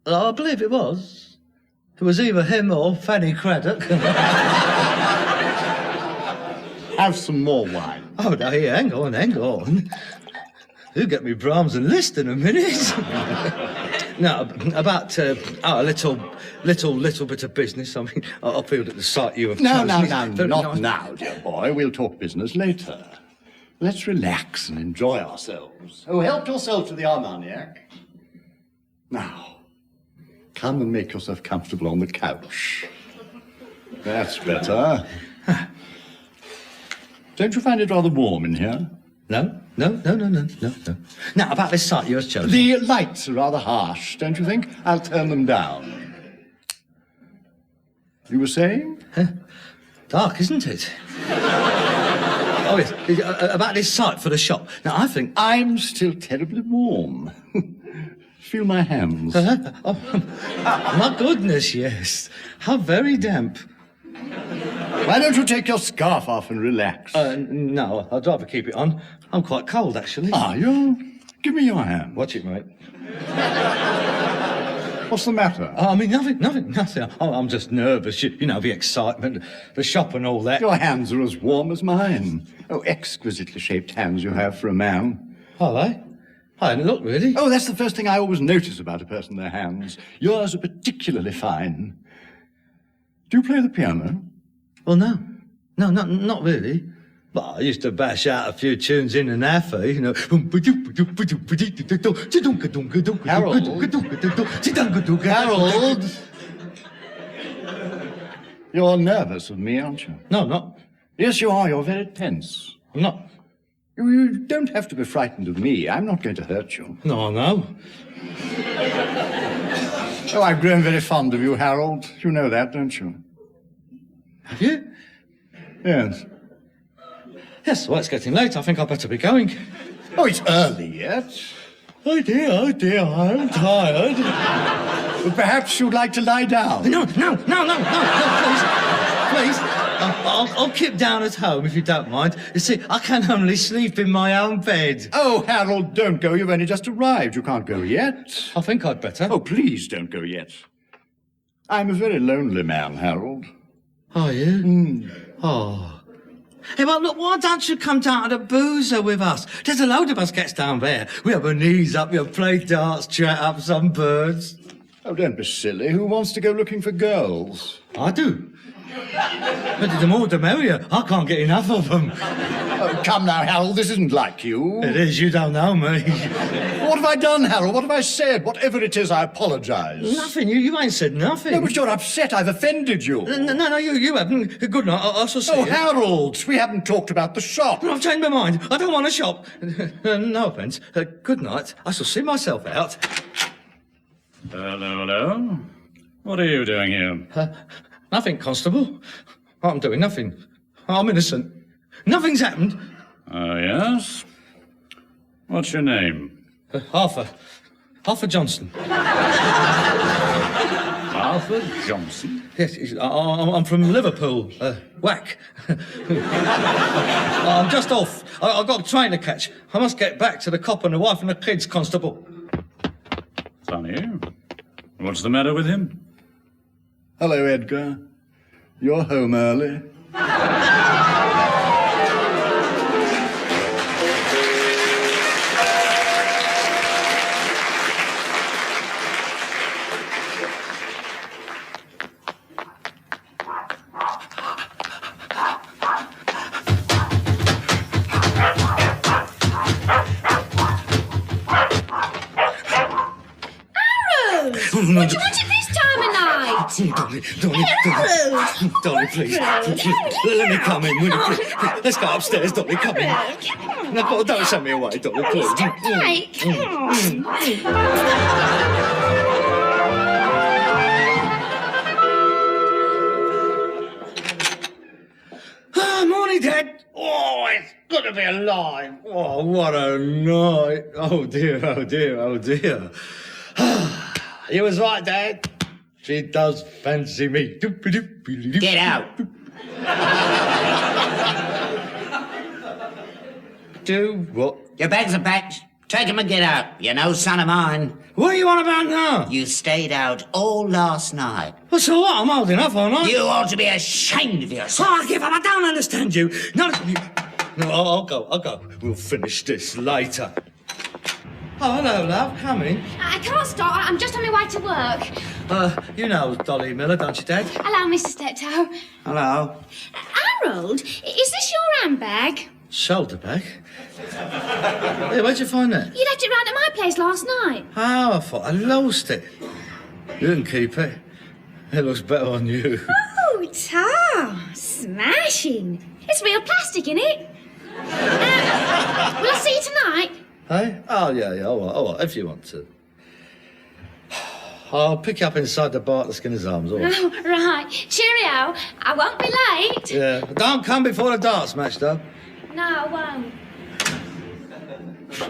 I believe it was. It was either him or Fanny Craddock. Have some more wine. Oh, no, here, hang on. You get me Brahms and Liszt in a minute. Now, about a little bit of business. I mean, I feel that the site you have chosen... Not now, dear boy. We'll talk business later. Let's relax and enjoy ourselves. Oh, help yourself to the Armagnac. Now, come and make yourself comfortable on the couch. That's better. Don't you find it rather warm in here? No. Now, about this site you have chosen. The lights are rather harsh, don't you think? I'll turn them down. You were saying? Dark, isn't it? Oh, yes. About this site for the shop. Now, I think... I'm still terribly warm. Feel my hands. My goodness, yes. How very damp. Why don't you take your scarf off and relax? No, I'd rather keep it on. I'm quite cold, actually. Are you? Give me your hand. Watch it, mate. What's the matter? I mean, nothing. I'm just nervous. You know, the excitement, the shop and all that. Your hands are as warm as mine. Oh, exquisitely shaped hands you have for a man. Are they? I hadn't looked, really. Oh, that's the first thing I always notice about a person, their hands. Yours are particularly fine. Do you play the piano? Well, no, not really. But I used to bash out a few tunes in an alpha, you know. Harold! You're nervous of me, aren't you? No, I'm not. Yes, you are. You're very tense. I'm not. You don't have to be frightened of me. I'm not going to hurt you. No, no. Oh, I've grown very fond of you, Harold. You know that, don't you? Have you? Yes. Yes, well, it's getting late. I think I'd better be going. Oh, it's early yet. Oh, dear, I'm tired. Well, perhaps you'd like to lie down. No, please. I'll keep down at home if you don't mind. You see, I can only sleep in my own bed. Oh, Harold, don't go. You've only just arrived. You can't go yet. I think I'd better. Oh, please don't go yet. I'm a very lonely man, Harold. Are you? Oh. Hey, well, look, why don't you come down to the boozer with us? There's a load of us gets down there. We have our knees up, we play darts, chat up some birds. Oh, don't be silly. Who wants to go looking for girls? I do. But the more the merrier. I can't get enough of them. Oh, come now, Harold. This isn't like you. It is. You don't know me. What have I done, Harold? What have I said? Whatever it is, I apologise. Nothing. You ain't said nothing. No, but you're upset. I've offended you. No, you haven't. Good night. I shall see you. Oh, Harold, we haven't talked about the shop. I've changed my mind. I don't want a shop. No offence. Good night. I shall see myself out. Hello. What are you doing here? Nothing, Constable. I'm doing nothing. I'm innocent. Nothing's happened. Oh, yes? What's your name? Arthur. Arthur Johnson. Arthur Johnson? Yes, I'm from Liverpool. Whack. I'm just off. I've got a train to catch. I must get back to the cop and the wife and the kids, Constable. Funny. What's the matter with him? Hello, Edgar. You're home early. What do you want at this time of night? Dolly, please. Let me come in, will you, please? Let's go upstairs, Dolly, come in. No, don't send me away, Dolly, please. Right, come on. me, Dad? Oh, it's good to be alive. Oh, what a night. Oh, dear, oh, dear, oh, dear. You was right, Dad. She does fancy me. Get out. Do what? Your bags are packed. Take 'em and get out. You're no son of mine. What are you on about now? You stayed out all last night. Well, so what? I'm old enough, aren't I? You ought to be ashamed of yourself. Oh, give up. I don't understand you. No, I'll go. We'll finish this later. Oh, hello, love. Come in. I can't stop. I'm just on my way to work. You know Dolly Miller, don't you, Dad? Hello, Mr. Steptoe. Hello. Harold, is this your handbag? Shoulder bag? Hey, where'd you find that? You left it round at my place last night. Oh, I thought I lost it. You can keep it. It looks better on you. Oh, Tom. Smashing. It's real plastic, innit? Will I see you tonight? Hey? Oh, yeah, all right, if you want to. I'll pick you up inside the bar at the Skinner's Arms, all right? Oh, right. Cheerio. I won't be late. Yeah, don't come before the darts match, though. No, I won't.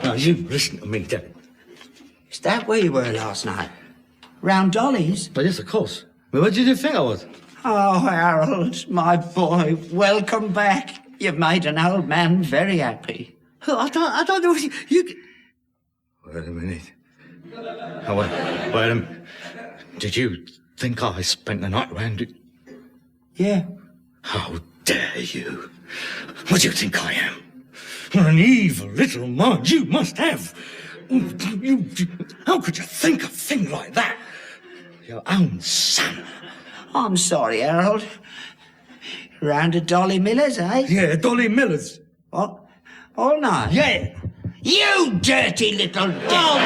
Now, you listen to me, Dad. Is that where you were last night? Round Dolly's? Well, yes, of course. Well, where did you think I was? Oh, Harold, my boy, welcome back. You've made an old man very happy. Oh, I don't know what you... Wait a minute. Oh, wait a minute. Did you think I spent the night round it? Yeah. How dare you? What do you think I am? What an evil little mind you must have. How could you think a thing like that? Your own son. I'm sorry, Harold. Round at Dolly Miller's, eh? Yeah, Dolly Miller's. What? All night? Yeah. You dirty little devil!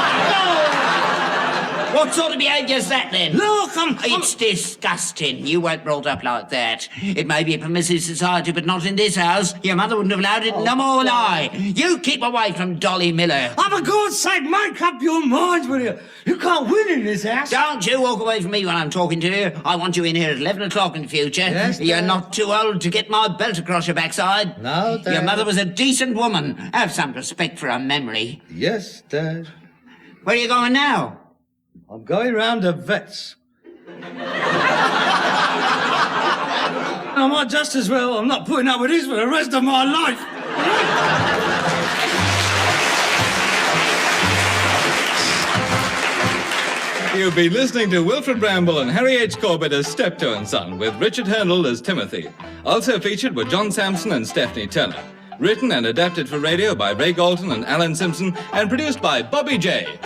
What sort of behaviour's that, then? Look, It's disgusting. You weren't brought up like that. It may be a permissive society, but not in this house. Your mother wouldn't have allowed it, no more will I. You keep away from Dolly Miller. Oh, for God's sake, make up your minds, will you? You can't win in this house. Don't you walk away from me when I'm talking to you. I want you in here at 11 o'clock in the future. Yes, You're Dad. not too old to get my belt across your backside. No, Dad. Your mother was a decent woman. Have some respect for her memory. Yes, Dad. Where are you going now? I'm going round to vets. I might just as well. I'm not putting up with this for the rest of my life. You've been listening to Wilfred Bramble and Harry H. Corbett as Steptoe and Son, with Richard Hurndall as Timothy. Also featured were John Sampson and Stephanie Turner. Written and adapted for radio by Ray Galton and Alan Simpson, and produced by Bobby J.